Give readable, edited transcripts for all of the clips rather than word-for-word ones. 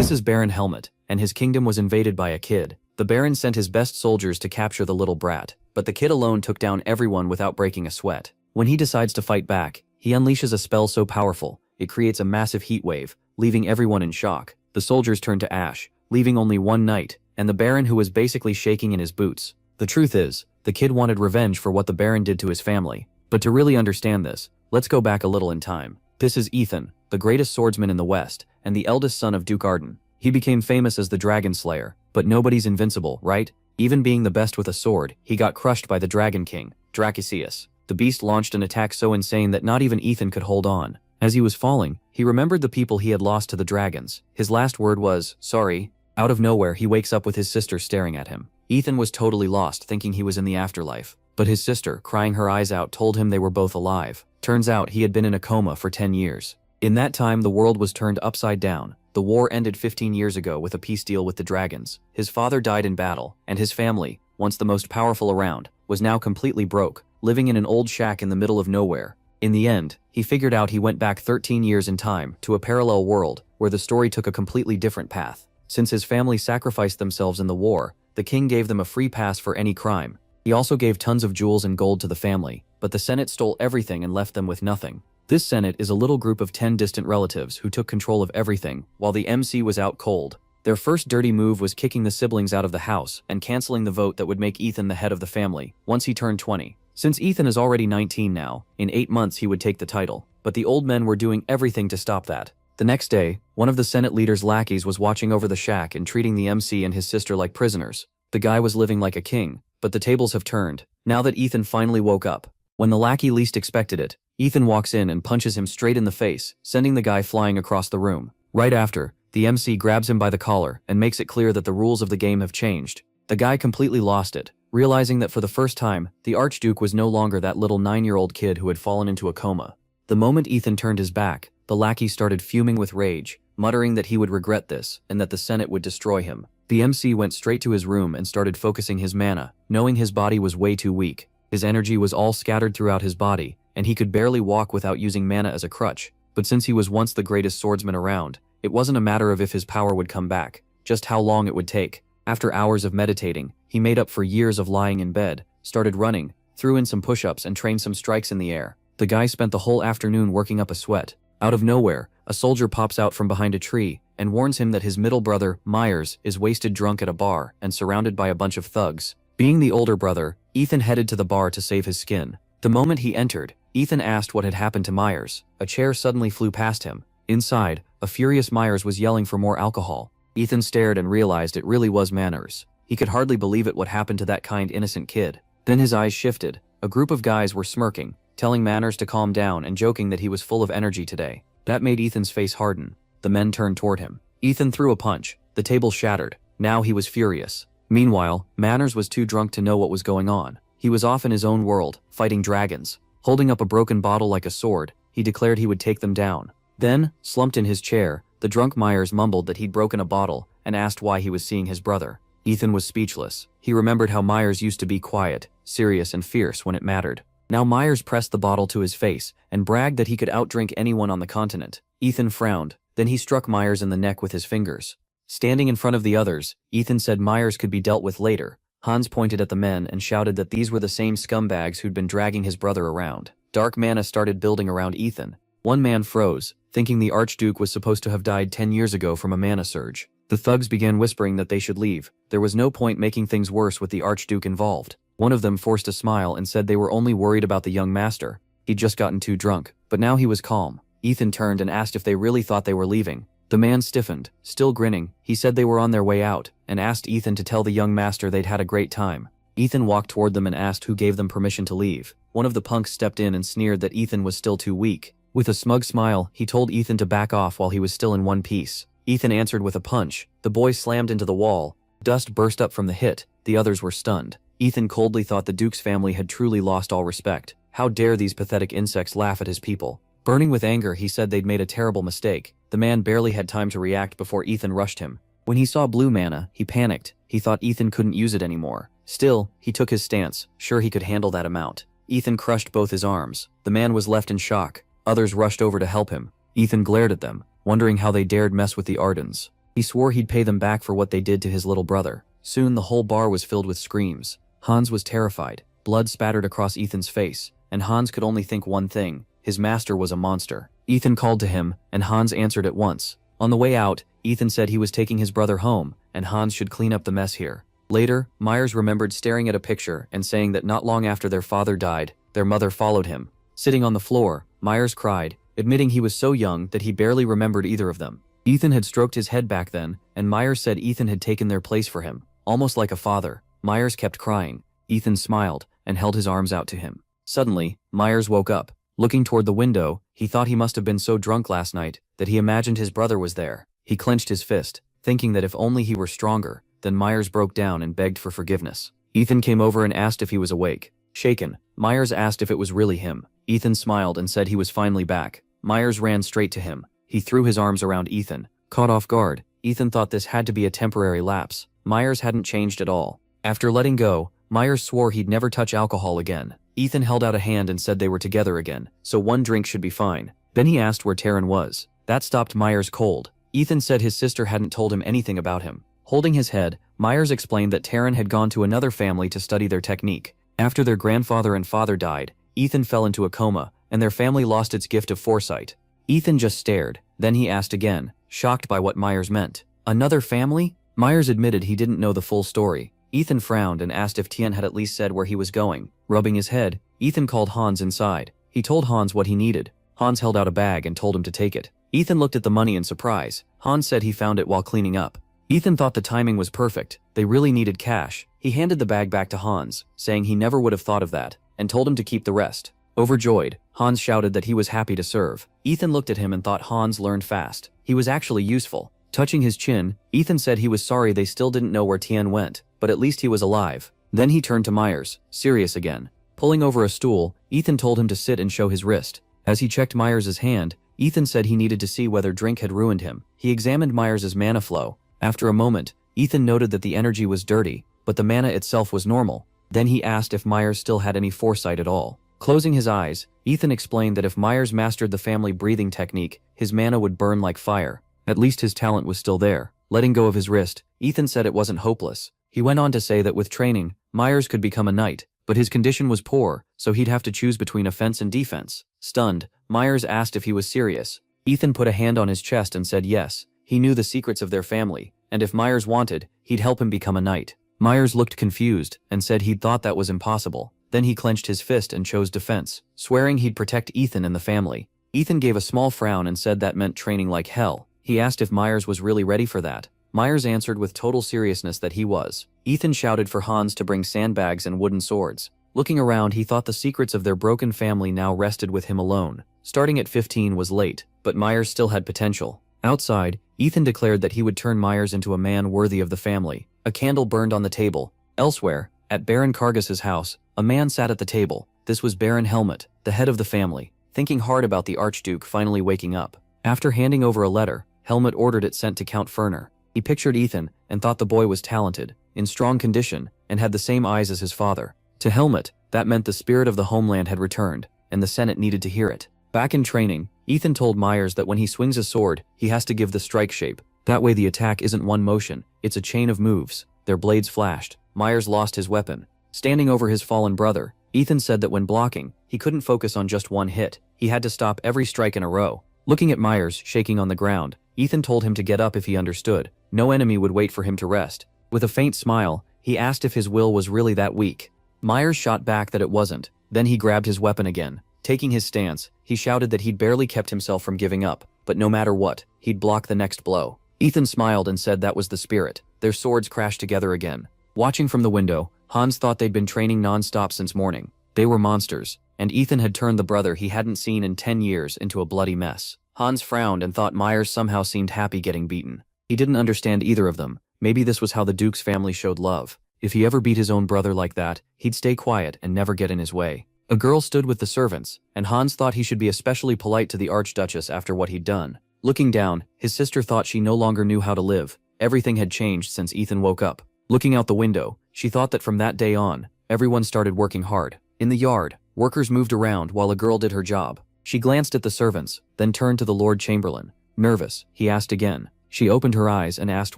This is Baron Helmet, and his kingdom was invaded by a kid. The Baron sent his best soldiers to capture the little brat, but the kid alone took down everyone without breaking a sweat. When he decides to fight back, he unleashes a spell so powerful, it creates a massive heat wave, leaving everyone in shock. The soldiers turn to ash, leaving only one knight, and the Baron who was basically shaking in his boots. The truth is, the kid wanted revenge for what the Baron did to his family. But to really understand this, let's go back a little in time. This is Ethan, the greatest swordsman in the West, and the eldest son of Duke Arden. He became famous as the Dragon Slayer, but nobody's invincible, right? Even being the best with a sword, he got crushed by the Dragon King, Dracusius. The beast launched an attack so insane that not even Ethan could hold on. As he was falling, he remembered the people he had lost to the dragons. His last word was, "Sorry." Out of nowhere, he wakes up with his sister staring at him. Ethan was totally lost, thinking he was in the afterlife. But his sister, crying her eyes out, told him they were both alive. Turns out he had been in a coma for 10 years. In that time, the world was turned upside down. The war ended 15 years ago with a peace deal with the dragons. His father died in battle, and his family, once the most powerful around, was now completely broke, living in an old shack in the middle of nowhere. In the end, he figured out he went back 13 years in time to a parallel world where the story took a completely different path. Since his family sacrificed themselves in the war, the king gave them a free pass for any crime. He also gave tons of jewels and gold to the family, but the Senate stole everything and left them with nothing. This Senate is a little group of 10 distant relatives who took control of everything, while the MC was out cold. Their first dirty move was kicking the siblings out of the house and canceling the vote that would make Ethan the head of the family once he turned 20. Since Ethan is already 19 now, in 8 months he would take the title, but the old men were doing everything to stop that. The next day, one of the Senate leader's lackeys was watching over the shack and treating the MC and his sister like prisoners. The guy was living like a king, but the tables have turned, now that Ethan finally woke up. When the lackey least expected it, Ethan walks in and punches him straight in the face, sending the guy flying across the room. Right after, the MC grabs him by the collar and makes it clear that the rules of the game have changed. The guy completely lost it, realizing that for the first time, the Archduke was no longer that little 9-year-old kid who had fallen into a coma. The moment Ethan turned his back, the lackey started fuming with rage, muttering that he would regret this and that the Senate would destroy him. The MC went straight to his room and started focusing his mana, knowing his body was way too weak. His energy was all scattered throughout his body, and he could barely walk without using mana as a crutch. But since he was once the greatest swordsman around, it wasn't a matter of if his power would come back, just how long it would take. After hours of meditating, he made up for years of lying in bed, started running, threw in some push-ups and trained some strikes in the air. The guy spent the whole afternoon working up a sweat. Out of nowhere, a soldier pops out from behind a tree and warns him that his middle brother, Myers, is wasted drunk at a bar and surrounded by a bunch of thugs. Being the older brother, Ethan headed to the bar to save his skin. The moment he entered, Ethan asked what had happened to Myers. A chair suddenly flew past him. Inside, a furious Myers was yelling for more alcohol. Ethan stared and realized it really was Manners. He could hardly believe it what happened to that kind innocent kid. Then his eyes shifted. A group of guys were smirking, telling Manners to calm down and joking that he was full of energy today. That made Ethan's face harden. The men turned toward him. Ethan threw a punch. The table shattered. Now he was furious. Meanwhile, Manners was too drunk to know what was going on. He was off in his own world, fighting dragons. Holding up a broken bottle like a sword, he declared he would take them down. Then, slumped in his chair, the drunk Myers mumbled that he'd broken a bottle and asked why he was seeing his brother. Ethan was speechless. He remembered how Myers used to be quiet, serious and fierce when it mattered. Now Myers pressed the bottle to his face and bragged that he could outdrink anyone on the continent. Ethan frowned. Then he struck Myers in the neck with his fingers. Standing in front of the others, Ethan said Myers could be dealt with later. Hans pointed at the men and shouted that these were the same scumbags who'd been dragging his brother around. Dark mana started building around Ethan. One man froze, thinking the Archduke was supposed to have died 10 years ago from a mana surge. The thugs began whispering that they should leave. There was no point making things worse with the Archduke involved. One of them forced a smile and said they were only worried about the young master. He'd just gotten too drunk, but now he was calm. Ethan turned and asked if they really thought they were leaving. The man stiffened, still grinning. He said they were on their way out, and asked Ethan to tell the young master they'd had a great time. Ethan walked toward them and asked who gave them permission to leave. One of the punks stepped in and sneered that Ethan was still too weak. With a smug smile, he told Ethan to back off while he was still in one piece. Ethan answered with a punch. The boy slammed into the wall. Dust burst up from the hit. The others were stunned. Ethan coldly thought the Duke's family had truly lost all respect. How dare these pathetic insects laugh at his people? Burning with anger, he said they'd made a terrible mistake. The man barely had time to react before Ethan rushed him. When he saw blue mana, he panicked. He thought Ethan couldn't use it anymore. Still, he took his stance, sure he could handle that amount. Ethan crushed both his arms. The man was left in shock. Others rushed over to help him. Ethan glared at them, wondering how they dared mess with the Ardens. He swore he'd pay them back for what they did to his little brother. Soon the whole bar was filled with screams. Hans was terrified. Blood spattered across Ethan's face, and Hans could only think one thing: his master was a monster. Ethan called to him, and Hans answered at once. On the way out, Ethan said he was taking his brother home, and Hans should clean up the mess here. Later, Myers remembered staring at a picture and saying that not long after their father died, their mother followed him. Sitting on the floor, Myers cried, admitting he was so young that he barely remembered either of them. Ethan had stroked his head back then, and Myers said Ethan had taken their place for him, almost like a father. Myers kept crying. Ethan smiled and held his arms out to him. Suddenly, Myers woke up. Looking toward the window, he thought he must have been so drunk last night that he imagined his brother was there. He clenched his fist, thinking that if only he were stronger. Then Myers broke down and begged for forgiveness. Ethan came over and asked if he was awake. Shaken, Myers asked if it was really him. Ethan smiled and said he was finally back. Myers ran straight to him. He threw his arms around Ethan. Caught off guard, Ethan thought this had to be a temporary lapse. Myers hadn't changed at all. After letting go, Myers swore he'd never touch alcohol again. Ethan held out a hand and said they were together again, so one drink should be fine. Then he asked where Taryn was. That stopped Myers cold. Ethan said his sister hadn't told him anything about him. Holding his head, Myers explained that Taryn had gone to another family to study their technique. After their grandfather and father died, Ethan fell into a coma, and their family lost its gift of foresight. Ethan just stared. Then he asked again, shocked by what Myers meant. Another family? Myers admitted he didn't know the full story. Ethan frowned and asked if Tien had at least said where he was going. Rubbing his head, Ethan called Hans inside. He told Hans what he needed. Hans held out a bag and told him to take it. Ethan looked at the money in surprise. Hans said he found it while cleaning up. Ethan thought the timing was perfect. They really needed cash. He handed the bag back to Hans, saying he never would have thought of that, and told him to keep the rest. Overjoyed, Hans shouted that he was happy to serve. Ethan looked at him and thought Hans learned fast. He was actually useful. Touching his chin, Ethan said he was sorry they still didn't know where Tien went, but at least he was alive. Then he turned to Myers, serious again. Pulling over a stool, Ethan told him to sit and show his wrist. As he checked Myers' hand, Ethan said he needed to see whether drink had ruined him. He examined Myers' mana flow. After a moment, Ethan noted that the energy was dirty, but the mana itself was normal. Then he asked if Myers still had any foresight at all. Closing his eyes, Ethan explained that if Myers mastered the family breathing technique, his mana would burn like fire. At least his talent was still there. Letting go of his wrist, Ethan said it wasn't hopeless. He went on to say that with training, Myers could become a knight, but his condition was poor, so he'd have to choose between offense and defense. Stunned, Myers asked if he was serious. Ethan put a hand on his chest and said yes. He knew the secrets of their family, and if Myers wanted, he'd help him become a knight. Myers looked confused and said he'd thought that was impossible. Then he clenched his fist and chose defense, swearing he'd protect Ethan and the family. Ethan gave a small frown and said that meant training like hell. He asked if Myers was really ready for that. Myers answered with total seriousness that he was. Ethan shouted for Hans to bring sandbags and wooden swords. Looking around, he thought the secrets of their broken family now rested with him alone. Starting at 15 was late, but Myers still had potential. Outside, Ethan declared that he would turn Myers into a man worthy of the family. A candle burned on the table. Elsewhere, at Baron Kargas's house, a man sat at the table. This was Baron Helmut, the head of the family. Thinking hard about the Archduke finally waking up. After handing over a letter, Helmut ordered it sent to Count Ferner. He pictured Ethan and thought the boy was talented, in strong condition, and had the same eyes as his father. To Helmut, that meant the spirit of the homeland had returned, and the Senate needed to hear it. Back in training, Ethan told Myers that when he swings a sword, he has to give the strike shape. That way the attack isn't one motion, it's a chain of moves. Their blades flashed. Myers lost his weapon. Standing over his fallen brother, Ethan said that when blocking, he couldn't focus on just one hit. He had to stop every strike in a row. Looking at Myers shaking on the ground, Ethan told him to get up if he understood. No enemy would wait for him to rest. With a faint smile, he asked if his will was really that weak. Myers shot back that it wasn't. Then he grabbed his weapon again. Taking his stance, he shouted that he'd barely kept himself from giving up, but no matter what, he'd block the next blow. Ethan smiled and said that was the spirit. Their swords crashed together again. Watching from the window, Hans thought they'd been training non-stop since morning. They were monsters, and Ethan had turned the brother he hadn't seen in 10 years into a bloody mess. Hans frowned and thought Myers somehow seemed happy getting beaten. He didn't understand either of them. Maybe this was how the Duke's family showed love. If he ever beat his own brother like that, he'd stay quiet and never get in his way. A girl stood with the servants, and Hans thought he should be especially polite to the Archduchess after what he'd done. Looking down, his sister thought she no longer knew how to live. Everything had changed since Ethan woke up. Looking out the window, she thought that from that day on, everyone started working hard. In the yard, workers moved around while a girl did her job. She glanced at the servants, then turned to the Lord Chamberlain. Nervous, he asked again. She opened her eyes and asked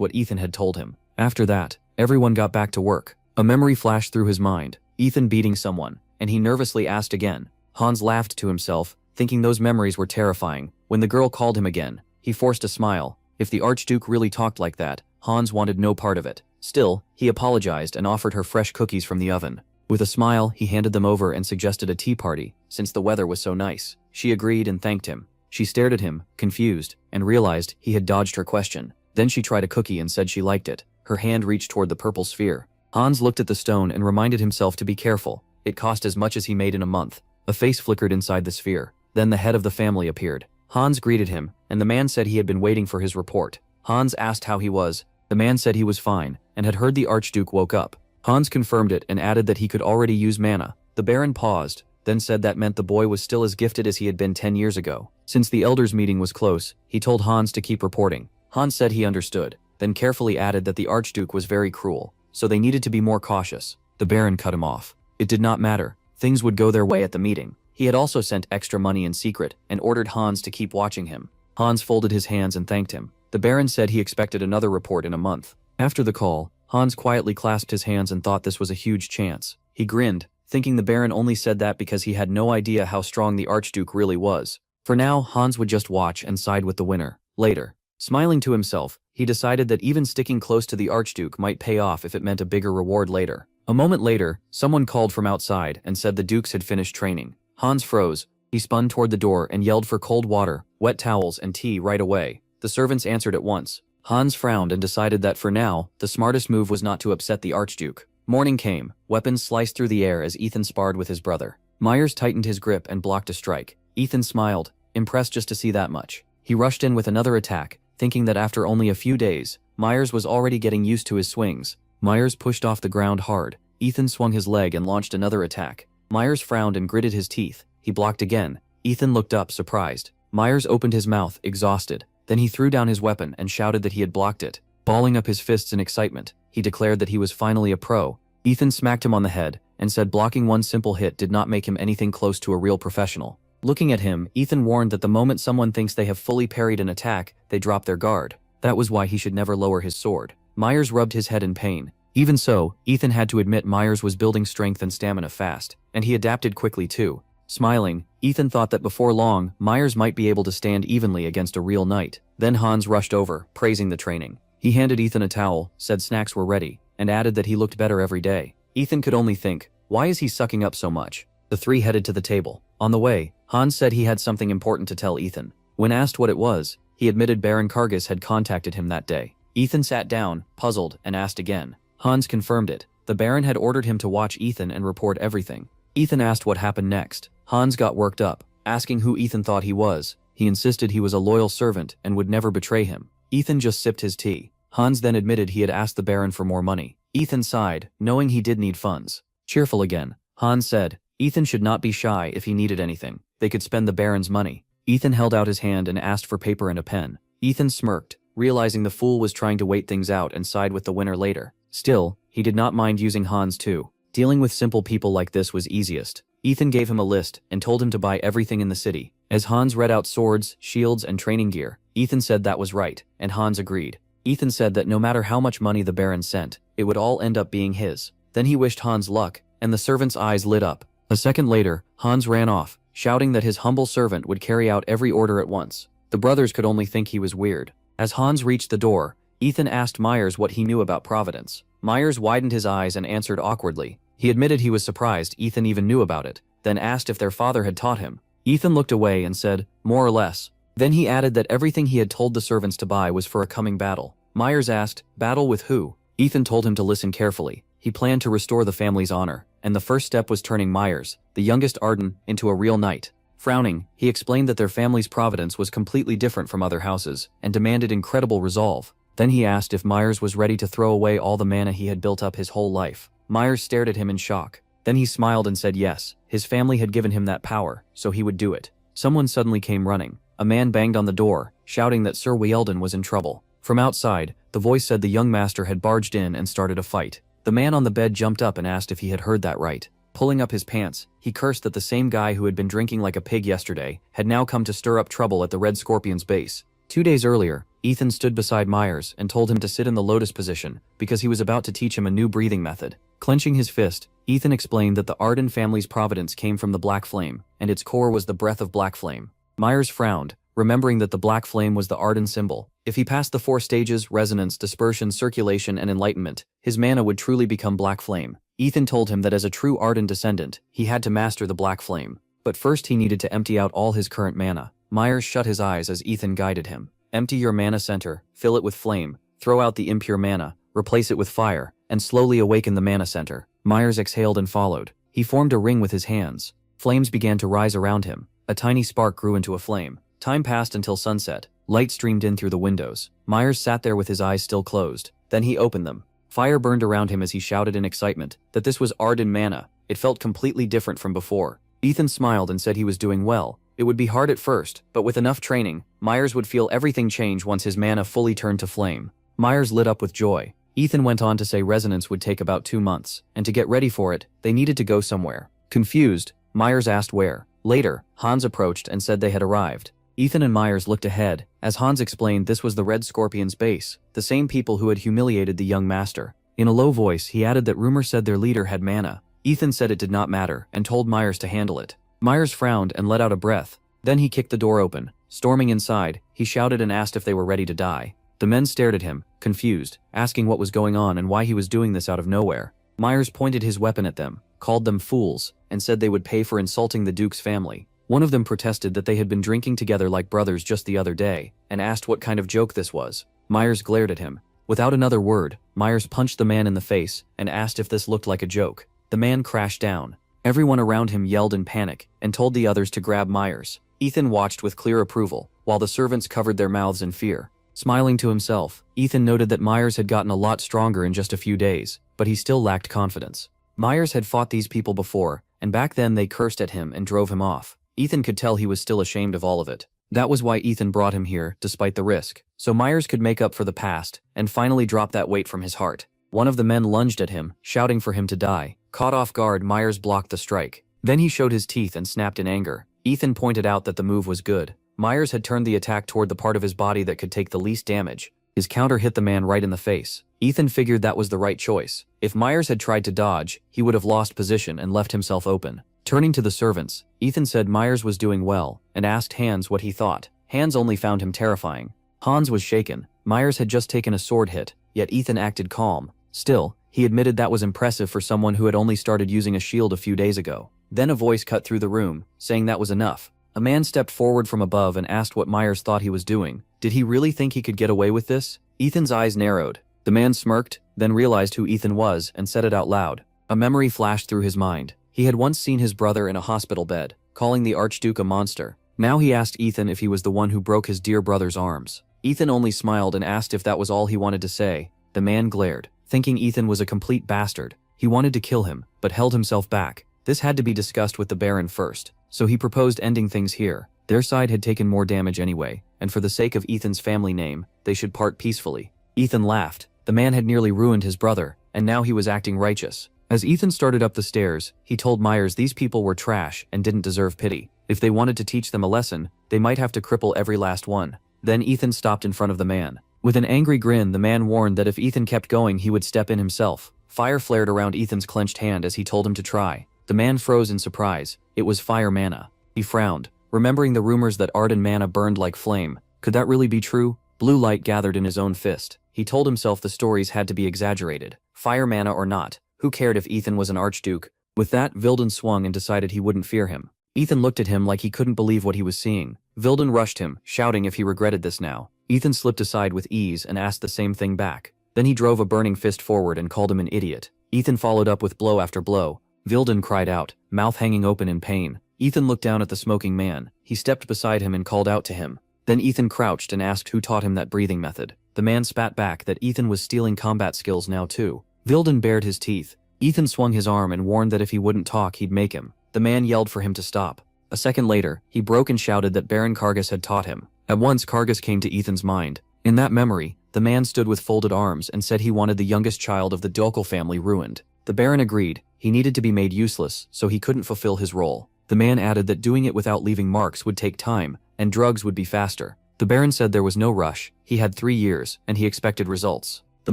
what Ethan had told him. After that, everyone got back to work. A memory flashed through his mind, Ethan beating someone, and he nervously asked again. Hans laughed to himself, thinking those memories were terrifying. When the girl called him again, he forced a smile. If the Archduke really talked like that, Hans wanted no part of it. Still, he apologized and offered her fresh cookies from the oven. With a smile, he handed them over and suggested a tea party, since the weather was so nice. She agreed and thanked him. She stared at him, confused, and realized he had dodged her question. Then she tried a cookie and said she liked it. Her hand reached toward the purple sphere. Hans looked at the stone and reminded himself to be careful. It cost as much as he made in a month. A face flickered inside the sphere. Then the head of the family appeared. Hans greeted him, and the man said he had been waiting for his report. Hans asked how he was. The man said he was fine, and had heard the Archduke woke up. Hans confirmed it and added that he could already use mana. The Baron paused, then said that meant the boy was still as gifted as he had been 10 years ago. Since the elders' meeting was close, he told Hans to keep reporting. Hans said he understood, then carefully added that the Archduke was very cruel, so they needed to be more cautious. The Baron cut him off. It did not matter. Things would go their way at the meeting. He had also sent extra money in secret and ordered Hans to keep watching him. Hans folded his hands and thanked him. The Baron said he expected another report in a month. After the call, Hans quietly clasped his hands and thought this was a huge chance. He grinned, thinking the Baron only said that because he had no idea how strong the Archduke really was. For now, Hans would just watch and side with the winner. Later, smiling to himself, he decided that even sticking close to the Archduke might pay off if it meant a bigger reward later. A moment later, someone called from outside and said the Dukes had finished training. Hans froze. He spun toward the door and yelled for cold water, wet towels, and tea right away. The servants answered at once. Hans frowned and decided that for now, the smartest move was not to upset the Archduke. Morning came. Weapons sliced through the air as Ethan sparred with his brother. Myers tightened his grip and blocked a strike. Ethan smiled, impressed just to see that much. He rushed in with another attack, thinking that after only a few days, Myers was already getting used to his swings. Myers pushed off the ground hard. Ethan swung his leg and launched another attack. Myers frowned and gritted his teeth. He blocked again. Ethan looked up, surprised. Myers opened his mouth, exhausted. Then he threw down his weapon and shouted that he had blocked it. Balling up his fists in excitement, he declared that he was finally a pro. Ethan smacked him on the head and said blocking one simple hit did not make him anything close to a real professional. Looking at him, Ethan warned that the moment someone thinks they have fully parried an attack, they drop their guard. That was why he should never lower his sword. Myers rubbed his head in pain. Even so, Ethan had to admit Myers was building strength and stamina fast, and he adapted quickly too. Smiling, Ethan thought that before long, Myers might be able to stand evenly against a real knight. Then Hans rushed over, praising the training. He handed Ethan a towel, said snacks were ready, and added that he looked better every day. Ethan could only think, why is he sucking up so much? The three headed to the table. On the way, Hans said he had something important to tell Ethan. When asked what it was, he admitted Baron Kargas had contacted him that day. Ethan sat down, puzzled, and asked again. Hans confirmed it. The Baron had ordered him to watch Ethan and report everything. Ethan asked what happened next. Hans got worked up, asking who Ethan thought he was. He insisted he was a loyal servant and would never betray him. Ethan just sipped his tea. Hans then admitted he had asked the Baron for more money. Ethan sighed, knowing he did need funds. Cheerful again, Hans said, Ethan should not be shy if he needed anything. They could spend the Baron's money. Ethan held out his hand and asked for paper and a pen. Ethan smirked, realizing the fool was trying to wait things out and side with the winner later. Still, he did not mind using Hans too. Dealing with simple people like this was easiest. Ethan gave him a list and told him to buy everything in the city. As Hans read out swords, shields, and training gear, Ethan said that was right, and Hans agreed. Ethan said that no matter how much money the Baron sent, it would all end up being his. Then he wished Hans luck, and the servant's eyes lit up. A second later, Hans ran off, shouting that his humble servant would carry out every order at once. The brothers could only think he was weird. As Hans reached the door, Ethan asked Myers what he knew about Providence. Myers widened his eyes and answered awkwardly. He admitted he was surprised Ethan even knew about it, then asked if their father had taught him. Ethan looked away and said, more or less. Then he added that everything he had told the servants to buy was for a coming battle. Myers asked, battle with who? Ethan told him to listen carefully. He planned to restore the family's honor, and the first step was turning Myers, the youngest Arden, into a real knight. Frowning, he explained that their family's providence was completely different from other houses, and demanded incredible resolve. Then he asked if Myers was ready to throw away all the mana he had built up his whole life. Myers stared at him in shock. Then he smiled and said yes, his family had given him that power, so he would do it. Someone suddenly came running. A man banged on the door, shouting that Sir Weldon was in trouble. From outside, the voice said the young master had barged in and started a fight. The man on the bed jumped up and asked if he had heard that right. Pulling up his pants, he cursed that the same guy who had been drinking like a pig yesterday had now come to stir up trouble at the Red Scorpion's base. 2 days earlier, Ethan stood beside Myers and told him to sit in the lotus position because he was about to teach him a new breathing method. Clenching his fist, Ethan explained that the Arden family's providence came from the black flame, and its core was the breath of black flame. Myers frowned, remembering that the black flame was the Arden symbol. If he passed the 4 stages, resonance, dispersion, circulation, and enlightenment, his mana would truly become black flame. Ethan told him that as a true Arden descendant, he had to master the black flame. But first he needed to empty out all his current mana. Myers shut his eyes as Ethan guided him. Empty your mana center, fill it with flame, throw out the impure mana, replace it with fire, and slowly awaken the mana center. Myers exhaled and followed. He formed a ring with his hands. Flames began to rise around him. A tiny spark grew into a flame. Time passed until sunset. Light streamed in through the windows. Myers sat there with his eyes still closed. Then he opened them. Fire burned around him as he shouted in excitement that this was Arden mana. It felt completely different from before. Ethan smiled and said he was doing well. It would be hard at first, but with enough training, Myers would feel everything change once his mana fully turned to flame. Myers lit up with joy. Ethan went on to say resonance would take about 2 months, and to get ready for it, they needed to go somewhere. Confused, Myers asked where. Later, Hans approached and said they had arrived. Ethan and Myers looked ahead, as Hans explained this was the Red Scorpion's base, the same people who had humiliated the young master. In a low voice, he added that rumor said their leader had mana. Ethan said it did not matter, and told Myers to handle it. Myers frowned and let out a breath. Then he kicked the door open. Storming inside, he shouted and asked if they were ready to die. The men stared at him, confused, asking what was going on and why he was doing this out of nowhere. Myers pointed his weapon at them, called them fools, and said they would pay for insulting the Duke's family. One of them protested that they had been drinking together like brothers just the other day, and asked what kind of joke this was. Myers glared at him. Without another word, Myers punched the man in the face and asked if this looked like a joke. The man crashed down. Everyone around him yelled in panic and told the others to grab Myers. Ethan watched with clear approval, while the servants covered their mouths in fear. Smiling to himself, Ethan noted that Myers had gotten a lot stronger in just a few days, but he still lacked confidence. Myers had fought these people before, and back then they cursed at him and drove him off. Ethan could tell he was still ashamed of all of it. That was why Ethan brought him here, despite the risk, so Myers could make up for the past and finally drop that weight from his heart. One of the men lunged at him, shouting for him to die. Caught off guard, Myers blocked the strike. Then he showed his teeth and snapped in anger. Ethan pointed out that the move was good. Myers had turned the attack toward the part of his body that could take the least damage. His counter hit the man right in the face. Ethan figured that was the right choice. If Myers had tried to dodge, he would have lost position and left himself open. Turning to the servants, Ethan said Myers was doing well, and asked Hans what he thought. Hans only found him terrifying. Hans was shaken. Myers had just taken a sword hit, yet Ethan acted calm. Still, he admitted that was impressive for someone who had only started using a shield a few days ago. Then a voice cut through the room, saying that was enough. A man stepped forward from above and asked what Myers thought he was doing. Did he really think he could get away with this? Ethan's eyes narrowed. The man smirked, then realized who Ethan was and said it out loud. A memory flashed through his mind. He had once seen his brother in a hospital bed, calling the Archduke a monster. Now he asked Ethan if he was the one who broke his dear brother's arms. Ethan only smiled and asked if that was all he wanted to say. The man glared, thinking Ethan was a complete bastard. He wanted to kill him, but held himself back. This had to be discussed with the Baron first, so he proposed ending things here. Their side had taken more damage anyway, and for the sake of Ethan's family name, they should part peacefully. Ethan laughed. The man had nearly ruined his brother, and now he was acting righteous. As Ethan started up the stairs, he told Myers these people were trash and didn't deserve pity. If they wanted to teach them a lesson, they might have to cripple every last one. Then Ethan stopped in front of the man. With an angry grin, the man warned that if Ethan kept going, he would step in himself. Fire flared around Ethan's clenched hand as he told him to try. The man froze in surprise. It was fire mana. He frowned, remembering the rumors that Arden mana burned like flame. Could that really be true? Blue light gathered in his own fist. He told himself the stories had to be exaggerated. Fire mana or not, who cared if Ethan was an archduke? With that, Vilden swung and decided he wouldn't fear him. Ethan looked at him like he couldn't believe what he was seeing. Vilden rushed him, shouting if he regretted this now. Ethan slipped aside with ease and asked the same thing back. Then he drove a burning fist forward and called him an idiot. Ethan followed up with blow after blow. Vilden cried out, mouth hanging open in pain. Ethan looked down at the smoking man. He stepped beside him and called out to him. Then Ethan crouched and asked who taught him that breathing method. The man spat back that Ethan was stealing combat skills now too. Vilden bared his teeth. Ethan swung his arm and warned that if he wouldn't talk, he'd make him. The man yelled for him to stop. A second later, he broke and shouted that Baron Kargas had taught him. At once, Kargas came to Ethan's mind. In that memory, the man stood with folded arms and said he wanted the youngest child of the Dolkel family ruined. The Baron agreed. He needed to be made useless, so he couldn't fulfill his role. The man added that doing it without leaving marks would take time, and drugs would be faster. The Baron said there was no rush, he had 3 years, and he expected results. The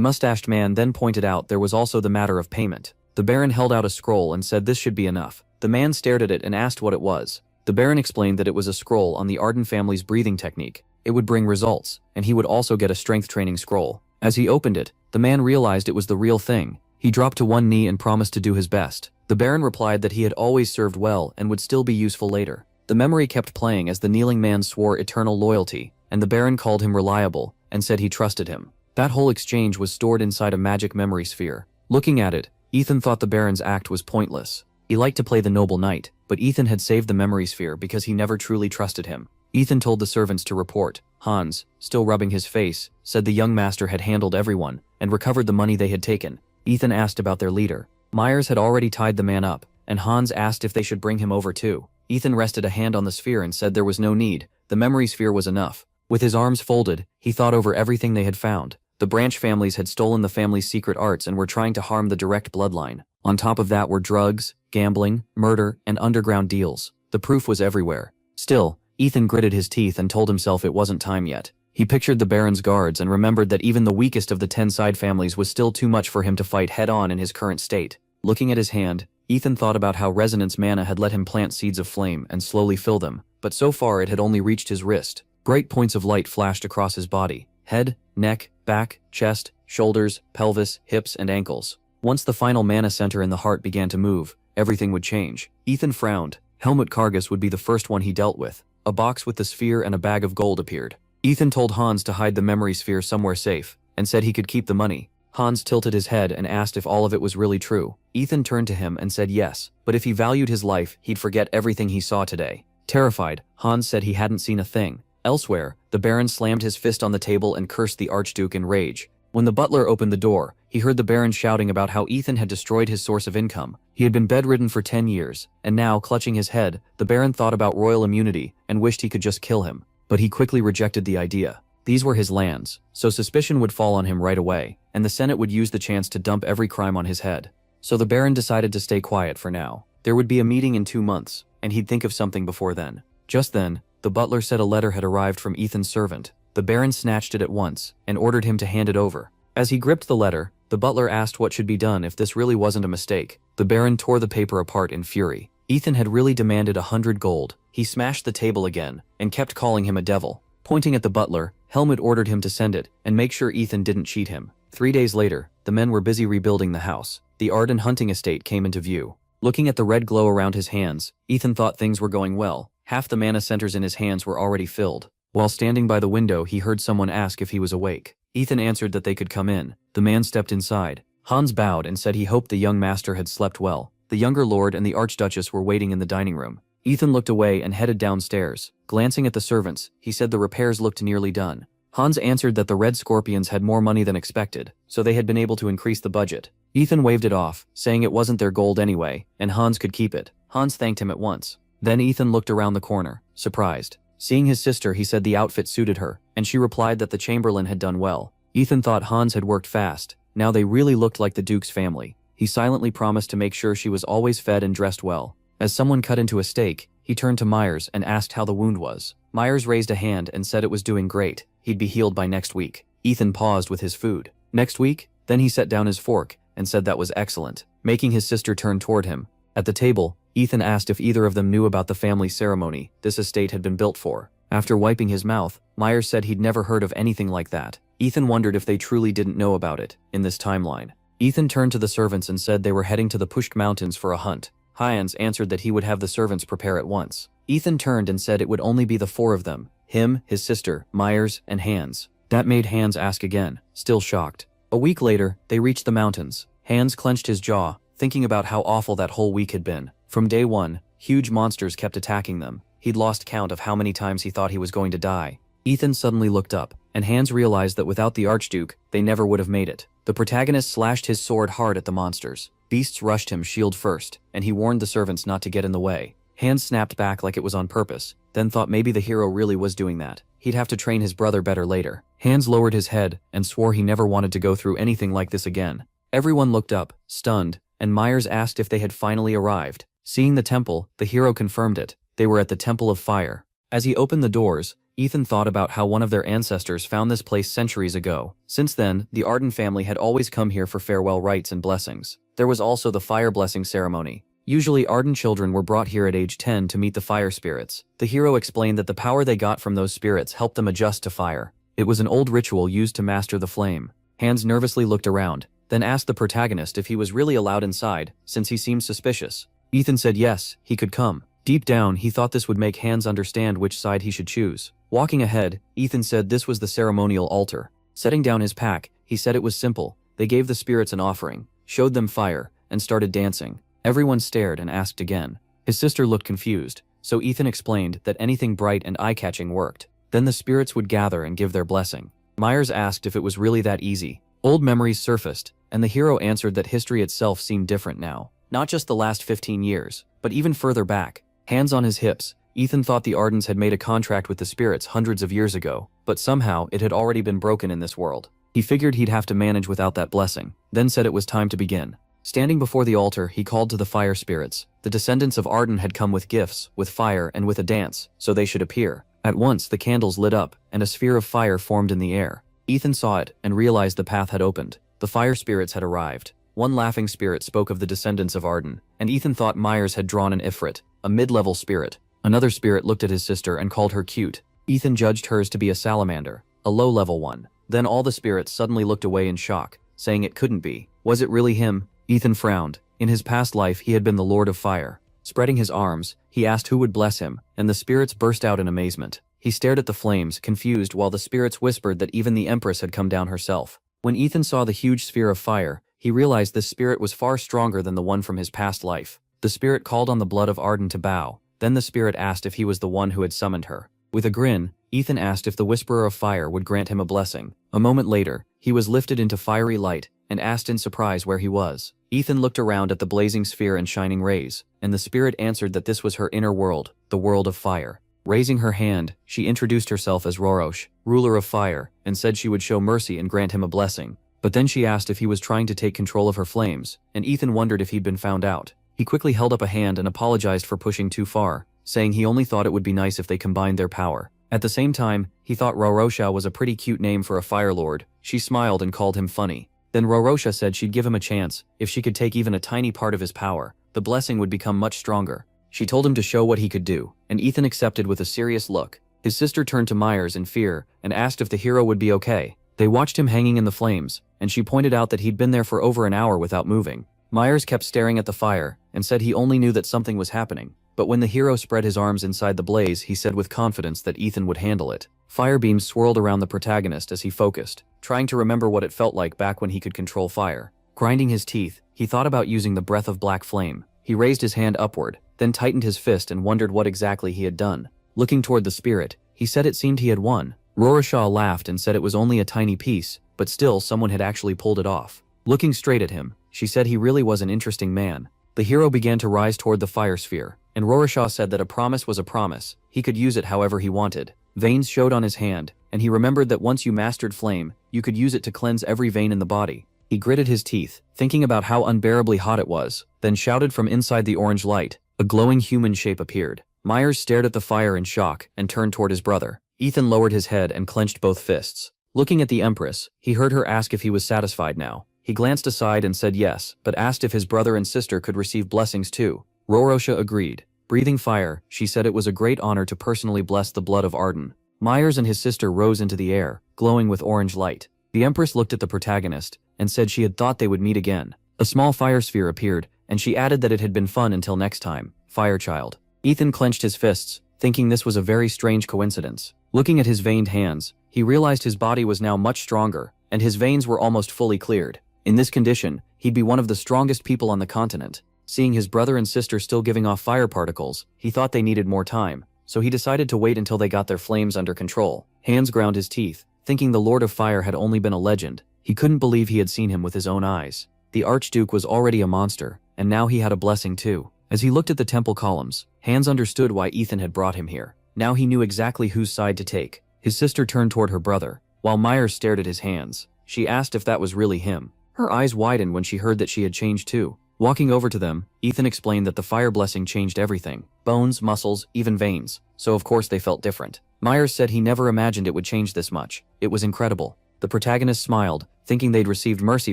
mustached man then pointed out there was also the matter of payment. The Baron held out a scroll and said this should be enough. The man stared at it and asked what it was. The Baron explained that it was a scroll on the Arden family's breathing technique. It would bring results, and he would also get a strength training scroll. As he opened it, the man realized it was the real thing. He dropped to one knee and promised to do his best. The Baron replied that he had always served well and would still be useful later. The memory kept playing as the kneeling man swore eternal loyalty, and the Baron called him reliable and said he trusted him. That whole exchange was stored inside a magic memory sphere. Looking at it, Ethan thought the Baron's act was pointless. He liked to play the noble knight, but Ethan had saved the memory sphere because he never truly trusted him. Ethan told the servants to report. Hans, still rubbing his face, said the young master had handled everyone and recovered the money they had taken. Ethan asked about their leader. Myers had already tied the man up, and Hans asked if they should bring him over too. Ethan rested a hand on the sphere and said there was no need, the memory sphere was enough. With his arms folded, he thought over everything they had found. The Branch families had stolen the family's secret arts and were trying to harm the direct bloodline. On top of that were drugs, gambling, murder, and underground deals. The proof was everywhere. Still, Ethan gritted his teeth and told himself it wasn't time yet. He pictured the Baron's guards and remembered that even the weakest of the 10 side families was still too much for him to fight head-on in his current state. Looking at his hand, Ethan thought about how Resonance Mana had let him plant seeds of flame and slowly fill them, but so far it had only reached his wrist. Bright points of light flashed across his body: head, neck, back, chest, shoulders, pelvis, hips, and ankles. Once the final mana center in the heart began to move, everything would change. Ethan frowned. Helmut Kargas would be the first one he dealt with. A box with the sphere and a bag of gold appeared. Ethan told Hans to hide the memory sphere somewhere safe, and said he could keep the money. Hans tilted his head and asked if all of it was really true. Ethan turned to him and said yes, but if he valued his life, he'd forget everything he saw today. Terrified, Hans said he hadn't seen a thing. Elsewhere, the Baron slammed his fist on the table and cursed the Archduke in rage. When the butler opened the door, he heard the Baron shouting about how Ethan had destroyed his source of income. He had been bedridden for 10 years, and now, clutching his head, the Baron thought about royal immunity and wished he could just kill him. But he quickly rejected the idea. These were his lands, so suspicion would fall on him right away, and the Senate would use the chance to dump every crime on his head. So the Baron decided to stay quiet for now. There would be a meeting in 2 months, and he'd think of something before then. Just then, the butler said a letter had arrived from Ethan's servant. The Baron snatched it at once, and ordered him to hand it over. As he gripped the letter, the butler asked what should be done if this really wasn't a mistake. The Baron tore the paper apart in fury. Ethan had really demanded 100 gold. He smashed the table again, and kept calling him a devil. Pointing at the butler, Helmut ordered him to send it, and make sure Ethan didn't cheat him. 3 days later, the men were busy rebuilding the house. The Arden hunting estate came into view. Looking at the red glow around his hands, Ethan thought things were going well. Half the mana centers in his hands were already filled. While standing by the window, he heard someone ask if he was awake. Ethan answered that they could come in. The man stepped inside. Hans bowed and said he hoped the young master had slept well. The younger lord and the Archduchess were waiting in the dining room. Ethan looked away and headed downstairs. Glancing at the servants, he said the repairs looked nearly done. Hans answered that the Red Scorpions had more money than expected, so they had been able to increase the budget. Ethan waved it off, saying it wasn't their gold anyway, and Hans could keep it. Hans thanked him at once. Then Ethan looked around the corner, surprised. Seeing his sister, he said the outfit suited her, and she replied that the Chamberlain had done well. Ethan thought Hans had worked fast. Now they really looked like the Duke's family. He silently promised to make sure she was always fed and dressed well. As someone cut into a steak, he turned to Myers and asked how the wound was. Myers raised a hand and said it was doing great. He'd be healed by next week. Ethan paused with his food. Next week? Then he set down his fork and said that was excellent, making his sister turn toward him. At the table, Ethan asked if either of them knew about the family ceremony this estate had been built for. After wiping his mouth, Myers said he'd never heard of anything like that. Ethan wondered if they truly didn't know about it in this timeline. Ethan turned to the servants and said they were heading to the Pushk Mountains for a hunt. Hyans answered that he would have the servants prepare at once. Ethan turned and said it would only be the 4 of them, him, his sister, Myers, and Hans. That made Hans ask again, still shocked. A week later, they reached the mountains. Hans clenched his jaw, thinking about how awful that whole week had been. From day one, huge monsters kept attacking them. He'd lost count of how many times he thought he was going to die. Ethan suddenly looked up, and Hans realized that without the Archduke, they never would have made it. The protagonist slashed his sword hard at the monsters. Beasts rushed him shield first, and he warned the servants not to get in the way. Hans snapped back like it was on purpose, then thought maybe the hero really was doing that. He'd have to train his brother better later. Hans lowered his head and swore he never wanted to go through anything like this again. Everyone looked up, stunned, and Myers asked if they had finally arrived. Seeing the temple, the hero confirmed it. They were at the Temple of Fire. As he opened the doors, Ethan thought about how one of their ancestors found this place centuries ago. Since then, the Arden family had always come here for farewell rites and blessings. There was also the fire blessing ceremony. Usually Arden children were brought here at age 10 to meet the fire spirits. The hero explained that the power they got from those spirits helped them adjust to fire. It was an old ritual used to master the flame. Hans nervously looked around, then asked the protagonist if he was really allowed inside, since he seemed suspicious. Ethan said yes, he could come. Deep down, he thought this would make Hans understand which side he should choose. Walking ahead, Ethan said this was the ceremonial altar. Setting down his pack, he said it was simple. They gave the spirits an offering, showed them fire, and started dancing. Everyone stared and asked again. His sister looked confused, so Ethan explained that anything bright and eye-catching worked. Then the spirits would gather and give their blessing. Myers asked if it was really that easy. Old memories surfaced, and the hero answered that history itself seemed different now. Not just the last 15 years, but even further back. Hands on his hips, Ethan thought the Ardens had made a contract with the spirits hundreds of years ago, but somehow it had already been broken in this world. He figured he'd have to manage without that blessing, then said it was time to begin. Standing before the altar, he called to the fire spirits. The descendants of Arden had come with gifts, with fire, and with a dance, so they should appear. At once, the candles lit up, and a sphere of fire formed in the air. Ethan saw it, and realized the path had opened. The fire spirits had arrived. One laughing spirit spoke of the descendants of Arden, and Ethan thought Myers had drawn an Ifrit, a mid-level spirit. Another spirit looked at his sister and called her cute. Ethan judged hers to be a salamander, a low-level one. Then all the spirits suddenly looked away in shock, saying it couldn't be. Was it really him? Ethan frowned. In his past life, he had been the Lord of Fire. Spreading his arms, he asked who would bless him, and the spirits burst out in amazement. He stared at the flames, confused, while the spirits whispered that even the Empress had come down herself. When Ethan saw the huge sphere of fire, he realized this spirit was far stronger than the one from his past life. The spirit called on the blood of Arden to bow. Then the spirit asked if he was the one who had summoned her. With a grin, Ethan asked if the Whisperer of Fire would grant him a blessing. A moment later, he was lifted into fiery light, and asked in surprise where he was. Ethan looked around at the blazing sphere and shining rays, and the spirit answered that this was her inner world, the world of fire. Raising her hand, she introduced herself as Rorosh, ruler of fire, and said she would show mercy and grant him a blessing. But then she asked if he was trying to take control of her flames, and Ethan wondered if he'd been found out. He quickly held up a hand and apologized for pushing too far, saying he only thought it would be nice if they combined their power. At the same time, he thought Rorosha was a pretty cute name for a Fire Lord. She smiled and called him funny. Then Rorosha said she'd give him a chance. If she could take even a tiny part of his power, the blessing would become much stronger. She told him to show what he could do, and Ethan accepted with a serious look. His sister turned to Myers in fear and asked if the hero would be okay. They watched him hanging in the flames, and she pointed out that he'd been there for over an hour without moving. Myers kept staring at the fire and said he only knew that something was happening. But when the hero spread his arms inside the blaze, he said with confidence that Ethan would handle it. Fire beams swirled around the protagonist as he focused, trying to remember what it felt like back when he could control fire. Grinding his teeth, he thought about using the breath of black flame. He raised his hand upward, then tightened his fist and wondered what exactly he had done. Looking toward the spirit, he said it seemed he had won. Rorosha laughed and said it was only a tiny piece, but still someone had actually pulled it off. Looking straight at him, she said he really was an interesting man. The hero began to rise toward the fire sphere, and Rorosha said that a promise was a promise. He could use it however he wanted. Veins showed on his hand, and he remembered that once you mastered flame, you could use it to cleanse every vein in the body. He gritted his teeth, thinking about how unbearably hot it was, then shouted from inside the orange light. A glowing human shape appeared. Myers stared at the fire in shock and turned toward his brother. Ethan lowered his head and clenched both fists. Looking at the Empress, he heard her ask if he was satisfied now. He glanced aside and said yes, but asked if his brother and sister could receive blessings too. Rorosha agreed. Breathing fire, she said it was a great honor to personally bless the blood of Arden. Myers and his sister rose into the air, glowing with orange light. The Empress looked at the protagonist and said she had thought they would meet again. A small fire sphere appeared, and she added that it had been fun until next time. Firechild. Ethan clenched his fists, thinking this was a very strange coincidence. Looking at his veined hands, he realized his body was now much stronger, and his veins were almost fully cleared. In this condition, he'd be one of the strongest people on the continent. Seeing his brother and sister still giving off fire particles, he thought they needed more time, so he decided to wait until they got their flames under control. Hans ground his teeth, thinking the Lord of Fire had only been a legend. He couldn't believe he had seen him with his own eyes. The Archduke was already a monster, and now he had a blessing too. As he looked at the temple columns, Hans understood why Ethan had brought him here. Now he knew exactly whose side to take. His sister turned toward her brother, while Myers stared at his hands. She asked if that was really him. Her eyes widened when she heard that she had changed too. Walking over to them, Ethan explained that the fire blessing changed everything. Bones, muscles, even veins. So of course they felt different. Myers said he never imagined it would change this much. It was incredible. The protagonist smiled, thinking they'd received mercy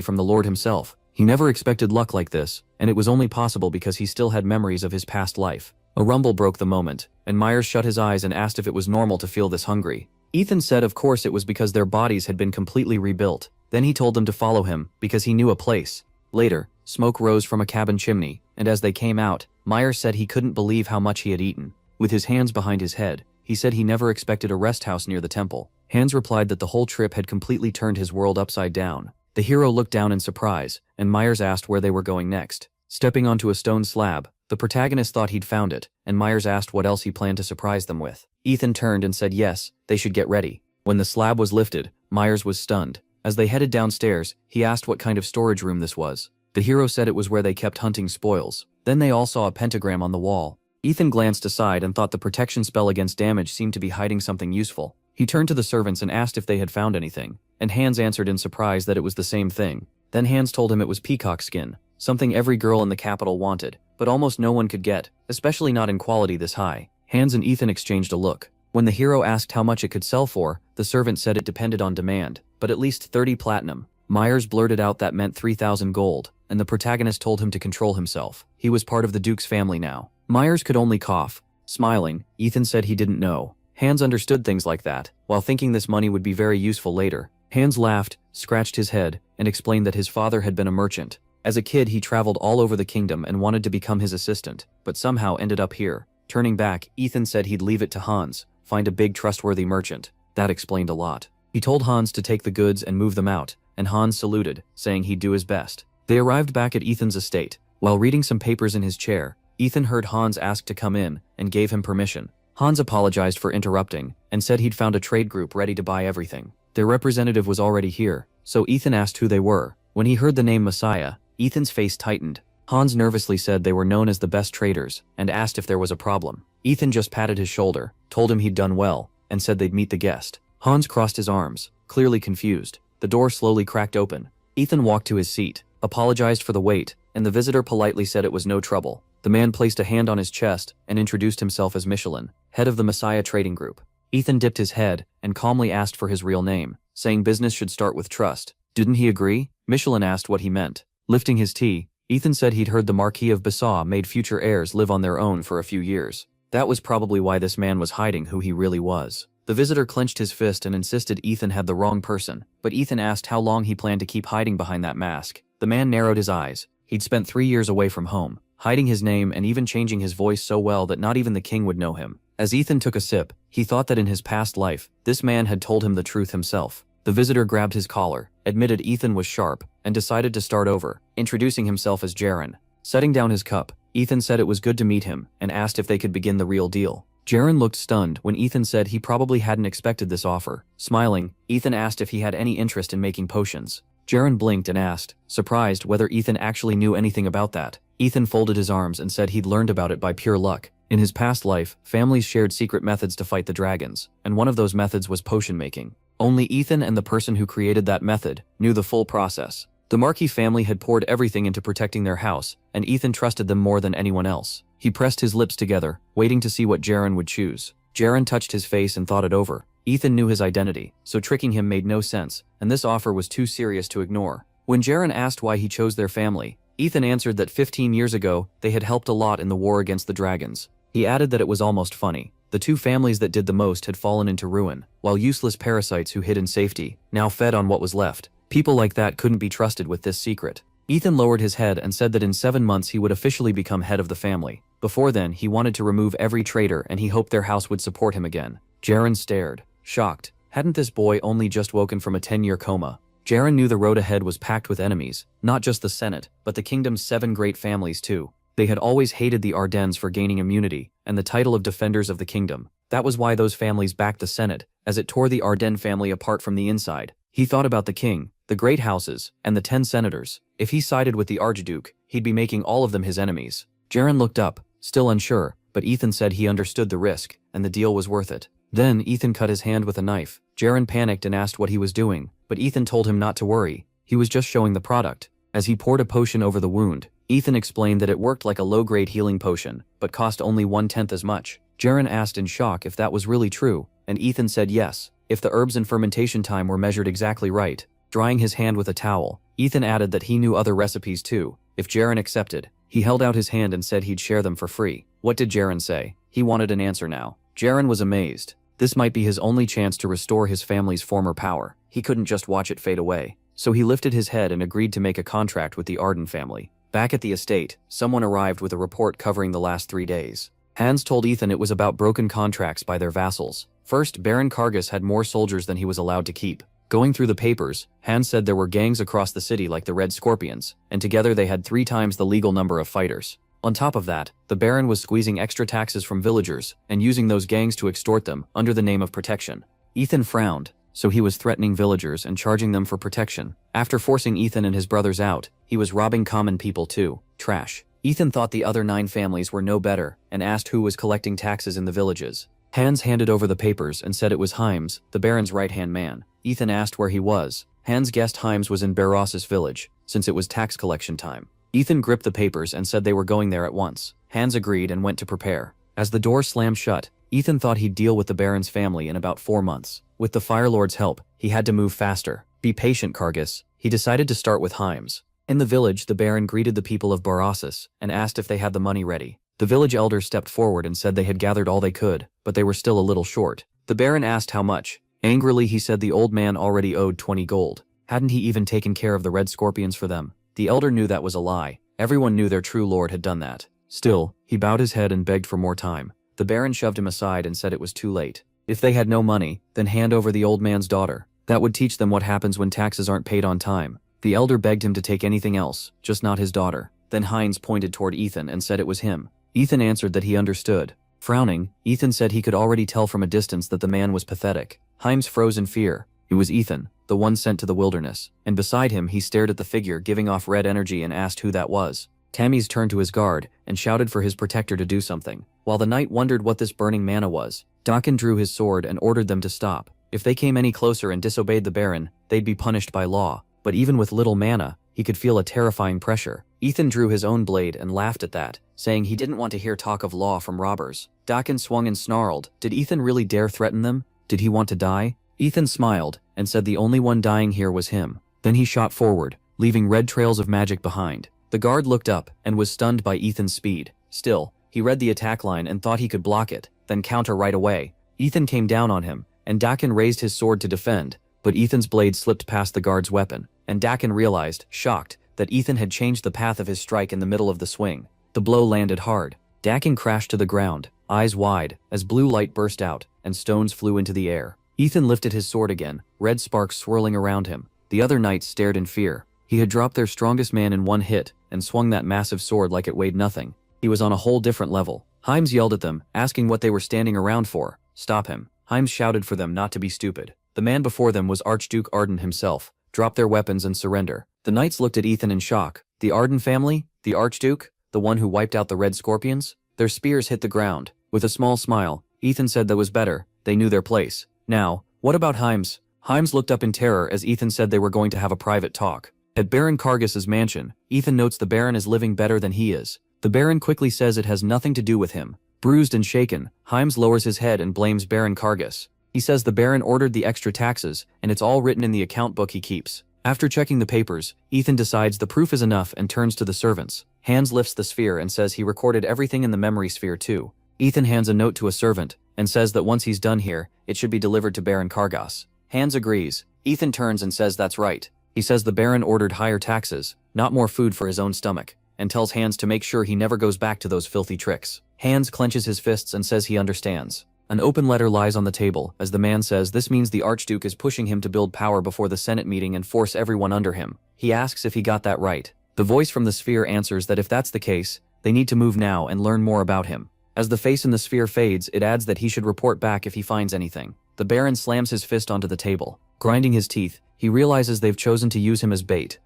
from the Lord himself. He never expected luck like this, and it was only possible because he still had memories of his past life. A rumble broke the moment, and Myers shut his eyes and asked if it was normal to feel this hungry. Ethan said of course it was because their bodies had been completely rebuilt. Then he told them to follow him, because he knew a place. Later, smoke rose from a cabin chimney, and as they came out, Myers said he couldn't believe how much he had eaten. With his hands behind his head, he said he never expected a rest house near the temple. Hans replied that the whole trip had completely turned his world upside down. The hero looked down in surprise, and Myers asked where they were going next. Stepping onto a stone slab, the protagonist thought he'd found it, and Myers asked what else he planned to surprise them with. Ethan turned and said yes, they should get ready. When the slab was lifted, Myers was stunned. As they headed downstairs, he asked what kind of storage room this was. The hero said it was where they kept hunting spoils. Then they all saw a pentagram on the wall. Ethan glanced aside and thought the protection spell against damage seemed to be hiding something useful. He turned to the servants and asked if they had found anything, and Hans answered in surprise that it was the same thing. Then Hans told him it was peacock skin, something every girl in the capital wanted, but almost no one could get, especially not in quality this high. Hans and Ethan exchanged a look. When the hero asked how much it could sell for, the servant said it depended on demand, but at least 30 platinum. Myers blurted out that meant 3,000 gold, and the protagonist told him to control himself. He was part of the Duke's family now. Myers could only cough. Smiling, Ethan said he didn't know. Hans understood things like that, while thinking this money would be very useful later. Hans laughed, scratched his head, and explained that his father had been a merchant. As a kid he traveled all over the kingdom and wanted to become his assistant, but somehow ended up here. Turning back, Ethan said he'd leave it to Hans, find a big trustworthy merchant. That explained a lot. He told Hans to take the goods and move them out, and Hans saluted, saying he'd do his best. They arrived back at Ethan's estate. While reading some papers in his chair, Ethan heard Hans ask to come in, and gave him permission. Hans apologized for interrupting, and said he'd found a trade group ready to buy everything. Their representative was already here, so Ethan asked who they were. When he heard the name Messiah, Ethan's face tightened. Hans nervously said they were known as the best traders, and asked if there was a problem. Ethan just patted his shoulder, told him he'd done well, and said they'd meet the guest. Hans crossed his arms, clearly confused. The door slowly cracked open. Ethan walked to his seat, apologized for the wait, and the visitor politely said it was no trouble. The man placed a hand on his chest and introduced himself as Michelin, head of the Messiah trading group. Ethan dipped his head and calmly asked for his real name, saying business should start with trust. Didn't he agree? Michelin asked what he meant. Lifting his tea, Ethan said he'd heard the Marquis of Bassaw made future heirs live on their own for a few years. That was probably why this man was hiding who he really was. The visitor clenched his fist and insisted Ethan had the wrong person, but Ethan asked how long he planned to keep hiding behind that mask. The man narrowed his eyes. He'd spent 3 years away from home, hiding his name and even changing his voice so well that not even the king would know him. As Ethan took a sip, he thought that in his past life, this man had told him the truth himself. The visitor grabbed his collar, admitted Ethan was sharp, and decided to start over, introducing himself as Jaren. Setting down his cup, Ethan said it was good to meet him and asked if they could begin the real deal. Jaren looked stunned when Ethan said he probably hadn't expected this offer. Smiling, Ethan asked if he had any interest in making potions. Jaren blinked and asked, surprised whether Ethan actually knew anything about that. Ethan folded his arms and said he'd learned about it by pure luck. In his past life, families shared secret methods to fight the dragons, and one of those methods was potion making. Only Ethan and the person who created that method knew the full process. The Marquis family had poured everything into protecting their house, and Ethan trusted them more than anyone else. He pressed his lips together, waiting to see what Jaren would choose. Jaren touched his face and thought it over. Ethan knew his identity, so tricking him made no sense, and this offer was too serious to ignore. When Jaren asked why he chose their family, Ethan answered that 15 years ago, they had helped a lot in the war against the dragons. He added that it was almost funny. The two families that did the most had fallen into ruin, while useless parasites who hid in safety now fed on what was left. People like that couldn't be trusted with this secret. Ethan lowered his head and said that in 7 months he would officially become head of the family. Before then, he wanted to remove every traitor and he hoped their house would support him again. Jaren stared, shocked. Hadn't this boy only just woken from a 10-year coma? Jaren knew the road ahead was packed with enemies, not just the Senate, but the kingdom's 7 great families too. They had always hated the Ardennes for gaining immunity and the title of defenders of the kingdom. That was why those families backed the Senate, as it tore the Ardennes family apart from the inside. He thought about the king, the great houses, and the 10 senators. If he sided with the Archduke, he'd be making all of them his enemies. Jaren looked up, still unsure, but Ethan said he understood the risk, and the deal was worth it. Then Ethan cut his hand with a knife. Jaren panicked and asked what he was doing, but Ethan told him not to worry. He was just showing the product. As he poured a potion over the wound, Ethan explained that it worked like a low-grade healing potion, but cost only 1/10 as much. Jaren asked in shock if that was really true, and Ethan said yes, if the herbs and fermentation time were measured exactly right. Drying his hand with a towel, Ethan added that he knew other recipes too, if Jaren accepted. He held out his hand and said he'd share them for free. What did Jaren say? He wanted an answer now. Jaren was amazed. This might be his only chance to restore his family's former power. He couldn't just watch it fade away. So he lifted his head and agreed to make a contract with the Arden family. Back at the estate, someone arrived with a report covering the last 3 days. Hans told Ethan it was about broken contracts by their vassals. First, Baron Kargas had more soldiers than he was allowed to keep. Going through the papers, Hans said there were gangs across the city like the Red Scorpions, and together they had 3 times the legal number of fighters. On top of that, the Baron was squeezing extra taxes from villagers and using those gangs to extort them under the name of protection. Ethan frowned, so he was threatening villagers and charging them for protection. After forcing Ethan and his brothers out, he was robbing common people too. Trash. Ethan thought the other 9 families were no better and asked who was collecting taxes in the villages. Hans handed over the papers and said it was Heims, the Baron's right-hand man. Ethan asked where he was. Hans guessed Heims was in Baros's village, since it was tax collection time. Ethan gripped the papers and said they were going there at once. Hans agreed and went to prepare. As the door slammed shut, Ethan thought he'd deal with the Baron's family in about 4 months. With the Fire Lord's help, he had to move faster. Be patient, Kargas. He decided to start with Heims. In the village, the Baron greeted the people of Barosis and asked if they had the money ready. The village elder stepped forward and said they had gathered all they could, but they were still a little short. The Baron asked how much. Angrily, he said the old man already owed 20 gold. Hadn't he even taken care of the Red Scorpions for them? The elder knew that was a lie. Everyone knew their true lord had done that. Still, he bowed his head and begged for more time. The Baron shoved him aside and said it was too late. If they had no money, then hand over the old man's daughter. That would teach them what happens when taxes aren't paid on time. The elder begged him to take anything else, just not his daughter. Then Heinz pointed toward Ethan and said it was him. Ethan answered that he understood. Frowning, Ethan said he could already tell from a distance that the man was pathetic. Heinz froze in fear. It was Ethan, the one sent to the wilderness. And beside him he stared at the figure giving off red energy and asked who that was. Tammuz turned to his guard and shouted for his protector to do something. While the knight wondered what this burning mana was, Dakin drew his sword and ordered them to stop. If they came any closer and disobeyed the Baron, they'd be punished by law. But even with little mana, he could feel a terrifying pressure. Ethan drew his own blade and laughed at that, saying he didn't want to hear talk of law from robbers. Dakin swung and snarled. Did Ethan really dare threaten them? Did he want to die? Ethan smiled and said the only one dying here was him. Then he shot forward, leaving red trails of magic behind. The guard looked up and was stunned by Ethan's speed. Still, he read the attack line and thought he could block it, then counter right away. Ethan came down on him, and Dakin raised his sword to defend, but Ethan's blade slipped past the guard's weapon, and Dakin realized, shocked, that Ethan had changed the path of his strike in the middle of the swing. The blow landed hard. Dakin crashed to the ground, eyes wide, as blue light burst out, and stones flew into the air. Ethan lifted his sword again, red sparks swirling around him. The other knights stared in fear. He had dropped their strongest man in one hit, and swung that massive sword like it weighed nothing. He was on a whole different level. Heims yelled at them, asking what they were standing around for. Stop him. Heims shouted for them not to be stupid. The man before them was Archduke Arden himself. Drop their weapons and surrender. The knights looked at Ethan in shock. The Arden family? The Archduke? The one who wiped out the Red Scorpions? Their spears hit the ground. With a small smile, Ethan said that was better. They knew their place. Now, what about Heims? Heims looked up in terror as Ethan said they were going to have a private talk. At Baron Kargas's mansion, Ethan notes the Baron is living better than he is. The Baron quickly says it has nothing to do with him. Bruised and shaken, Heims lowers his head and blames Baron Kargas. He says the Baron ordered the extra taxes, and it's all written in the account book he keeps. After checking the papers, Ethan decides the proof is enough and turns to the servants. Hans lifts the sphere and says he recorded everything in the memory sphere too. Ethan hands a note to a servant, and says that once he's done here, it should be delivered to Baron Kargas. Hans agrees. Ethan turns and says that's right. He says the Baron ordered higher taxes, not more food for his own stomach, and tells Hans to make sure he never goes back to those filthy tricks. Hans clenches his fists and says he understands. An open letter lies on the table, as the man says this means the Archduke is pushing him to build power before the Senate meeting and force everyone under him. He asks if he got that right. The voice from the sphere answers that if that's the case, they need to move now and learn more about him. As the face in the sphere fades, it adds that he should report back if he finds anything. The Baron slams his fist onto the table. Grinding his teeth, he realizes they've chosen to use him as bait.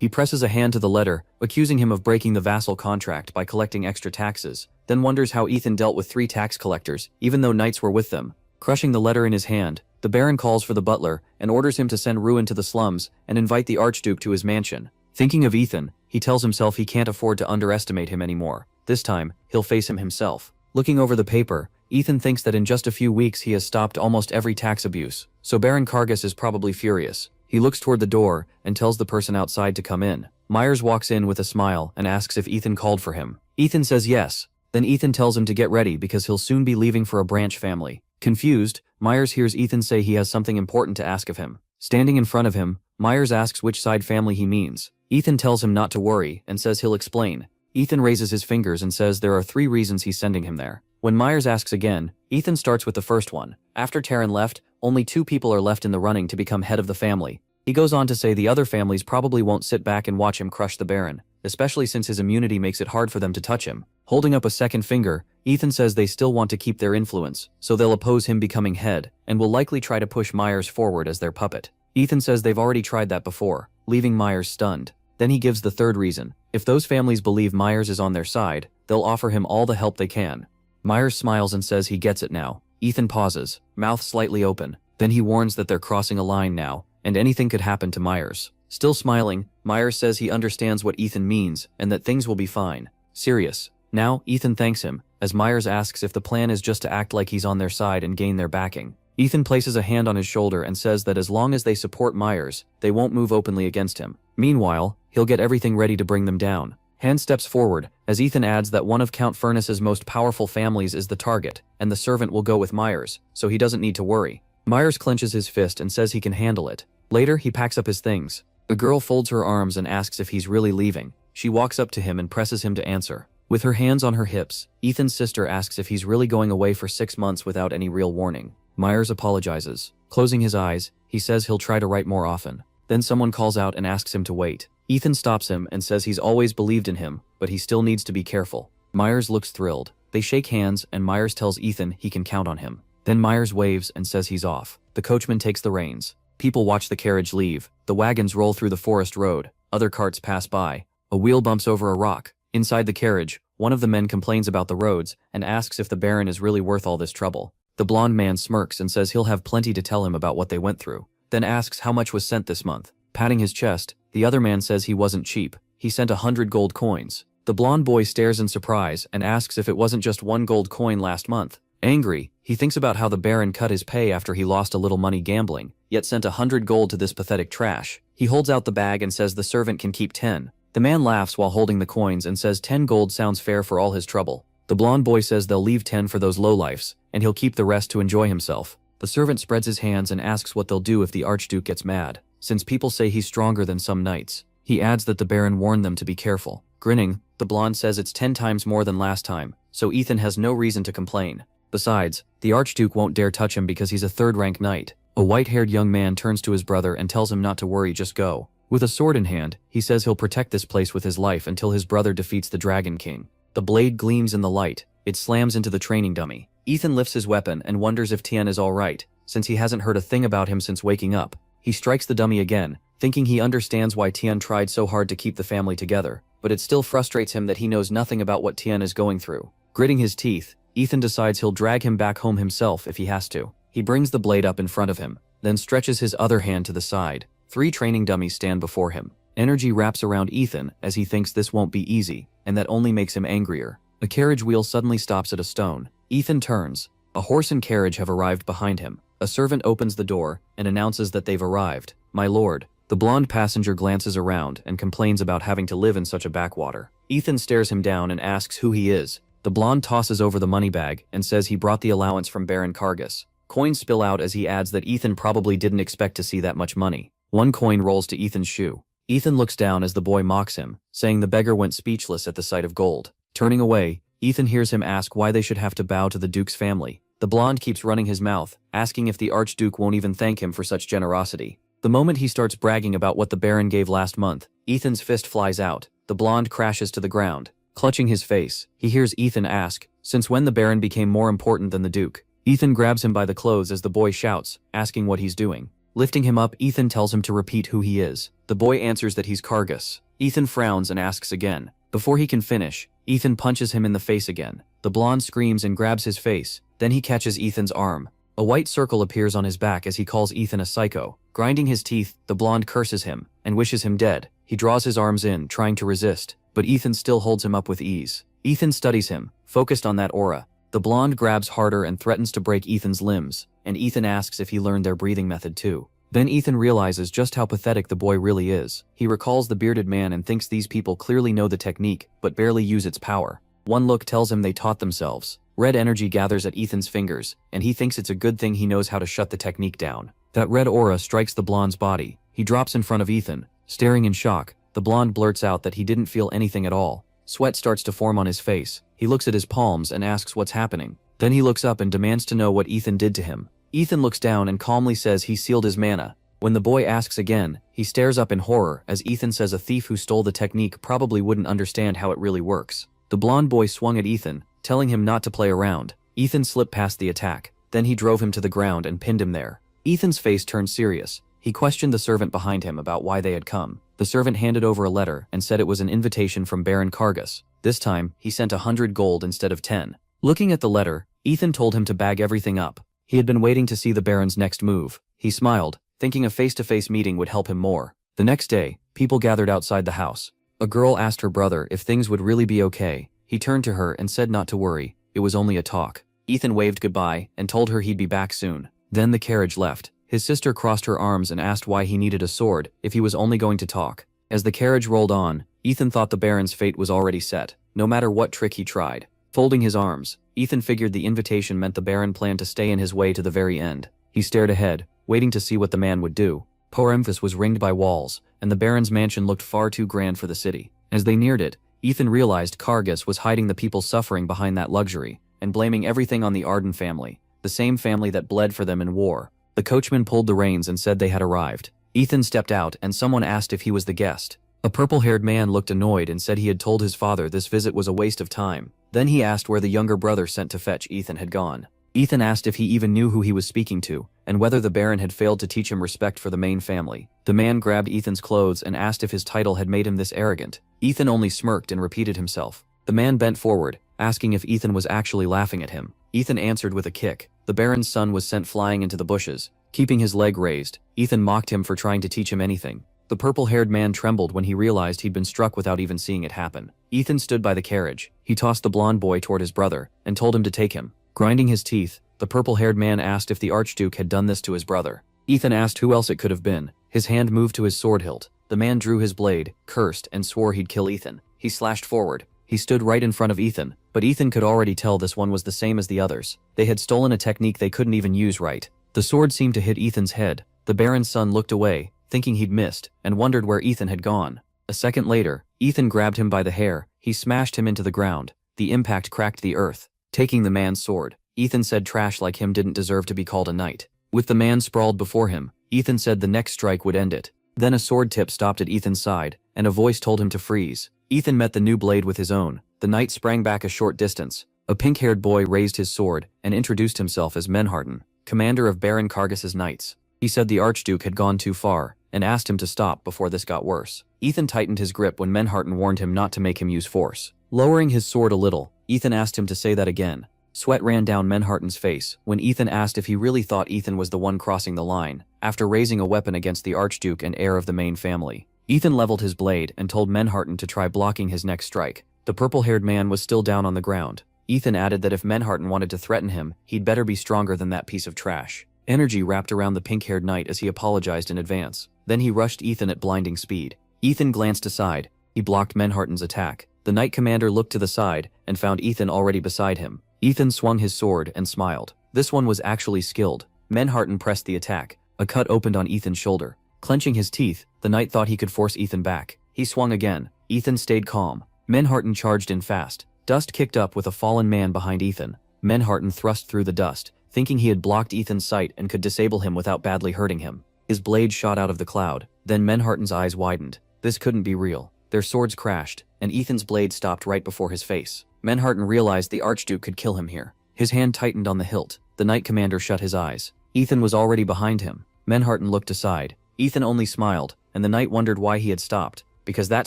He presses a hand to the letter, accusing him of breaking the vassal contract by collecting extra taxes, then wonders how Ethan dealt with 3 tax collectors, even though knights were with them. Crushing the letter in his hand, the Baron calls for the butler and orders him to send ruin to the slums and invite the Archduke to his mansion. Thinking of Ethan, he tells himself he can't afford to underestimate him anymore. This time, he'll face him himself. Looking over the paper, Ethan thinks that in just a few weeks he has stopped almost every tax abuse, so Baron Kargas is probably furious. He looks toward the door and tells the person outside to come in. Myers walks in with a smile and asks if Ethan called for him. Ethan says yes. Then Ethan tells him to get ready because he'll soon be leaving for a branch family. Confused, Myers hears Ethan say he has something important to ask of him. Standing in front of him, Myers asks which side family he means. Ethan tells him not to worry and says he'll explain. Ethan raises his fingers and says there are 3 reasons he's sending him there. When Myers asks again, Ethan starts with the first one. After Taryn left, only 2 people are left in the running to become head of the family. He goes on to say the other families probably won't sit back and watch him crush the Baron, especially since his immunity makes it hard for them to touch him. Holding up a second finger, Ethan says they still want to keep their influence, so they'll oppose him becoming head, and will likely try to push Myers forward as their puppet. Ethan says they've already tried that before, leaving Myers stunned. Then he gives the third reason. If those families believe Myers is on their side, they'll offer him all the help they can. Myers smiles and says he gets it now. Ethan pauses, mouth slightly open. Then he warns that they're crossing a line now, and anything could happen to Myers. Still smiling, Myers says he understands what Ethan means and that things will be fine. Serious. Now, Ethan thanks him, as Myers asks if the plan is just to act like he's on their side and gain their backing. Ethan places a hand on his shoulder and says that as long as they support Myers, they won't move openly against him. Meanwhile, he'll get everything ready to bring them down. Hand steps forward, as Ethan adds that one of Count Furness's most powerful families is the target, and the servant will go with Myers, so he doesn't need to worry. Myers clenches his fist and says he can handle it. Later, he packs up his things. The girl folds her arms and asks if he's really leaving. She walks up to him and presses him to answer. With her hands on her hips, Ethan's sister asks if he's really going away for 6 months without any real warning. Myers apologizes. Closing his eyes, he says he'll try to write more often. Then someone calls out and asks him to wait. Ethan stops him and says he's always believed in him, but he still needs to be careful. Myers looks thrilled. They shake hands and Myers tells Ethan he can count on him. Then Myers waves and says he's off. The coachman takes the reins. People watch the carriage leave. The wagons roll through the forest road. Other carts pass by. A wheel bumps over a rock. Inside the carriage, one of the men complains about the roads and asks if the Baron is really worth all this trouble. The blonde man smirks and says he'll have plenty to tell him about what they went through, then asks how much was sent this month. Patting his chest, the other man says he wasn't cheap. He sent 100 gold coins. The blonde boy stares in surprise and asks if it wasn't just 1 gold coin last month. Angry, he thinks about how the Baron cut his pay after he lost a little money gambling, yet sent 100 gold to this pathetic trash. He holds out the bag and says the servant can keep 10. The man laughs while holding the coins and says 10 gold sounds fair for all his trouble. The blonde boy says they'll leave 10 for those lowlifes, and he'll keep the rest to enjoy himself. The servant spreads his hands and asks what they'll do if the Archduke gets mad, since people say he's stronger than some knights. He adds that the Baron warned them to be careful. Grinning, the blonde says it's 10 times more than last time, so Ethan has no reason to complain. Besides, the Archduke won't dare touch him because he's a third-rank knight. A white-haired young man turns to his brother and tells him not to worry, just go. With a sword in hand, he says he'll protect this place with his life until his brother defeats the Dragon King. The blade gleams in the light. It slams into the training dummy. Ethan lifts his weapon and wonders if Tien is alright, since he hasn't heard a thing about him since waking up. He strikes the dummy again, thinking he understands why Tien tried so hard to keep the family together, but it still frustrates him that he knows nothing about what Tien is going through. Gritting his teeth, Ethan decides he'll drag him back home himself if he has to. He brings the blade up in front of him, then stretches his other hand to the side. 3 training dummies stand before him. Energy wraps around Ethan as he thinks this won't be easy, and that only makes him angrier. A carriage wheel suddenly stops at a stone. Ethan turns. A horse and carriage have arrived behind him. A servant opens the door and announces that they've arrived. My lord. The blonde passenger glances around and complains about having to live in such a backwater. Ethan stares him down and asks who he is. The blonde tosses over the money bag and says he brought the allowance from Baron Kargas. Coins spill out as he adds that Ethan probably didn't expect to see that much money. 1 coin rolls to Ethan's shoe. Ethan looks down as the boy mocks him, saying the beggar went speechless at the sight of gold. Turning away, Ethan hears him ask why they should have to bow to the Duke's family. The blonde keeps running his mouth, asking if the Archduke won't even thank him for such generosity. The moment he starts bragging about what the Baron gave last month, Ethan's fist flies out. The blonde crashes to the ground. Clutching his face, he hears Ethan ask, since when the Baron became more important than the Duke. Ethan grabs him by the clothes as the boy shouts, asking what he's doing. Lifting him up, Ethan tells him to repeat who he is. The boy answers that he's Kargas. Ethan frowns and asks again. Before he can finish, Ethan punches him in the face again. The blonde screams and grabs his face. Then he catches Ethan's arm. A white circle appears on his back as he calls Ethan a psycho. Grinding his teeth, the blonde curses him and wishes him dead. He draws his arms in, trying to resist, but Ethan still holds him up with ease. Ethan studies him, focused on that aura. The blonde grabs harder and threatens to break Ethan's limbs, and Ethan asks if he learned their breathing method too. Then Ethan realizes just how pathetic the boy really is. He recalls the bearded man and thinks these people clearly know the technique, but barely use its power. One look tells him they taught themselves. Red energy gathers at Ethan's fingers, and he thinks it's a good thing he knows how to shut the technique down. That red aura strikes the blonde's body. He drops in front of Ethan. Staring in shock, the blonde blurts out that he didn't feel anything at all. Sweat starts to form on his face. He looks at his palms and asks what's happening. Then he looks up and demands to know what Ethan did to him. Ethan looks down and calmly says he sealed his mana. When the boy asks again, he stares up in horror as Ethan says a thief who stole the technique probably wouldn't understand how it really works. The blonde boy swung at Ethan, telling him not to play around. Ethan slipped past the attack. Then he drove him to the ground and pinned him there. Ethan's face turned serious. He questioned the servant behind him about why they had come. The servant handed over a letter and said it was an invitation from Baron Kargas. This time, he sent 100 gold instead of 10. Looking at the letter, Ethan told him to bag everything up. He had been waiting to see the Baron's next move. He smiled, thinking a face-to-face meeting would help him more. The next day, people gathered outside the house. A girl asked her brother if things would really be okay. He turned to her and said not to worry, it was only a talk. Ethan waved goodbye and told her he'd be back soon. Then the carriage left. His sister crossed her arms and asked why he needed a sword if he was only going to talk. As the carriage rolled on, Ethan thought the Baron's fate was already set, no matter what trick he tried. Folding his arms, Ethan figured the invitation meant the Baron planned to stay in his way to the very end. He stared ahead, waiting to see what the man would do. Poremphis was ringed by walls, and the Baron's mansion looked far too grand for the city. As they neared it, Ethan realized Kargas was hiding the people suffering behind that luxury, and blaming everything on the Arden family, the same family that bled for them in war. The coachman pulled the reins and said they had arrived. Ethan stepped out and someone asked if he was the guest. A purple-haired man looked annoyed and said he had told his father this visit was a waste of time. Then he asked where the younger brother sent to fetch Ethan had gone. Ethan asked if he even knew who he was speaking to, and whether the Baron had failed to teach him respect for the main family. The man grabbed Ethan's clothes and asked if his title had made him this arrogant. Ethan only smirked and repeated himself. The man bent forward, asking if Ethan was actually laughing at him. Ethan answered with a kick. The Baron's son was sent flying into the bushes. Keeping his leg raised, Ethan mocked him for trying to teach him anything. The purple-haired man trembled when he realized he'd been struck without even seeing it happen. Ethan stood by the carriage. He tossed the blonde boy toward his brother and told him to take him. Grinding his teeth, the purple-haired man asked if the Archduke had done this to his brother. Ethan asked who else it could have been. His hand moved to his sword hilt. The man drew his blade, cursed, and swore he'd kill Ethan. He slashed forward. He stood right in front of Ethan, but Ethan could already tell this one was the same as the others. They had stolen a technique they couldn't even use right. The sword seemed to hit Ethan's head. The Baron's son looked away, thinking he'd missed, and wondered where Ethan had gone. A second later, Ethan grabbed him by the hair. He smashed him into the ground. The impact cracked the earth. Taking the man's sword, Ethan said trash like him didn't deserve to be called a knight. With the man sprawled before him, Ethan said the next strike would end it. Then a sword tip stopped at Ethan's side, and a voice told him to freeze. Ethan met the new blade with his own. The knight sprang back a short distance. A pink-haired boy raised his sword and introduced himself as Menharten, commander of Baron Kargas's knights. He said the Archduke had gone too far, and asked him to stop before this got worse. Ethan tightened his grip when Menharten warned him not to make him use force. Lowering his sword a little, Ethan asked him to say that again. Sweat ran down Menharten's face when Ethan asked if he really thought Ethan was the one crossing the line, after raising a weapon against the Archduke and heir of the main family. Ethan leveled his blade and told Menharten to try blocking his next strike. The purple-haired man was still down on the ground. Ethan added that if Menharten wanted to threaten him, he'd better be stronger than that piece of trash. Energy wrapped around the pink-haired knight as he apologized in advance. Then he rushed Ethan at blinding speed. Ethan glanced aside. He blocked Menharten's attack. The knight commander looked to the side and found Ethan already beside him. Ethan swung his sword and smiled. This one was actually skilled. Menharten pressed the attack. A cut opened on Ethan's shoulder. Clenching his teeth, the knight thought he could force Ethan back. He swung again. Ethan stayed calm. Menharten charged in fast. Dust kicked up with a fallen man behind Ethan. Menharten thrust through the dust, thinking he had blocked Ethan's sight and could disable him without badly hurting him. His blade shot out of the cloud. Then Menharten's eyes widened. This couldn't be real. Their swords crashed, and Ethan's blade stopped right before his face. Menharten realized the Archduke could kill him here. His hand tightened on the hilt. The knight commander shut his eyes. Ethan was already behind him. Menharten looked aside. Ethan only smiled, and the knight wondered why he had stopped, because that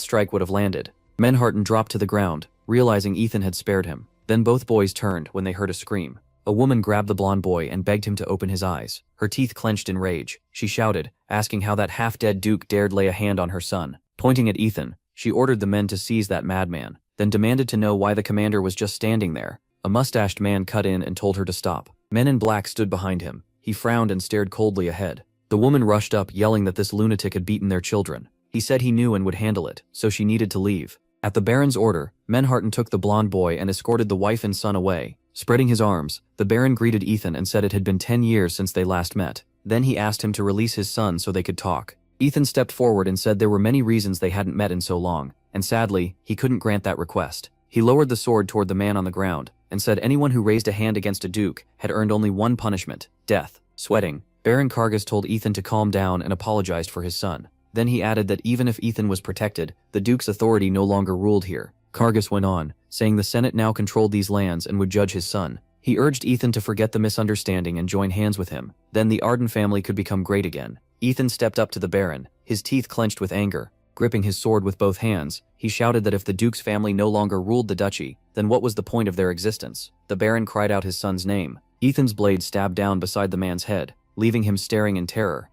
strike would have landed. Menharten dropped to the ground, realizing Ethan had spared him. Then both boys turned when they heard a scream. A woman grabbed the blonde boy and begged him to open his eyes. Her teeth clenched in rage. She shouted, asking how that half-dead duke dared lay a hand on her son. Pointing at Ethan, she ordered the men to seize that madman, then demanded to know why the commander was just standing there. A mustached man cut in and told her to stop. Men in black stood behind him. He frowned and stared coldly ahead. The woman rushed up, yelling that this lunatic had beaten their children. He said he knew and would handle it, so she needed to leave. At the Baron's order, Manhwa took the blonde boy and escorted the wife and son away. Spreading his arms, the Baron greeted Ethan and said it had been 10 years since they last met. Then he asked him to release his son so they could talk. Ethan stepped forward and said there were many reasons they hadn't met in so long, and sadly, he couldn't grant that request. He lowered the sword toward the man on the ground, and said anyone who raised a hand against a duke had earned only one punishment, death. Sweating, Baron Kargas told Ethan to calm down and apologized for his son. Then he added that even if Ethan was protected, the duke's authority no longer ruled here. Kargas went on, saying the Senate now controlled these lands and would judge his son. He urged Ethan to forget the misunderstanding and join hands with him. Then the Arden family could become great again. Ethan stepped up to the Baron, his teeth clenched with anger. Gripping his sword with both hands, he shouted that if the Duke's family no longer ruled the duchy, then what was the point of their existence? The Baron cried out his son's name. Ethan's blade stabbed down beside the man's head, leaving him staring in terror.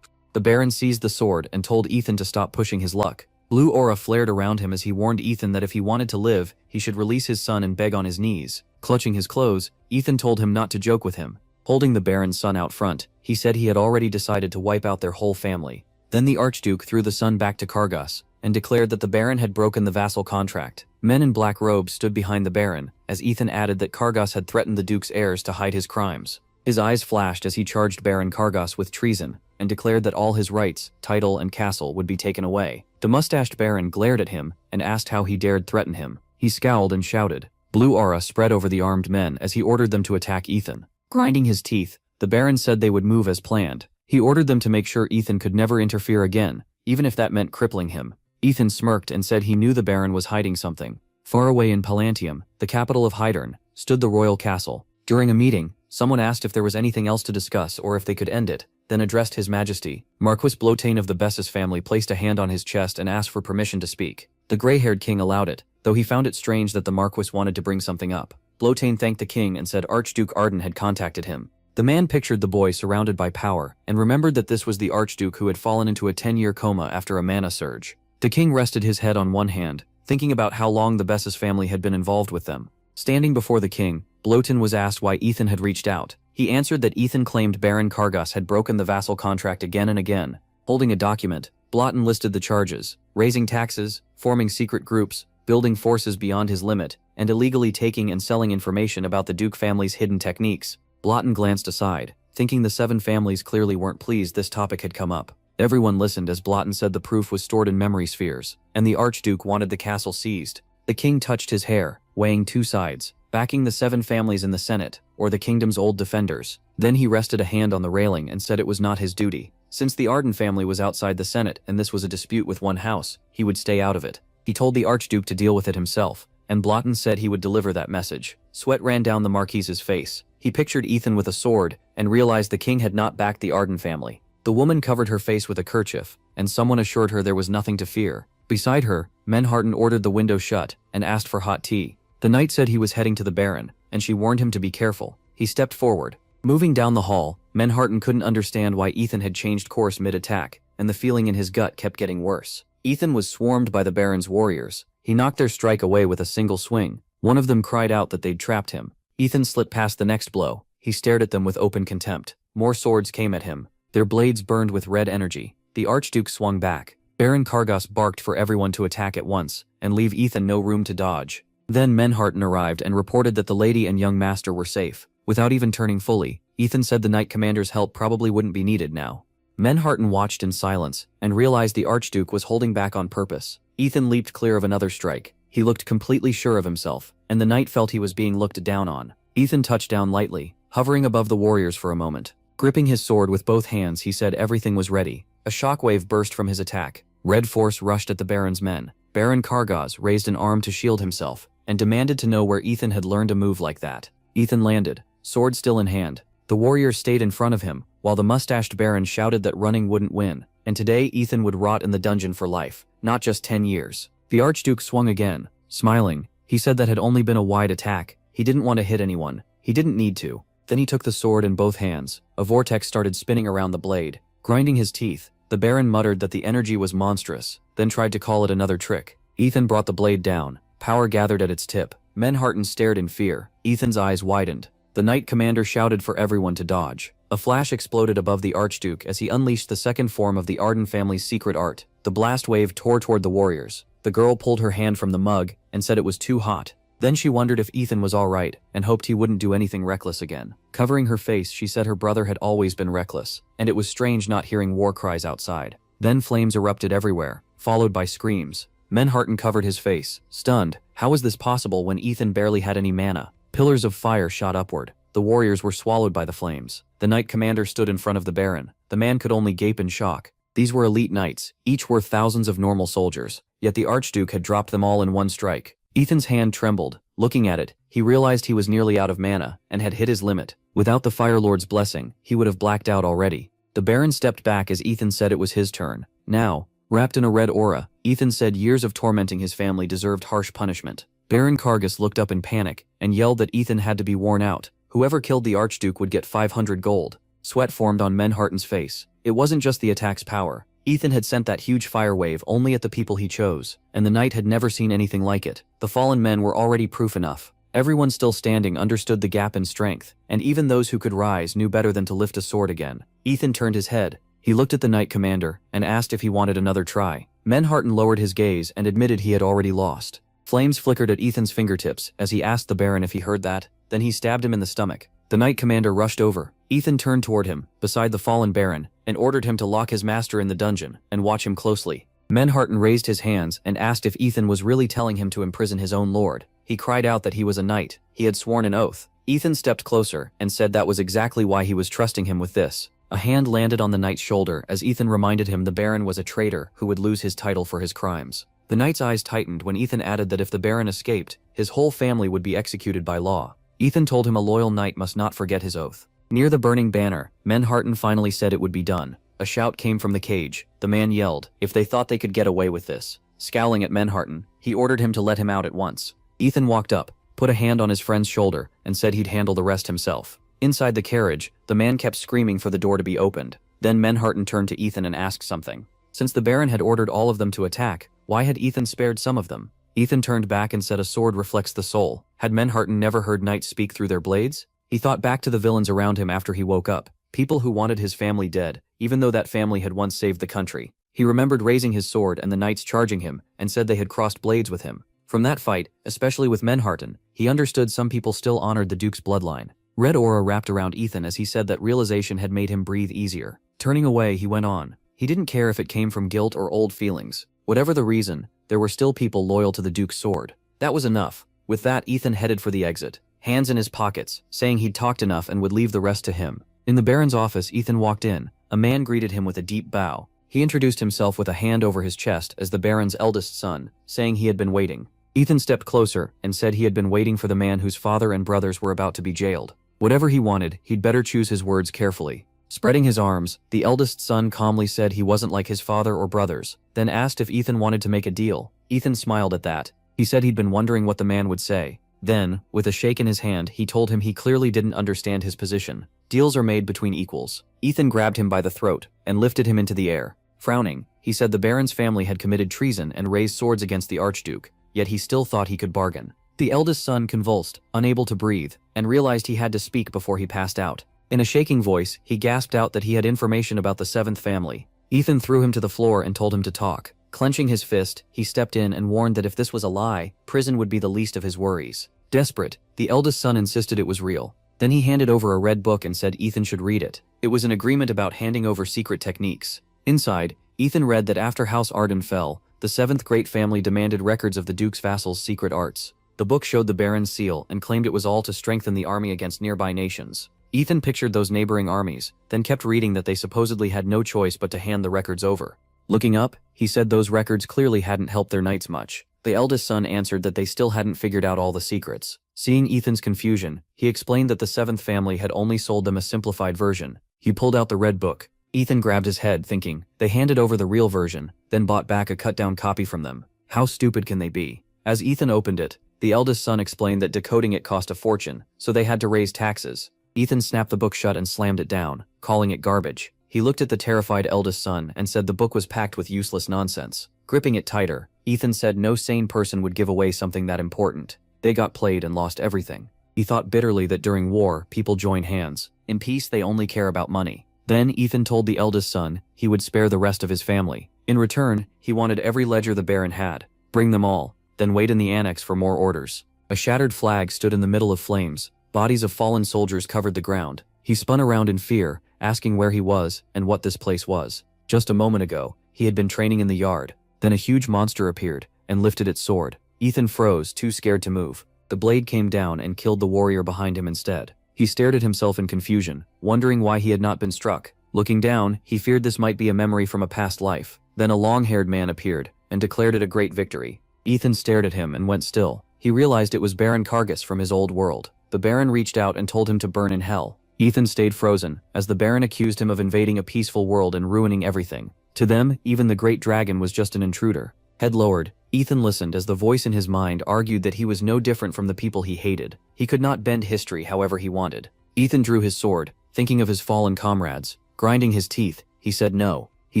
The Baron seized the sword and told Ethan to stop pushing his luck. Blue aura flared around him as he warned Ethan that if he wanted to live, he should release his son and beg on his knees. Clutching his clothes, Ethan told him not to joke with him. Holding the Baron's son out front, he said he had already decided to wipe out their whole family. Then the Archduke threw the son back to Kargas and declared that the Baron had broken the vassal contract. Men in black robes stood behind the Baron, as Ethan added that Kargas had threatened the Duke's heirs to hide his crimes. His eyes flashed as he charged Baron Kargas with treason, and declared that all his rights, title, and castle would be taken away. The mustached Baron glared at him and asked how he dared threaten him. He scowled and shouted. Blue aura spread over the armed men as he ordered them to attack Ethan. Grinding his teeth, the Baron said they would move as planned. He ordered them to make sure Ethan could never interfere again, even if that meant crippling him. Ethan smirked and said he knew the Baron was hiding something. Far away in Palantium, the capital of Hydern, stood the royal castle. During a meeting, someone asked if there was anything else to discuss or if they could end it, then addressed His Majesty. Marquis Blotain of the Bessus family placed a hand on his chest and asked for permission to speak. The gray-haired king allowed it, though he found it strange that the Marquis wanted to bring something up. Blotain thanked the king and said Archduke Arden had contacted him. The man pictured the boy surrounded by power and remembered that this was the Archduke who had fallen into a 10-year coma after a mana surge. The king rested his head on one hand, thinking about how long the Bessus family had been involved with them. Standing before the king, Blotain was asked why Ethan had reached out. He answered that Ethan claimed Baron Kargas had broken the vassal contract again and again. Holding a document, Blotain listed the charges: raising taxes, forming secret groups, building forces beyond his limit, and illegally taking and selling information about the Duke family's hidden techniques. Blotain glanced aside, thinking the 7 families clearly weren't pleased this topic had come up. Everyone listened as Blotain said the proof was stored in memory spheres, and the Archduke wanted the castle seized. The king touched his hair, weighing 2 sides, backing the 7 families in the Senate, or the kingdom's old defenders. Then he rested a hand on the railing and said it was not his duty. Since the Arden family was outside the Senate and this was a dispute with one house, he would stay out of it. He told the Archduke to deal with it himself, and Blotain said he would deliver that message. Sweat ran down the Marquise's face. He pictured Ethan with a sword and realized the king had not backed the Arden family. The woman covered her face with a kerchief, and someone assured her there was nothing to fear. Beside her, Manhwa ordered the window shut and asked for hot tea. The knight said he was heading to the Baron, and she warned him to be careful. He stepped forward. Moving down the hall, Manhwa couldn't understand why Ethan had changed course mid-attack, and the feeling in his gut kept getting worse. Ethan was swarmed by the Baron's warriors. He knocked their strike away with a single swing. One of them cried out that they'd trapped him. Ethan slipped past the next blow. He stared at them with open contempt. More swords came at him. Their blades burned with red energy. The Archduke swung back. Baron Kargas barked for everyone to attack at once, and leave Ethan no room to dodge. Then Manhwa arrived and reported that the lady and young master were safe. Without even turning fully, Ethan said the knight commander's help probably wouldn't be needed now. Manhwa watched in silence, and realized the Archduke was holding back on purpose. Ethan leaped clear of another strike. He looked completely sure of himself, and the knight felt he was being looked down on. Ethan touched down lightly, hovering above the warriors for a moment. Gripping his sword with both hands, he said everything was ready. A shockwave burst from his attack. Red force rushed at the Baron's men. Baron Kargas raised an arm to shield himself, and demanded to know where Ethan had learned a move like that. Ethan landed, sword still in hand. The warriors stayed in front of him, while the mustached Baron shouted that running wouldn't win, and today Ethan would rot in the dungeon for life, not just 10 years. The Archduke swung again. Smiling, he said that had only been a wide attack. He didn't want to hit anyone. He didn't need to. Then he took the sword in both hands. A vortex started spinning around the blade. Grinding his teeth, The Baron muttered that the energy was monstrous, then tried to call it another trick. Ethan brought the blade down. Power gathered at its tip. Manhattan stared in fear. Ethan's eyes widened. The Knight Commander shouted for everyone to dodge. A flash exploded above the Archduke as he unleashed the second form of the Arden family's secret art. The blast wave tore toward the warriors. The girl pulled her hand from the mug and said it was too hot. Then she wondered if Ethan was alright and hoped he wouldn't do anything reckless again. Covering her face, she said her brother had always been reckless, and it was strange not hearing war cries outside. Then flames erupted everywhere, followed by screams. Manhattan covered his face, stunned. How was this possible when Ethan barely had any mana? Pillars of fire shot upward. The warriors were swallowed by the flames. The Knight Commander stood in front of the Baron. The man could only gape in shock. These were elite knights, each worth thousands of normal soldiers, yet the Archduke had dropped them all in one strike. Ethan's hand trembled. Looking at it, he realized he was nearly out of mana and had hit his limit. Without the Fire Lord's blessing, he would have blacked out already. The Baron stepped back as Ethan said it was his turn. Now, wrapped in a red aura, Ethan said years of tormenting his family deserved harsh punishment. Baron Kargas looked up in panic and yelled that Ethan had to be worn out. Whoever killed the Archduke would get 500 gold. Sweat formed on Manhattan's face. It wasn't just the attack's power. Ethan had sent that huge fire wave only at the people he chose, and the knight had never seen anything like it. The fallen men were already proof enough. Everyone still standing understood the gap in strength, and even those who could rise knew better than to lift a sword again. Ethan turned his head. He looked at the Knight Commander and asked if he wanted another try. Manhattan lowered his gaze and admitted he had already lost. Flames flickered at Ethan's fingertips as he asked the Baron if he heard that. Then he stabbed him in the stomach. The Knight Commander rushed over. Ethan turned toward him, beside the fallen Baron, and ordered him to lock his master in the dungeon and watch him closely. Manhattan raised his hands and asked if Ethan was really telling him to imprison his own lord. He cried out that he was a knight. He had sworn an oath. Ethan stepped closer and said that was exactly why he was trusting him with this. A hand landed on the knight's shoulder as Ethan reminded him the Baron was a traitor who would lose his title for his crimes. The knight's eyes tightened when Ethan added that if the Baron escaped, his whole family would be executed by law. Ethan told him a loyal knight must not forget his oath. Near the burning banner, Manhattan finally said it would be done. A shout came from the cage. The man yelled, if they thought they could get away with this. Scowling at Manhattan, he ordered him to let him out at once. Ethan walked up, put a hand on his friend's shoulder, and said he'd handle the rest himself. Inside the carriage, the man kept screaming for the door to be opened. Then Manhattan turned to Ethan and asked something. Since the Baron had ordered all of them to attack, why had Ethan spared some of them? Ethan turned back and said a sword reflects the soul. Had Manhattan never heard knights speak through their blades? He thought back to the villains around him after he woke up. People who wanted his family dead, even though that family had once saved the country. He remembered raising his sword and the knights charging him, and said they had crossed blades with him. From that fight, especially with Manhattan, he understood some people still honored the Duke's bloodline. Red aura wrapped around Ethan as he said that realization had made him breathe easier. Turning away, he went on. He didn't care if it came from guilt or old feelings. Whatever the reason, there were still people loyal to the Duke's sword. That was enough. With that, Ethan headed for the exit, hands in his pockets, saying he'd talked enough and would leave the rest to him. In the Baron's office, Ethan walked in. A man greeted him with a deep bow. He introduced himself with a hand over his chest as the Baron's eldest son, saying he had been waiting. Ethan stepped closer and said he had been waiting for the man whose father and brothers were about to be jailed. Whatever he wanted, he'd better choose his words carefully. Spreading his arms, the eldest son calmly said he wasn't like his father or brothers, then asked if Ethan wanted to make a deal. Ethan smiled at that. He said he'd been wondering what the man would say. Then, with a shake in his hand, he told him he clearly didn't understand his position. Deals are made between equals. Ethan grabbed him by the throat and lifted him into the air. Frowning, he said the Baron's family had committed treason and raised swords against the Archduke, yet he still thought he could bargain. The eldest son convulsed, unable to breathe, and realized he had to speak before he passed out. In a shaking voice, he gasped out that he had information about the seventh family. Ethan threw him to the floor and told him to talk. Clenching his fist, he stepped in and warned that if this was a lie, prison would be the least of his worries. Desperate, the eldest son insisted it was real. Then he handed over a red book and said Ethan should read it. It was an agreement about handing over secret techniques. Inside, Ethan read that after House Arden fell, the seventh great family demanded records of the Duke's vassals' secret arts. The book showed the Baron's seal and claimed it was all to strengthen the army against nearby nations. Ethan pictured those neighboring armies, then kept reading that they supposedly had no choice but to hand the records over. Looking up, he said those records clearly hadn't helped their knights much. The eldest son answered that they still hadn't figured out all the secrets. Seeing Ethan's confusion, he explained that the seventh family had only sold them a simplified version. He pulled out the red book. Ethan grabbed his head, thinking, they handed over the real version, then bought back a cut-down copy from them. How stupid can they be? As Ethan opened it, the eldest son explained that decoding it cost a fortune, so they had to raise taxes. Ethan snapped the book shut and slammed it down, calling it garbage. He looked at the terrified eldest son and said the book was packed with useless nonsense. Gripping it tighter, Ethan said no sane person would give away something that important. They got played and lost everything. He thought bitterly that during war, people join hands. In peace, they only care about money. Then Ethan told the eldest son he would spare the rest of his family. In return, he wanted every ledger the Baron had. Bring them all, then wait in the annex for more orders. A shattered flag stood in the middle of flames. Bodies of fallen soldiers covered the ground. He spun around in fear, asking where he was and what this place was. Just a moment ago, he had been training in the yard. Then a huge monster appeared and lifted its sword. Ethan froze, too scared to move. The blade came down and killed the warrior behind him instead. He stared at himself in confusion, wondering why he had not been struck. Looking down, he feared this might be a memory from a past life. Then a long-haired man appeared and declared it a great victory. Ethan stared at him and went still. He realized it was Baron Kargas from his old world. The Baron reached out and told him to burn in hell. Ethan stayed frozen, as the Baron accused him of invading a peaceful world and ruining everything. To them, even the great dragon was just an intruder. Head lowered, Ethan listened as the voice in his mind argued that he was no different from the people he hated. He could not bend history however he wanted. Ethan drew his sword, thinking of his fallen comrades. Grinding his teeth, he said no. He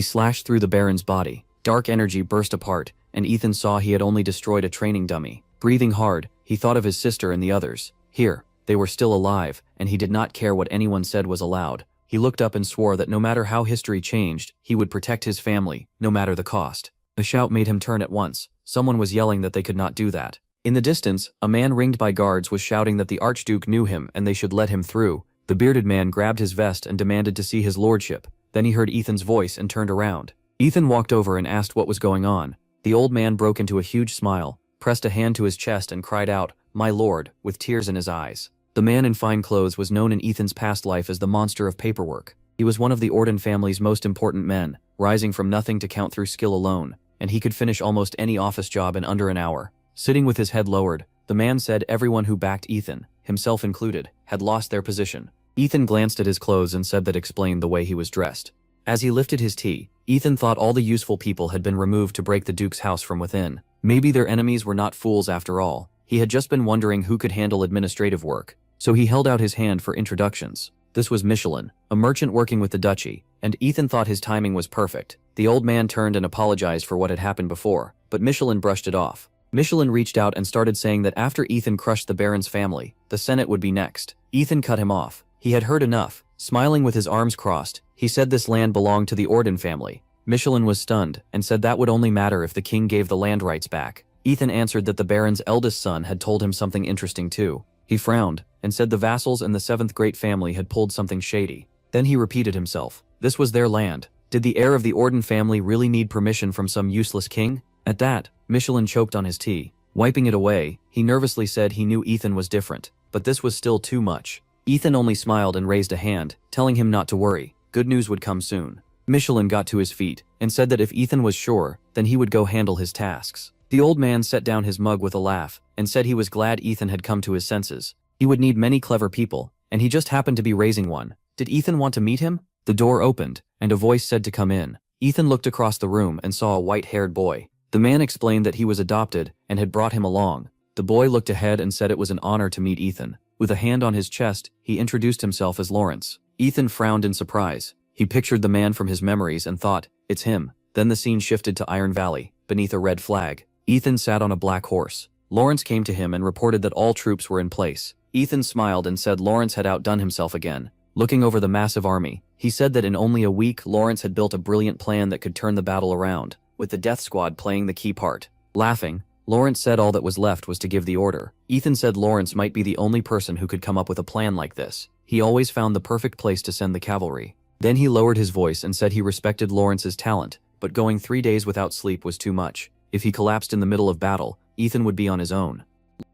slashed through the Baron's body. Dark energy burst apart, and Ethan saw he had only destroyed a training dummy. Breathing hard, he thought of his sister and the others. Here, they were still alive, and he did not care what anyone said was allowed. He looked up and swore that no matter how history changed, he would protect his family, no matter the cost. A shout made him turn at once. Someone was yelling that they could not do that. In the distance, a man ringed by guards was shouting that the Archduke knew him and they should let him through. The bearded man grabbed his vest and demanded to see his lordship. Then he heard Ethan's voice and turned around. Ethan walked over and asked what was going on. The old man broke into a huge smile, pressed a hand to his chest and cried out, "My lord," with tears in his eyes. The man in fine clothes was known in Ethan's past life as the monster of paperwork. He was one of the Orden family's most important men, rising from nothing to count through skill alone, and he could finish almost any office job in under an hour. Sitting with his head lowered, the man said everyone who backed Ethan, himself included, had lost their position. Ethan glanced at his clothes and said that explained the way he was dressed. As he lifted his tea, Ethan thought all the useful people had been removed to break the Duke's house from within. Maybe their enemies were not fools after all. He had just been wondering who could handle administrative work, so he held out his hand for introductions. This was Michelin, a merchant working with the duchy, and Ethan thought his timing was perfect. The old man turned and apologized for what had happened before, but Michelin brushed it off. Michelin reached out and started saying that after Ethan crushed the Baron's family, the Senate would be next. Ethan cut him off. He had heard enough. Smiling with his arms crossed, he said this land belonged to the Orden family. Michelin was stunned and said that would only matter if the king gave the land rights back. Ethan answered that the Baron's eldest son had told him something interesting too. He frowned and said the vassals and the seventh great family had pulled something shady. Then he repeated himself. This was their land. Did the heir of the Orden family really need permission from some useless king? At that, Michelin choked on his tea. Wiping it away, he nervously said he knew Ethan was different, but this was still too much. Ethan only smiled and raised a hand, telling him not to worry. Good news would come soon. Michelin got to his feet and said that if Ethan was sure, then he would go handle his tasks. The old man set down his mug with a laugh and said he was glad Ethan had come to his senses. He would need many clever people, and he just happened to be raising one. Did Ethan want to meet him? The door opened, and a voice said to come in. Ethan looked across the room and saw a white-haired boy. The man explained that he was adopted and had brought him along. The boy looked ahead and said it was an honor to meet Ethan. With a hand on his chest, he introduced himself as Lawrence. Ethan frowned in surprise. He pictured the man from his memories and thought, it's him. Then the scene shifted to Iron Valley, beneath a red flag. Ethan sat on a black horse. Lawrence came to him and reported that all troops were in place. Ethan smiled and said Lawrence had outdone himself again. Looking over the massive army, he said that in only a week Lawrence had built a brilliant plan that could turn the battle around, with the death squad playing the key part. Laughing, Lawrence said all that was left was to give the order. Ethan said Lawrence might be the only person who could come up with a plan like this. He always found the perfect place to send the cavalry. Then he lowered his voice and said he respected Lawrence's talent, but going 3 days without sleep was too much. If he collapsed in the middle of battle, Ethan would be on his own.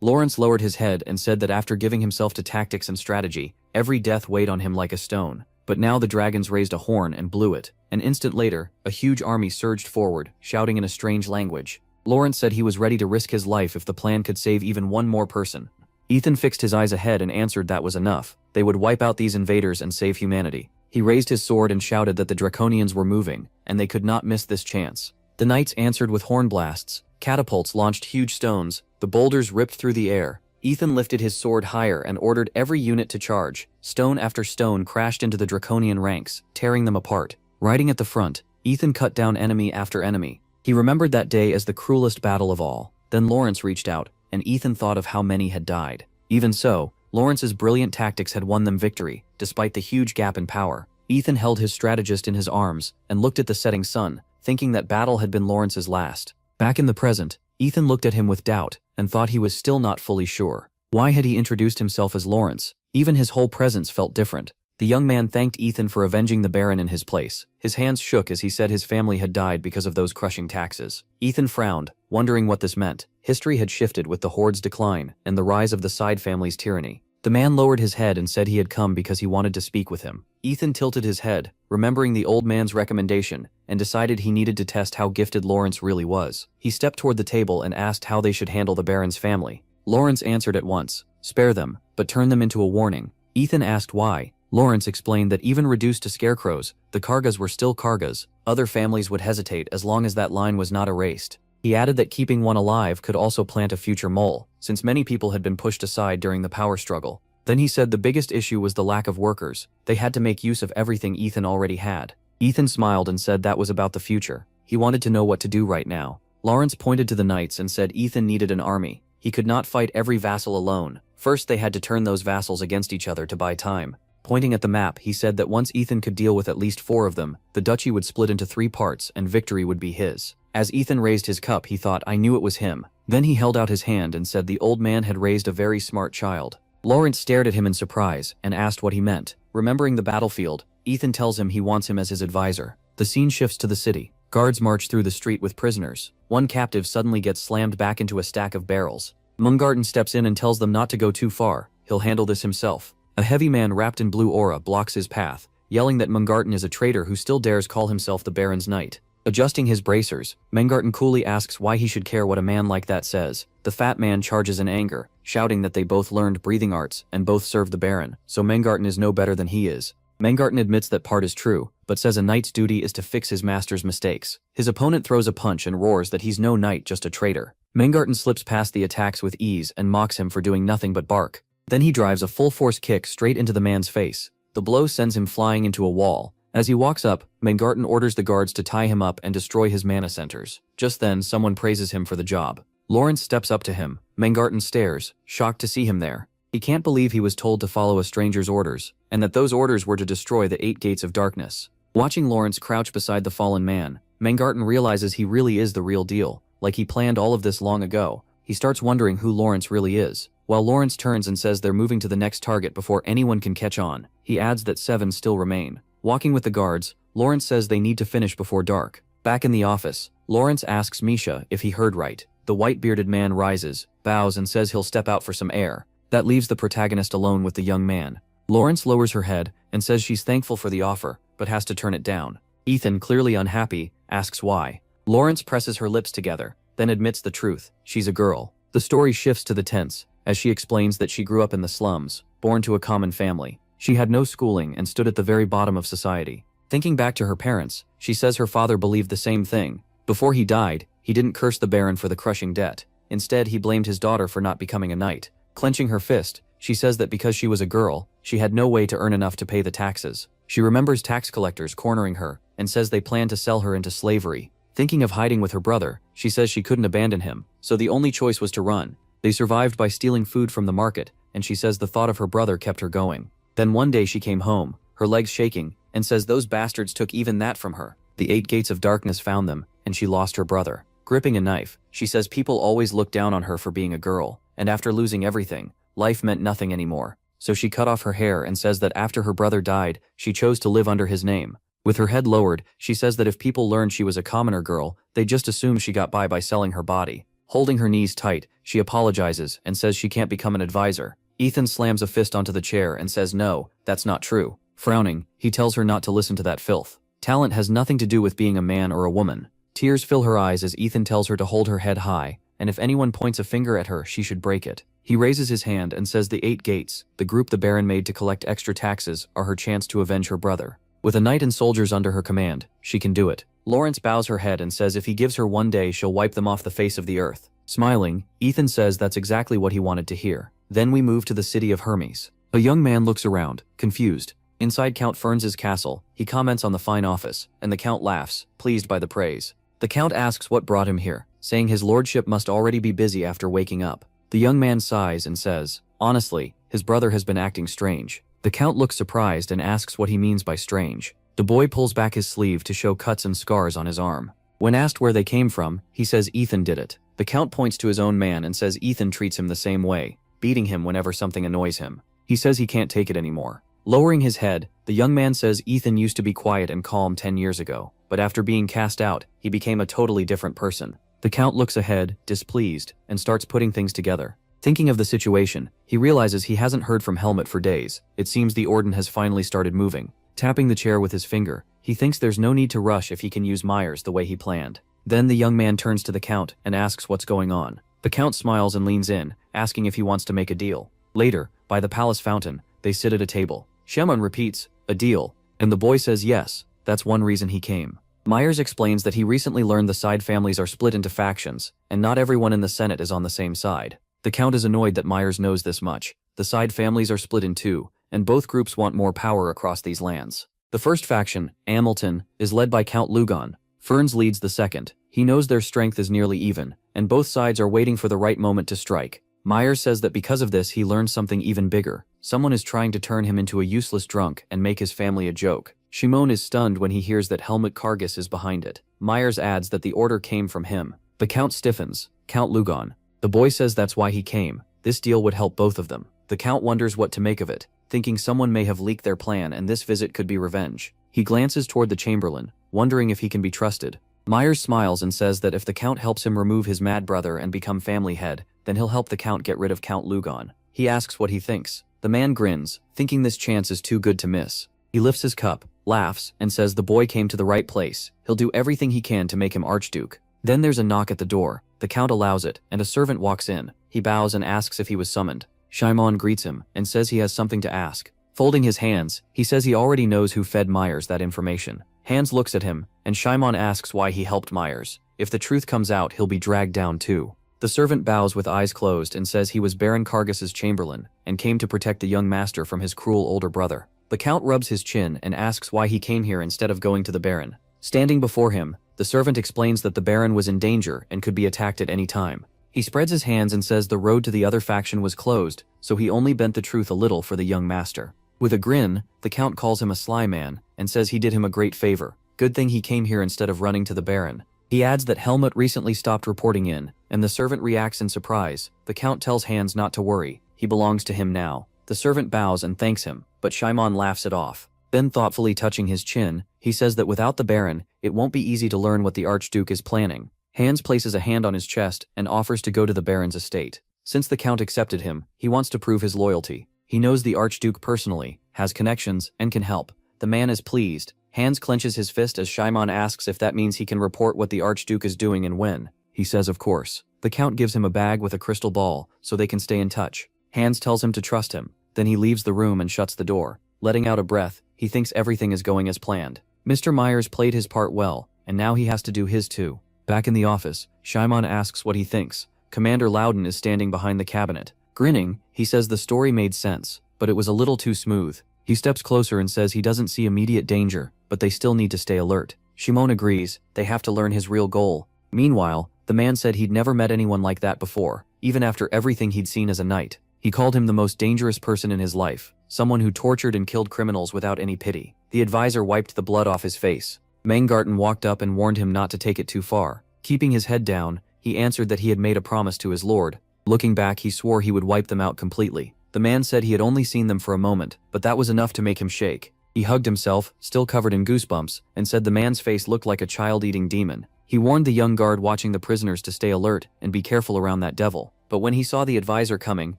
Lawrence lowered his head and said that after giving himself to tactics and strategy, every death weighed on him like a stone. But now the dragons raised a horn and blew it. An instant later, a huge army surged forward, shouting in a strange language. Lawrence said he was ready to risk his life if the plan could save even one more person. Ethan fixed his eyes ahead and answered that was enough. They would wipe out these invaders and save humanity. He raised his sword and shouted that the Draconians were moving, and they could not miss this chance. The knights answered with horn blasts. Catapults launched huge stones. The boulders ripped through the air. Ethan lifted his sword higher and ordered every unit to charge. Stone after stone crashed into the draconian ranks, tearing them apart. Riding at the front, Ethan cut down enemy after enemy. He remembered that day as the cruelest battle of all. Then Lawrence reached out, and Ethan thought of how many had died. Even so, Lawrence's brilliant tactics had won them victory, despite the huge gap in power. Ethan held his strategist in his arms and looked at the setting sun, thinking that battle had been Lawrence's last. Back in the present, Ethan looked at him with doubt and thought he was still not fully sure. Why had he introduced himself as Lawrence? Even his whole presence felt different. The young man thanked Ethan for avenging the Baron in his place. His hands shook as he said his family had died because of those crushing taxes. Ethan frowned, wondering what this meant. History had shifted with the Horde's decline and the rise of the Side family's tyranny. The man lowered his head and said he had come because he wanted to speak with him. Ethan tilted his head, remembering the old man's recommendation, and decided he needed to test how gifted Lawrence really was. He stepped toward the table and asked how they should handle the Baron's family. Lawrence answered at once, "Spare them, but turn them into a warning." Ethan asked why. Lawrence explained that even reduced to scarecrows, the Kargas were still Kargas. Other families would hesitate as long as that line was not erased. He added that keeping one alive could also plant a future mole, since many people had been pushed aside during the power struggle. Then he said the biggest issue was the lack of workers. They had to make use of everything Ethan already had. Ethan smiled and said that was about the future. He wanted to know what to do right now. Lawrence pointed to the knights and said Ethan needed an army. He could not fight every vassal alone. First they had to turn those vassals against each other to buy time. Pointing at the map, he said that once Ethan could deal with at least 4 of them, the duchy would split into 3 parts and victory would be his. As Ethan raised his cup, he thought, I knew it was him. Then he held out his hand and said the old man had raised a very smart child. Lawrence stared at him in surprise and asked what he meant. Remembering the battlefield, Ethan tells him he wants him as his advisor. The scene shifts to the city. Guards march through the street with prisoners. One captive suddenly gets slammed back into a stack of barrels. Mungarten steps in and tells them not to go too far. He'll handle this himself. A heavy man wrapped in blue aura blocks his path, yelling that Mungarten is a traitor who still dares call himself the Baron's knight. Adjusting his bracers, Mungarten coolly asks why he should care what a man like that says. The fat man charges in anger, shouting that they both learned breathing arts and both serve the Baron, so Mungarten is no better than he is. Mungarten admits that part is true, but says a knight's duty is to fix his master's mistakes. His opponent throws a punch and roars that he's no knight, just a traitor. Mungarten slips past the attacks with ease and mocks him for doing nothing but bark. Then he drives a full-force kick straight into the man's face. The blow sends him flying into a wall. As he walks up, Mungarten orders the guards to tie him up and destroy his mana centers. Just then, someone praises him for the job. Lawrence steps up to him. Mungarten stares, shocked to see him there. He can't believe he was told to follow a stranger's orders, and that those orders were to destroy the 8 gates of darkness. Watching Lawrence crouch beside the fallen man, Mungarten realizes he really is the real deal, like he planned all of this long ago. He starts wondering who Lawrence really is. While Lawrence turns and says they're moving to the next target before anyone can catch on, he adds that 7 still remain. Walking with the guards, Lawrence says they need to finish before dark. Back in the office, Lawrence asks Misha if he heard right. The white-bearded man rises, bows and says he'll step out for some air. That leaves the protagonist alone with the young man. Lawrence lowers her head and says she's thankful for the offer, but has to turn it down. Ethan, clearly unhappy, asks why. Lawrence presses her lips together, then admits the truth. She's a girl. The story shifts to the tense, as she explains that she grew up in the slums, born to a common family. She had no schooling and stood at the very bottom of society. Thinking back to her parents, she says her father believed the same thing. Before he died, he didn't curse the Baron for the crushing debt. Instead, he blamed his daughter for not becoming a knight. Clenching her fist, she says that because she was a girl, she had no way to earn enough to pay the taxes. She remembers tax collectors cornering her and says they planned to sell her into slavery. Thinking of hiding with her brother, she says she couldn't abandon him, so the only choice was to run. They survived by stealing food from the market, and she says the thought of her brother kept her going. Then one day she came home, her legs shaking, and says those bastards took even that from her. The 8 gates of darkness found them, and she lost her brother. Gripping a knife, she says people always looked down on her for being a girl, and after losing everything, life meant nothing anymore. So she cut off her hair and says that after her brother died, she chose to live under his name. With her head lowered, she says that if people learned she was a commoner girl, they'd just assume she got by selling her body. Holding her knees tight, she apologizes and says she can't become an advisor. Ethan slams a fist onto the chair and says no, that's not true. Frowning, he tells her not to listen to that filth. Talent has nothing to do with being a man or a woman. Tears fill her eyes as Ethan tells her to hold her head high, and if anyone points a finger at her, she should break it. He raises his hand and says the 8 gates, the group the Baron made to collect extra taxes, are her chance to avenge her brother. With a knight and soldiers under her command, she can do it. Lawrence bows her head and says if he gives her one day she'll wipe them off the face of the earth. Smiling, Ethan says that's exactly what he wanted to hear. Then we move to the city of Hermes. A young man looks around, confused. Inside Count Ferns's castle, he comments on the fine office, and the Count laughs, pleased by the praise. The Count asks what brought him here, saying his lordship must already be busy after waking up. The young man sighs and says, honestly, his brother has been acting strange. The Count looks surprised and asks what he means by strange. The boy pulls back his sleeve to show cuts and scars on his arm. When asked where they came from, he says Ethan did it. The Count points to his own man and says Ethan treats him the same way, beating him whenever something annoys him. He says he can't take it anymore. Lowering his head, the young man says Ethan used to be quiet and calm 10 years ago, but after being cast out, he became a totally different person. The Count looks ahead, displeased, and starts putting things together. Thinking of the situation, he realizes he hasn't heard from Helmut for days. It seems the Orden has finally started moving. Tapping the chair with his finger, he thinks there's no need to rush if he can use Myers the way he planned. Then the young man turns to the Count and asks what's going on. The Count smiles and leans in, asking if he wants to make a deal. Later, by the palace fountain, they sit at a table. Shimon repeats, a deal, and the boy says yes, that's one reason he came. Myers explains that he recently learned the side families are split into factions, and not everyone in the Senate is on the same side. The Count is annoyed that Myers knows this much. The side families are split in two, and both groups want more power across these lands. The first faction, Hamilton, is led by Count Lugon. Ferns leads the second. He knows their strength is nearly even, and both sides are waiting for the right moment to strike. Myers says that because of this he learned something even bigger. Someone is trying to turn him into a useless drunk and make his family a joke. Shimon is stunned when he hears that Helmut Kargas is behind it. Myers adds that the order came from him. The Count stiffens. Count Lugon. The boy says that's why he came. This deal would help both of them. The Count wonders what to make of it, thinking someone may have leaked their plan and this visit could be revenge. He glances toward the Chamberlain, wondering if he can be trusted. Myers smiles and says that if the Count helps him remove his mad brother and become family head, then he'll help the Count get rid of Count Lugon. He asks what he thinks. The man grins, thinking this chance is too good to miss. He lifts his cup, laughs, and says the boy came to the right place. He'll do everything he can to make him Archduke. Then there's a knock at the door. The Count allows it, and a servant walks in. He bows and asks if he was summoned. Shimon greets him and says he has something to ask. Folding his hands, he says he already knows who fed Myers that information. Hans looks at him, and Shimon asks why he helped Myers. If the truth comes out, he'll be dragged down too. The servant bows with eyes closed and says he was Baron Kargas's chamberlain and came to protect the young master from his cruel older brother. The Count rubs his chin and asks why he came here instead of going to the Baron. Standing before him, the servant explains that the Baron was in danger and could be attacked at any time. He spreads his hands and says the road to the other faction was closed, so he only bent the truth a little for the young master. With a grin, the Count calls him a sly man and says he did him a great favor. Good thing he came here instead of running to the Baron. He adds that Helmut recently stopped reporting in, and the servant reacts in surprise. The Count tells Hans not to worry, he belongs to him now. The servant bows and thanks him, but Shimon laughs it off. Then thoughtfully touching his chin, he says that without the Baron, it won't be easy to learn what the Archduke is planning. Hans places a hand on his chest and offers to go to the Baron's estate. Since the Count accepted him, he wants to prove his loyalty. He knows the Archduke personally, has connections, and can help. The man is pleased. Hans clenches his fist as Shimon asks if that means he can report what the Archduke is doing and when. He says of course. The Count gives him a bag with a crystal ball, so they can stay in touch. Hans tells him to trust him. Then he leaves the room and shuts the door. Letting out a breath, he thinks everything is going as planned. Mr. Myers played his part well, and now he has to do his too. Back in the office, Shimon asks what he thinks. Commander Loudon is standing behind the cabinet. Grinning, he says the story made sense, but it was a little too smooth. He steps closer and says he doesn't see immediate danger, but they still need to stay alert. Shimon agrees, they have to learn his real goal. Meanwhile, the man said he'd never met anyone like that before, even after everything he'd seen as a knight. He called him the most dangerous person in his life, someone who tortured and killed criminals without any pity. The advisor wiped the blood off his face. Mangarten walked up and warned him not to take it too far. Keeping his head down, he answered that he had made a promise to his lord. Looking back, he swore he would wipe them out completely. The man said he had only seen them for a moment, but that was enough to make him shake. He hugged himself, still covered in goosebumps, and said the man's face looked like a child-eating demon. He warned the young guard watching the prisoners to stay alert and be careful around that devil. But when he saw the advisor coming,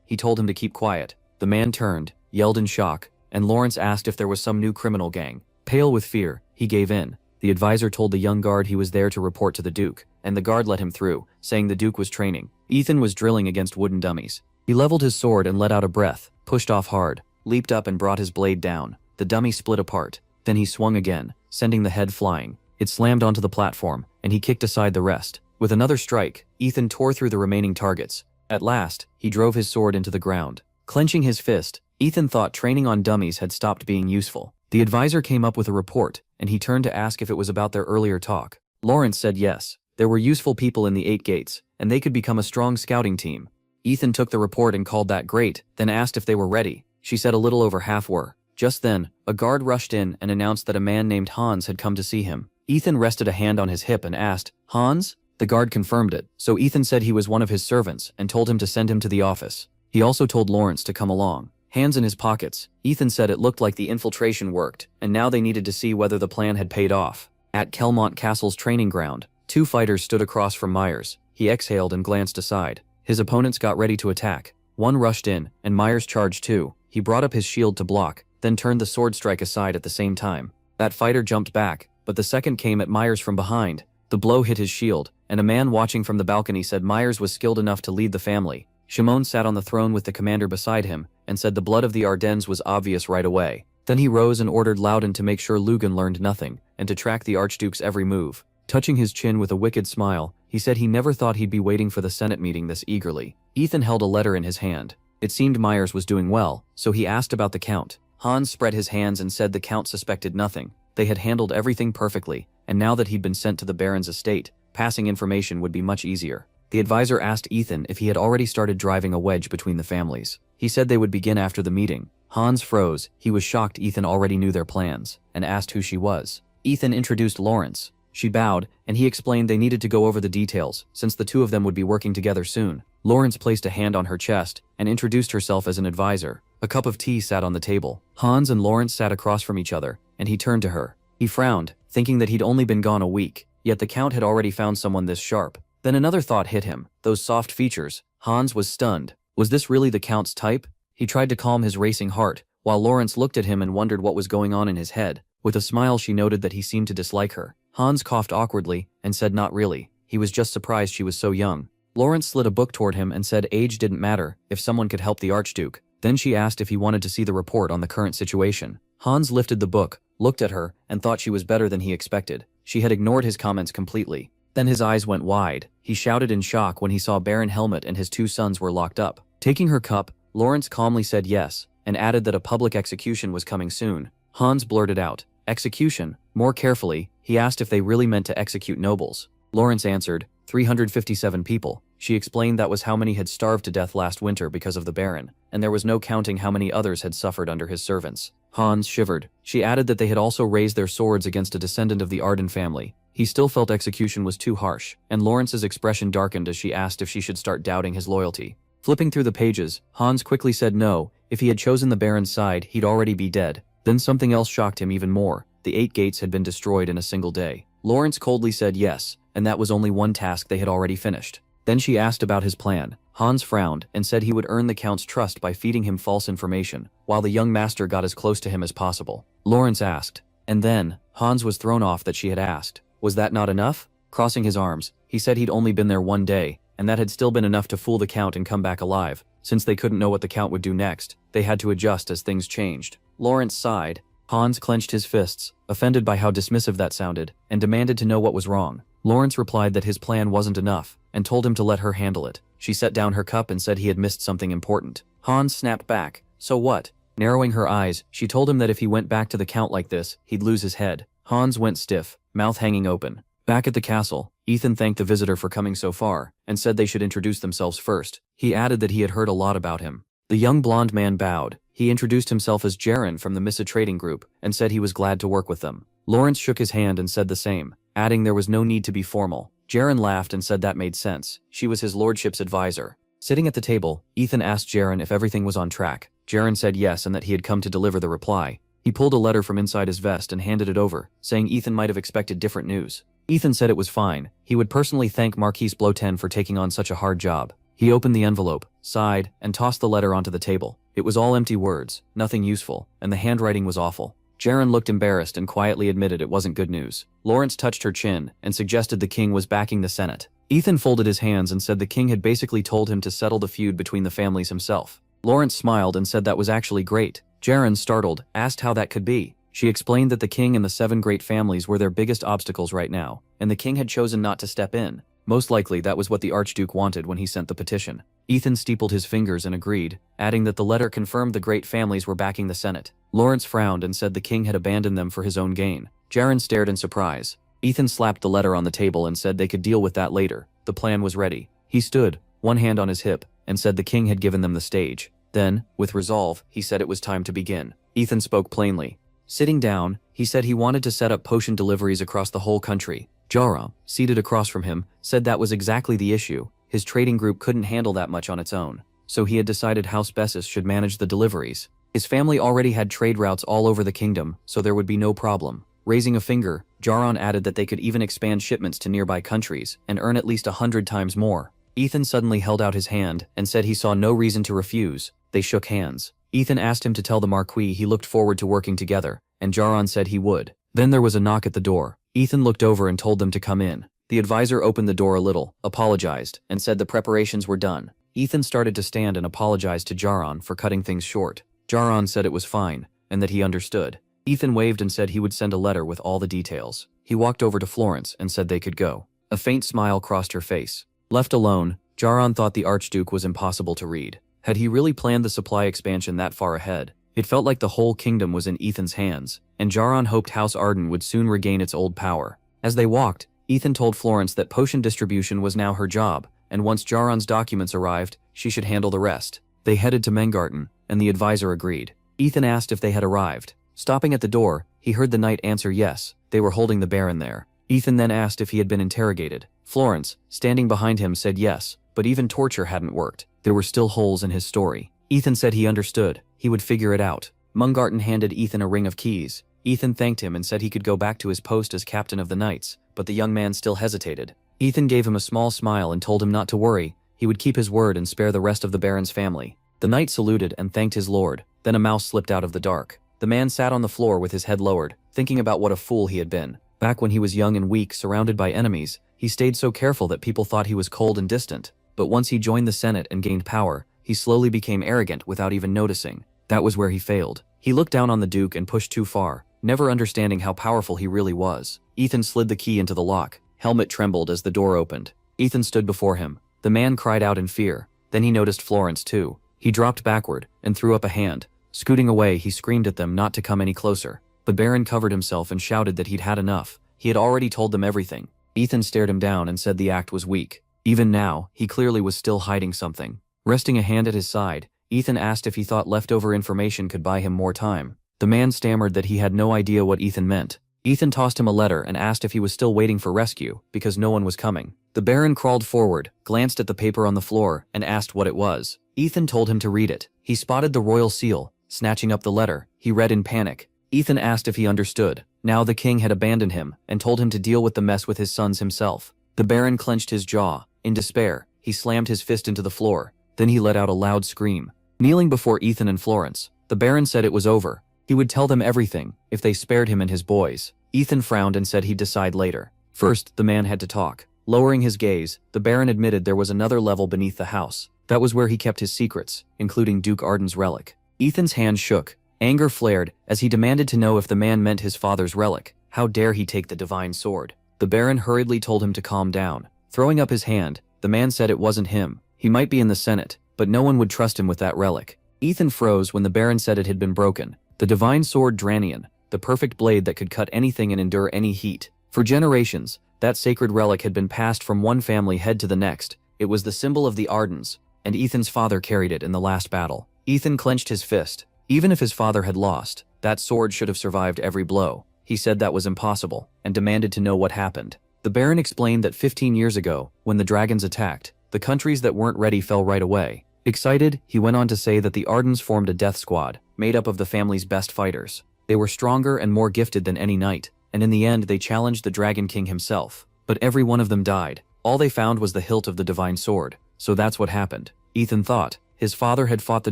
he told him to keep quiet. The man turned, yelled in shock, and Lawrence asked if there was some new criminal gang. Pale with fear, he gave in. The advisor told the young guard he was there to report to the Duke, and the guard let him through, saying the Duke was training. Ethan was drilling against wooden dummies. He leveled his sword and let out a breath, pushed off hard, leaped up and brought his blade down. The dummy split apart. Then he swung again, sending the head flying. It slammed onto the platform, and he kicked aside the rest. With another strike, Ethan tore through the remaining targets. At last, he drove his sword into the ground. Clenching his fist, Ethan thought training on dummies had stopped being useful. The advisor came up with a report, and he turned to ask if it was about their earlier talk. Lawrence said yes. There were useful people in the 8 gates, and they could become a strong scouting team. Ethan took the report and called that great, then asked if they were ready. She said a little over half were. Just then, a guard rushed in and announced that a man named Hans had come to see him. Ethan rested a hand on his hip and asked, "Hans?" The guard confirmed it, so Ethan said he was one of his servants and told him to send him to the office. He also told Lawrence to come along. Hands in his pockets, Ethan said it looked like the infiltration worked, and now they needed to see whether the plan had paid off. At Kelmont Castle's training ground, 2 fighters stood across from Myers. He exhaled and glanced aside. His opponents got ready to attack. One rushed in, and Myers charged too. He brought up his shield to block, then turned the sword strike aside at the same time. That fighter jumped back, but the second came at Myers from behind. The blow hit his shield, and a man watching from the balcony said Myers was skilled enough to lead the family. Shimon sat on the throne with the commander beside him, and said the blood of the Ardennes was obvious right away. Then he rose and ordered Loudon to make sure Lugan learned nothing, and to track the Archduke's every move. Touching his chin with a wicked smile, he said he never thought he'd be waiting for the Senate meeting this eagerly. Ethan held a letter in his hand. It seemed Myers was doing well, so he asked about the Count. Hans spread his hands and said the Count suspected nothing. They had handled everything perfectly, and now that he'd been sent to the Baron's estate, passing information would be much easier. The advisor asked Ethan if he had already started driving a wedge between the families. He said they would begin after the meeting. Hans froze. He was shocked Ethan already knew their plans, and asked who she was. Ethan introduced Lawrence. She bowed, and he explained they needed to go over the details, since the 2 of them would be working together soon. Lawrence placed a hand on her chest, and introduced herself as an advisor. A cup of tea sat on the table. Hans and Lawrence sat across from each other, and he turned to her. He frowned, thinking that he'd only been gone a week, yet the Count had already found someone this sharp. Then another thought hit him. Those soft features. Hans was stunned. Was this really the Count's type? He tried to calm his racing heart, while Lawrence looked at him and wondered what was going on in his head. With a smile she noted that he seemed to dislike her. Hans coughed awkwardly, and said not really. He was just surprised she was so young. Lawrence slid a book toward him and said age didn't matter, if someone could help the Archduke. Then she asked if he wanted to see the report on the current situation. Hans lifted the book, looked at her, and thought she was better than he expected. She had ignored his comments completely. Then his eyes went wide. He shouted in shock when he saw Baron Helmut and his 2 sons were locked up. Taking her cup, Lawrence calmly said yes, and added that a public execution was coming soon. Hans blurted out, "Execution?" More carefully, he asked if they really meant to execute nobles. Lawrence answered, 357 people. She explained that was how many had starved to death last winter because of the Baron, and there was no counting how many others had suffered under his servants. Hans shivered. She added that they had also raised their swords against a descendant of the Arden family. He still felt execution was too harsh, and Lawrence's expression darkened as she asked if she should start doubting his loyalty. Flipping through the pages, Hans quickly said no. If he had chosen the Baron's side, he'd already be dead. Then something else shocked him even more. The 8 gates had been destroyed in a single day. Lawrence coldly said yes, and that was only one task they had already finished. Then she asked about his plan. Hans frowned and said he would earn the Count's trust by feeding him false information, while the young master got as close to him as possible. Lawrence asked, and then, Hans was thrown off that she had asked. Was that not enough? Crossing his arms, he said he'd only been there 1 day, and that had still been enough to fool the Count and come back alive. Since they couldn't know what the Count would do next, they had to adjust as things changed. Lawrence sighed. Hans clenched his fists, offended by how dismissive that sounded, and demanded to know what was wrong. Lawrence replied that his plan wasn't enough, and told him to let her handle it. She set down her cup and said he had missed something important. Hans snapped back. So what? Narrowing her eyes, she told him that if he went back to the Count like this, he'd lose his head. Hans went stiff, mouth hanging open. Back at the castle, Ethan thanked the visitor for coming so far, and said they should introduce themselves first. He added that he had heard a lot about him. The young blonde man bowed. He introduced himself as Jaren from the Missa Trading Group, and said he was glad to work with them. Lawrence shook his hand and said the same, adding there was no need to be formal. Jaren laughed and said that made sense. She was his lordship's advisor. Sitting at the table, Ethan asked Jaren if everything was on track. Jaren said yes and that he had come to deliver the reply. He pulled a letter from inside his vest and handed it over, saying Ethan might have expected different news. Ethan said it was fine. He would personally thank Marquise Bloten for taking on such a hard job. He opened the envelope, sighed, and tossed the letter onto the table. It was all empty words, nothing useful, and the handwriting was awful. Jaren looked embarrassed and quietly admitted it wasn't good news. Lawrence touched her chin and suggested the king was backing the Senate. Ethan folded his hands and said the king had basically told him to settle the feud between the families himself. Lawrence smiled and said that was actually great. Jaren, startled, asked how that could be. She explained that the king and the 7 great families were their biggest obstacles right now, and the king had chosen not to step in. Most likely that was what the Archduke wanted when he sent the petition. Ethan steepled his fingers and agreed, adding that the letter confirmed the great families were backing the Senate. Lawrence frowned and said the king had abandoned them for his own gain. Jaren stared in surprise. Ethan slapped the letter on the table and said they could deal with that later. The plan was ready. He stood, one hand on his hip, and said the king had given them the stage. Then, with resolve, he said it was time to begin. Ethan spoke plainly. Sitting down, he said he wanted to set up potion deliveries across the whole country. Jaram, seated across from him, said that was exactly the issue. His trading group couldn't handle that much on its own, so he had decided House Bessus should manage the deliveries. His family already had trade routes all over the kingdom, so there would be no problem. Raising a finger, Jaron added that they could even expand shipments to nearby countries and earn at least 100 times more. Ethan suddenly held out his hand and said he saw no reason to refuse. They shook hands. Ethan asked him to tell the Marquis he looked forward to working together, and Jaron said he would. Then there was a knock at the door. Ethan looked over and told them to come in. The advisor opened the door a little, apologized, and said the preparations were done. Ethan started to stand and apologized to Jaron for cutting things short. Jaron said it was fine, and that he understood. Ethan waved and said he would send a letter with all the details. He walked over to Florence and said they could go. A faint smile crossed her face. Left alone, Jaron thought the Archduke was impossible to read. Had he really planned the supply expansion that far ahead? It felt like the whole kingdom was in Ethan's hands, and Jaron hoped House Arden would soon regain its old power. As they walked, Ethan told Florence that potion distribution was now her job, and once Jaron's documents arrived, she should handle the rest. They headed to Mengarten, and the advisor agreed. Ethan asked if they had arrived. Stopping at the door, he heard the knight answer yes, they were holding the Baron there. Ethan then asked if he had been interrogated. Florence, standing behind him, said yes, but even torture hadn't worked. There were still holes in his story. Ethan said he understood. He would figure it out. Mengarten handed Ethan a ring of keys. Ethan thanked him and said he could go back to his post as captain of the knights, but the young man still hesitated. Ethan gave him a small smile and told him not to worry. He would keep his word and spare the rest of the Baron's family. The knight saluted and thanked his lord. Then a mouse slipped out of the dark. The man sat on the floor with his head lowered, thinking about what a fool he had been. Back when he was young and weak, surrounded by enemies, he stayed so careful that people thought he was cold and distant. But once he joined the Senate and gained power, he slowly became arrogant without even noticing. That was where he failed. He looked down on the Duke and pushed too far, never understanding how powerful he really was. Ethan slid the key into the lock. Helmet trembled as the door opened. Ethan stood before him. The man cried out in fear. Then he noticed Florence too. He dropped backward and threw up a hand. Scooting away, he screamed at them not to come any closer. The Baron covered himself and shouted that he'd had enough. He had already told them everything. Ethan stared him down and said the act was weak. Even now, he clearly was still hiding something. Resting a hand at his side, Ethan asked if he thought leftover information could buy him more time. The man stammered that he had no idea what Ethan meant. Ethan tossed him a letter and asked if he was still waiting for rescue, because no one was coming. The Baron crawled forward, glanced at the paper on the floor, and asked what it was. Ethan told him to read it. He spotted the royal seal. Snatching up the letter, he read in panic. Ethan asked if he understood. Now the king had abandoned him and told him to deal with the mess with his sons himself. The Baron clenched his jaw. In despair, he slammed his fist into the floor. Then he let out a loud scream. Kneeling before Ethan and Florence, the Baron said it was over. He would tell them everything, if they spared him and his boys. Ethan frowned and said he'd decide later. First, the man had to talk. Lowering his gaze, the Baron admitted there was another level beneath the house. That was where he kept his secrets, including Duke Arden's relic. Ethan's hand shook. Anger flared as he demanded to know if the man meant his father's relic. How dare he take the divine sword? The Baron hurriedly told him to calm down. Throwing up his hand, the man said it wasn't him. He might be in the Senate, but no one would trust him with that relic. Ethan froze when the Baron said it had been broken. The divine sword Dranian, the perfect blade that could cut anything and endure any heat. For generations, that sacred relic had been passed from one family head to the next. It was the symbol of the Ardens, and Ethan's father carried it in the last battle. Ethan clenched his fist. Even if his father had lost, that sword should have survived every blow. He said that was impossible, and demanded to know what happened. The Baron explained that 15 years ago, when the dragons attacked, the countries that weren't ready fell right away. Excited, he went on to say that the Ardens formed a death squad, made up of the family's best fighters. They were stronger and more gifted than any knight, and in the end they challenged the Dragon King himself. But every one of them died. All they found was the hilt of the divine sword. So that's what happened. Ethan thought. His father had fought the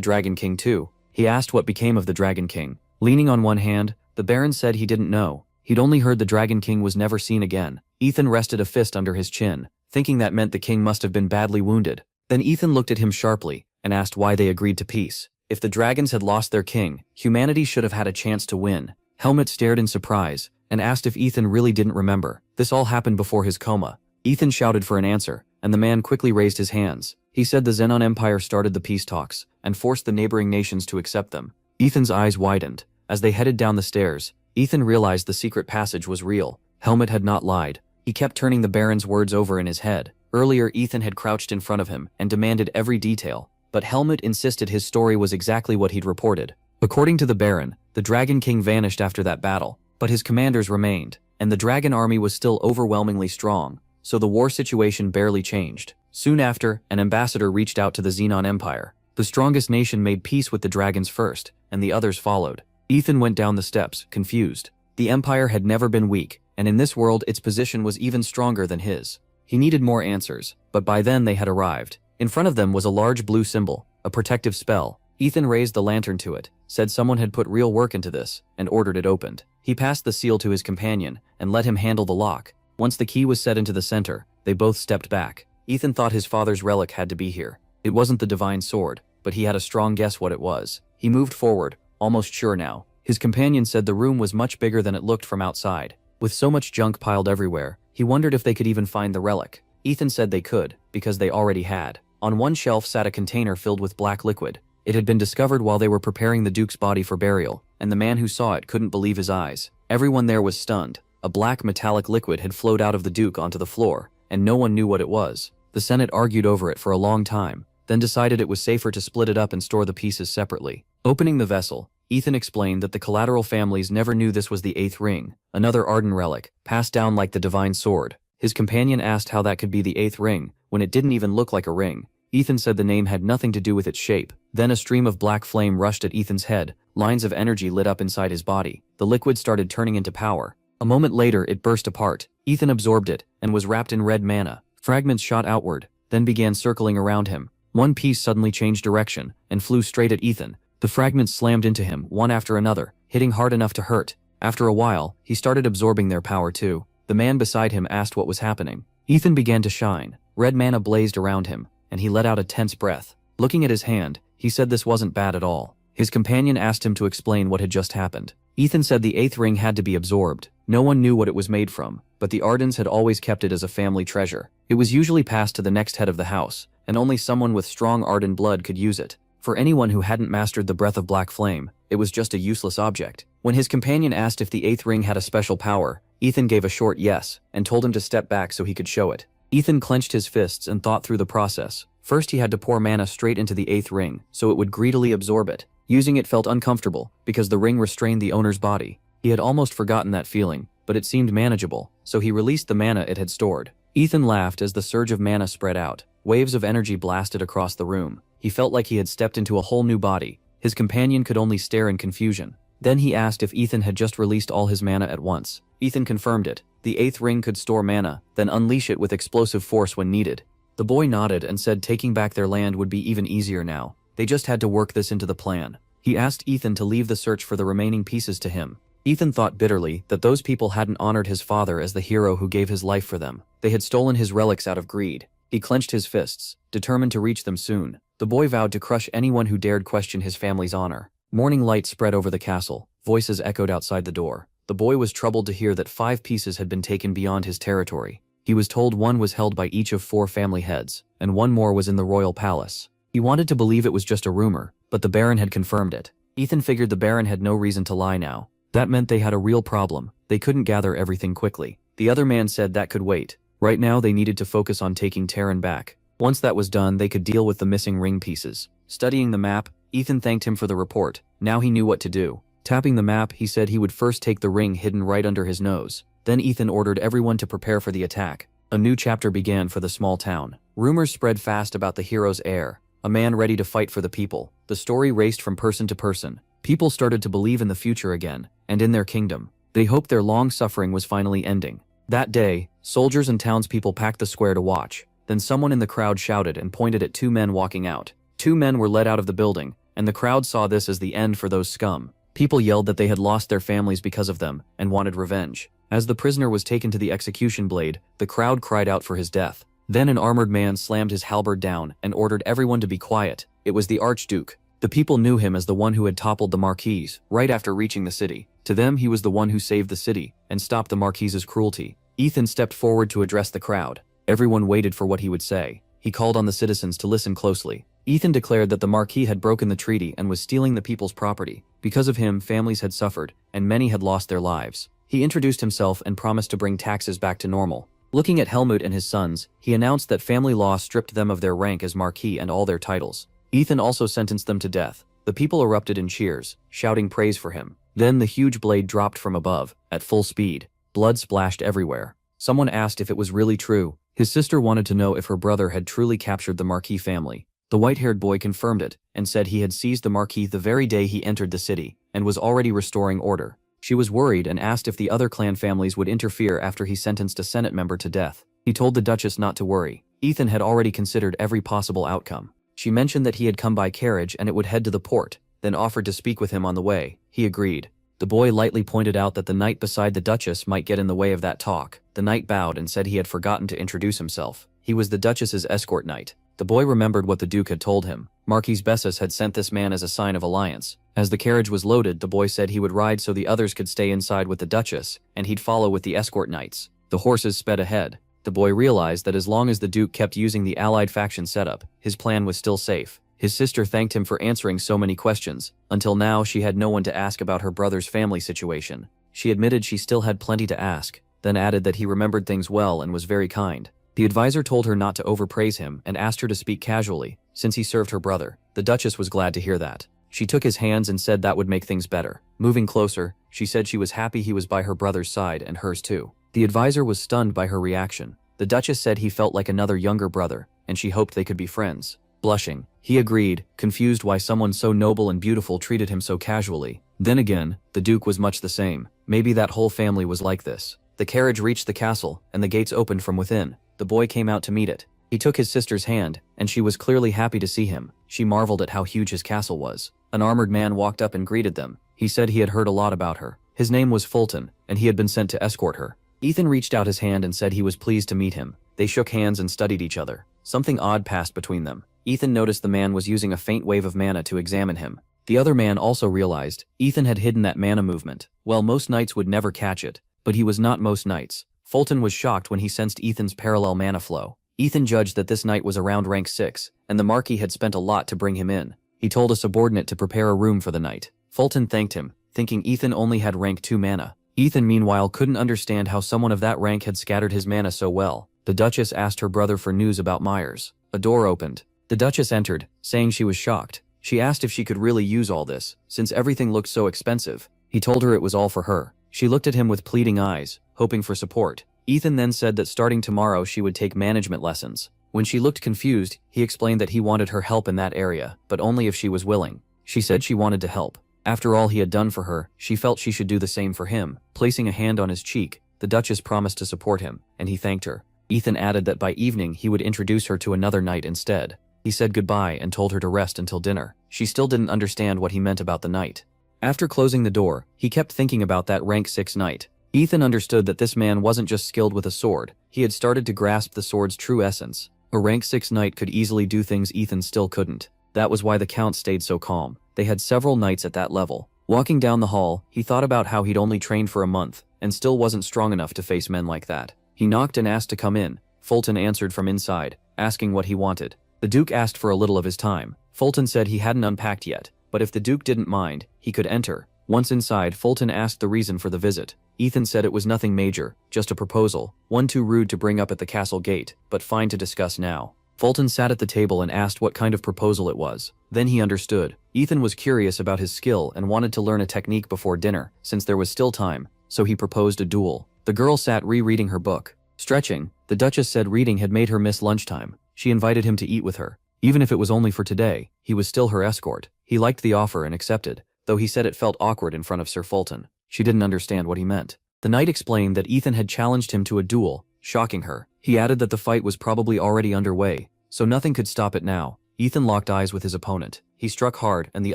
Dragon King too. He asked what became of the Dragon King. Leaning on one hand, the Baron said he didn't know. He'd only heard the Dragon King was never seen again. Ethan rested a fist under his chin, thinking that meant the king must have been badly wounded. Then Ethan looked at him sharply and asked why they agreed to peace. If the dragons had lost their king, humanity should have had a chance to win. Helmet stared in surprise and asked if Ethan really didn't remember. This all happened before his coma. Ethan shouted for an answer, and the man quickly raised his hands. He said the Xenon Empire started the peace talks and forced the neighboring nations to accept them. Ethan's eyes widened. As they headed down the stairs, Ethan realized the secret passage was real. Helmut had not lied. He kept turning the Baron's words over in his head. Earlier, Ethan had crouched in front of him and demanded every detail, but Helmut insisted his story was exactly what he'd reported. According to the Baron, the Dragon King vanished after that battle, but his commanders remained, and the dragon army was still overwhelmingly strong, so the war situation barely changed. Soon after, an ambassador reached out to the Xenon Empire. The strongest nation made peace with the dragons first, and the others followed. Ethan went down the steps, confused. The Empire had never been weak, and in this world its position was even stronger than his. He needed more answers, but by then they had arrived. In front of them was a large blue symbol, a protective spell. Ethan raised the lantern to it, said someone had put real work into this, and ordered it opened. He passed the seal to his companion, and let him handle the lock. Once the key was set into the center, they both stepped back. Ethan thought his father's relic had to be here. It wasn't the divine sword, but he had a strong guess what it was. He moved forward, almost sure now. His companion said the room was much bigger than it looked from outside. With so much junk piled everywhere, he wondered if they could even find the relic. Ethan said they could, because they already had. On one shelf sat a container filled with black liquid. It had been discovered while they were preparing the Duke's body for burial, and the man who saw it couldn't believe his eyes. Everyone there was stunned. A black metallic liquid had flowed out of the Duke onto the floor, and no one knew what it was. The Senate argued over it for a long time, then decided it was safer to split it up and store the pieces separately. Opening the vessel, Ethan explained that the collateral families never knew this was the 8th ring, another Arden relic, passed down like the divine sword. His companion asked how that could be the 8th ring, when it didn't even look like a ring. Ethan said the name had nothing to do with its shape. Then a stream of black flame rushed at Ethan's head. Lines of energy lit up inside his body. The liquid started turning into power. A moment later, it burst apart. Ethan absorbed it, and was wrapped in red mana. Fragments shot outward, then began circling around him. One piece suddenly changed direction, and flew straight at Ethan. The fragments slammed into him, one after another, hitting hard enough to hurt. After a while, he started absorbing their power too. The man beside him asked what was happening. Ethan began to shine. Red mana blazed around him, and he let out a tense breath. Looking at his hand, he said this wasn't bad at all. His companion asked him to explain what had just happened. Ethan said the 8th ring had to be absorbed. No one knew what it was made from, but the Ardens had always kept it as a family treasure. It was usually passed to the next head of the house, and only someone with strong Arden blood could use it. For anyone who hadn't mastered the breath of black flame, it was just a useless object. When his companion asked if the 8th ring had a special power, Ethan gave a short yes, and told him to step back so he could show it. Ethan clenched his fists and thought through the process. First, he had to pour mana straight into the 8th ring, so it would greedily absorb it. Using it felt uncomfortable, because the ring restrained the owner's body. He had almost forgotten that feeling, but it seemed manageable, so he released the mana it had stored. Ethan laughed as the surge of mana spread out. Waves of energy blasted across the room. He felt like he had stepped into a whole new body. His companion could only stare in confusion. Then he asked if Ethan had just released all his mana at once. Ethan confirmed it. The 8th ring could store mana, then unleash it with explosive force when needed. The boy nodded and said taking back their land would be even easier now. They just had to work this into the plan. He asked Ethan to leave the search for the remaining pieces to him. Ethan thought bitterly that those people hadn't honored his father as the hero who gave his life for them. They had stolen his relics out of greed. He clenched his fists, determined to reach them soon. The boy vowed to crush anyone who dared question his family's honor. Morning light spread over the castle. Voices echoed outside the door. The boy was troubled to hear that 5 pieces had been taken beyond his territory. He was told one was held by each of 4 family heads, and one more was in the royal palace. He wanted to believe it was just a rumor, but the Baron had confirmed it. Ethan figured the Baron had no reason to lie now. That meant they had a real problem. They couldn't gather everything quickly. The other man said that could wait. Right now they needed to focus on taking Terran back. Once that was done, they could deal with the missing ring pieces. Studying the map, Ethan thanked him for the report. Now he knew what to do. Tapping the map, he said he would first take the ring hidden right under his nose. Then Ethan ordered everyone to prepare for the attack. A new chapter began for the small town. Rumors spread fast about the hero's heir, a man ready to fight for the people. The story raced from person to person. People started to believe in the future again, and in their kingdom. They hoped their long suffering was finally ending. That day, soldiers and townspeople packed the square to watch. Then someone in the crowd shouted and pointed at 2 men walking out. 2 men were led out of the building, and the crowd saw this as the end for those scum. People yelled that they had lost their families because of them, and wanted revenge. As the prisoner was taken to the execution blade, the crowd cried out for his death. Then an armored man slammed his halberd down and ordered everyone to be quiet. It was the Archduke. The people knew him as the one who had toppled the Marquis right after reaching the city. To them, he was the one who saved the city and stopped the Marquis's cruelty. Ethan stepped forward to address the crowd. Everyone waited for what he would say. He called on the citizens to listen closely. Ethan declared that the Marquis had broken the treaty and was stealing the people's property. Because of him, families had suffered, and many had lost their lives. He introduced himself and promised to bring taxes back to normal. Looking at Helmut and his sons, he announced that family law stripped them of their rank as Marquis and all their titles. Ethan also sentenced them to death. The people erupted in cheers, shouting praise for him. Then the huge blade dropped from above, at full speed. Blood splashed everywhere. Someone asked if it was really true. His sister wanted to know if her brother had truly captured the Marquis family. The white-haired boy confirmed it, and said he had seized the Marquis the very day he entered the city, and was already restoring order. She was worried and asked if the other clan families would interfere after he sentenced a Senate member to death. He told the Duchess not to worry. Ethan had already considered every possible outcome. She mentioned that he had come by carriage and it would head to the port, then offered to speak with him on the way. He agreed. The boy lightly pointed out that the knight beside the Duchess might get in the way of that talk. The knight bowed and said he had forgotten to introduce himself. He was the Duchess's escort knight. The boy remembered what the Duke had told him. Marquis Bessus had sent this man as a sign of alliance. As the carriage was loaded, the boy said he would ride so the others could stay inside with the Duchess, and he'd follow with the escort knights. The horses sped ahead. The boy realized that as long as the Duke kept using the allied faction setup, his plan was still safe. His sister thanked him for answering so many questions. Until now, she had no one to ask about her brother's family situation. She admitted she still had plenty to ask, then added that he remembered things well and was very kind. The advisor told her not to overpraise him and asked her to speak casually, since he served her brother. The Duchess was glad to hear that. She took his hands and said that would make things better. Moving closer, she said she was happy he was by her brother's side and hers too. The advisor was stunned by her reaction. The Duchess said he felt like another younger brother, and she hoped they could be friends. Blushing, he agreed, confused why someone so noble and beautiful treated him so casually. Then again, the Duke was much the same. Maybe that whole family was like this. The carriage reached the castle, and the gates opened from within. The boy came out to meet it. He took his sister's hand, and she was clearly happy to see him. She marveled at how huge his castle was. An armored man walked up and greeted them. He said he had heard a lot about her. His name was Fulton, and he had been sent to escort her. Ethan reached out his hand and said he was pleased to meet him. They shook hands and studied each other. Something odd passed between them. Ethan noticed the man was using a faint wave of mana to examine him. The other man also realized Ethan had hidden that mana movement. Well, most knights would never catch it, but he was not most knights. Fulton was shocked when he sensed Ethan's parallel mana flow. Ethan judged that this knight was around rank 6, and the Marquis had spent a lot to bring him in. He told a subordinate to prepare a room for the knight. Fulton thanked him, thinking Ethan only had rank 2 mana. Ethan meanwhile couldn't understand how someone of that rank had scattered his mana so well. The Duchess asked her brother for news about Myers. A door opened. The Duchess entered, saying she was shocked. She asked if she could really use all this, since everything looked so expensive. He told her it was all for her. She looked at him with pleading eyes, hoping for support. Ethan then said that starting tomorrow she would take management lessons. When she looked confused, he explained that he wanted her help in that area, but only if she was willing. She said she wanted to help. After all he had done for her, she felt she should do the same for him. Placing a hand on his cheek, the Duchess promised to support him, and he thanked her. Ethan added that by evening he would introduce her to another knight instead. He said goodbye and told her to rest until dinner. She still didn't understand what he meant about the knight. After closing the door, he kept thinking about that rank 6 knight. Ethan understood that this man wasn't just skilled with a sword, he had started to grasp the sword's true essence. A rank 6 knight could easily do things Ethan still couldn't. That was why the Count stayed so calm. They had several knights at that level. Walking down the hall, he thought about how he'd only trained for a month, and still wasn't strong enough to face men like that. He knocked and asked to come in. Fulton answered from inside, asking what he wanted. The Duke asked for a little of his time. Fulton said he hadn't unpacked yet, but if the Duke didn't mind, he could enter. Once inside, Fulton asked the reason for the visit. Ethan said it was nothing major, just a proposal, one too rude to bring up at the castle gate, but fine to discuss now. Fulton sat at the table and asked what kind of proposal it was. Then he understood. Ethan was curious about his skill and wanted to learn a technique before dinner, since there was still time, so he proposed a duel. The girl sat rereading her book. Stretching, the Duchess said reading had made her miss lunchtime. She invited him to eat with her. Even if it was only for today, he was still her escort. He liked the offer and accepted, though he said it felt awkward in front of Sir Fulton. She didn't understand what he meant. The knight explained that Ethan had challenged him to a duel, shocking her. He added that the fight was probably already underway, so nothing could stop it now. Ethan locked eyes with his opponent. He struck hard and the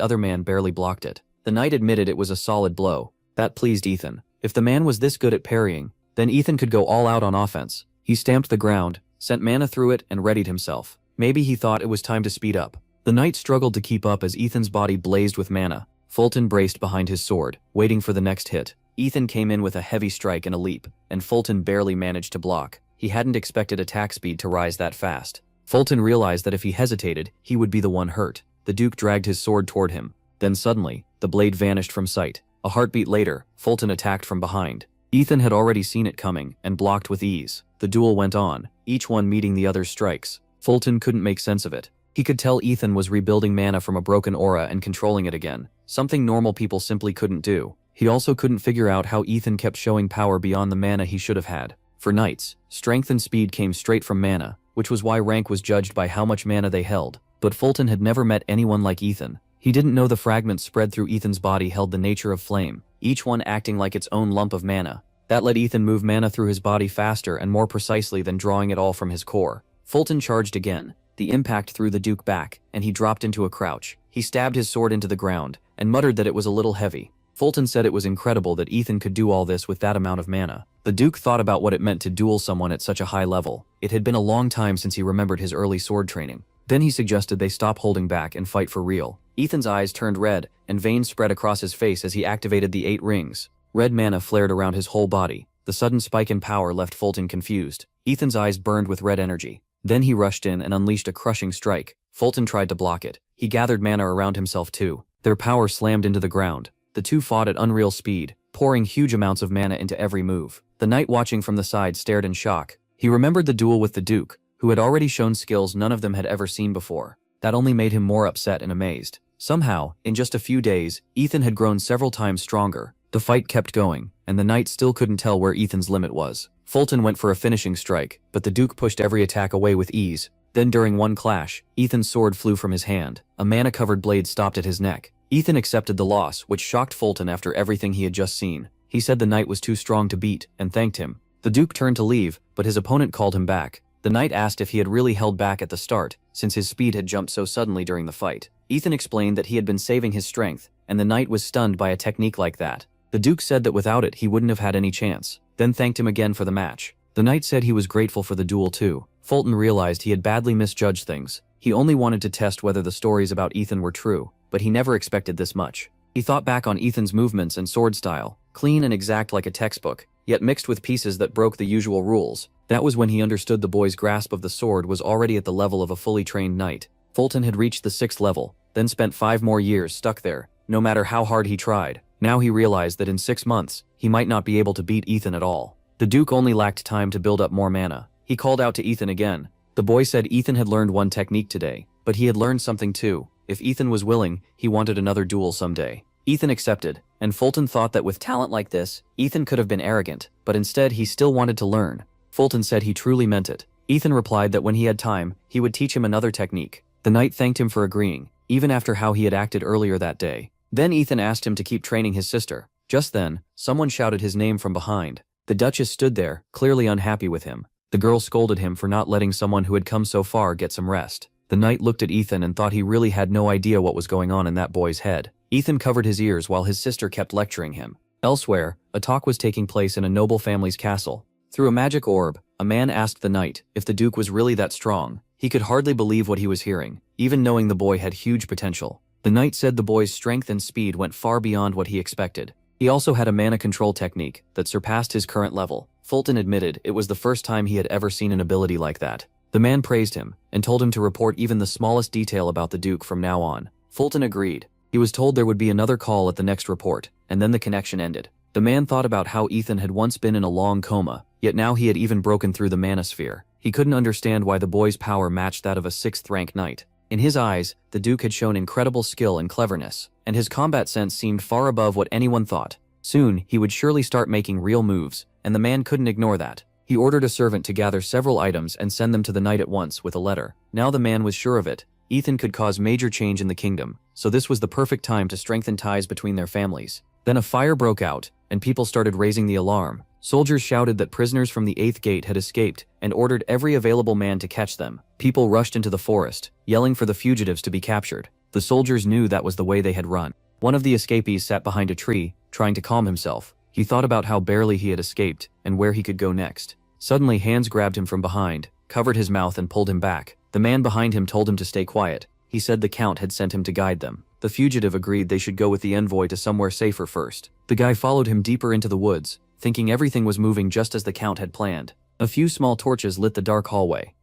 other man barely blocked it. The knight admitted it was a solid blow. That pleased Ethan. If the man was this good at parrying, then Ethan could go all out on offense. He stamped the ground, sent mana through it, and readied himself. Maybe he thought it was time to speed up. The knight struggled to keep up as Ethan's body blazed with mana. Fulton braced behind his sword, waiting for the next hit. Ethan came in with a heavy strike and a leap, and Fulton barely managed to block. He hadn't expected attack speed to rise that fast. Fulton realized that if he hesitated, he would be the one hurt. The Duke dragged his sword toward him. Then suddenly, the blade vanished from sight. A heartbeat later, Fulton attacked from behind. Ethan had already seen it coming and blocked with ease. The duel went on, each one meeting the other's strikes. Fulton couldn't make sense of it. He could tell Ethan was rebuilding mana from a broken aura and controlling it again, something normal people simply couldn't do. He also couldn't figure out how Ethan kept showing power beyond the mana he should have had. For knights, strength and speed came straight from mana, which was why rank was judged by how much mana they held. But Fulton had never met anyone like Ethan. He didn't know the fragments spread through Ethan's body held the nature of flame, each one acting like its own lump of mana. That let Ethan move mana through his body faster and more precisely than drawing it all from his core. Fulton charged again. The impact threw the Duke back, and he dropped into a crouch. He stabbed his sword into the ground, and muttered that it was a little heavy. Fulton said it was incredible that Ethan could do all this with that amount of mana. The Duke thought about what it meant to duel someone at such a high level. It had been a long time since he remembered his early sword training. Then he suggested they stop holding back and fight for real. Ethan's eyes turned red, and veins spread across his face as he activated the 8 rings. Red mana flared around his whole body. The sudden spike in power left Fulton confused. Ethan's eyes burned with red energy. Then he rushed in and unleashed a crushing strike. Fulton tried to block it. He gathered mana around himself too. Their power slammed into the ground. The two fought at unreal speed, pouring huge amounts of mana into every move. The knight watching from the side stared in shock. He remembered the duel with the Duke, who had already shown skills none of them had ever seen before. That only made him more upset and amazed. Somehow, in just a few days, Ethan had grown several times stronger. The fight kept going, and the knight still couldn't tell where Ethan's limit was. Fulton went for a finishing strike, but the Duke pushed every attack away with ease. Then during one clash, Ethan's sword flew from his hand. A mana-covered blade stopped at his neck. Ethan accepted the loss, which shocked Fulton after everything he had just seen. He said the knight was too strong to beat, and thanked him. The Duke turned to leave, but his opponent called him back. The knight asked if he had really held back at the start, since his speed had jumped so suddenly during the fight. Ethan explained that he had been saving his strength, and the knight was stunned by a technique like that. The Duke said that without it he wouldn't have had any chance, then thanked him again for the match. The knight said he was grateful for the duel too. Fulton realized he had badly misjudged things. He only wanted to test whether the stories about Ethan were true, but he never expected this much. He thought back on Ethan's movements and sword style, clean and exact like a textbook, yet mixed with pieces that broke the usual rules. That was when he understood the boy's grasp of the sword was already at the level of a fully trained knight. Fulton had reached the 6th level, then spent 5 more years stuck there, no matter how hard he tried. Now he realized that in 6 months, he might not be able to beat Ethan at all. The Duke only lacked time to build up more mana. He called out to Ethan again. The boy said Ethan had learned one technique today, but he had learned something too. If Ethan was willing, he wanted another duel someday. Ethan accepted, and Fulton thought that with talent like this, Ethan could have been arrogant, but instead he still wanted to learn. Fulton said he truly meant it. Ethan replied that when he had time, he would teach him another technique. The knight thanked him for agreeing, even after how he had acted earlier that day. Then Ethan asked him to keep training his sister. Just then, someone shouted his name from behind. The Duchess stood there, clearly unhappy with him. The girl scolded him for not letting someone who had come so far get some rest. The knight looked at Ethan and thought he really had no idea what was going on in that boy's head. Ethan covered his ears while his sister kept lecturing him. Elsewhere, a talk was taking place in a noble family's castle. Through a magic orb, a man asked the knight if the Duke was really that strong. He could hardly believe what he was hearing, even knowing the boy had huge potential. The knight said the boy's strength and speed went far beyond what he expected. He also had a mana control technique that surpassed his current level. Fulton admitted it was the first time he had ever seen an ability like that. The man praised him, and told him to report even the smallest detail about the Duke from now on. Fulton agreed. He was told there would be another call at the next report, and then the connection ended. The man thought about how Ethan had once been in a long coma, yet now he had even broken through the manosphere. He couldn't understand why the boy's power matched that of a 6th-rank knight. In his eyes, the Duke had shown incredible skill and cleverness, and his combat sense seemed far above what anyone thought. Soon, he would surely start making real moves, and the man couldn't ignore that. He ordered a servant to gather several items and send them to the knight at once with a letter. Now the man was sure of it. Ethan could cause major change in the kingdom, so this was the perfect time to strengthen ties between their families. Then a fire broke out, and people started raising the alarm. Soldiers shouted that prisoners from the 8th gate had escaped and ordered every available man to catch them. People rushed into the forest, yelling for the fugitives to be captured. The soldiers knew that was the way they had run. One of the escapees sat behind a tree, trying to calm himself. He thought about how barely he had escaped and where he could go next. Suddenly, hands grabbed him from behind, covered his mouth and pulled him back. The man behind him told him to stay quiet. He said the Count had sent him to guide them. The fugitive agreed they should go with the envoy to somewhere safer first. The guy followed him deeper into the woods, thinking everything was moving just as the Count had planned. A few small torches lit the dark hallway.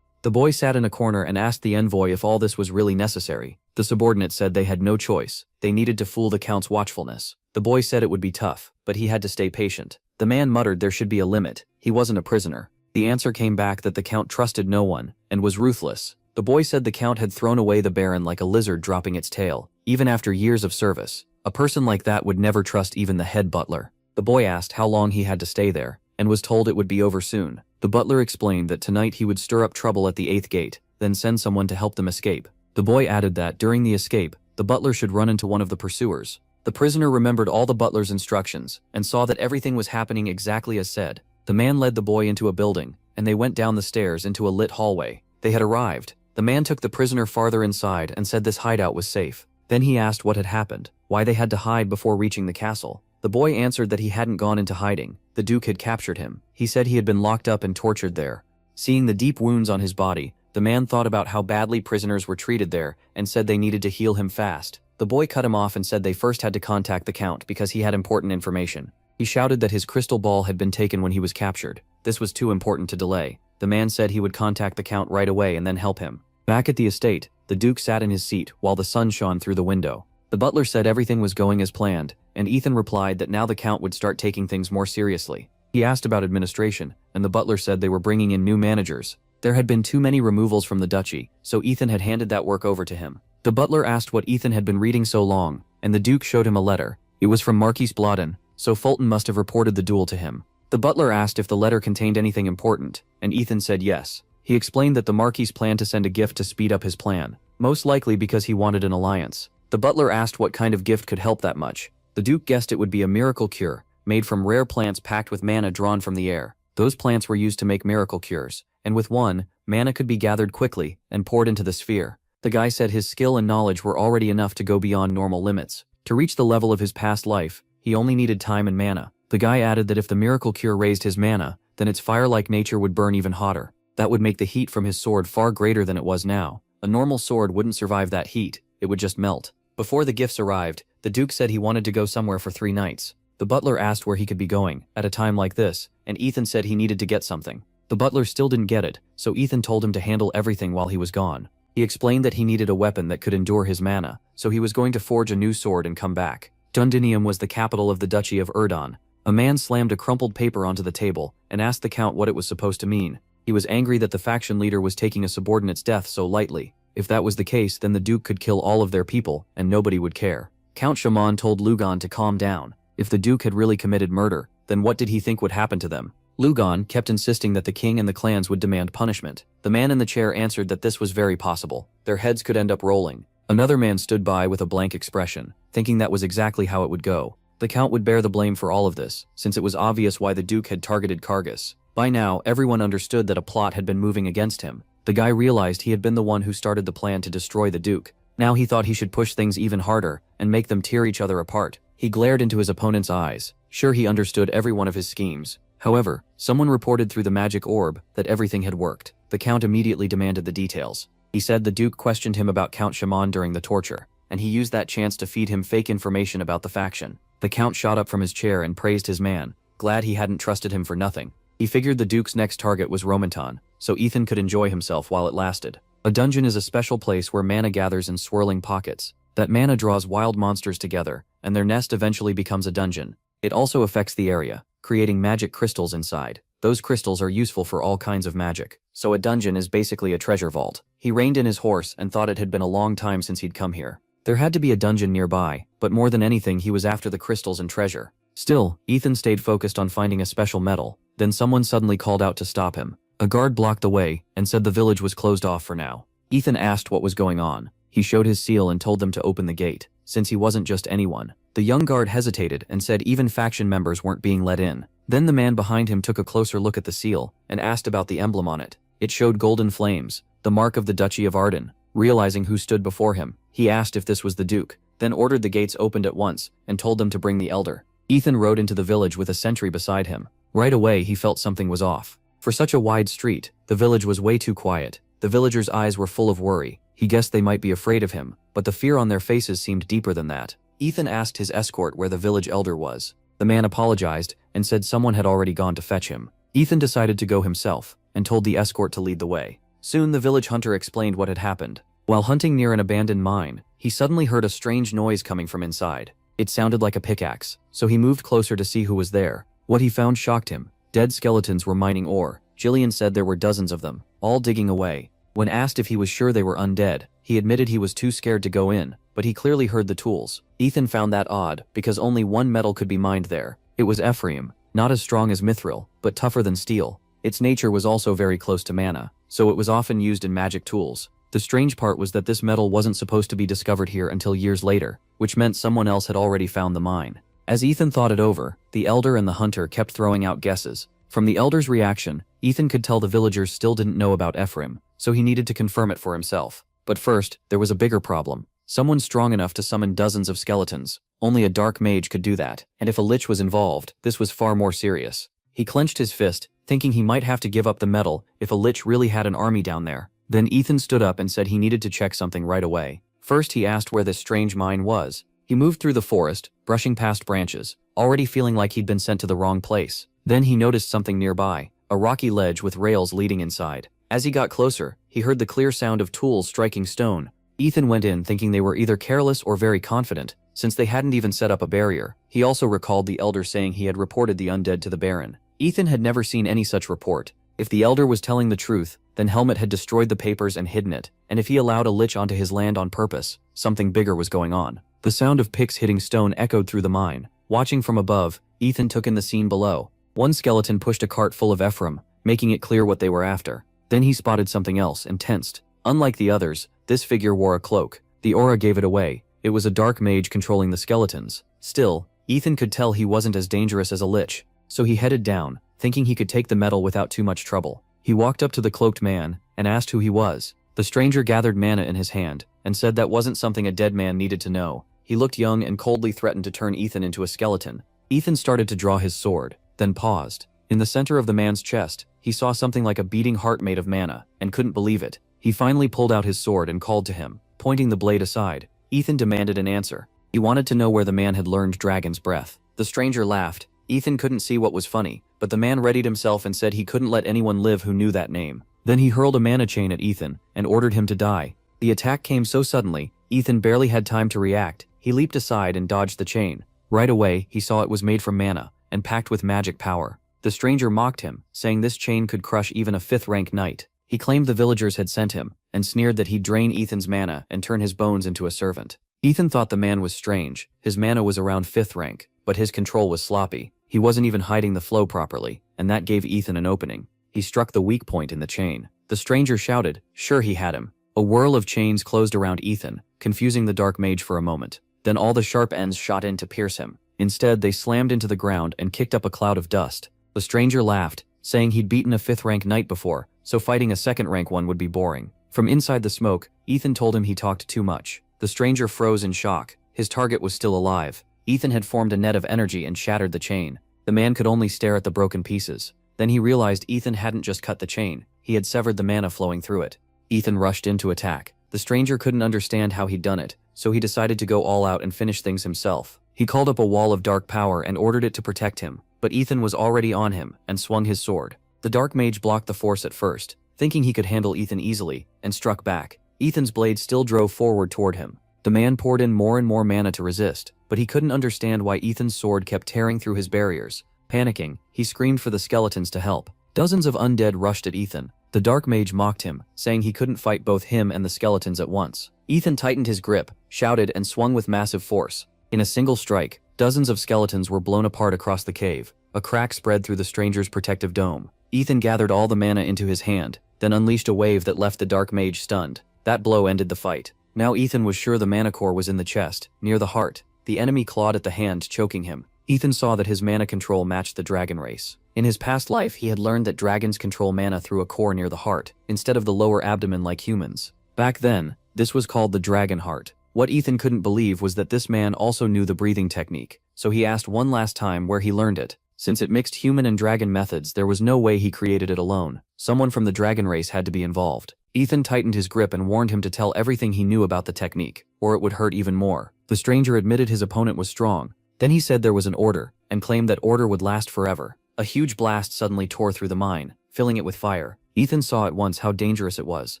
The boy sat in a corner and asked the envoy if all this was really necessary. The subordinate said they had no choice. They needed to fool the count's watchfulness. The boy said it would be tough, but he had to stay patient. The man muttered there should be a limit. He wasn't a prisoner. The answer came back that the count trusted no one and was ruthless. The boy said the count had thrown away the baron like a lizard dropping its tail. Even after years of service, a person like that would never trust even the head butler. The boy asked how long he had to stay there, and was told it would be over soon. The butler explained that tonight he would stir up trouble at the 8th gate, then send someone to help them escape. The boy added that, during the escape, the butler should run into one of the pursuers. The prisoner remembered all the butler's instructions, and saw that everything was happening exactly as said. The man led the boy into a building, and they went down the stairs into a lit hallway. They had arrived. The man took the prisoner farther inside and said this hideout was safe. Then he asked what had happened, why they had to hide before reaching the castle. The boy answered that he hadn't gone into hiding. The Duke had captured him. He said he had been locked up and tortured there. Seeing the deep wounds on his body, the man thought about how badly prisoners were treated there and said they needed to heal him fast. The boy cut him off and said they first had to contact the count because he had important information. He shouted that his crystal ball had been taken when he was captured. This was too important to delay. The man said he would contact the count right away and then help him. Back at the estate, the Duke sat in his seat while the sun shone through the window. The butler said everything was going as planned, and Ethan replied that now the count would start taking things more seriously. He asked about administration, and the butler said they were bringing in new managers. There had been too many removals from the duchy, so Ethan had handed that work over to him. The butler asked what Ethan had been reading so long, and the Duke showed him a letter. It was from Marquis Bladen, so Fulton must have reported the duel to him. The butler asked if the letter contained anything important, and Ethan said yes. He explained that the Marquis planned to send a gift to speed up his plan, most likely because he wanted an alliance. The butler asked what kind of gift could help that much. The Duke guessed it would be a miracle cure, made from rare plants packed with mana drawn from the air. Those plants were used to make miracle cures, and with one, mana could be gathered quickly and poured into the sphere. The guy said his skill and knowledge were already enough to go beyond normal limits. To reach the level of his past life, he only needed time and mana. The guy added that if the miracle cure raised his mana, then its fire-like nature would burn even hotter. That would make the heat from his sword far greater than it was now. A normal sword wouldn't survive that heat, it would just melt. Before the gifts arrived, the Duke said he wanted to go somewhere for 3 nights. The butler asked where he could be going, at a time like this, and Ethan said he needed to get something. The butler still didn't get it, so Ethan told him to handle everything while he was gone. He explained that he needed a weapon that could endure his mana, so he was going to forge a new sword and come back. Dundinium was the capital of the Duchy of Urdon. A man slammed a crumpled paper onto the table and asked the count what it was supposed to mean. He was angry that the faction leader was taking a subordinate's death so lightly. If that was the case, then the Duke could kill all of their people, and nobody would care. Count Shaman told Lugon to calm down. If the Duke had really committed murder, then what did he think would happen to them? Lugon kept insisting that the king and the clans would demand punishment. The man in the chair answered that this was very possible. Their heads could end up rolling. Another man stood by with a blank expression, thinking that was exactly how it would go. The count would bear the blame for all of this, since it was obvious why the Duke had targeted Kargas. By now, everyone understood that a plot had been moving against him. The guy realized he had been the one who started the plan to destroy the Duke. Now he thought he should push things even harder and make them tear each other apart. He glared into his opponent's eyes. Sure, he understood every one of his schemes. However, someone reported through the magic orb that everything had worked. The count immediately demanded the details. He said the Duke questioned him about Count Shaman during the torture, and he used that chance to feed him fake information about the faction. The count shot up from his chair and praised his man, glad he hadn't trusted him for nothing. He figured the Duke's next target was Romanton, so Ethan could enjoy himself while it lasted. A dungeon is a special place where mana gathers in swirling pockets. That mana draws wild monsters together, and their nest eventually becomes a dungeon. It also affects the area, creating magic crystals inside. Those crystals are useful for all kinds of magic, so a dungeon is basically a treasure vault. He reined in his horse and thought it had been a long time since he'd come here. There had to be a dungeon nearby, but more than anything he was after the crystals and treasure. Still, Ethan stayed focused on finding a special metal. Then someone suddenly called out to stop him. A guard blocked the way and said the village was closed off for now. Ethan asked what was going on. He showed his seal and told them to open the gate, since he wasn't just anyone. The young guard hesitated and said even faction members weren't being let in. Then the man behind him took a closer look at the seal and asked about the emblem on it. It showed golden flames, the mark of the Duchy of Arden. Realizing who stood before him, he asked if this was the Duke, then ordered the gates opened at once and told them to bring the elder. Ethan rode into the village with a sentry beside him. Right away he felt something was off. For such a wide street, the village was way too quiet. The villagers' eyes were full of worry. He guessed they might be afraid of him, but the fear on their faces seemed deeper than that. Ethan asked his escort where the village elder was. The man apologized and said someone had already gone to fetch him. Ethan decided to go himself, and told the escort to lead the way. Soon the village hunter explained what had happened. While hunting near an abandoned mine, he suddenly heard a strange noise coming from inside. It sounded like a pickaxe, so he moved closer to see who was there. What he found shocked him. Dead skeletons were mining ore. Jillian said there were dozens of them, all digging away. When asked if he was sure they were undead, he admitted he was too scared to go in, but he clearly heard the tools. Ethan found that odd, because only one metal could be mined there. It was Ephraim, not as strong as mithril, but tougher than steel. Its nature was also very close to mana, so it was often used in magic tools. The strange part was that this metal wasn't supposed to be discovered here until years later, which meant someone else had already found the mine. As Ethan thought it over, the elder and the hunter kept throwing out guesses. From the elder's reaction, Ethan could tell the villagers still didn't know about Ephraim, so he needed to confirm it for himself. But first, there was a bigger problem. Someone strong enough to summon dozens of skeletons. Only a dark mage could do that, and if a lich was involved, this was far more serious. He clenched his fist, thinking he might have to give up the metal if a lich really had an army down there. Then Ethan stood up and said he needed to check something right away. First, he asked where this strange mine was. He moved through the forest, brushing past branches, already feeling like he'd been sent to the wrong place. Then he noticed something nearby, a rocky ledge with rails leading inside. As he got closer, he heard the clear sound of tools striking stone. Ethan went in thinking they were either careless or very confident, since they hadn't even set up a barrier. He also recalled the elder saying he had reported the undead to the Baron. Ethan had never seen any such report. If the elder was telling the truth, then Helmet had destroyed the papers and hidden it, and if he allowed a lich onto his land on purpose, something bigger was going on. The sound of picks hitting stone echoed through the mine. Watching from above, Ethan took in the scene below. One skeleton pushed a cart full of Ephraim, making it clear what they were after. Then he spotted something else and tensed. Unlike the others, this figure wore a cloak. The aura gave it away. It was a dark mage controlling the skeletons. Still, Ethan could tell he wasn't as dangerous as a lich, so he headed down, thinking he could take the metal without too much trouble. He walked up to the cloaked man and asked who he was. The stranger gathered mana in his hand and said that wasn't something a dead man needed to know. He looked young and coldly threatened to turn Ethan into a skeleton. Ethan started to draw his sword, then paused. In the center of the man's chest, he saw something like a beating heart made of mana, and couldn't believe it. He finally pulled out his sword and called to him, pointing the blade aside. Ethan demanded an answer. He wanted to know where the man had learned dragon's breath. The stranger laughed. Ethan couldn't see what was funny, but the man readied himself and said he couldn't let anyone live who knew that name. Then he hurled a mana chain at Ethan and ordered him to die. The attack came so suddenly, Ethan barely had time to react. He leaped aside and dodged the chain. Right away, he saw it was made from mana and packed with magic power. The stranger mocked him, saying this chain could crush even a 5th-rank knight. He claimed the villagers had sent him, and sneered that he'd drain Ethan's mana and turn his bones into a servant. Ethan thought the man was strange. His mana was around 5th rank, but his control was sloppy. He wasn't even hiding the flow properly, and that gave Ethan an opening. He struck the weak point in the chain. The stranger shouted, sure he had him. A whirl of chains closed around Ethan, confusing the dark mage for a moment. Then all the sharp ends shot in to pierce him. Instead, they slammed into the ground and kicked up a cloud of dust. The stranger laughed, saying he'd beaten a 5th-rank knight before, so fighting a 2nd-rank one would be boring. From inside the smoke, Ethan told him he talked too much. The stranger froze in shock. His target was still alive. Ethan had formed a net of energy and shattered the chain. The man could only stare at the broken pieces. Then he realized Ethan hadn't just cut the chain, he had severed the mana flowing through it. Ethan rushed in to attack. The stranger couldn't understand how he'd done it, so he decided to go all out and finish things himself. He called up a wall of dark power and ordered it to protect him, but Ethan was already on him and swung his sword. The dark mage blocked the force at first, thinking he could handle Ethan easily, and struck back. Ethan's blade still drove forward toward him. The man poured in more and more mana to resist, but he couldn't understand why Ethan's sword kept tearing through his barriers. Panicking, he screamed for the skeletons to help. Dozens of undead rushed at Ethan. The dark mage mocked him, saying he couldn't fight both him and the skeletons at once. Ethan tightened his grip, shouted, and swung with massive force. In a single strike, dozens of skeletons were blown apart across the cave. A crack spread through the stranger's protective dome. Ethan gathered all the mana into his hand, then unleashed a wave that left the dark mage stunned. That blow ended the fight. Now Ethan was sure the mana core was in the chest, near the heart. The enemy clawed at the hand, choking him. Ethan saw that his mana control matched the dragon race. In his past life, he had learned that dragons control mana through a core near the heart, instead of the lower abdomen like humans. Back then, this was called the dragon heart. What Ethan couldn't believe was that this man also knew the breathing technique, so he asked one last time where he learned it. Since it mixed human and dragon methods, there was no way he created it alone. Someone from the dragon race had to be involved. Ethan tightened his grip and warned him to tell everything he knew about the technique, or it would hurt even more. The stranger admitted his opponent was strong. Then he said there was an order, and claimed that order would last forever. A huge blast suddenly tore through the mine, filling it with fire. Ethan saw at once how dangerous it was.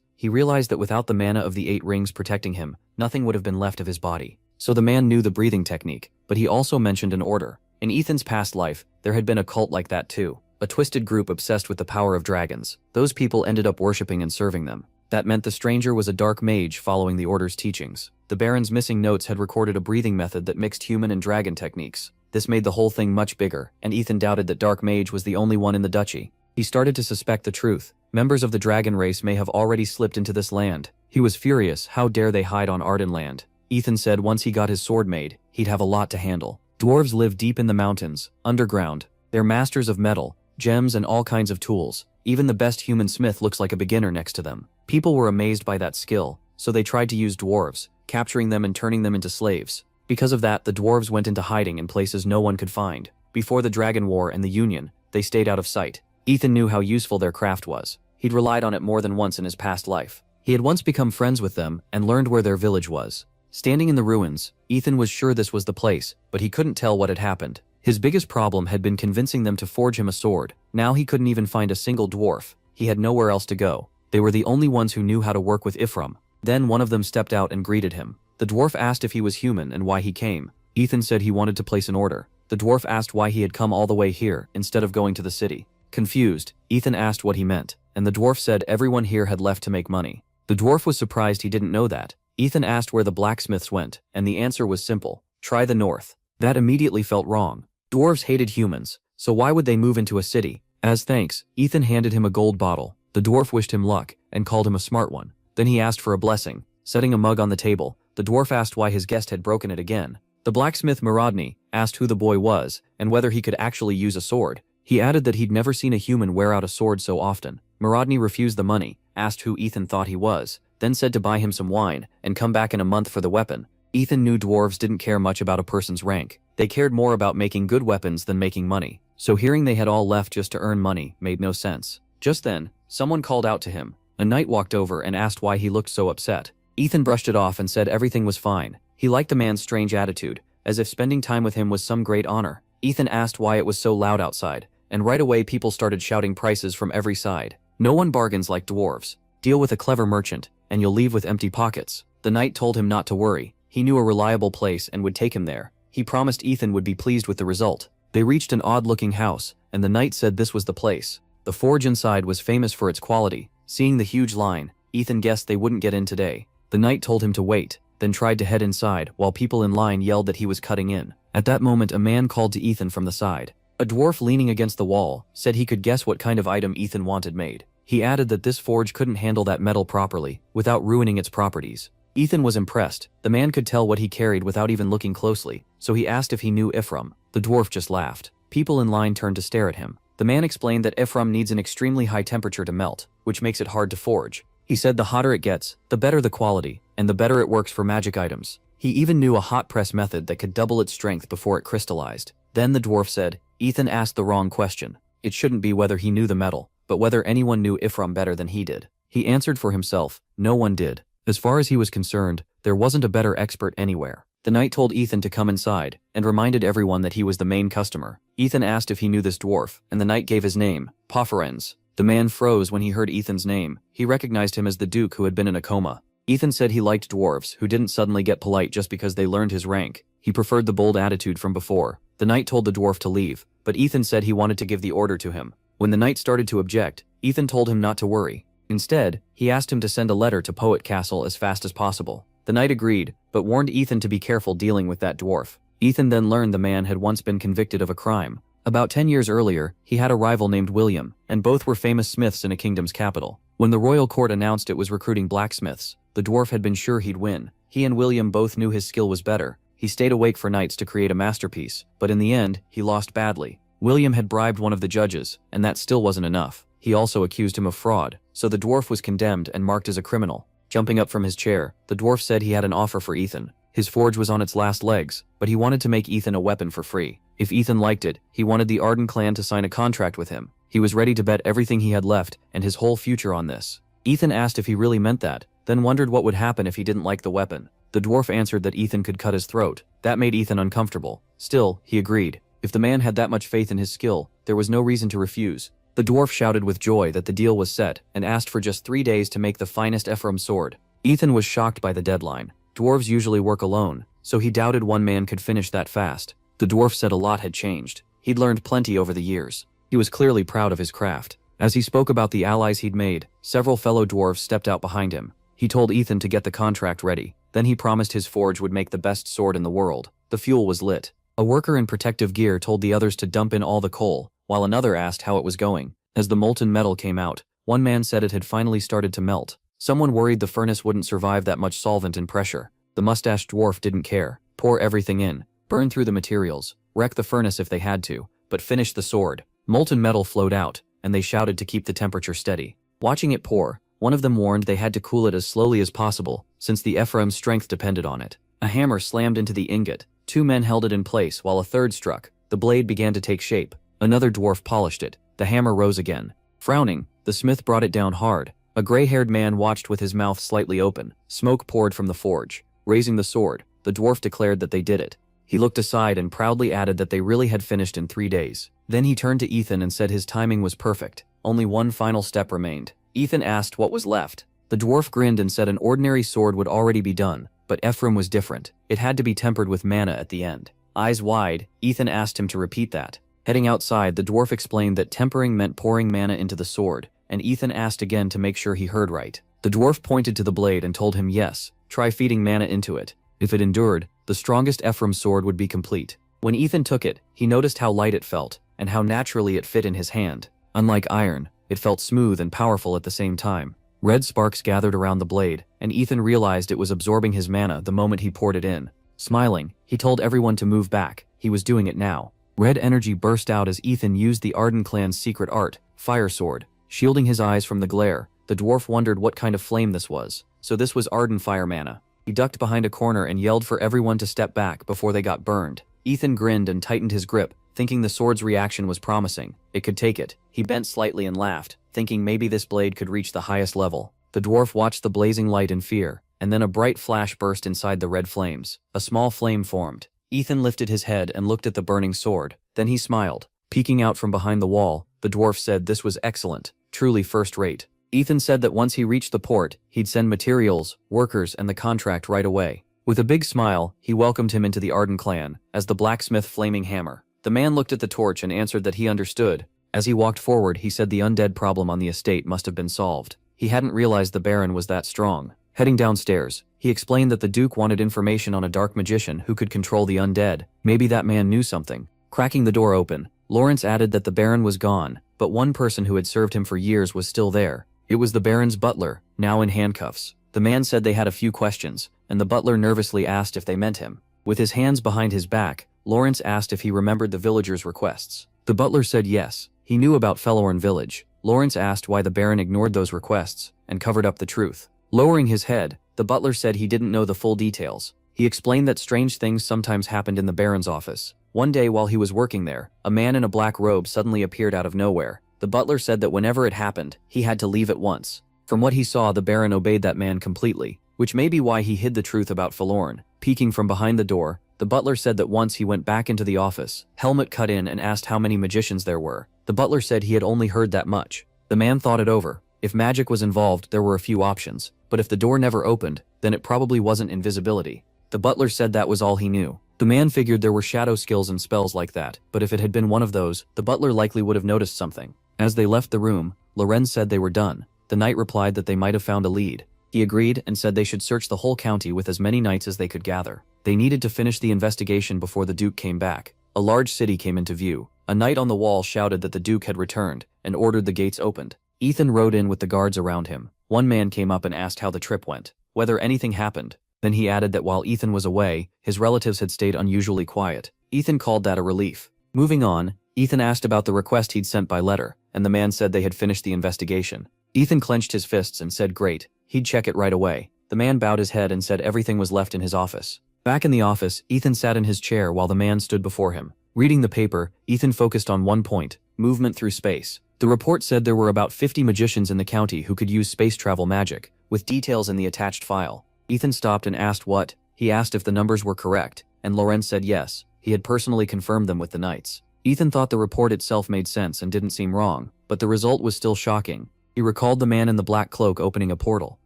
He realized that without the mana of the 8 rings protecting him, nothing would have been left of his body. So the man knew the breathing technique, but he also mentioned an order. In Ethan's past life, there had been a cult like that too. A twisted group obsessed with the power of dragons. Those people ended up worshipping and serving them. That meant the stranger was a dark mage following the order's teachings. The Baron's missing notes had recorded a breathing method that mixed human and dragon techniques. This made the whole thing much bigger, and Ethan doubted that Dark Mage was the only one in the duchy. He started to suspect the truth. Members of the dragon race may have already slipped into this land. He was furious. How dare they hide on Arden land? Ethan said once he got his sword made, he'd have a lot to handle. Dwarves live deep in the mountains, underground. They're masters of metal, gems, and all kinds of tools. Even the best human smith looks like a beginner next to them. People were amazed by that skill, so they tried to use dwarves, capturing them and turning them into slaves. Because of that, the dwarves went into hiding in places no one could find. Before the Dragon War and the Union, they stayed out of sight. Ethan knew how useful their craft was. He'd relied on it more than once in his past life. He had once become friends with them and learned where their village was. Standing in the ruins, Ethan was sure this was the place, but he couldn't tell what had happened. His biggest problem had been convincing them to forge him a sword. Now he couldn't even find a single dwarf. He had nowhere else to go. They were the only ones who knew how to work with Ifram. Then one of them stepped out and greeted him. The dwarf asked if he was human and why he came. Ethan said he wanted to place an order. The dwarf asked why he had come all the way here instead of going to the city. Confused, Ethan asked what he meant, and the dwarf said everyone here had left to make money. The dwarf was surprised he didn't know that. Ethan asked where the blacksmiths went, and the answer was simple: try the north. That immediately felt wrong. Dwarves hated humans, so why would they move into a city? As thanks, Ethan handed him a gold bottle. The dwarf wished him luck and called him a smart one. Then he asked for a blessing. Setting a mug on the table, the dwarf asked why his guest had broken it again. The blacksmith Mirodny asked who the boy was and whether he could actually use a sword. He added that he'd never seen a human wear out a sword so often. Mirodny refused the money, asked who Ethan thought he was, then said to buy him some wine and come back in a month for the weapon. Ethan knew dwarves didn't care much about a person's rank. They cared more about making good weapons than making money. So hearing they had all left just to earn money made no sense. Just then, someone called out to him. A knight walked over and asked why he looked so upset. Ethan brushed it off and said everything was fine. He liked the man's strange attitude, as if spending time with him was some great honor. Ethan asked why it was so loud outside, and right away people started shouting prices from every side. No one bargains like dwarves. Deal with a clever merchant, and you'll leave with empty pockets. The knight told him not to worry. He knew a reliable place and would take him there. He promised Ethan would be pleased with the result. They reached an odd-looking house, and the knight said this was the place. The forge inside was famous for its quality. Seeing the huge line, Ethan guessed they wouldn't get in today. The knight told him to wait, then tried to head inside while people in line yelled that he was cutting in. At that moment, a man called to Ethan from the side. A dwarf leaning against the wall said he could guess what kind of item Ethan wanted made. He added that this forge couldn't handle that metal properly without ruining its properties. Ethan was impressed. The man could tell what he carried without even looking closely, so he asked if he knew Ifram. The dwarf just laughed. People in line turned to stare at him. The man explained that Ifram needs an extremely high temperature to melt, which makes it hard to forge. He said the hotter it gets, the better the quality, and the better it works for magic items. He even knew a hot press method that could double its strength before it crystallized. Then the dwarf said, Ethan asked the wrong question. It shouldn't be whether he knew the metal, but whether anyone knew Ifram better than he did. He answered for himself, no one did. As far as he was concerned, there wasn't a better expert anywhere. The knight told Ethan to come inside, and reminded everyone that he was the main customer. Ethan asked if he knew this dwarf, and the knight gave his name, Poferens. The man froze when he heard Ethan's name. He recognized him as the duke who had been in a coma. Ethan said he liked dwarves who didn't suddenly get polite just because they learned his rank. He preferred the bold attitude from before. The knight told the dwarf to leave, but Ethan said he wanted to give the order to him. When the knight started to object, Ethan told him not to worry. Instead, he asked him to send a letter to Poet Castle as fast as possible. The knight agreed, but warned Ethan to be careful dealing with that dwarf. Ethan then learned the man had once been convicted of a crime. About 10 years earlier, he had a rival named William, and both were famous smiths in a kingdom's capital. When the royal court announced it was recruiting blacksmiths, the dwarf had been sure he'd win. He and William both knew his skill was better. He stayed awake for nights to create a masterpiece, but in the end, he lost badly. William had bribed one of the judges, and that still wasn't enough. He also accused him of fraud, so the dwarf was condemned and marked as a criminal. Jumping up from his chair, the dwarf said he had an offer for Ethan. His forge was on its last legs, but he wanted to make Ethan a weapon for free. If Ethan liked it, he wanted the Arden clan to sign a contract with him. He was ready to bet everything he had left and his whole future on this. Ethan asked if he really meant that, then wondered what would happen if he didn't like the weapon. The dwarf answered that Ethan could cut his throat. That made Ethan uncomfortable. Still, he agreed. If the man had that much faith in his skill, there was no reason to refuse. The dwarf shouted with joy that the deal was set and asked for just 3 days to make the finest Ephraim sword. Ethan was shocked by the deadline. Dwarves usually work alone, so he doubted one man could finish that fast. The dwarf said a lot had changed. He'd learned plenty over the years. He was clearly proud of his craft. As he spoke about the allies he'd made, several fellow dwarves stepped out behind him. He told Ethan to get the contract ready. Then he promised his forge would make the best sword in the world. The fuel was lit. A worker in protective gear told the others to dump in all the coal, while another asked how it was going. As the molten metal came out, one man said it had finally started to melt. Someone worried the furnace wouldn't survive that much solvent and pressure. The mustached dwarf didn't care. Pour everything in, burn through the materials, wreck the furnace if they had to, but finish the sword. Molten metal flowed out, and they shouted to keep the temperature steady. Watching it pour, one of them warned they had to cool it as slowly as possible, since the Ephraim's strength depended on it. A hammer slammed into the ingot. 2 men held it in place while a third struck. The blade began to take shape. Another dwarf polished it. The hammer rose again. Frowning, the smith brought it down hard. A gray-haired man watched with his mouth slightly open. Smoke poured from the forge. Raising the sword, the dwarf declared that they did it. He looked aside and proudly added that they really had finished in 3 days. Then he turned to Ethan and said his timing was perfect. Only one final step remained. Ethan asked what was left. The dwarf grinned and said an ordinary sword would already be done, but Ephraim was different. It had to be tempered with mana at the end. Eyes wide, Ethan asked him to repeat that. Heading outside, the dwarf explained that tempering meant pouring mana into the sword, and Ethan asked again to make sure he heard right. The dwarf pointed to the blade and told him yes, try feeding mana into it. If it endured, the strongest Ephraim sword would be complete. When Ethan took it, he noticed how light it felt, and how naturally it fit in his hand. Unlike iron, it felt smooth and powerful at the same time. Red sparks gathered around the blade, and Ethan realized it was absorbing his mana the moment he poured it in. Smiling, he told everyone to move back. He was doing it now. Red energy burst out as Ethan used the Arden clan's secret art, Fire Sword. Shielding his eyes from the glare, the dwarf wondered what kind of flame this was. So this was Arden fire mana. He ducked behind a corner and yelled for everyone to step back before they got burned. Ethan grinned and tightened his grip, thinking the sword's reaction was promising. It could take it. He bent slightly and laughed, thinking maybe this blade could reach the highest level. The dwarf watched the blazing light in fear, and then a bright flash burst inside the red flames. A small flame formed. Ethan lifted his head and looked at the burning sword. Then he smiled. Peeking out from behind the wall, the dwarf said this was excellent, truly first-rate. Ethan said that once he reached the port, he'd send materials, workers, and the contract right away. With a big smile, he welcomed him into the Arden clan, as the blacksmith flaming hammer. The man looked at the torch and answered that he understood. As he walked forward, he said the undead problem on the estate must have been solved. He hadn't realized the Baron was that strong. Heading downstairs, he explained that the Duke wanted information on a dark magician who could control the undead. Maybe that man knew something. Cracking the door open, Lawrence added that the Baron was gone, but one person who had served him for years was still there. It was the Baron's butler, now in handcuffs. The man said they had a few questions, and the butler nervously asked if they meant him. With his hands behind his back, Lawrence asked if he remembered the villagers' requests. The butler said yes, he knew about Fellorn village. Lawrence asked why the Baron ignored those requests, and covered up the truth. Lowering his head, the butler said he didn't know the full details. He explained that strange things sometimes happened in the Baron's office. One day while he was working there, a man in a black robe suddenly appeared out of nowhere. The butler said that whenever it happened, he had to leave at once. From what he saw, the Baron obeyed that man completely, which may be why he hid the truth about Fellorn. Peeking from behind the door, the butler said that once he went back into the office, Helmut cut in and asked how many magicians there were. The butler said he had only heard that much. The man thought it over. If magic was involved, there were a few options, but if the door never opened, then it probably wasn't invisibility. The butler said that was all he knew. The man figured there were shadow skills and spells like that, but if it had been one of those, the butler likely would have noticed something. As they left the room, Lorenz said they were done. The knight replied that they might have found a lead. He agreed and said they should search the whole county with as many knights as they could gather. They needed to finish the investigation before the Duke came back. A large city came into view. A knight on the wall shouted that the Duke had returned, and ordered the gates opened. Ethan rode in with the guards around him. One man came up and asked how the trip went, whether anything happened. Then he added that while Ethan was away, his relatives had stayed unusually quiet. Ethan called that a relief. Moving on, Ethan asked about the request he'd sent by letter, and the man said they had finished the investigation. Ethan clenched his fists and said great, he'd check it right away. The man bowed his head and said everything was left in his office. Back in the office, Ethan sat in his chair while the man stood before him. Reading the paper, Ethan focused on one point: movement through space. The report said there were about 50 magicians in the county who could use space travel magic, with details in the attached file. Ethan stopped and asked what. He asked if the numbers were correct, and Lorenz said yes, he had personally confirmed them with the knights. Ethan thought the report itself made sense and didn't seem wrong, but the result was still shocking. He recalled the man in the black cloak opening a portal.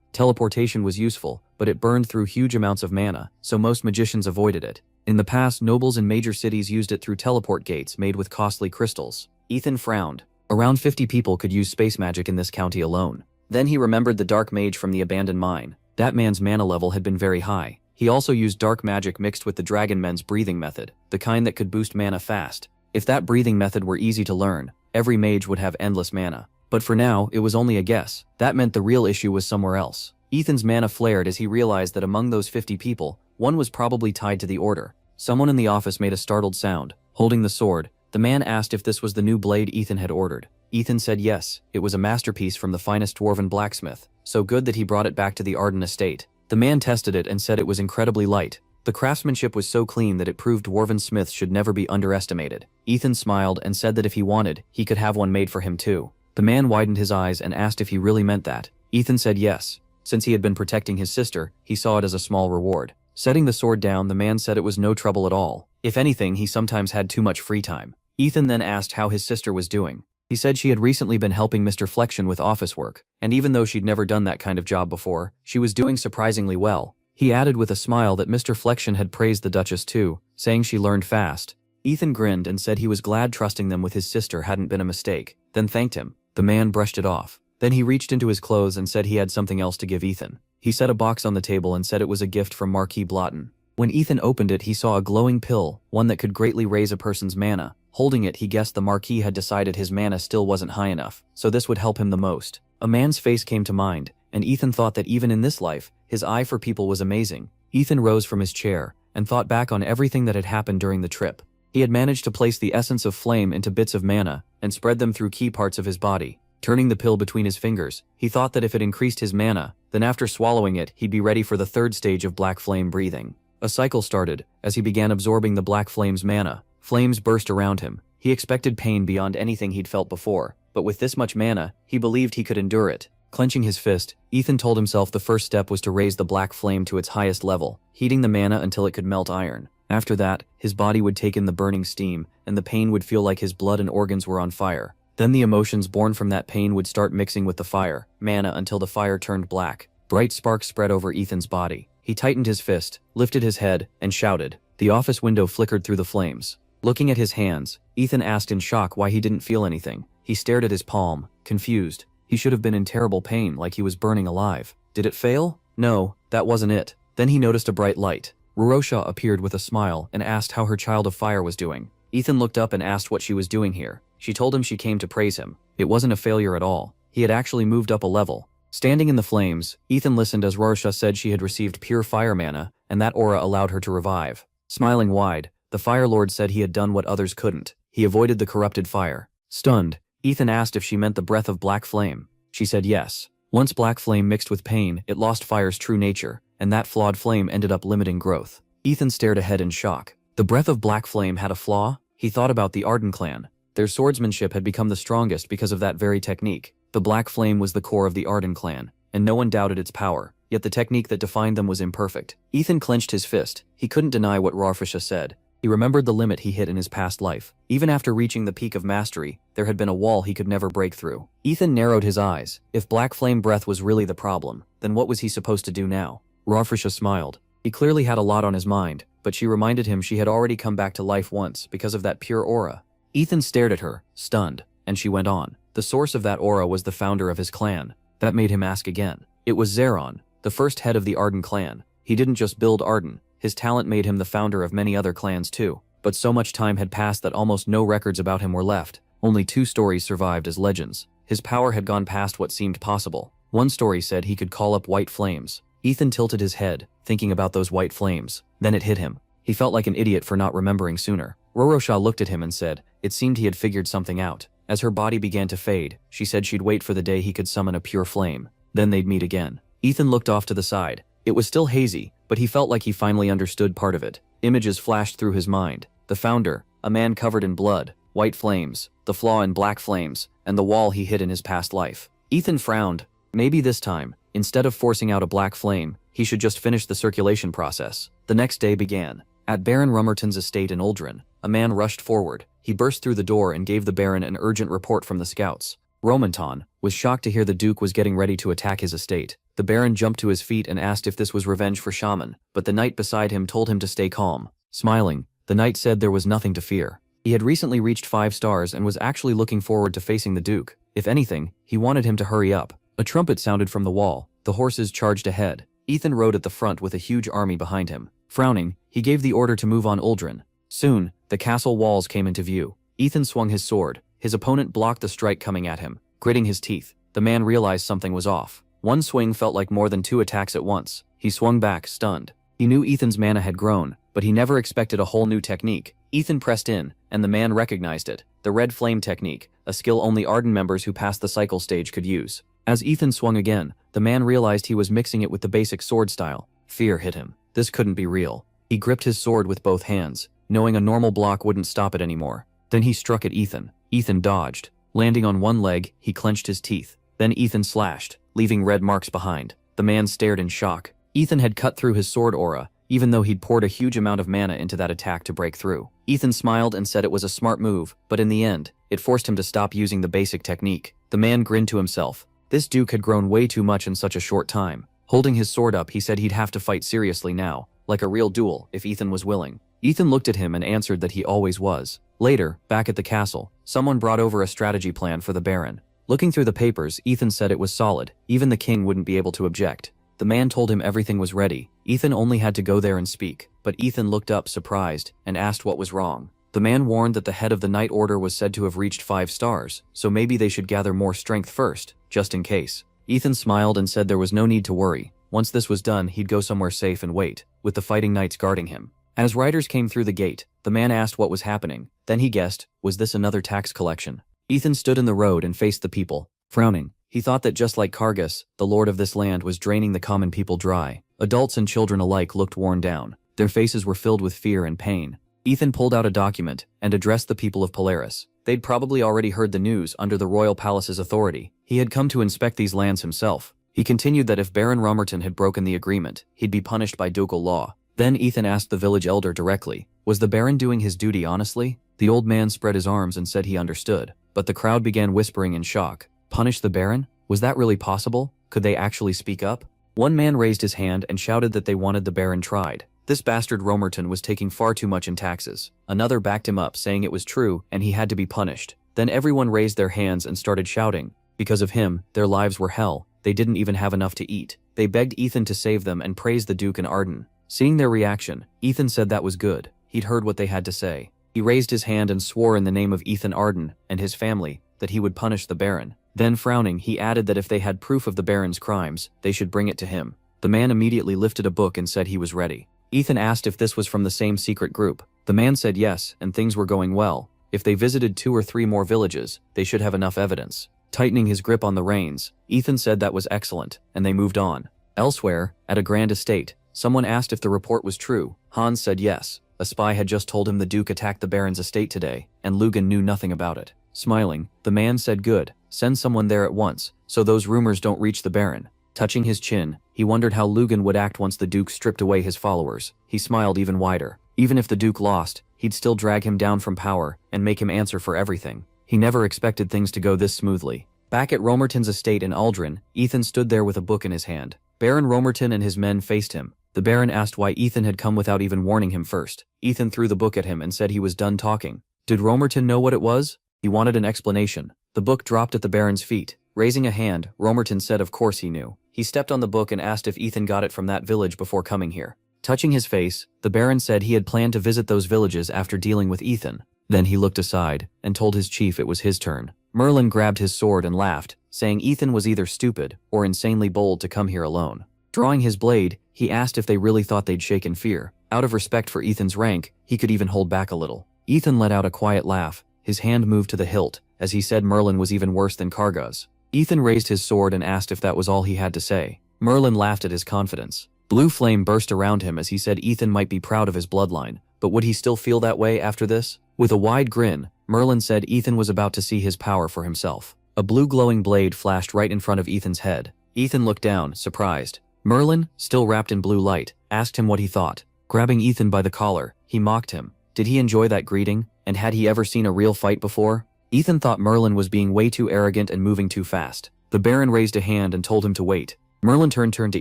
Teleportation was useful, but it burned through huge amounts of mana, so most magicians avoided it. In the past, nobles in major cities used it through teleport gates made with costly crystals. Ethan frowned. Around 50 people could use space magic in this county alone. Then he remembered the dark mage from the abandoned mine. That man's mana level had been very high. He also used dark magic mixed with the dragon men's breathing method, the kind that could boost mana fast. If that breathing method were easy to learn, every mage would have endless mana. But for now, it was only a guess. That meant the real issue was somewhere else. Ethan's mana flared as he realized that among those 50 people, one was probably tied to the order. Someone in the office made a startled sound. Holding the sword, the man asked if this was the new blade Ethan had ordered. Ethan said yes, it was a masterpiece from the finest dwarven blacksmith, so good that he brought it back to the Arden estate. The man tested it and said it was incredibly light. The craftsmanship was so clean that it proved dwarven smiths should never be underestimated. Ethan smiled and said that if he wanted, he could have one made for him too. The man widened his eyes and asked if he really meant that. Ethan said yes. Since he had been protecting his sister, he saw it as a small reward. Setting the sword down, the man said it was no trouble at all. If anything, he sometimes had too much free time. Ethan then asked how his sister was doing. He said she had recently been helping Mr. Flexion with office work, and even though she'd never done that kind of job before, she was doing surprisingly well. He added with a smile that Mr. Flexion had praised the Duchess too, saying she learned fast. Ethan grinned and said he was glad trusting them with his sister hadn't been a mistake, then thanked him. The man brushed it off. Then he reached into his clothes and said he had something else to give Ethan. He set a box on the table and said it was a gift from Marquis Blotton. When Ethan opened it, he saw a glowing pill, one that could greatly raise a person's mana. Holding it, he guessed the Marquis had decided his mana still wasn't high enough, so this would help him the most. A man's face came to mind, and Ethan thought that even in this life, his eye for people was amazing. Ethan rose from his chair and thought back on everything that had happened during the trip. He had managed to place the essence of flame into bits of mana and spread them through key parts of his body. Turning the pill between his fingers, he thought that if it increased his mana, then after swallowing it, he'd be ready for the third stage of black flame breathing. A cycle started as he began absorbing the black flame's mana. Flames burst around him. He expected pain beyond anything he'd felt before, but with this much mana, he believed he could endure it. Clenching his fist, Ethan told himself the first step was to raise the black flame to its highest level, heating the mana until it could melt iron. After that, his body would take in the burning steam, and the pain would feel like his blood and organs were on fire. Then the emotions born from that pain would start mixing with the fire, mana until the fire turned black. Bright sparks spread over Ethan's body. He tightened his fist, lifted his head, and shouted. The office window flickered through the flames. Looking at his hands, Ethan asked in shock why he didn't feel anything. He stared at his palm, confused. He should have been in terrible pain, like he was burning alive. Did it fail? No, that wasn't it. Then he noticed a bright light. Rorosha appeared with a smile and asked how her child of fire was doing. Ethan looked up and asked what she was doing here. She told him she came to praise him. It wasn't a failure at all. He had actually moved up a level. Standing in the flames, Ethan listened as Rorosha said she had received pure fire mana, and that aura allowed her to revive. Smiling wide, the Fire Lord said he had done what others couldn't. He avoided the corrupted fire. Stunned, Ethan asked if she meant the breath of black flame. She said yes. Once black flame mixed with pain, it lost fire's true nature, and that flawed flame ended up limiting growth. Ethan stared ahead in shock. The breath of black flame had a flaw? He thought about the Arden clan. Their swordsmanship had become the strongest because of that very technique. The black flame was the core of the Arden clan, and no one doubted its power, yet the technique that defined them was imperfect. Ethan clenched his fist. He couldn't deny what Rorosha said. He remembered the limit he hit in his past life. Even after reaching the peak of mastery, there had been a wall he could never break through. Ethan narrowed his eyes. If black flame breath was really the problem, then what was he supposed to do now? Rorosha smiled. He clearly had a lot on his mind, but she reminded him she had already come back to life once because of that pure aura. Ethan stared at her, stunned, and she went on. The source of that aura was the founder of his clan. That made him ask again. It was Zeron, the first head of the Arden clan. He didn't just build Arden. His talent made him the founder of many other clans too. But so much time had passed that almost no records about him were left. Only 2 stories survived as legends. His power had gone past what seemed possible. One story said he could call up white flames. Ethan tilted his head, thinking about those white flames. Then it hit him. He felt like an idiot for not remembering sooner. Rorosha looked at him and said, it seemed he had figured something out. As her body began to fade, she said she'd wait for the day he could summon a pure flame. Then they'd meet again. Ethan looked off to the side. It was still hazy, but he felt like he finally understood part of it. Images flashed through his mind. The founder, a man covered in blood, white flames, the flaw in black flames, and the wall he hid in his past life. Ethan frowned. Maybe this time, instead of forcing out a black flame, he should just finish the circulation process. The next day began. At Baron Rummerton's estate in Uldren, a man rushed forward. He burst through the door and gave the Baron an urgent report from the scouts. Romanton was shocked to hear the Duke was getting ready to attack his estate. The Baron jumped to his feet and asked if this was revenge for Shaman, but the knight beside him told him to stay calm. Smiling, the knight said there was nothing to fear. He had recently reached 5 stars and was actually looking forward to facing the Duke. If anything, he wanted him to hurry up. A trumpet sounded from the wall. The horses charged ahead. Ethan rode at the front with a huge army behind him. Frowning, he gave the order to move on Uldren. Soon, the castle walls came into view. Ethan swung his sword. His opponent blocked the strike coming at him. Gritting his teeth, the man realized something was off. One swing felt like more than 2 attacks at once. He swung back, stunned. He knew Ethan's mana had grown, but he never expected a whole new technique. Ethan pressed in, and the man recognized it. The red flame technique, a skill only Arden members who passed the cycle stage could use. As Ethan swung again, the man realized he was mixing it with the basic sword style. Fear hit him. This couldn't be real. He gripped his sword with both hands, knowing a normal block wouldn't stop it anymore. Then he struck at Ethan. Ethan dodged. Landing on one leg, he clenched his teeth. Then Ethan slashed, leaving red marks behind. The man stared in shock. Ethan had cut through his sword aura, even though he'd poured a huge amount of mana into that attack to break through. Ethan smiled and said it was a smart move, but in the end, it forced him to stop using the basic technique. The man grinned to himself. This Duke had grown way too much in such a short time. Holding his sword up, he said he'd have to fight seriously now, like a real duel, if Ethan was willing. Ethan looked at him and answered that he always was. Later, back at the castle, someone brought over a strategy plan for the Baron. Looking through the papers, Ethan said it was solid. Even the king wouldn't be able to object. The man told him everything was ready. Ethan only had to go there and speak. But Ethan looked up surprised and asked what was wrong. The man warned that the head of the Knight Order was said to have reached 5 stars, so maybe they should gather more strength first, just in case. Ethan smiled and said there was no need to worry. Once this was done, he'd go somewhere safe and wait, with the fighting knights guarding him. As riders came through the gate, the man asked what was happening. Then he guessed, was this another tax collection? Ethan stood in the road and faced the people. Frowning, he thought that just like Kargas, the lord of this land was draining the common people dry. Adults and children alike looked worn down. Their faces were filled with fear and pain. Ethan pulled out a document and addressed the people of Polaris. They'd probably already heard the news under the royal palace's authority. He had come to inspect these lands himself. He continued that if Baron Romerton had broken the agreement, he'd be punished by ducal law. Then Ethan asked the village elder directly, was the Baron doing his duty honestly? The old man spread his arms and said he understood, but the crowd began whispering in shock. Punish the Baron? Was that really possible? Could they actually speak up? One man raised his hand and shouted that they wanted the Baron tried. This bastard Romerton was taking far too much in taxes. Another backed him up, saying it was true and he had to be punished. Then everyone raised their hands and started shouting. Because of him, their lives were hell. They didn't even have enough to eat. They begged Ethan to save them and praised the Duke and Arden. Seeing their reaction, Ethan said that was good. He'd heard what they had to say. He raised his hand and swore in the name of Ethan Arden and his family that he would punish the Baron. Then frowning, he added that if they had proof of the Baron's crimes, they should bring it to him. The man immediately lifted a book and said he was ready. Ethan asked if this was from the same secret group. The man said yes, and things were going well. If they visited 2 or 3 more villages, they should have enough evidence. Tightening his grip on the reins, Ethan said that was excellent, and they moved on. Elsewhere, at a grand estate, someone asked if the report was true. Hans said yes. A spy had just told him the Duke attacked the Baron's estate today, and Lugan knew nothing about it. Smiling, the man said good, send someone there at once, so those rumors don't reach the Baron. Touching his chin, he wondered how Lugan would act once the Duke stripped away his followers. He smiled even wider. Even if the Duke lost, he'd still drag him down from power and make him answer for everything. He never expected things to go this smoothly. Back at Romerton's estate in Uldren, Ethan stood there with a book in his hand. Baron Romerton and his men faced him. The Baron asked why Ethan had come without even warning him first. Ethan threw the book at him and said he was done talking. Did Romerton know what it was? He wanted an explanation. The book dropped at the Baron's feet. Raising a hand, Romerton said of course he knew. He stepped on the book and asked if Ethan got it from that village before coming here. Touching his face, the Baron said he had planned to visit those villages after dealing with Ethan. Then he looked aside and told his chief it was his turn. Merlin grabbed his sword and laughed, saying Ethan was either stupid or insanely bold to come here alone. Drawing his blade, he asked if they really thought they'd shake in fear. Out of respect for Ethan's rank, he could even hold back a little. Ethan let out a quiet laugh. His hand moved to the hilt, as he said Merlin was even worse than Kargas. Ethan raised his sword and asked if that was all he had to say. Merlin laughed at his confidence. Blue flame burst around him as he said Ethan might be proud of his bloodline, but would he still feel that way after this? With a wide grin, Merlin said Ethan was about to see his power for himself. A blue glowing blade flashed right in front of Ethan's head. Ethan looked down, surprised. Merlin, still wrapped in blue light, asked him what he thought. Grabbing Ethan by the collar, he mocked him. Did he enjoy that greeting, and had he ever seen a real fight before? Ethan thought Merlin was being way too arrogant and moving too fast. The Baron raised a hand and told him to wait. Merlin turned to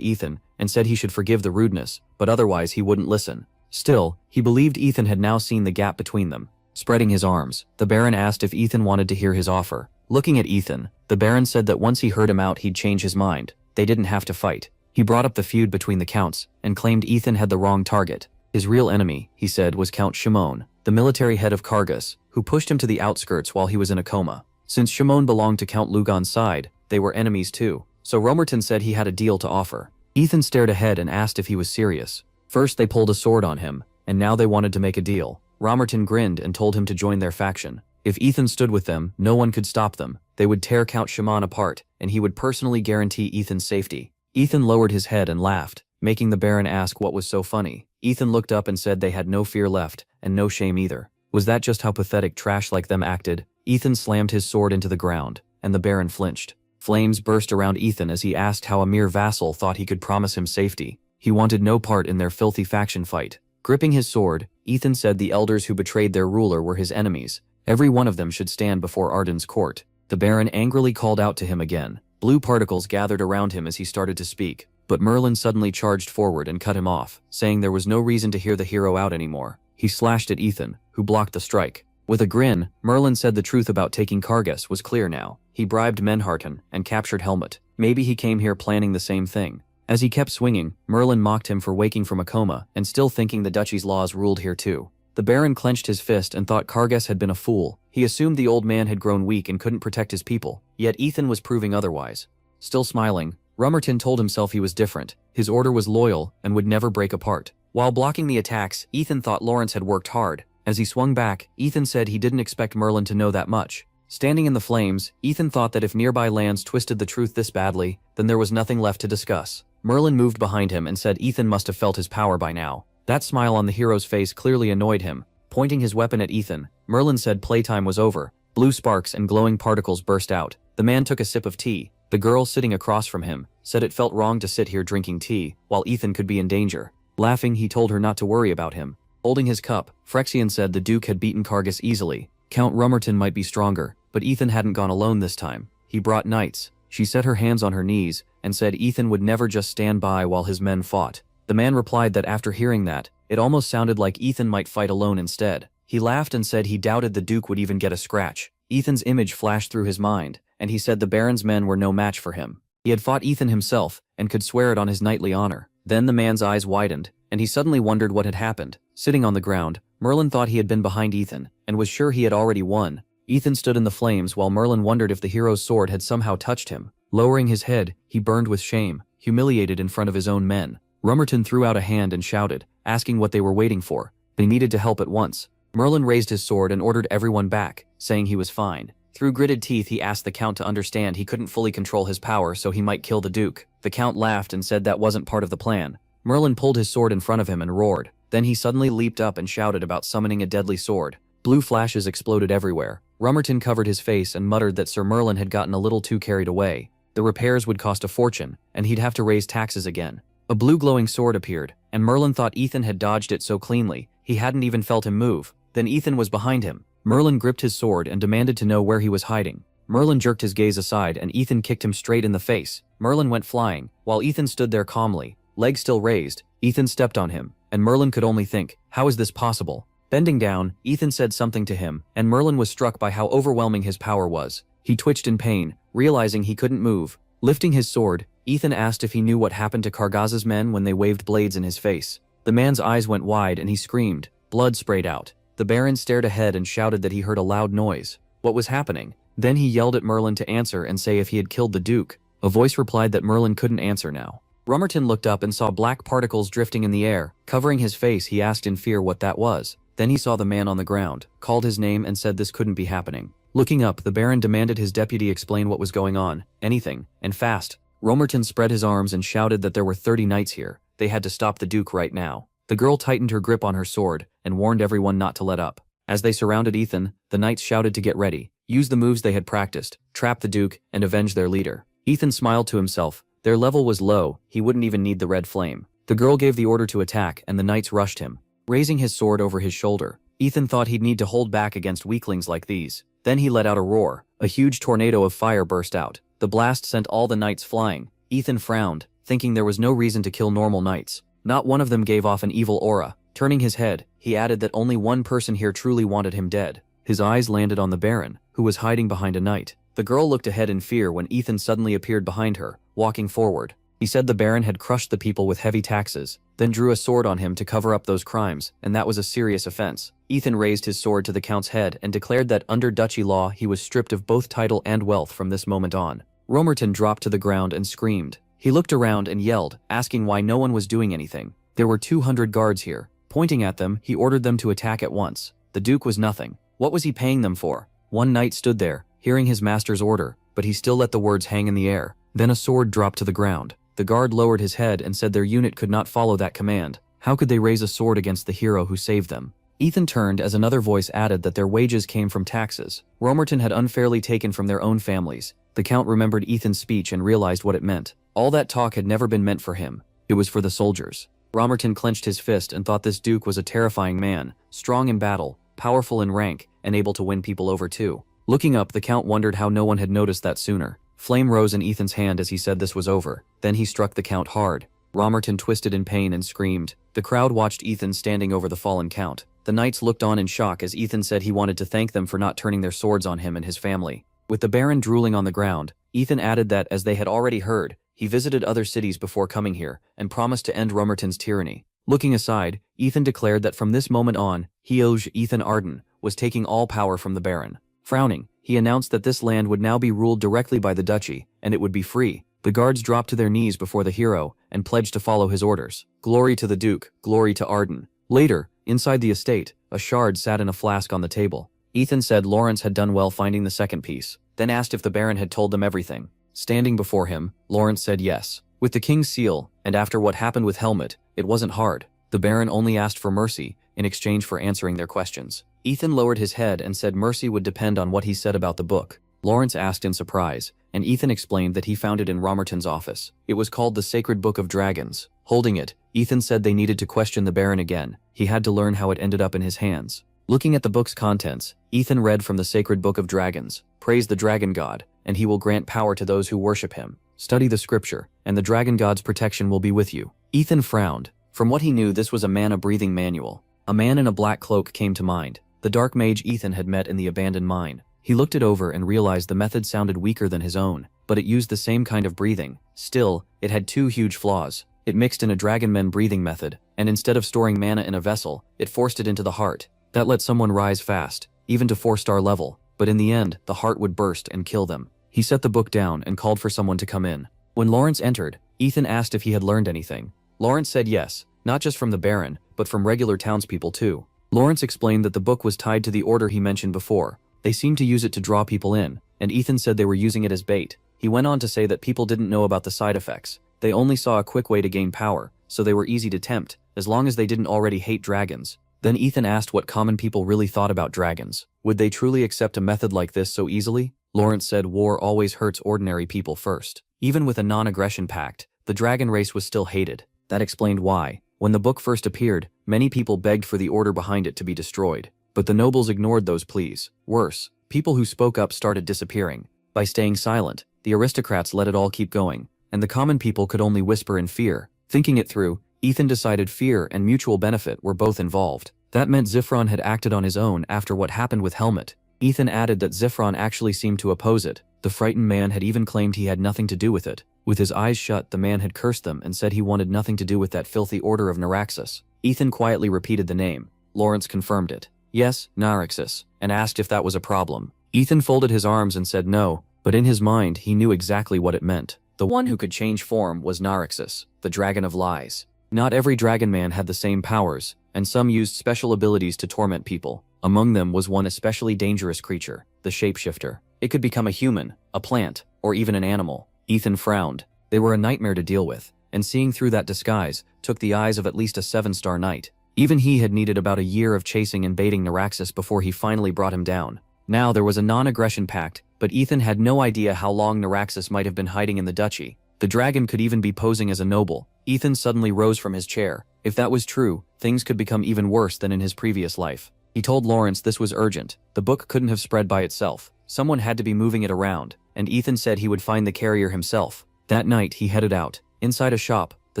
Ethan and said he should forgive the rudeness, but otherwise he wouldn't listen. Still, he believed Ethan had now seen the gap between them. Spreading his arms, the Baron asked if Ethan wanted to hear his offer. Looking at Ethan, the Baron said that once he heard him out he'd change his mind. They didn't have to fight. He brought up the feud between the counts and claimed Ethan had the wrong target. His real enemy, he said, was Count Shimon, the military head of Kargas, who pushed him to the outskirts while he was in a coma. Since Shimon belonged to Count Lugan's side, they were enemies too, so Romerton said he had a deal to offer. Ethan stared ahead and asked if he was serious. First they pulled a sword on him, and now they wanted to make a deal. Romerton grinned and told him to join their faction. If Ethan stood with them, no one could stop them. They would tear Count Shimon apart, and he would personally guarantee Ethan's safety. Ethan lowered his head and laughed, making the Baron ask what was so funny. Ethan looked up and said they had no fear left, and no shame either. Was that just how pathetic trash like them acted? Ethan slammed his sword into the ground, and the Baron flinched. Flames burst around Ethan as he asked how a mere vassal thought he could promise him safety. He wanted no part in their filthy faction fight. Gripping his sword, Ethan said the elders who betrayed their ruler were his enemies. Every one of them should stand before Arden's court. The Baron angrily called out to him again. Blue particles gathered around him as he started to speak, but Merlin suddenly charged forward and cut him off, saying there was no reason to hear the hero out anymore. He slashed at Ethan, who blocked the strike. With a grin, Merlin said the truth about taking Kargas was clear now. He bribed Menharten and captured Helmut. Maybe he came here planning the same thing. As he kept swinging, Merlin mocked him for waking from a coma and still thinking the duchy's laws ruled here too. The Baron clenched his fist and thought Kargas had been a fool. He assumed the old man had grown weak and couldn't protect his people, yet Ethan was proving otherwise. Still smiling, Romerton told himself he was different. His order was loyal and would never break apart. While blocking the attacks, Ethan thought Lawrence had worked hard. As he swung back, Ethan said he didn't expect Merlin to know that much. Standing in the flames, Ethan thought that if nearby lands twisted the truth this badly, then there was nothing left to discuss. Merlin moved behind him and said Ethan must have felt his power by now. That smile on the hero's face clearly annoyed him. Pointing his weapon at Ethan, Merlin said playtime was over. Blue sparks and glowing particles burst out. The man took a sip of tea. The girl sitting across from him said it felt wrong to sit here drinking tea, while Ethan could be in danger. Laughing, he told her not to worry about him. Holding his cup, Phyrexian said the Duke had beaten Kargas easily. Count Romerton might be stronger, but Ethan hadn't gone alone this time. He brought knights. She set her hands on her knees and said Ethan would never just stand by while his men fought. The man replied that after hearing that, it almost sounded like Ethan might fight alone instead. He laughed and said he doubted the Duke would even get a scratch. Ethan's image flashed through his mind, and he said the Baron's men were no match for him. He had fought Ethan himself, and could swear it on his knightly honor. Then the man's eyes widened, and he suddenly wondered what had happened. Sitting on the ground, Merlin thought he had been behind Ethan, and was sure he had already won. Ethan stood in the flames while Merlin wondered if the hero's sword had somehow touched him. Lowering his head, he burned with shame, humiliated in front of his own men. Romerton threw out a hand and shouted, asking what they were waiting for. They needed to help at once. Merlin raised his sword and ordered everyone back, saying he was fine. Through gritted teeth he asked the Count to understand he couldn't fully control his power so he might kill the Duke. The Count laughed and said that wasn't part of the plan. Merlin pulled his sword in front of him and roared. Then he suddenly leaped up and shouted about summoning a deadly sword. Blue flashes exploded everywhere. Romerton covered his face and muttered that Sir Merlin had gotten a little too carried away. The repairs would cost a fortune, and he'd have to raise taxes again. A blue glowing sword appeared, and Merlin thought Ethan had dodged it so cleanly, he hadn't even felt him move. Then Ethan was behind him. Merlin gripped his sword and demanded to know where he was hiding. Merlin jerked his gaze aside and Ethan kicked him straight in the face. Merlin went flying, while Ethan stood there calmly, legs still raised. Ethan stepped on him, and Merlin could only think, how is this possible? Bending down, Ethan said something to him, and Merlin was struck by how overwhelming his power was. He twitched in pain, realizing he couldn't move. Lifting his sword, Ethan asked if he knew what happened to Kargaz's men when they waved blades in his face. The man's eyes went wide and he screamed. Blood sprayed out. The Baron stared ahead and shouted that he heard a loud noise. What was happening? Then he yelled at Merlin to answer and say if he had killed the Duke. A voice replied that Merlin couldn't answer now. Romerton looked up and saw black particles drifting in the air. Covering his face, he asked in fear what that was. Then he saw the man on the ground, called his name and said this couldn't be happening. Looking up, the Baron demanded his deputy explain what was going on. Anything, and fast. Romerton spread his arms and shouted that there were 30 knights here. They had to stop the Duke right now. The girl tightened her grip on her sword and warned everyone not to let up. As they surrounded Ethan, the knights shouted to get ready, use the moves they had practiced, trap the Duke, and avenge their leader. Ethan smiled to himself. Their level was low, he wouldn't even need the red flame. The girl gave the order to attack and the knights rushed him. Raising his sword over his shoulder, Ethan thought he'd need to hold back against weaklings like these. Then he let out a roar. A huge tornado of fire burst out. The blast sent all the knights flying. Ethan frowned, thinking there was no reason to kill normal knights. Not one of them gave off an evil aura. Turning his head, he added that only one person here truly wanted him dead. His eyes landed on the Baron, who was hiding behind a knight. The girl looked ahead in fear when Ethan suddenly appeared behind her, walking forward. He said the Baron had crushed the people with heavy taxes, then drew a sword on him to cover up those crimes, and that was a serious offense. Ethan raised his sword to the Count's head and declared that under duchy law he was stripped of both title and wealth from this moment on. Romerton dropped to the ground and screamed. He looked around and yelled, asking why no one was doing anything. There were 200 guards here. Pointing at them, he ordered them to attack at once. The Duke was nothing. What was he paying them for? One knight stood there, hearing his master's order, but he still let the words hang in the air. Then a sword dropped to the ground. The guard lowered his head and said their unit could not follow that command. How could they raise a sword against the hero who saved them? Ethan turned as another voice added that their wages came from taxes. Romerton had unfairly taken from their own families. The Count remembered Ethan's speech and realized what it meant. All that talk had never been meant for him. It was for the soldiers. Romerton clenched his fist and thought this Duke was a terrifying man, strong in battle, powerful in rank, and able to win people over too. Looking up, the Count wondered how no one had noticed that sooner. Flame rose in Ethan's hand as he said this was over. Then he struck the Count hard. Romerton twisted in pain and screamed. The crowd watched Ethan standing over the fallen Count. The knights looked on in shock as Ethan said he wanted to thank them for not turning their swords on him and his family. With the Baron drooling on the ground, Ethan added that, as they had already heard, he visited other cities before coming here and promised to end Romerton's tyranny. Looking aside, Ethan declared that from this moment on, Ethan Arden was taking all power from the Baron. Frowning, he announced that this land would now be ruled directly by the duchy, and it would be free. The guards dropped to their knees before the hero and pledged to follow his orders. Glory to the Duke, glory to Arden. Later, inside the estate, a shard sat in a flask on the table. Ethan said Lawrence had done well finding the second piece, then asked if the Baron had told them everything. Standing before him, Lawrence said yes. With the king's seal, and after what happened with Helmet, it wasn't hard. The Baron only asked for mercy in exchange for answering their questions. Ethan lowered his head and said mercy would depend on what he said about the book. Lawrence asked in surprise, and Ethan explained that he found it in Romerton's office. It was called the Sacred Book of Dragons. Holding it, Ethan said they needed to question the Baron again. He had to learn how it ended up in his hands. Looking at the book's contents, Ethan read from the Sacred Book of Dragons. Praise the Dragon God, and he will grant power to those who worship him. Study the scripture, and the Dragon God's protection will be with you. Ethan frowned. From what he knew, this was a mana-breathing manual. A man in a black cloak came to mind. The dark mage Ethan had met in the abandoned mine. He looked it over and realized the method sounded weaker than his own, but it used the same kind of breathing. Still, it had two huge flaws. It mixed in a dragonman breathing method, and instead of storing mana in a vessel, it forced it into the heart. That let someone rise fast, even to 4-star level, but in the end, the heart would burst and kill them. He set the book down and called for someone to come in. When Lawrence entered, Ethan asked if he had learned anything. Lawrence said yes, not just from the Baron, but from regular townspeople too. Lawrence explained that the book was tied to the order he mentioned before. They seemed to use it to draw people in, and Ethan said they were using it as bait. He went on to say that people didn't know about the side effects. They only saw a quick way to gain power, so they were easy to tempt, as long as they didn't already hate dragons. Then Ethan asked what common people really thought about dragons. Would they truly accept a method like this so easily? Lawrence said war always hurts ordinary people first. Even with a non-aggression pact, the dragon race was still hated. That explained why, when the book first appeared, many people begged for the order behind it to be destroyed. But the nobles ignored those pleas. Worse, people who spoke up started disappearing. By staying silent, the aristocrats let it all keep going, and the common people could only whisper in fear. Thinking it through, Ethan decided fear and mutual benefit were both involved. That meant Zifron had acted on his own after what happened with Helmet. Ethan added that Zifron actually seemed to oppose it. The frightened man had even claimed he had nothing to do with it. With his eyes shut, the man had cursed them and said he wanted nothing to do with that filthy order of Naraxis. Ethan quietly repeated the name. Lawrence confirmed it. Yes, Naraxis, and asked if that was a problem. Ethan folded his arms and said no, but in his mind he knew exactly what it meant. The one who could change form was Naraxis, the Dragon of Lies. Not every dragon man had the same powers, and some used special abilities to torment people. Among them was one especially dangerous creature, the shapeshifter. It could become a human, a plant, or even an animal. Ethan frowned. They were a nightmare to deal with, and seeing through that disguise took the eyes of at least a 7-star knight. Even he had needed about a year of chasing and baiting Naraxis before he finally brought him down. Now there was a non-aggression pact, but Ethan had no idea how long Naraxis might have been hiding in the duchy. The dragon could even be posing as a noble. Ethan suddenly rose from his chair. If that was true, things could become even worse than in his previous life. He told Lawrence this was urgent. The book couldn't have spread by itself. Someone had to be moving it around, and Ethan said he would find the carrier himself. That night, he headed out. Inside a shop, the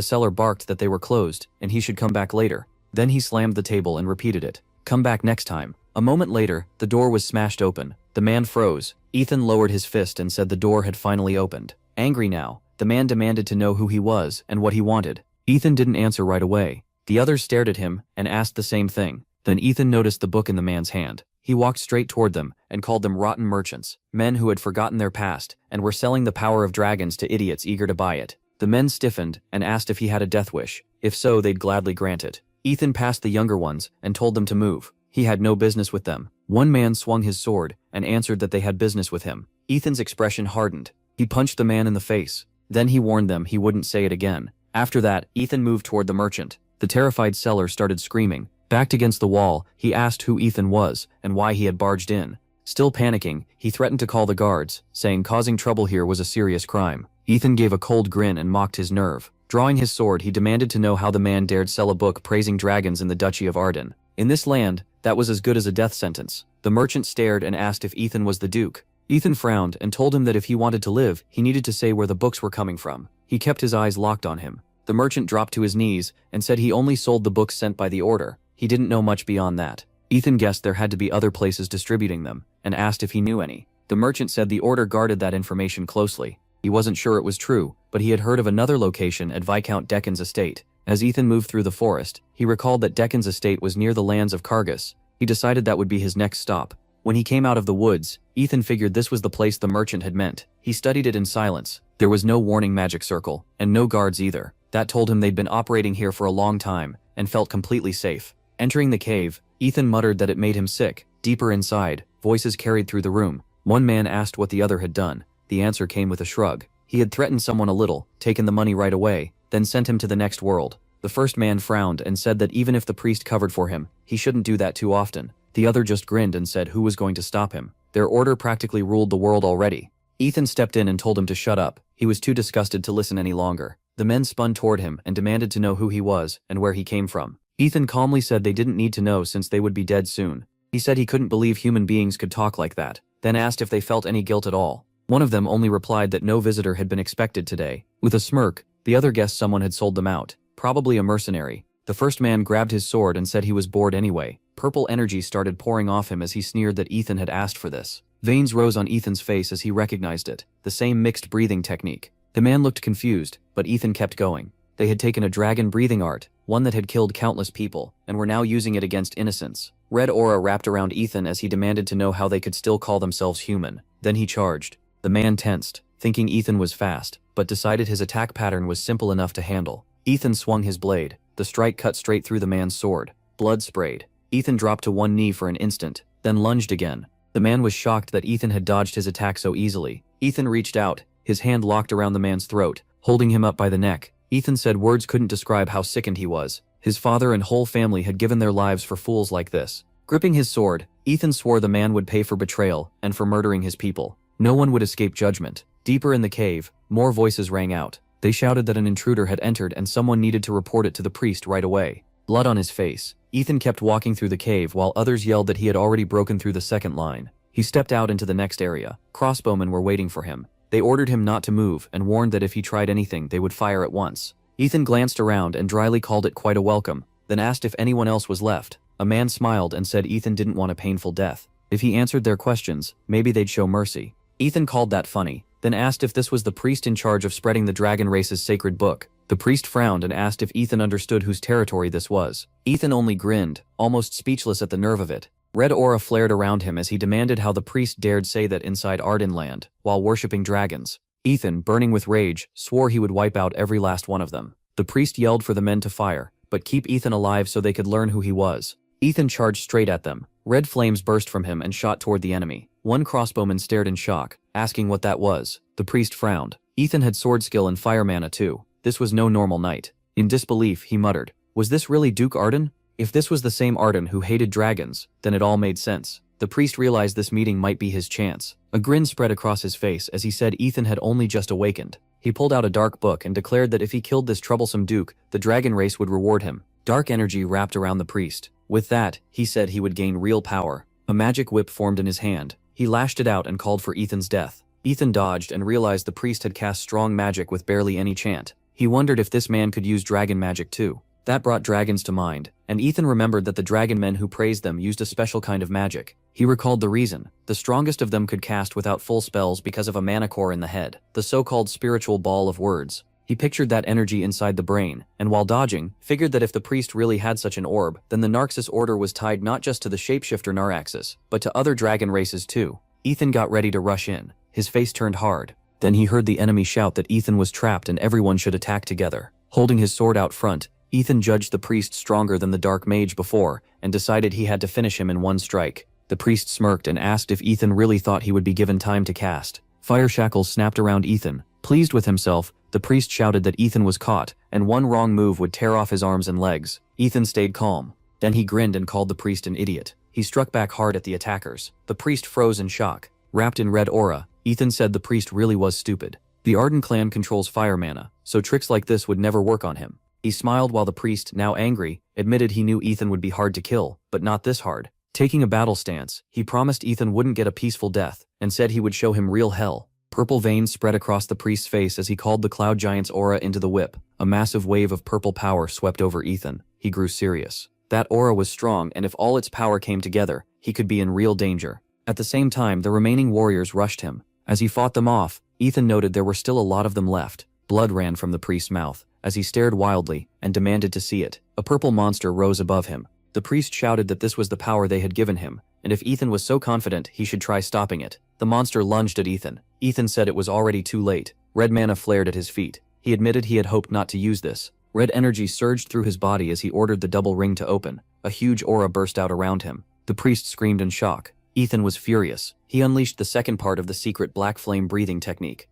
seller barked that they were closed, and he should come back later. Then he slammed the table and repeated it. Come back next time. A moment later, the door was smashed open. The man froze. Ethan lowered his fist and said the door had finally opened. Angry now, the man demanded to know who he was and what he wanted. Ethan didn't answer right away. The others stared at him and asked the same thing. Then Ethan noticed the book in the man's hand. He walked straight toward them and called them rotten merchants, men who had forgotten their past and were selling the power of dragons to idiots eager to buy it. The men stiffened and asked if he had a death wish. If so, they'd gladly grant it. Ethan passed the younger ones and told them to move. He had no business with them. One man swung his sword and answered that they had business with him. Ethan's expression hardened. He punched the man in the face. Then he warned them he wouldn't say it again. After that, Ethan moved toward the merchant. The terrified seller started screaming. Backed against the wall, he asked who Ethan was and why he had barged in. Still panicking, he threatened to call the guards, saying causing trouble here was a serious crime. Ethan gave a cold grin and mocked his nerve. Drawing his sword, he demanded to know how the man dared sell a book praising dragons in the Duchy of Arden. In this land, that was as good as a death sentence. The merchant stared and asked if Ethan was the Duke. Ethan frowned and told him that if he wanted to live, he needed to say where the books were coming from. He kept his eyes locked on him. The merchant dropped to his knees and said he only sold the books sent by the order. He didn't know much beyond that. Ethan guessed there had to be other places distributing them, and asked if he knew any. The merchant said the order guarded that information closely. He wasn't sure it was true, but he had heard of another location at Viscount Deccan's estate. As Ethan moved through the forest, he recalled that Deccan's estate was near the lands of Kargas. He decided that would be his next stop. When he came out of the woods, Ethan figured this was the place the merchant had meant. He studied it in silence. There was no warning magic circle, and no guards either. That told him they'd been operating here for a long time, and felt completely safe. Entering the cave, Ethan muttered that it made him sick. Deeper inside, voices carried through the room. One man asked what the other had done. The answer came with a shrug. He had threatened someone a little, taken the money right away, then sent him to the next world. The first man frowned and said that even if the priest covered for him, he shouldn't do that too often. The other just grinned and said who was going to stop him. Their order practically ruled the world already. Ethan stepped in and told him to shut up. He was too disgusted to listen any longer. The men spun toward him and demanded to know who he was and where he came from. Ethan calmly said they didn't need to know since they would be dead soon. He said he couldn't believe human beings could talk like that, then asked if they felt any guilt at all. One of them only replied that no visitor had been expected today. With a smirk, the other guessed someone had sold them out, probably a mercenary. The first man grabbed his sword and said he was bored anyway. Purple energy started pouring off him as he sneered that Ethan had asked for this. Veins rose on Ethan's face as he recognized it, the same mixed breathing technique. The man looked confused, but Ethan kept going. They had taken a dragon breathing art, one that had killed countless people, and were now using it against innocents. Red aura wrapped around Ethan as he demanded to know how they could still call themselves human. Then he charged. The man tensed, thinking Ethan was fast, but decided his attack pattern was simple enough to handle. Ethan swung his blade. The strike cut straight through the man's sword. Blood sprayed. Ethan dropped to one knee for an instant, then lunged again. The man was shocked that Ethan had dodged his attack so easily. Ethan reached out, his hand locked around the man's throat, holding him up by the neck. Ethan said words couldn't describe how sickened he was. His father and whole family had given their lives for fools like this. Gripping his sword, Ethan swore the man would pay for betrayal and for murdering his people. No one would escape judgment. Deeper in the cave, more voices rang out. They shouted that an intruder had entered and someone needed to report it to the priest right away. Blood on his face, Ethan kept walking through the cave while others yelled that he had already broken through the second line. He stepped out into the next area. Crossbowmen were waiting for him. They ordered him not to move and warned that if he tried anything, they would fire at once. Ethan glanced around and dryly called it quite a welcome, then asked if anyone else was left. A man smiled and said Ethan didn't want a painful death. If he answered their questions, maybe they'd show mercy. Ethan called that funny, then asked if this was the priest in charge of spreading the dragon race's sacred book. The priest frowned and asked if Ethan understood whose territory this was. Ethan only grinned, almost speechless at the nerve of it. Red aura flared around him as he demanded how the priest dared say that inside Ardenland, while worshipping dragons. Ethan, burning with rage, swore he would wipe out every last one of them. The priest yelled for the men to fire, but keep Ethan alive so they could learn who he was. Ethan charged straight at them. Red flames burst from him and shot toward the enemy. One crossbowman stared in shock, asking what that was. The priest frowned. Ethan had sword skill and fire mana too. This was no normal knight. In disbelief, he muttered, "Was this really Duke Arden?" If this was the same Arden who hated dragons, then it all made sense. The priest realized this meeting might be his chance. A grin spread across his face as he said Ethan had only just awakened. He pulled out a dark book and declared that if he killed this troublesome duke, the dragon race would reward him. Dark energy wrapped around the priest. With that, he said he would gain real power. A magic whip formed in his hand. He lashed it out and called for Ethan's death. Ethan dodged and realized the priest had cast strong magic with barely any chant. He wondered if this man could use dragon magic too. That brought dragons to mind, and Ethan remembered that the dragon men who praised them used a special kind of magic. He recalled the reason. The strongest of them could cast without full spells because of a mana core in the head, the so-called spiritual ball of words. He pictured that energy inside the brain, and while dodging, figured that if the priest really had such an orb, then the Narxis order was tied not just to the shapeshifter Naraxis, but to other dragon races too. Ethan got ready to rush in. His face turned hard. Then he heard the enemy shout that Ethan was trapped and everyone should attack together. Holding his sword out front, Ethan judged the priest stronger than the dark mage before, and decided he had to finish him in one strike. The priest smirked and asked if Ethan really thought he would be given time to cast. Fire shackles snapped around Ethan. Pleased with himself, the priest shouted that Ethan was caught, and one wrong move would tear off his arms and legs. Ethan stayed calm. Then he grinned and called the priest an idiot. He struck back hard at the attackers. The priest froze in shock. Wrapped in red aura, Ethan said the priest really was stupid. The Arden clan controls fire mana, so tricks like this would never work on him. He smiled while the priest, now angry, admitted he knew Ethan would be hard to kill, but not this hard. Taking a battle stance, he promised Ethan wouldn't get a peaceful death, and said he would show him real hell. Purple veins spread across the priest's face as he called the cloud giant's aura into the whip. A massive wave of purple power swept over Ethan. He grew serious. That aura was strong, and if all its power came together, he could be in real danger. At the same time, the remaining warriors rushed him. As he fought them off, Ethan noted there were still a lot of them left. Blood ran from the priest's mouth, as he stared wildly, and demanded to see it. A purple monster rose above him. The priest shouted that this was the power they had given him, and if Ethan was so confident, he should try stopping it. The monster lunged at Ethan. Ethan said it was already too late. Red mana flared at his feet. He admitted he had hoped not to use this. Red energy surged through his body as he ordered the double ring to open. A huge aura burst out around him. The priest screamed in shock. Ethan was furious. He unleashed the second part of the secret black flame breathing technique.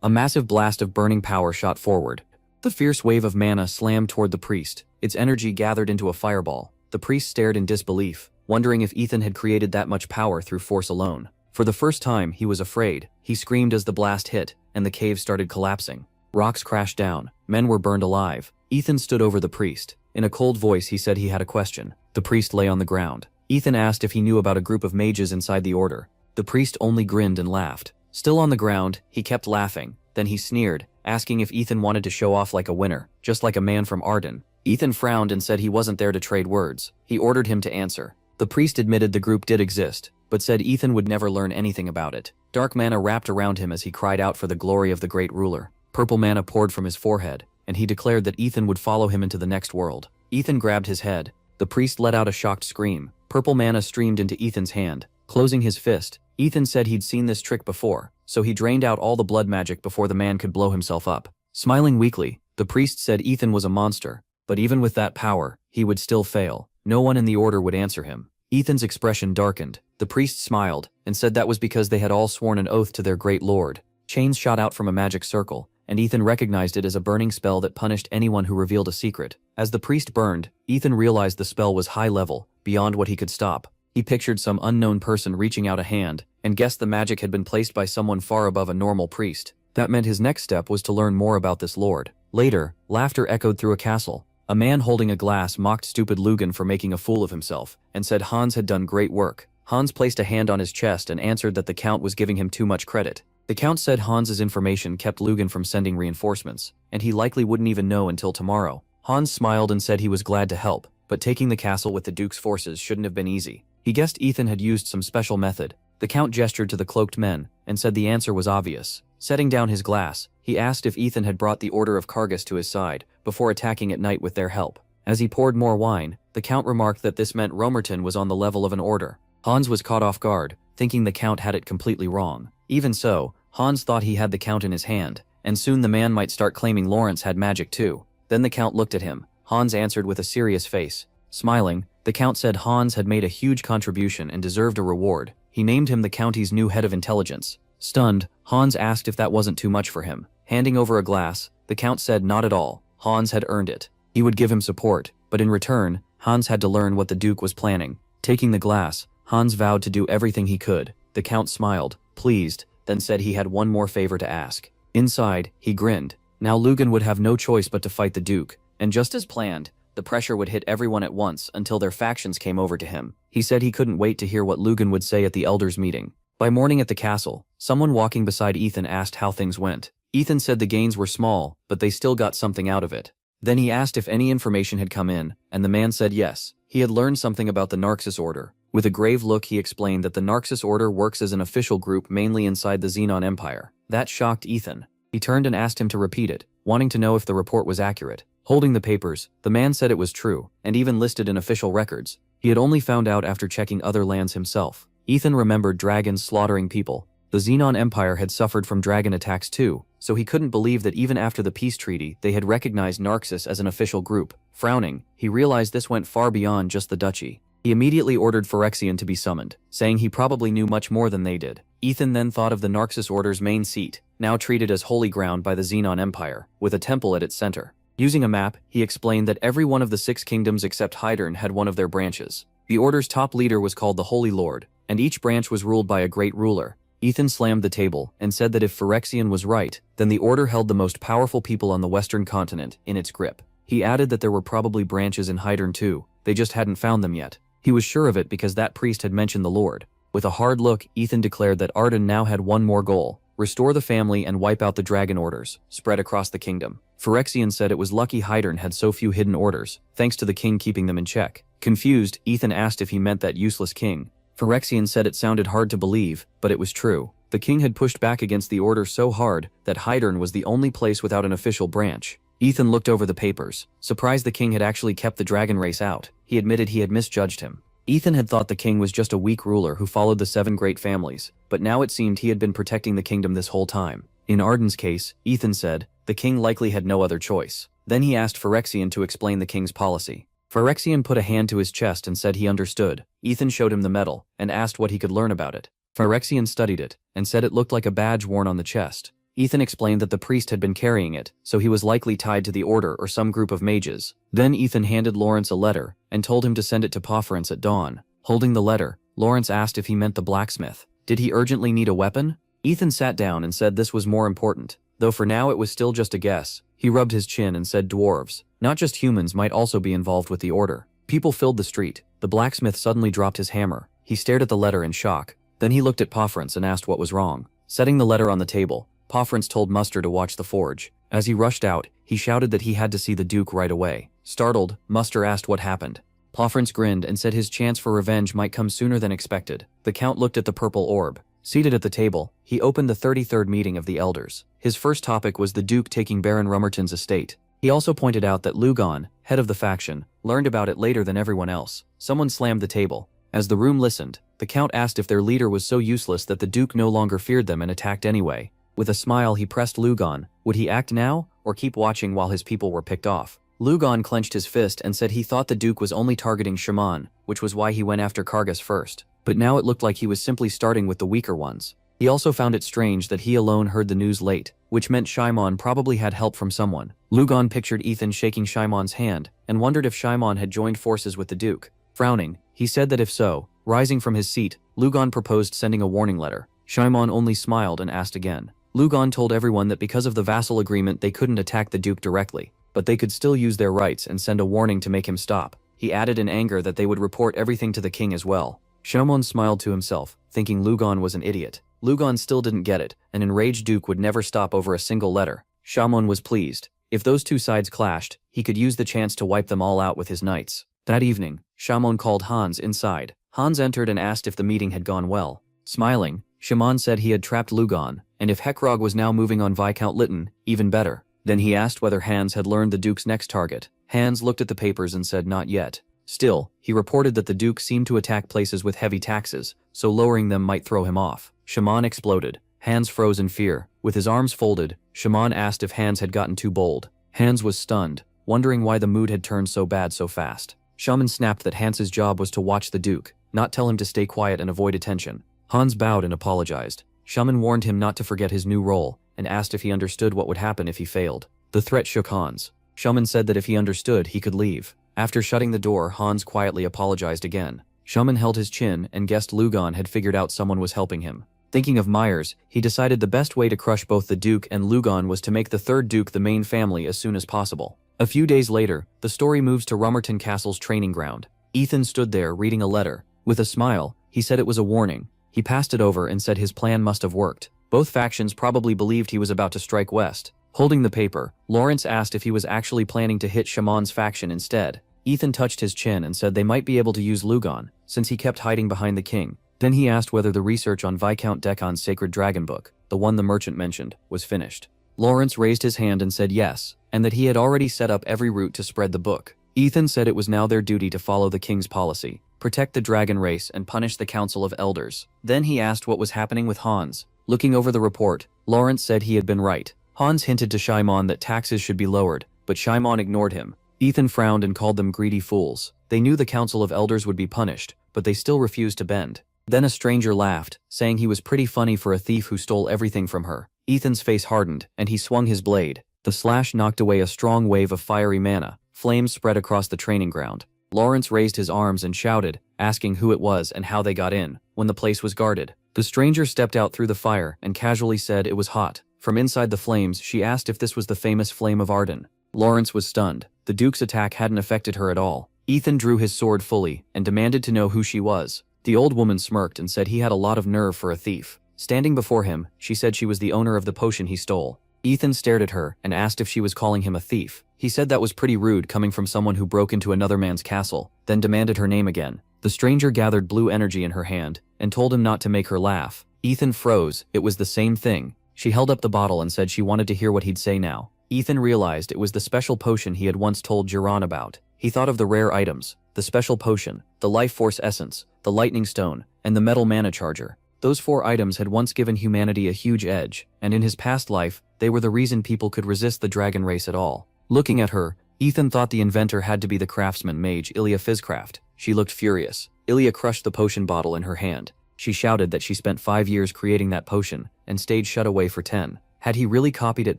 A massive blast of burning power shot forward. The fierce wave of mana slammed toward the priest. Its energy gathered into a fireball. The priest stared in disbelief, wondering if Ethan had created that much power through force alone. For the first time, he was afraid. He screamed as the blast hit, and the cave started collapsing. Rocks crashed down. Men were burned alive. Ethan stood over the priest. In a cold voice, he said he had a question. The priest lay on the ground. Ethan asked if he knew about a group of mages inside the order. The priest only grinned and laughed. Still on the ground, he kept laughing. Then he sneered, asking if Ethan wanted to show off like a winner, just like a man from Arden. Ethan frowned and said he wasn't there to trade words. He ordered him to answer. The priest admitted the group did exist, but said Ethan would never learn anything about it. Dark mana wrapped around him as he cried out for the glory of the great ruler. Purple mana poured from his forehead, and he declared that Ethan would follow him into the next world. Ethan grabbed his head. The priest let out a shocked scream. Purple mana streamed into Ethan's hand. Closing his fist, Ethan said he'd seen this trick before, so he drained out all the blood magic before the man could blow himself up. Smiling weakly, the priest said Ethan was a monster, but even with that power, he would still fail. No one in the order would answer him. Ethan's expression darkened. The priest smiled, and said that was because they had all sworn an oath to their great lord. Chains shot out from a magic circle, and Ethan recognized it as a burning spell that punished anyone who revealed a secret. As the priest burned, Ethan realized the spell was high level, beyond what he could stop. He pictured some unknown person reaching out a hand, and guessed the magic had been placed by someone far above a normal priest. That meant his next step was to learn more about this lord. Later, laughter echoed through a castle. A man holding a glass mocked stupid Lugan for making a fool of himself, and said Hans had done great work. Hans placed a hand on his chest and answered that the Count was giving him too much credit. The Count said Hans's information kept Lugan from sending reinforcements, and he likely wouldn't even know until tomorrow. Hans smiled and said he was glad to help, but taking the castle with the Duke's forces shouldn't have been easy. He guessed Ethan had used some special method. The Count gestured to the cloaked men, and said the answer was obvious. Setting down his glass, he asked if Ethan had brought the Order of Kargas to his side, before attacking at night with their help. As he poured more wine, the Count remarked that this meant Romerton was on the level of an order. Hans was caught off guard, thinking the Count had it completely wrong. Even so, Hans thought he had the Count in his hand, and soon the man might start claiming Lawrence had magic too. Then the Count looked at him. Hans answered with a serious face. Smiling, the Count said Hans had made a huge contribution and deserved a reward. He named him the county's new head of intelligence. Stunned, Hans asked if that wasn't too much for him. Handing over a glass, the Count said not at all. Hans had earned it. He would give him support, but in return, Hans had to learn what the Duke was planning. Taking the glass, Hans vowed to do everything he could. The Count smiled, pleased, then said he had one more favor to ask. Inside, he grinned. Now Lugan would have no choice but to fight the Duke, and just as planned, the pressure would hit everyone at once until their factions came over to him. He said he couldn't wait to hear what Lugan would say at the elders' meeting. By morning at the castle, someone walking beside Ethan asked how things went. Ethan said the gains were small, but they still got something out of it. Then he asked if any information had come in, and the man said yes. He had learned something about the Narxis Order. With a grave look, he explained that the Narxis Order works as an official group mainly inside the Xenon Empire. That shocked Ethan. He turned and asked him to repeat it, wanting to know if the report was accurate. Holding the papers, the man said it was true, and even listed in official records. He had only found out after checking other lands himself. Ethan remembered dragons slaughtering people. The Xenon Empire had suffered from dragon attacks too, so he couldn't believe that even after the peace treaty, they had recognized Narxis as an official group. Frowning, he realized this went far beyond just the duchy. He immediately ordered Phyrexian to be summoned, saying he probably knew much more than they did. Ethan then thought of the Narxis Order's main seat, now treated as holy ground by the Xenon Empire, with a temple at its center. Using a map, he explained that every one of the 6 kingdoms except Hydern had one of their branches. The Order's top leader was called the Holy Lord, and each branch was ruled by a great ruler. Ethan slammed the table and said that if Phyrexian was right, then the Order held the most powerful people on the Western continent in its grip. He added that there were probably branches in Hydern too, they just hadn't found them yet. He was sure of it because that priest had mentioned the Lord. With a hard look, Ethan declared that Arden now had one more goal: restore the family and wipe out the dragon orders, spread across the kingdom. Phyrexian said it was lucky Hydern had so few hidden orders, thanks to the king keeping them in check. Confused, Ethan asked if he meant that useless king. Phyrexian said it sounded hard to believe, but it was true. The king had pushed back against the order so hard that Hydern was the only place without an official branch. Ethan looked over the papers, surprised the king had actually kept the dragon race out. He admitted he had misjudged him. Ethan had thought the king was just a weak ruler who followed the 7 great families, but now it seemed he had been protecting the kingdom this whole time. In Arden's case, Ethan said, the king likely had no other choice. Then he asked Phyrexian to explain the king's policy. Phyrexian put a hand to his chest and said he understood. Ethan showed him the medal and asked what he could learn about it. Phyrexian studied it and said it looked like a badge worn on the chest. Ethan explained that the priest had been carrying it, so he was likely tied to the order or some group of mages. Then Ethan handed Lawrence a letter and told him to send it to Pofference at dawn. Holding the letter, Lawrence asked if he meant the blacksmith. Did he urgently need a weapon? Ethan sat down and said this was more important, though for now it was still just a guess. He rubbed his chin and said dwarves, not just humans, might also be involved with the order. People filled the street. The blacksmith suddenly dropped his hammer. He stared at the letter in shock. Then he looked at Pofference and asked what was wrong. Setting the letter on the table, Pofference told Muster to watch the forge. As he rushed out, he shouted that he had to see the Duke right away. Startled, Muster asked what happened. Pofference grinned and said his chance for revenge might come sooner than expected. The Count looked at the purple orb. Seated at the table, he opened the 33rd meeting of the Elders. His first topic was the Duke taking Baron Rummerton's estate. He also pointed out that Lugon, head of the faction, learned about it later than everyone else. Someone slammed the table. As the room listened, the Count asked if their leader was so useless that the Duke no longer feared them and attacked anyway. With a smile he pressed Lugon. Would he act now, or keep watching while his people were picked off? Lugon clenched his fist and said he thought the Duke was only targeting Shaman, which was why he went after Kargas first. But now it looked like he was simply starting with the weaker ones. He also found it strange that he alone heard the news late, which meant Shimon probably had help from someone. Lugon pictured Ethan shaking Shimon's hand, and wondered if Shimon had joined forces with the Duke. Frowning, he said that if so, rising from his seat, Lugon proposed sending a warning letter. Shimon only smiled and asked again. Lugon told everyone that because of the vassal agreement they couldn't attack the Duke directly, but they could still use their rights and send a warning to make him stop. He added in anger that they would report everything to the king as well. Shimon smiled to himself, thinking Lugon was an idiot. Lugon still didn't get it. An enraged Duke would never stop over a single letter. Shimon was pleased. If those two sides clashed, he could use the chance to wipe them all out with his knights. That evening, Shimon called Hans inside. Hans entered and asked if the meeting had gone well. Smiling, Shimon said he had trapped Lugon, and if Hekrog was now moving on Viscount Lytton, even better. Then he asked whether Hans had learned the Duke's next target. Hans looked at the papers and said not yet. Still, he reported that the Duke seemed to attack places with heavy taxes, so lowering them might throw him off. Shimon exploded. Hans froze in fear. With his arms folded, Shimon asked if Hans had gotten too bold. Hans was stunned, wondering why the mood had turned so bad so fast. Shimon snapped that Hans's job was to watch the Duke, not tell him to stay quiet and avoid attention. Hans bowed and apologized. Shimon warned him not to forget his new role, and asked if he understood what would happen if he failed. The threat shook Hans. Shimon said that if he understood, he could leave. After shutting the door, Hans quietly apologized again. Shimon held his chin and guessed Lugon had figured out someone was helping him. Thinking of Myers, he decided the best way to crush both the Duke and Lugon was to make the third Duke the main family as soon as possible. A few days later, the story moves to Rummerton Castle's training ground. Ethan stood there reading a letter. With a smile, he said it was a warning. He passed it over and said his plan must have worked. Both factions probably believed he was about to strike west. Holding the paper, Lawrence asked if he was actually planning to hit Shaman's faction instead. Ethan touched his chin and said they might be able to use Lugon, since he kept hiding behind the king. Then he asked whether the research on Viscount Decon's sacred dragon book, the one the merchant mentioned, was finished. Lawrence raised his hand and said yes, and that he had already set up every route to spread the book. Ethan said it was now their duty to follow the king's policy, protect the dragon race and punish the Council of Elders. Then he asked what was happening with Hans. Looking over the report, Lawrence said he had been right. Hans hinted to Shimon that taxes should be lowered, but Shimon ignored him. Ethan frowned and called them greedy fools. They knew the Council of Elders would be punished, but they still refused to bend. Then a stranger laughed, saying he was pretty funny for a thief who stole everything from her. Ethan's face hardened, and he swung his blade. The slash knocked away a strong wave of fiery mana. Flames spread across the training ground. Lawrence raised his arms and shouted, asking who it was and how they got in, when the place was guarded. The stranger stepped out through the fire and casually said it was hot. From inside the flames, she asked if this was the famous Flame of Arden. Lawrence was stunned. The Duke's attack hadn't affected her at all. Ethan drew his sword fully and demanded to know who she was. The old woman smirked and said he had a lot of nerve for a thief. Standing before him, she said she was the owner of the potion he stole. Ethan stared at her and asked if she was calling him a thief. He said that was pretty rude coming from someone who broke into another man's castle, then demanded her name again. The stranger gathered blue energy in her hand and told him not to make her laugh. Ethan froze. It was the same thing. She held up the bottle and said she wanted to hear what he'd say now. Ethan realized it was the special potion he had once told Jiran about. He thought of the rare items, the special potion, the life force essence, the lightning stone, and the metal mana charger. Those 4 items had once given humanity a huge edge, and in his past life, they were the reason people could resist the dragon race at all. Looking at her, Ethan thought the inventor had to be the craftsman mage Ilya Fizcraft. She looked furious. Ilya crushed the potion bottle in her hand. She shouted that she spent 5 years creating that potion, and stayed shut away for 10. Had he really copied it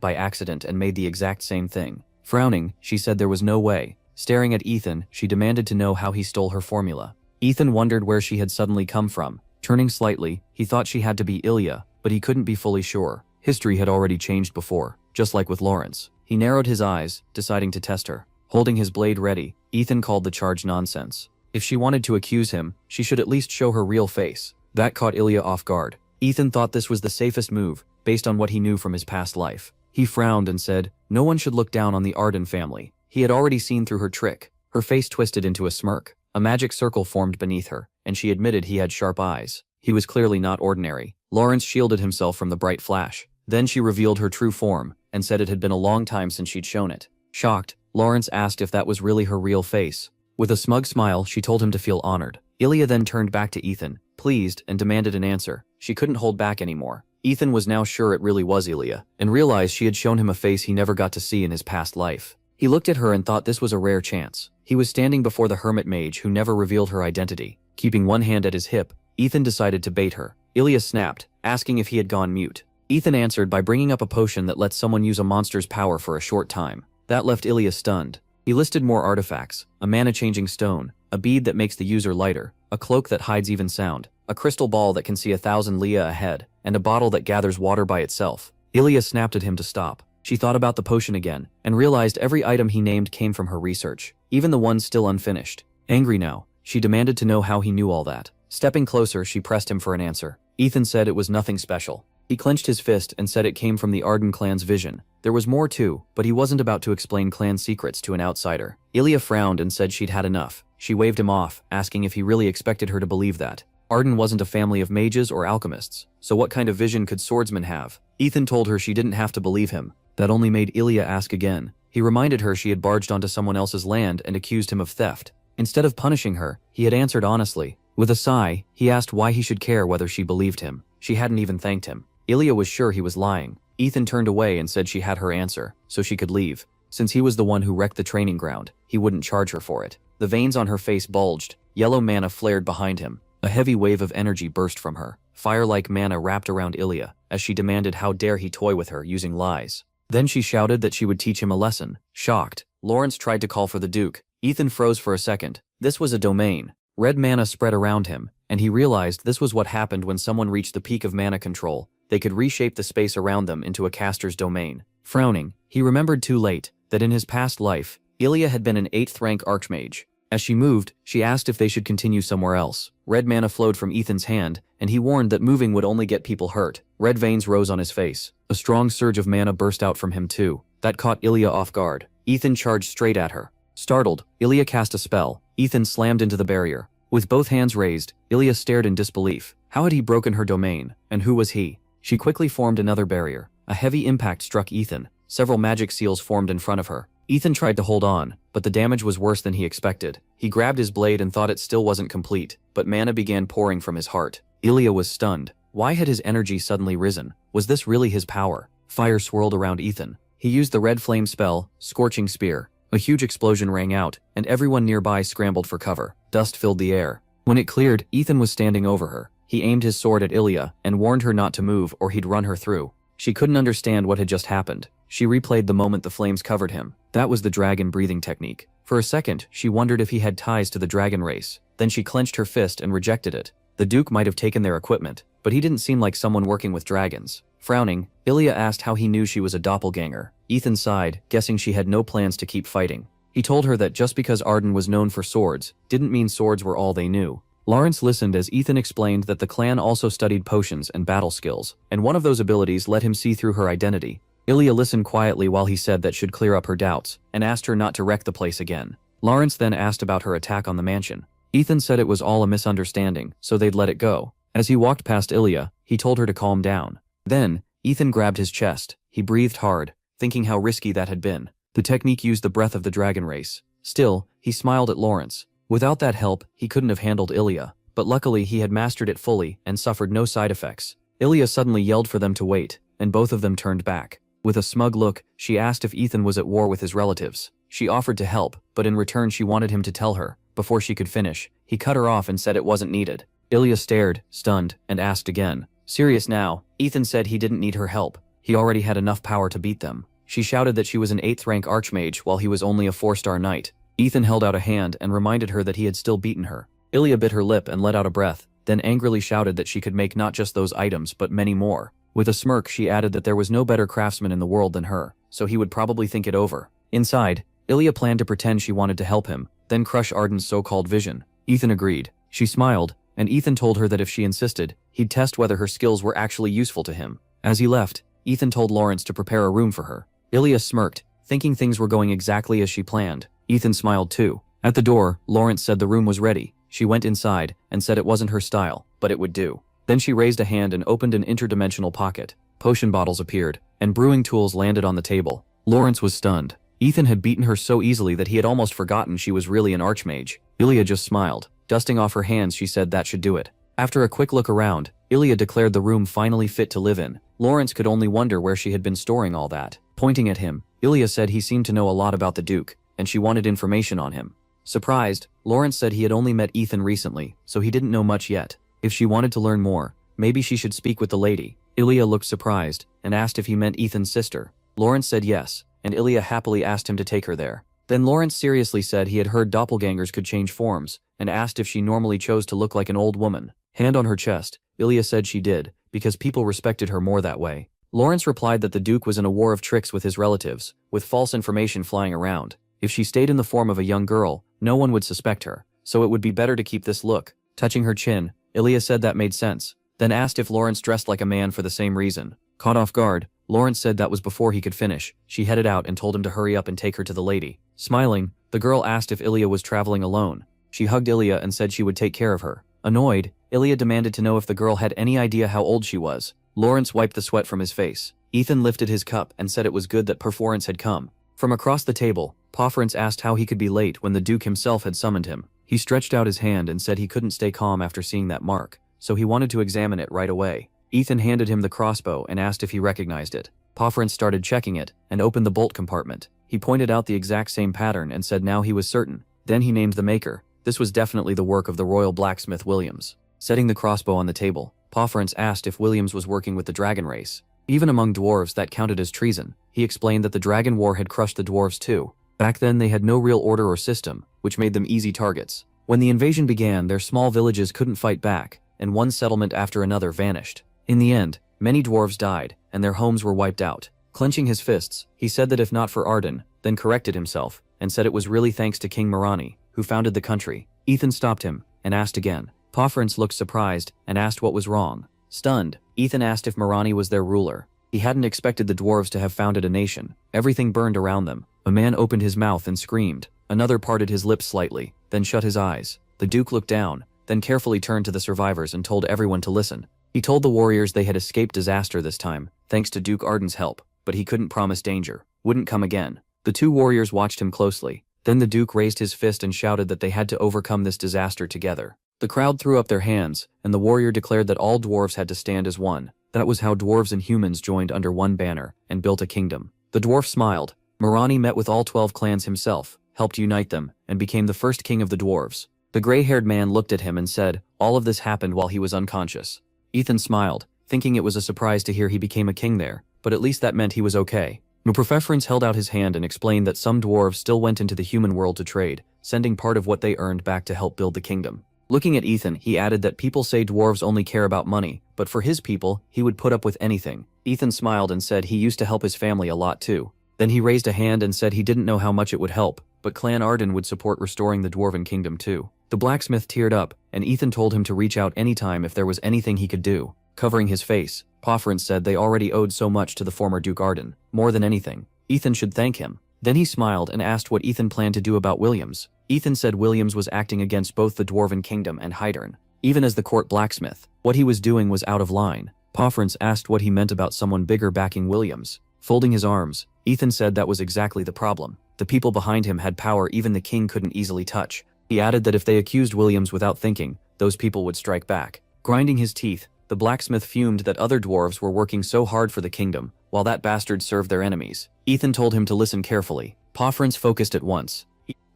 by accident and made the exact same thing? Frowning, she said there was no way. Staring at Ethan, she demanded to know how he stole her formula. Ethan wondered where she had suddenly come from. Turning slightly, he thought she had to be Ilya, but he couldn't be fully sure. History had already changed before, just like with Lawrence. He narrowed his eyes, deciding to test her. Holding his blade ready, Ethan called the charge nonsense. If she wanted to accuse him, she should at least show her real face. That caught Ilya off guard. Ethan thought this was the safest move, based on what he knew from his past life. He frowned and said, no one should look down on the Arden family. He had already seen through her trick. Her face twisted into a smirk. A magic circle formed beneath her, and she admitted he had sharp eyes. He was clearly not ordinary. Lawrence shielded himself from the bright flash. Then she revealed her true form, and said it had been a long time since she'd shown it. Shocked, Lawrence asked if that was really her real face. With a smug smile, she told him to feel honored. Ilya then turned back to Ethan, pleased, and demanded an answer. She couldn't hold back anymore. Ethan was now sure it really was Ilya, and realized she had shown him a face he never got to see in his past life. He looked at her and thought this was a rare chance. He was standing before the hermit mage who never revealed her identity. Keeping one hand at his hip, Ethan decided to bait her. Ilya snapped, asking if he had gone mute. Ethan answered by bringing up a potion that lets someone use a monster's power for a short time. That left Ilya stunned. He listed more artifacts, a mana-changing stone, a bead that makes the user lighter, a cloak that hides even sound, a crystal ball that can see 1,000 lia ahead, and a bottle that gathers water by itself. Ilya snapped at him to stop. She thought about the potion again, and realized every item he named came from her research, even the ones still unfinished. Angry now, she demanded to know how he knew all that. Stepping closer, she pressed him for an answer. Ethan said it was nothing special. He clenched his fist and said it came from the Arden clan's vision. There was more too, but he wasn't about to explain clan secrets to an outsider. Ilya frowned and said she'd had enough. She waved him off, asking if he really expected her to believe that. Arden wasn't a family of mages or alchemists, so what kind of vision could swordsmen have? Ethan told her she didn't have to believe him. That only made Ilya ask again. He reminded her she had barged onto someone else's land and accused him of theft. Instead of punishing her, he had answered honestly. With a sigh, he asked why he should care whether she believed him. She hadn't even thanked him. Ilya was sure he was lying. Ethan turned away and said she had her answer, so she could leave. Since he was the one who wrecked the training ground, he wouldn't charge her for it. The veins on her face bulged. Yellow mana flared behind him. A heavy wave of energy burst from her. Fire-like mana wrapped around Ilya, as she demanded how dare he toy with her using lies. Then she shouted that she would teach him a lesson. Shocked, Lawrence tried to call for the Duke. Ethan froze for a second. This was a domain. Red mana spread around him, and he realized this was what happened when someone reached the peak of mana control. They could reshape the space around them into a caster's domain. Frowning, he remembered too late. that in his past life, Ilya had been an 8th rank archmage. As she moved, she asked if they should continue somewhere else. Red mana flowed from Ethan's hand, and he warned that moving would only get people hurt. Red veins rose on his face. A strong surge of mana burst out from him too. That caught Ilya off guard. Ethan charged straight at her. Startled, Ilya cast a spell. Ethan slammed into the barrier. With both hands raised, Ilya stared in disbelief. How had he broken her domain, and who was he? She quickly formed another barrier. A heavy impact struck Ethan. Several magic seals formed in front of her. Ethan tried to hold on, but the damage was worse than he expected. He grabbed his blade and thought it still wasn't complete, but mana began pouring from his heart. Ilya was stunned. Why had his energy suddenly risen? Was this really his power? Fire swirled around Ethan. He used the red flame spell, Scorching Spear. A huge explosion rang out, and everyone nearby scrambled for cover. Dust filled the air. When it cleared, Ethan was standing over her. He aimed his sword at Ilya and warned her not to move or he'd run her through. She couldn't understand what had just happened. She replayed the moment the flames covered him. That was the dragon breathing technique. For a second, she wondered if he had ties to the dragon race. Then she clenched her fist and rejected it. The Duke might have taken their equipment, but he didn't seem like someone working with dragons. Frowning, Ilya asked how he knew she was a doppelganger. Ethan sighed, guessing she had no plans to keep fighting. He told her that just because Arden was known for swords, didn't mean swords were all they knew. Lawrence listened as Ethan explained that the clan also studied potions and battle skills, and one of those abilities let him see through her identity. Ilya listened quietly while he said that should clear up her doubts, and asked her not to wreck the place again. Lawrence then asked about her attack on the mansion. Ethan said it was all a misunderstanding, so they'd let it go. As he walked past Ilya, he told her to calm down. Then, Ethan grabbed his chest. He breathed hard, thinking how risky that had been. The technique used the breath of the dragon race. Still, he smiled at Lawrence. Without that help, he couldn't have handled Ilya, but luckily he had mastered it fully and suffered no side effects. Ilya suddenly yelled for them to wait, and both of them turned back. With a smug look, she asked if Ethan was at war with his relatives. She offered to help, but in return she wanted him to tell her. Before she could finish, he cut her off and said it wasn't needed. Ilya stared, stunned, and asked again. Serious now, Ethan said he didn't need her help. He already had enough power to beat them. She shouted that she was an 8th rank archmage while he was only a 4-star knight. Ethan held out a hand and reminded her that he had still beaten her. Ilya bit her lip and let out a breath, then angrily shouted that she could make not just those items but many more. With a smirk she added that there was no better craftsman in the world than her, so he would probably think it over. Inside, Ilya planned to pretend she wanted to help him, then crush Arden's so-called vision. Ethan agreed. She smiled, and Ethan told her that if she insisted, he'd test whether her skills were actually useful to him. As he left, Ethan told Lawrence to prepare a room for her. Ilya smirked, thinking things were going exactly as she planned. Ethan smiled too. At the door, Lawrence said the room was ready. She went inside and said it wasn't her style, but it would do. Then she raised a hand and opened an interdimensional pocket. Potion bottles appeared, and brewing tools landed on the table. Lawrence was stunned. Ethan had beaten her so easily that he had almost forgotten she was really an archmage. Ilya just smiled. Dusting off her hands, she said that should do it. After a quick look around, Ilya declared the room finally fit to live in. Lawrence could only wonder where she had been storing all that. Pointing at him, Ilya said he seemed to know a lot about the Duke, and she wanted information on him. Surprised, Lawrence said he had only met Ethan recently, so he didn't know much yet. If she wanted to learn more, maybe she should speak with the lady. Ilya looked surprised, and asked if he meant Ethan's sister. Lawrence said yes, and Ilya happily asked him to take her there. Then Lawrence seriously said he had heard doppelgangers could change forms, and asked if she normally chose to look like an old woman. Hand on her chest, Ilya said she did, because people respected her more that way. Lawrence replied that the Duke was in a war of tricks with his relatives, with false information flying around. If she stayed in the form of a young girl, no one would suspect her, so it would be better to keep this look. Touching her chin, Ilya said that made sense, then asked if Lawrence dressed like a man for the same reason. Caught off guard, Lawrence said that was before he could finish. She headed out and told him to hurry up and take her to the lady. Smiling, the girl asked if Ilya was traveling alone. She hugged Ilya and said she would take care of her. Annoyed, Ilya demanded to know if the girl had any idea how old she was. Lawrence wiped the sweat from his face. Ethan lifted his cup and said it was good that Perforance had come. From across the table, Perforance asked how he could be late when the Duke himself had summoned him. He stretched out his hand and said he couldn't stay calm after seeing that mark, so he wanted to examine it right away. Ethan handed him the crossbow and asked if he recognized it. Perforance started checking it and opened the bolt compartment. He pointed out the exact same pattern and said now he was certain. Then he named the maker. This was definitely the work of the royal blacksmith Williams. Setting the crossbow on the table, Perforance asked if Williams was working with the dragon race. Even among dwarves that counted as treason. He explained that the dragon war had crushed the dwarves too. Back then they had no real order or system, which made them easy targets. When the invasion began, their small villages couldn't fight back, and one settlement after another vanished. In the end, many dwarves died, and their homes were wiped out. Clenching his fists, he said that if not for Arden, then corrected himself, and said it was really thanks to King Marani, who founded the country. Ethan stopped him, and asked again. Pofference looked surprised, and asked what was wrong. Stunned, Ethan asked if Marani was their ruler. He hadn't expected the dwarves to have founded a nation. Everything burned around them. A man opened his mouth and screamed. Another parted his lips slightly, then shut his eyes. The Duke looked down, then carefully turned to the survivors and told everyone to listen. He told the warriors they had escaped disaster this time, thanks to Duke Arden's help, but he couldn't promise danger. Wouldn't come again. The two warriors watched him closely. Then the Duke raised his fist and shouted that they had to overcome this disaster together. The crowd threw up their hands, and the warrior declared that all dwarves had to stand as one. That was how dwarves and humans joined under one banner, and built a kingdom. The dwarf smiled. Marani met with all 12 clans himself, helped unite them, and became the first king of the dwarves. The gray-haired man looked at him and said, all of this happened while he was unconscious. Ethan smiled, thinking it was a surprise to hear he became a king there, but at least that meant he was okay. Nuprofefference held out his hand and explained that some dwarves still went into the human world to trade, sending part of what they earned back to help build the kingdom. Looking at Ethan, he added that people say dwarves only care about money, but for his people, he would put up with anything. Ethan smiled and said he used to help his family a lot too. Then he raised a hand and said he didn't know how much it would help, but Clan Arden would support restoring the dwarven kingdom too. The blacksmith teared up, and Ethan told him to reach out anytime if there was anything he could do. Covering his face, Pofference said they already owed so much to the former Duke Arden. More than anything, Ethan should thank him. Then he smiled and asked what Ethan planned to do about Williams. Ethan said Williams was acting against both the Dwarven Kingdom and Hydern. Even as the court blacksmith, what he was doing was out of line. Pofference asked what he meant about someone bigger backing Williams. Folding his arms, Ethan said that was exactly the problem. The people behind him had power even the king couldn't easily touch. He added that if they accused Williams without thinking, those people would strike back. Grinding his teeth, the blacksmith fumed that other dwarves were working so hard for the kingdom, while that bastard served their enemies. Ethan told him to listen carefully. Pofference focused at once.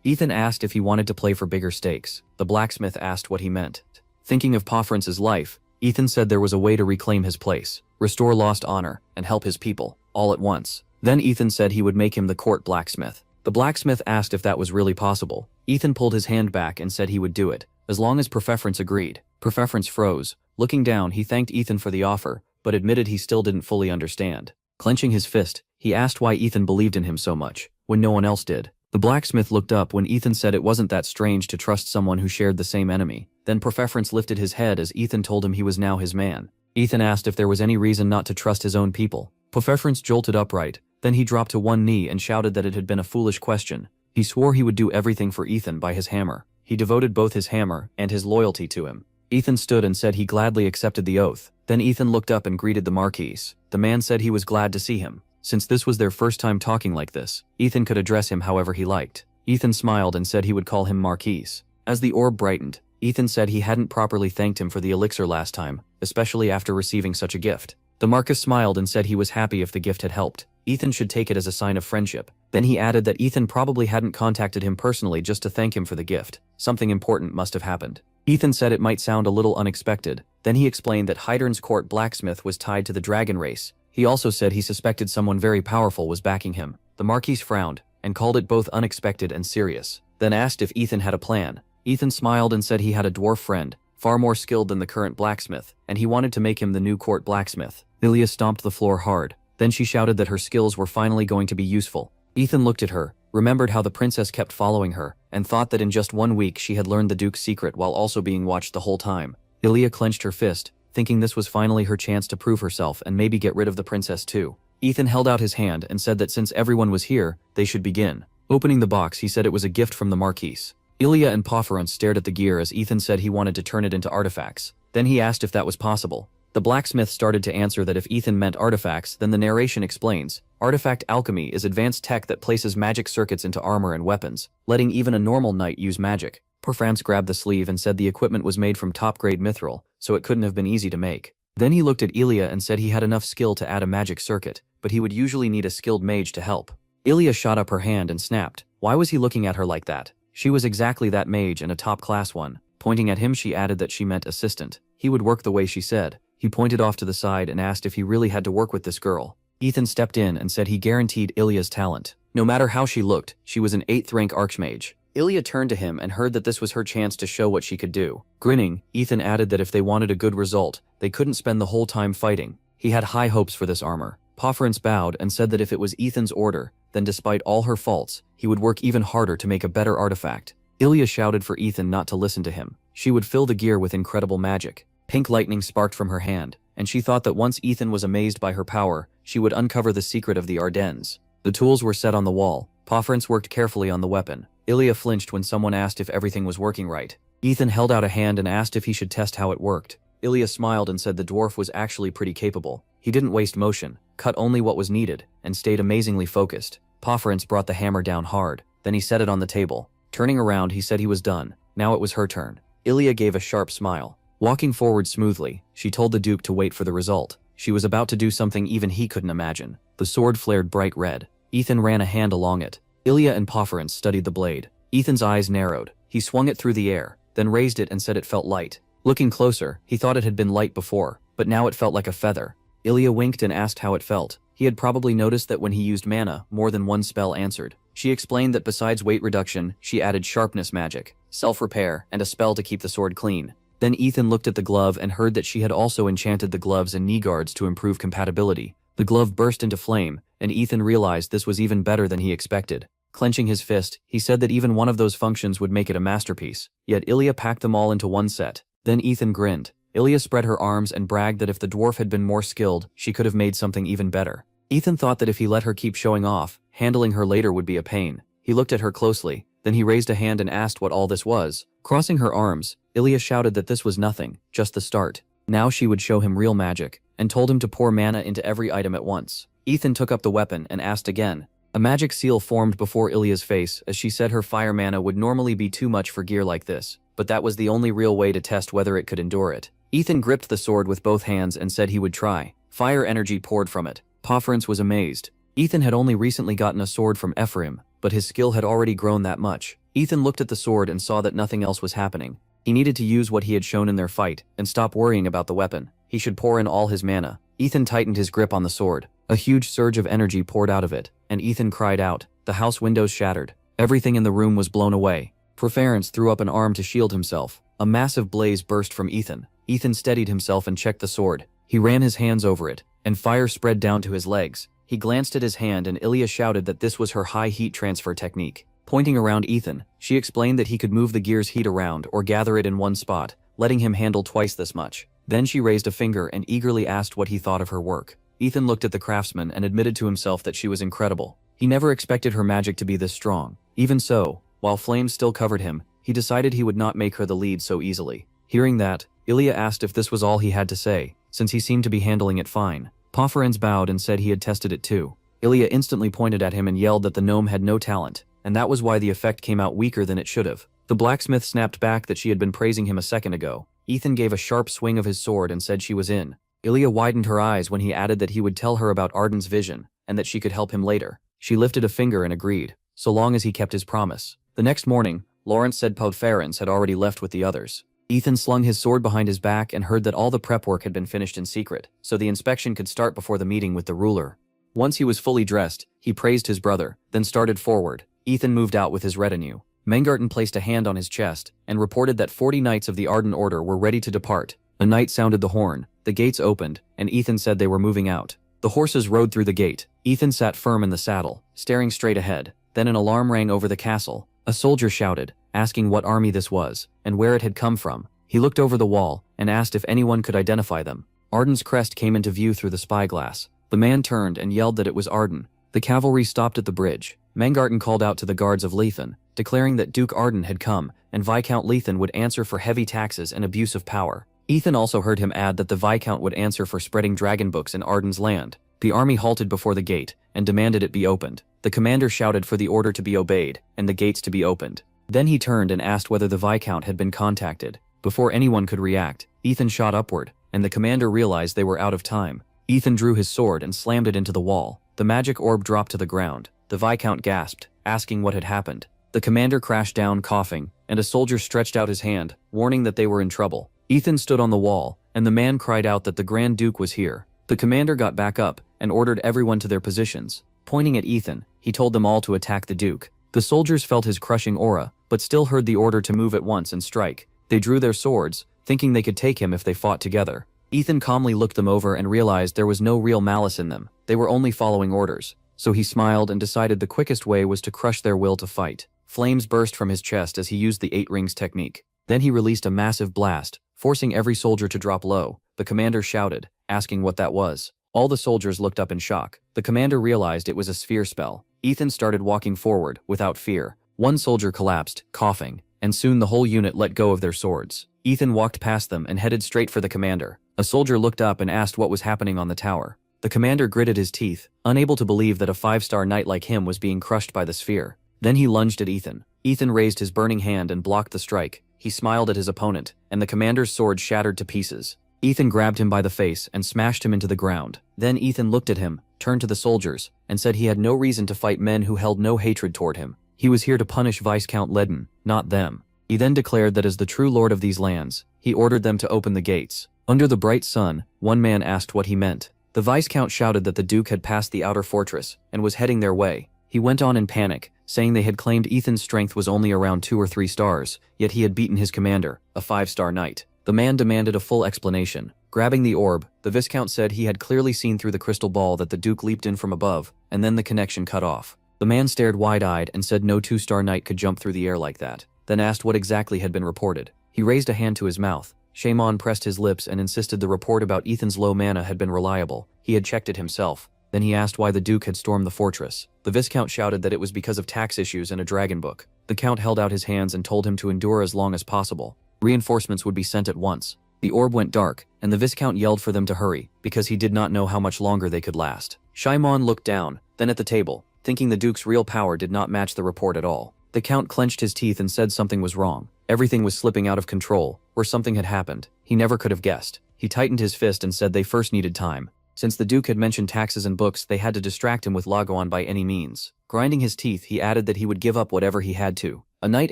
Ethan asked if he wanted to play for bigger stakes. The blacksmith asked what he meant. Thinking of Pofference's life, Ethan said there was a way to reclaim his place, restore lost honor, and help his people, all at once. Then Ethan said he would make him the court blacksmith. The blacksmith asked if that was really possible. Ethan pulled his hand back and said he would do it, as long as Profefference agreed. Profefference froze. Looking down, he thanked Ethan for the offer, but admitted he still didn't fully understand. Clenching his fist, he asked why Ethan believed in him so much, when no one else did. The blacksmith looked up when Ethan said it wasn't that strange to trust someone who shared the same enemy. Then Profefference lifted his head as Ethan told him he was now his man. Ethan asked if there was any reason not to trust his own people. Profefference jolted upright, then he dropped to one knee and shouted that it had been a foolish question. He swore he would do everything for Ethan by his hammer. He devoted both his hammer and his loyalty to him. Ethan stood and said he gladly accepted the oath. Then Ethan looked up and greeted the Marquis. The man said he was glad to see him. Since this was their first time talking like this, Ethan could address him however he liked. Ethan smiled and said he would call him Marquis. As the orb brightened, Ethan said he hadn't properly thanked him for the elixir last time, especially after receiving such a gift. The Marquis smiled and said he was happy if the gift had helped. Ethan should take it as a sign of friendship. Then he added that Ethan probably hadn't contacted him personally just to thank him for the gift. Something important must have happened. Ethan said it might sound a little unexpected. Then he explained that Hydern's court blacksmith was tied to the dragon race. He also said he suspected someone very powerful was backing him. The Marquis frowned, and called it both unexpected and serious. Then asked if Ethan had a plan. Ethan smiled and said he had a dwarf friend, far more skilled than the current blacksmith, and he wanted to make him the new court blacksmith. Ilya stomped the floor hard. Then she shouted that her skills were finally going to be useful. Ethan looked at her, remembered how the princess kept following her, and thought that in just 1 week she had learned the Duke's secret while also being watched the whole time. Ilya clenched her fist, thinking this was finally her chance to prove herself and maybe get rid of the princess too. Ethan held out his hand and said that since everyone was here, they should begin. Opening the box, he said it was a gift from the Marquis. Ilya and Pofference stared at the gear as Ethan said he wanted to turn it into artifacts. Then he asked if that was possible. The blacksmith started to answer that if Ethan meant artifacts, then the narration explains. Artifact alchemy is advanced tech that places magic circuits into armor and weapons, letting even a normal knight use magic. Pofference grabbed the sleeve and said the equipment was made from top-grade mithril, so it couldn't have been easy to make. Then he looked at Ilya and said he had enough skill to add a magic circuit, but he would usually need a skilled mage to help. Ilya shot up her hand and snapped. Why was he looking at her like that? She was exactly that mage and a top-class one. Pointing at him, she added that she meant assistant. He would work the way she said. He pointed off to the side and asked if he really had to work with this girl. Ethan stepped in and said he guaranteed Ilya's talent. No matter how she looked, she was an 8th rank archmage. Ilya turned to him and heard that this was her chance to show what she could do. Grinning, Ethan added that if they wanted a good result, they couldn't spend the whole time fighting. He had high hopes for this armor. Pofference bowed and said that if it was Ethan's order, then despite all her faults, he would work even harder to make a better artifact. Ilya shouted for Ethan not to listen to him. She would fill the gear with incredible magic. Pink lightning sparked from her hand, and she thought that once Ethan was amazed by her power, she would uncover the secret of the Ardennes. The tools were set on the wall. Pofference worked carefully on the weapon. Ilya flinched when someone asked if everything was working right. Ethan held out a hand and asked if he should test how it worked. Ilya smiled and said the dwarf was actually pretty capable. He didn't waste motion, cut only what was needed, and stayed amazingly focused. Pofference brought the hammer down hard, then he set it on the table. Turning around, he said he was done. Now it was her turn. Ilya gave a sharp smile. Walking forward smoothly, she told the Duke to wait for the result. She was about to do something even he couldn't imagine. The sword flared bright red. Ethan ran a hand along it. Ilya and Pofference studied the blade. Ethan's eyes narrowed. He swung it through the air, then raised it and said it felt light. Looking closer, he thought it had been light before, but now it felt like a feather. Ilya winked and asked how it felt. He had probably noticed that when he used mana, more than one spell answered. She explained that besides weight reduction, she added sharpness magic, self-repair, and a spell to keep the sword clean. Then Ethan looked at the glove and heard that she had also enchanted the gloves and knee guards to improve compatibility. The glove burst into flame, and Ethan realized this was even better than he expected. Clenching his fist, he said that even one of those functions would make it a masterpiece. Yet Ilya packed them all into one set. Then Ethan grinned. Ilya spread her arms and bragged that if the dwarf had been more skilled, she could have made something even better. Ethan thought that if he let her keep showing off, handling her later would be a pain. He looked at her closely, then he raised a hand and asked what all this was. Crossing her arms, Ilya shouted that this was nothing, just the start. Now she would show him real magic, and told him to pour mana into every item at once. Ethan took up the weapon and asked again. A magic seal formed before Ilya's face as she said her fire mana would normally be too much for gear like this, but that was the only real way to test whether it could endure it. Ethan gripped the sword with both hands and said he would try. Fire energy poured from it. Pofference was amazed. Ethan had only recently gotten a sword from Ephraim, but his skill had already grown that much. Ethan looked at the sword and saw that nothing else was happening. He needed to use what he had shown in their fight and stop worrying about the weapon. He should pour in all his mana. Ethan tightened his grip on the sword. A huge surge of energy poured out of it, and Ethan cried out. The house windows shattered. Everything in the room was blown away. Pofference threw up an arm to shield himself. A massive blaze burst from Ethan. Ethan steadied himself and checked the sword. He ran his hands over it, and fire spread down to his legs. He glanced at his hand and Ilya shouted that this was her high heat transfer technique. Pointing around Ethan, she explained that he could move the gear's heat around or gather it in one spot, letting him handle twice this much. Then she raised a finger and eagerly asked what he thought of her work. Ethan looked at the craftsman and admitted to himself that she was incredible. He never expected her magic to be this strong. Even so, while flames still covered him, he decided he would not make her the lead so easily. Hearing that, Ilya asked if this was all he had to say, since he seemed to be handling it fine. Pofference bowed and said he had tested it too. Ilya instantly pointed at him and yelled that the gnome had no talent, and that was why the effect came out weaker than it should have. The blacksmith snapped back that she had been praising him a second ago. Ethan gave a sharp swing of his sword and said she was in. Ilya widened her eyes when he added that he would tell her about Arden's vision, and that she could help him later. She lifted a finger and agreed, so long as he kept his promise. The next morning, Lawrence said Pofference had already left with the others. Ethan slung his sword behind his back and heard that all the prep work had been finished in secret, so the inspection could start before the meeting with the ruler. Once he was fully dressed, he praised his brother, then started forward. Ethan moved out with his retinue. Mangarten placed a hand on his chest and reported that 40 knights of the Arden Order were ready to depart. A knight sounded the horn, the gates opened, and Ethan said they were moving out. The horses rode through the gate. Ethan sat firm in the saddle, staring straight ahead. Then an alarm rang over the castle. A soldier shouted, asking what army this was, and where it had come from. He looked over the wall, and asked if anyone could identify them. Arden's crest came into view through the spyglass. The man turned and yelled that it was Arden. The cavalry stopped at the bridge. Mangarten called out to the guards of Lethen, declaring that Duke Arden had come, and Viscount Lethen would answer for heavy taxes and abuse of power. Ethan also heard him add that the Viscount would answer for spreading dragon books in Arden's land. The army halted before the gate, and demanded it be opened. The commander shouted for the order to be obeyed, and the gates to be opened. Then he turned and asked whether the Viscount had been contacted. Before anyone could react, Ethan shot upward, and the commander realized they were out of time. Ethan drew his sword and slammed it into the wall. The magic orb dropped to the ground. The Viscount gasped, asking what had happened. The commander crashed down coughing, and a soldier stretched out his hand, warning that they were in trouble. Ethan stood on the wall, and the man cried out that the Grand Duke was here. The commander got back up, and ordered everyone to their positions. Pointing at Ethan, he told them all to attack the Duke. The soldiers felt his crushing aura, but still heard the order to move at once and strike. They drew their swords, thinking they could take him if they fought together. Ethan calmly looked them over and realized there was no real malice in them. They were only following orders. so he smiled and decided the quickest way was to crush their will to fight. Flames burst from his chest as he used the 8 rings technique. Then he released a massive blast, forcing every soldier to drop low. The commander shouted, asking what that was. All the soldiers looked up in shock. The commander realized it was a sphere spell. Ethan started walking forward, without fear. One soldier collapsed, coughing, and soon the whole unit let go of their swords. Ethan walked past them and headed straight for the commander. A soldier looked up and asked what was happening on the tower. The commander gritted his teeth, unable to believe that a 5-star knight like him was being crushed by the sphere. Then he lunged at Ethan. Ethan raised his burning hand and blocked the strike. He smiled at his opponent, and the commander's sword shattered to pieces. Ethan grabbed him by the face and smashed him into the ground. Then Ethan looked at him, turned to the soldiers, and said he had no reason to fight men who held no hatred toward him. He was here to punish Viscount Ledden, not them. He then declared that as the true lord of these lands, he ordered them to open the gates. Under the bright sun, one man asked what he meant. The Viscount shouted that the Duke had passed the outer fortress and was heading their way. He went on in panic, saying they had claimed Ethan's strength was only around 2 or 3 stars, yet he had beaten his commander, a 5-star knight. The man demanded a full explanation. Grabbing the orb, the Viscount said he had clearly seen through the crystal ball that the Duke leaped in from above, and then the connection cut off. The man stared wide-eyed and said no 2-star knight could jump through the air like that, then asked what exactly had been reported. He raised a hand to his mouth. Shaman pressed his lips and insisted the report about Ethan's low mana had been reliable. He had checked it himself. Then he asked why the Duke had stormed the fortress. The Viscount shouted that it was because of tax issues and a dragon book. The Count held out his hands and told him to endure as long as possible. Reinforcements would be sent at once. The orb went dark, and the Viscount yelled for them to hurry, because he did not know how much longer they could last. Shaman looked down, then at the table, thinking the Duke's real power did not match the report at all. The Count clenched his teeth and said something was wrong. Everything was slipping out of control, or something had happened. He never could have guessed. He tightened his fist and said they first needed time. Since the Duke had mentioned taxes and books, they had to distract him with Lagoon by any means. Grinding his teeth, he added that he would give up whatever he had to. A knight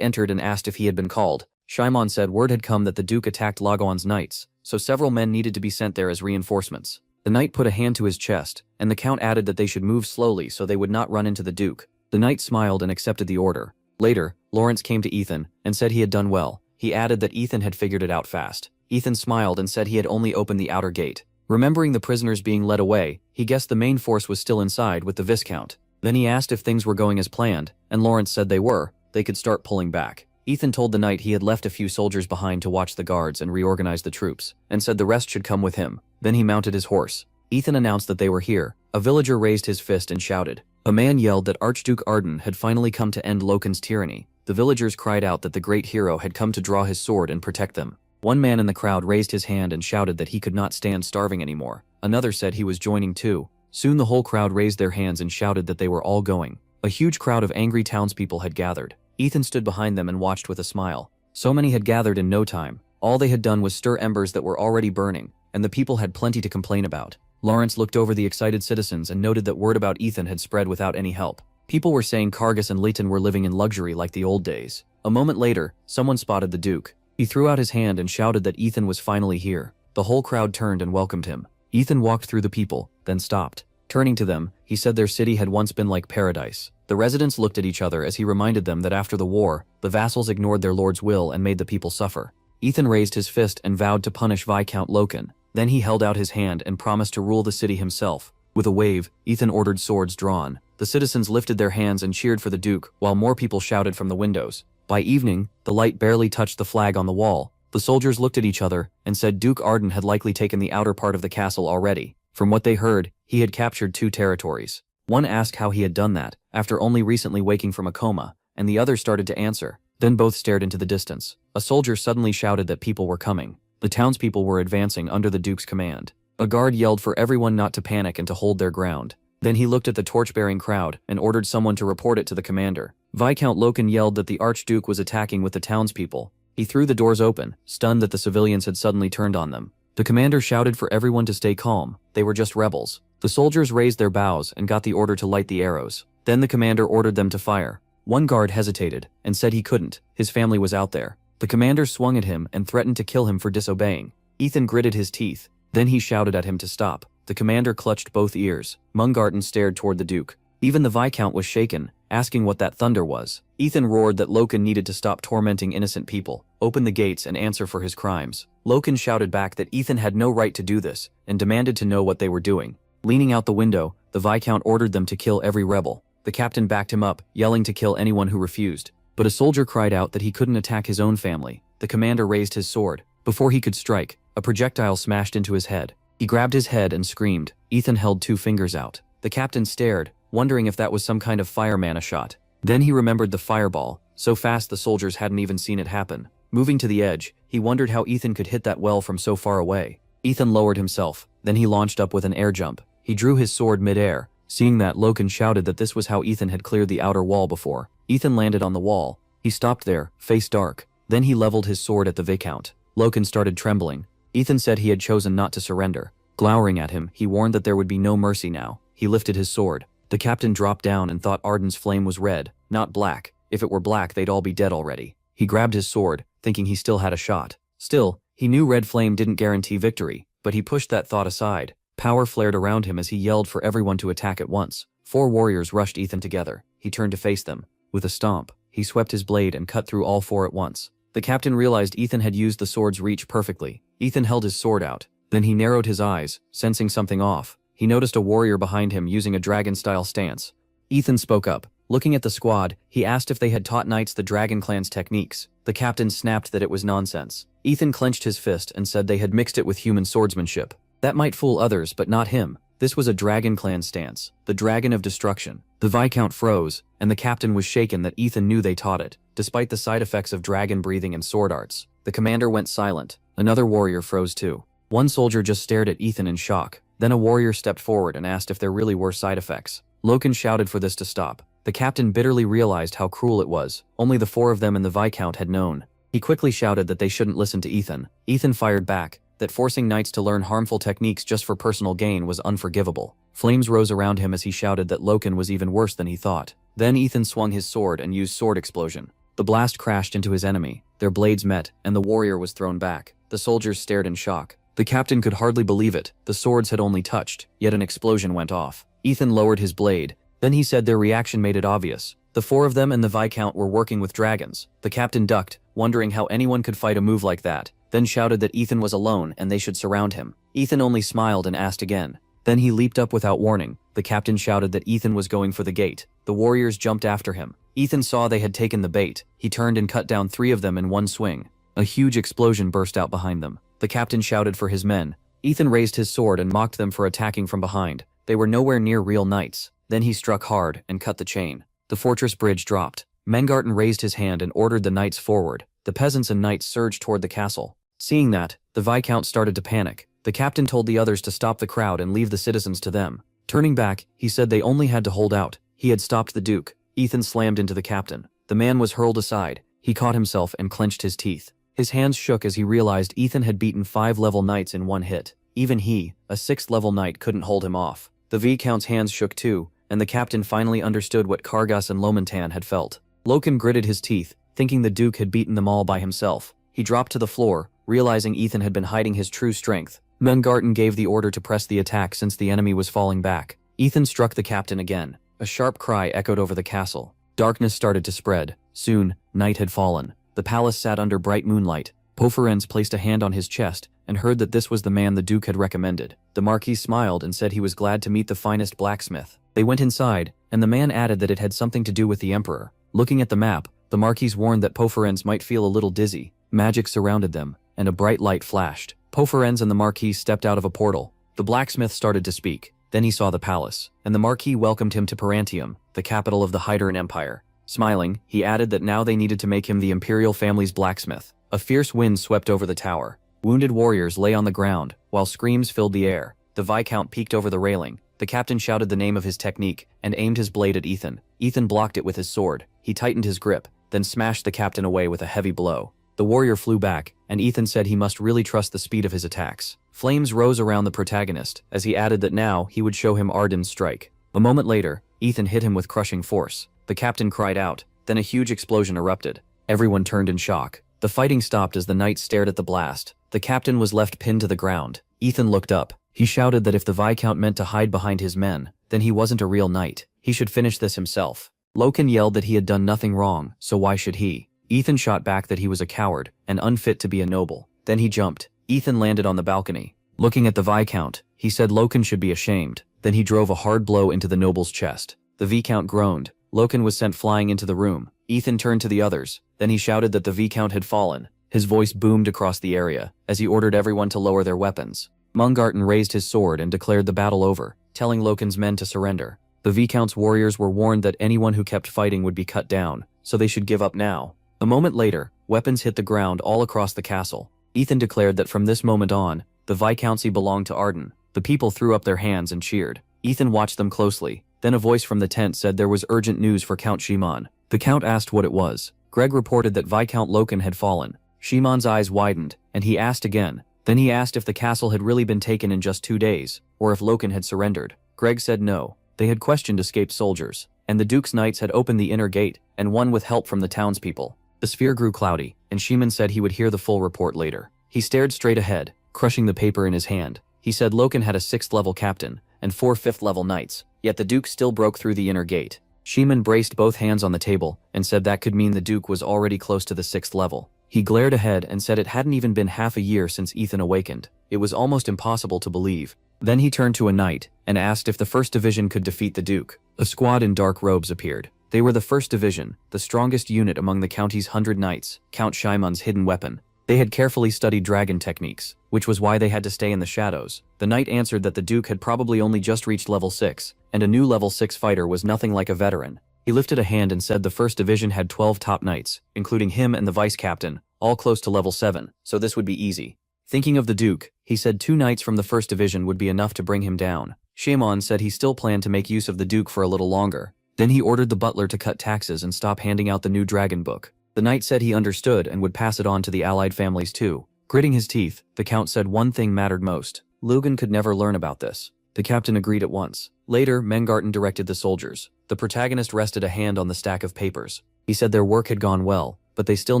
entered and asked if he had been called. Shaman said word had come that the Duke attacked Lagoon's knights, so several men needed to be sent there as reinforcements. The knight put a hand to his chest, and the Count added that they should move slowly so they would not run into the Duke. The knight smiled and accepted the order. Later, Lawrence came to Ethan and said he had done well. He added that Ethan had figured it out fast. Ethan smiled and said he had only opened the outer gate. Remembering the prisoners being led away, he guessed the main force was still inside with the Viscount. Then he asked if things were going as planned, and Lawrence said they were. They could start pulling back. Ethan told the knight he had left a few soldiers behind to watch the guards and reorganize the troops, and said the rest should come with him. Then he mounted his horse. Ethan announced that they were here. A villager raised his fist and shouted. A man yelled that Archduke Arden had finally come to end Loken's tyranny. The villagers cried out that the great hero had come to draw his sword and protect them. One man in the crowd raised his hand and shouted that he could not stand starving anymore. Another said he was joining too. Soon the whole crowd raised their hands and shouted that they were all going. A huge crowd of angry townspeople had gathered. Ethan stood behind them and watched with a smile. So many had gathered in no time. All they had done was stir embers that were already burning, and the people had plenty to complain about. Lawrence looked over the excited citizens and noted that word about Ethan had spread without any help. People were saying Kargas and Leighton were living in luxury like the old days. A moment later, someone spotted the Duke. He threw out his hand and shouted that Ethan was finally here. The whole crowd turned and welcomed him. Ethan walked through the people, then stopped. Turning to them, he said their city had once been like paradise. The residents looked at each other as he reminded them that after the war, the vassals ignored their lord's will and made the people suffer. Ethan raised his fist and vowed to punish Viscount Loken. Then he held out his hand and promised to rule the city himself. With a wave, Ethan ordered swords drawn. The citizens lifted their hands and cheered for the Duke, while more people shouted from the windows. By evening, the light barely touched the flag on the wall. The soldiers looked at each other and said Duke Arden had likely taken the outer part of the castle already. From what they heard, he had captured 2 territories. One asked how he had done that, after only recently waking from a coma, and the other started to answer. Then both stared into the distance. A soldier suddenly shouted that people were coming. The townspeople were advancing under the Duke's command. A guard yelled for everyone not to panic and to hold their ground. Then he looked at the torch-bearing crowd and ordered someone to report it to the commander. Viscount Loken yelled that the Archduke was attacking with the townspeople. He threw the doors open, stunned that the civilians had suddenly turned on them. The commander shouted for everyone to stay calm. They were just rebels. The soldiers raised their bows and got the order to light the arrows. Then the commander ordered them to fire. One guard hesitated and said he couldn't. His family was out there. The commander swung at him and threatened to kill him for disobeying. Ethan gritted his teeth. Then he shouted at him to stop. The commander clutched both ears. Mungarten stared toward the Duke. Even the Viscount was shaken, asking what that thunder was. Ethan roared that Loken needed to stop tormenting innocent people, open the gates and answer for his crimes. Loken shouted back that Ethan had no right to do this, and demanded to know what they were doing. Leaning out the window, the Viscount ordered them to kill every rebel. The captain backed him up, yelling to kill anyone who refused. But a soldier cried out that he couldn't attack his own family. The commander raised his sword. Before he could strike, a projectile smashed into his head. He grabbed his head and screamed. Ethan held 2 fingers out. The captain stared, wondering if that was some kind of fireman shot. Then he remembered the fireball, so fast the soldiers hadn't even seen it happen. Moving to the edge, he wondered how Ethan could hit that well from so far away. Ethan lowered himself, then he launched up with an air jump. He drew his sword mid-air. Seeing that, Loken shouted that this was how Ethan had cleared the outer wall before. Ethan landed on the wall. He stopped there, face dark. Then he leveled his sword at the Viscount. Loken started trembling. Ethan said he had chosen not to surrender. Glowering at him, he warned that there would be no mercy now. He lifted his sword. The captain dropped down and thought Arden's flame was red, not black. If it were black, they'd all be dead already. He grabbed his sword, thinking he still had a shot. Still, he knew red flame didn't guarantee victory, but he pushed that thought aside. Power flared around him as he yelled for everyone to attack at once. 4 warriors rushed Ethan together. He turned to face them. With a stomp, he swept his blade and cut through all 4 at once. The captain realized Ethan had used the sword's reach perfectly. Ethan held his sword out. Then he narrowed his eyes, sensing something off. He noticed a warrior behind him using a dragon-style stance. Ethan spoke up. Looking at the squad, he asked if they had taught knights the Dragon Clan's techniques. The captain snapped that it was nonsense. Ethan clenched his fist and said they had mixed it with human swordsmanship. That might fool others, but not him. This was a Dragon Clan stance, the Dragon of Destruction. The Viscount froze, and the captain was shaken that Ethan knew they taught it, despite the side effects of dragon breathing and sword arts. The commander went silent. Another warrior froze too. One soldier just stared at Ethan in shock. Then a warrior stepped forward and asked if there really were side effects. Loken shouted for this to stop. The captain bitterly realized how cruel it was. Only the 4 of them and the Viscount had known. He quickly shouted that they shouldn't listen to Ethan. Ethan fired back, that forcing knights to learn harmful techniques just for personal gain was unforgivable. Flames rose around him as he shouted that Loken was even worse than he thought. Then Ethan swung his sword and used sword explosion. The blast crashed into his enemy. Their blades met, and the warrior was thrown back. The soldiers stared in shock. The captain could hardly believe it. The swords had only touched, yet an explosion went off. Ethan lowered his blade. Then he said their reaction made it obvious. The 4 of them and the Viscount were working with dragons. The captain ducked, wondering how anyone could fight a move like that, then shouted that Ethan was alone and they should surround him. Ethan only smiled and asked again. Then he leaped up without warning. The captain shouted that Ethan was going for the gate. The warriors jumped after him. Ethan saw they had taken the bait. He turned and cut down 3 of them in one swing. A huge explosion burst out behind them. The captain shouted for his men. Ethan raised his sword and mocked them for attacking from behind. They were nowhere near real knights. Then he struck hard and cut the chain. The fortress bridge dropped. Mengarten raised his hand and ordered the knights forward. The peasants and knights surged toward the castle. Seeing that, the Viscount started to panic. The captain told the others to stop the crowd and leave the citizens to them. Turning back, he said they only had to hold out. He had stopped the duke. Ethan slammed into the captain. The man was hurled aside. He caught himself and clenched his teeth. His hands shook as he realized Ethan had beaten 5 level knights in one hit. Even he, a 6th level knight, couldn't hold him off. The Viscount's hands shook too, and the captain finally understood what Kargas and Lomentan had felt. Loken gritted his teeth, thinking the duke had beaten them all by himself. He dropped to the floor, realizing Ethan had been hiding his true strength. Mengarten gave the order to press the attack since the enemy was falling back. Ethan struck the captain again. A sharp cry echoed over the castle. Darkness started to spread. Soon, night had fallen. The palace sat under bright moonlight. Poferens placed a hand on his chest and heard that this was the man the duke had recommended. The marquis smiled and said he was glad to meet the finest blacksmith. They went inside, and the man added that it had something to do with the emperor. Looking at the map, the marquis warned that Poferens might feel a little dizzy. Magic surrounded them, and a bright light flashed. Poferens and the marquis stepped out of a portal. The blacksmith started to speak. Then he saw the palace, and the marquis welcomed him to Perantium, the capital of the Hyderan Empire. Smiling, he added that now they needed to make him the imperial family's blacksmith. A fierce wind swept over the tower. Wounded warriors lay on the ground, while screams filled the air. The Viscount peeked over the railing. The captain shouted the name of his technique and aimed his blade at Ethan. Ethan blocked it with his sword. He tightened his grip, then smashed the captain away with a heavy blow. The warrior flew back, and Ethan said he must really trust the speed of his attacks. Flames rose around the protagonist, as he added that now he would show him Arden's strike. A moment later, Ethan hit him with crushing force. The captain cried out, then a huge explosion erupted. Everyone turned in shock. The fighting stopped as the knights stared at the blast. The captain was left pinned to the ground. Ethan looked up. He shouted that if the Viscount meant to hide behind his men, then he wasn't a real knight. He should finish this himself. Loken yelled that he had done nothing wrong, so why should he? Ethan shot back that he was a coward and unfit to be a noble. Then he jumped. Ethan landed on the balcony. Looking at the Viscount, he said Loken should be ashamed. Then he drove a hard blow into the noble's chest. The Viscount groaned. Loken was sent flying into the room. Ethan turned to the others. Then he shouted that the Viscount had fallen. His voice boomed across the area as he ordered everyone to lower their weapons. Mangarten raised his sword and declared the battle over, telling Loken's men to surrender. The Viscount's warriors were warned that anyone who kept fighting would be cut down, so they should give up now. A moment later, weapons hit the ground all across the castle. Ethan declared that from this moment on, the Viscountcy belonged to Arden. The people threw up their hands and cheered. Ethan watched them closely. Then a voice from the tent said there was urgent news for Count Shimon. The Count asked what it was. Greg reported that Viscount Loken had fallen. Shimon's eyes widened, and he asked again. Then he asked if the castle had really been taken in just 2 days, or if Loken had surrendered. Greg said no. They had questioned escaped soldiers, and the Duke's knights had opened the inner gate, and won with help from the townspeople. The sphere grew cloudy, and Shimon said he would hear the full report later. He stared straight ahead, crushing the paper in his hand. He said Loken had a 6th-level captain, and 4 5th-level knights, yet the Duke still broke through the inner gate. Shimon braced both hands on the table, and said that could mean the Duke was already close to the 6th level. He glared ahead and said it hadn't even been half a year since Ethan awakened. It was almost impossible to believe. Then he turned to a knight, and asked if the 1st Division could defeat the Duke. A squad in dark robes appeared. They were the 1st Division, the strongest unit among the county's 100 knights, Count Shimon's hidden weapon. They had carefully studied dragon techniques, which was why they had to stay in the shadows. The knight answered that the Duke had probably only just reached level 6, and a new level 6 fighter was nothing like a veteran. He lifted a hand and said the 1st Division had 12 top knights, including him and the vice captain, all close to level 7, so this would be easy. Thinking of the Duke, he said 2 knights from the 1st Division would be enough to bring him down. Shimon said he still planned to make use of the Duke for a little longer. Then he ordered the butler to cut taxes and stop handing out the new dragon book. The knight said he understood and would pass it on to the allied families too. Gritting his teeth, the Count said one thing mattered most. Lugan could never learn about this. The captain agreed at once. Later, Mangarten directed the soldiers. The protagonist rested a hand on the stack of papers. He said their work had gone well, but they still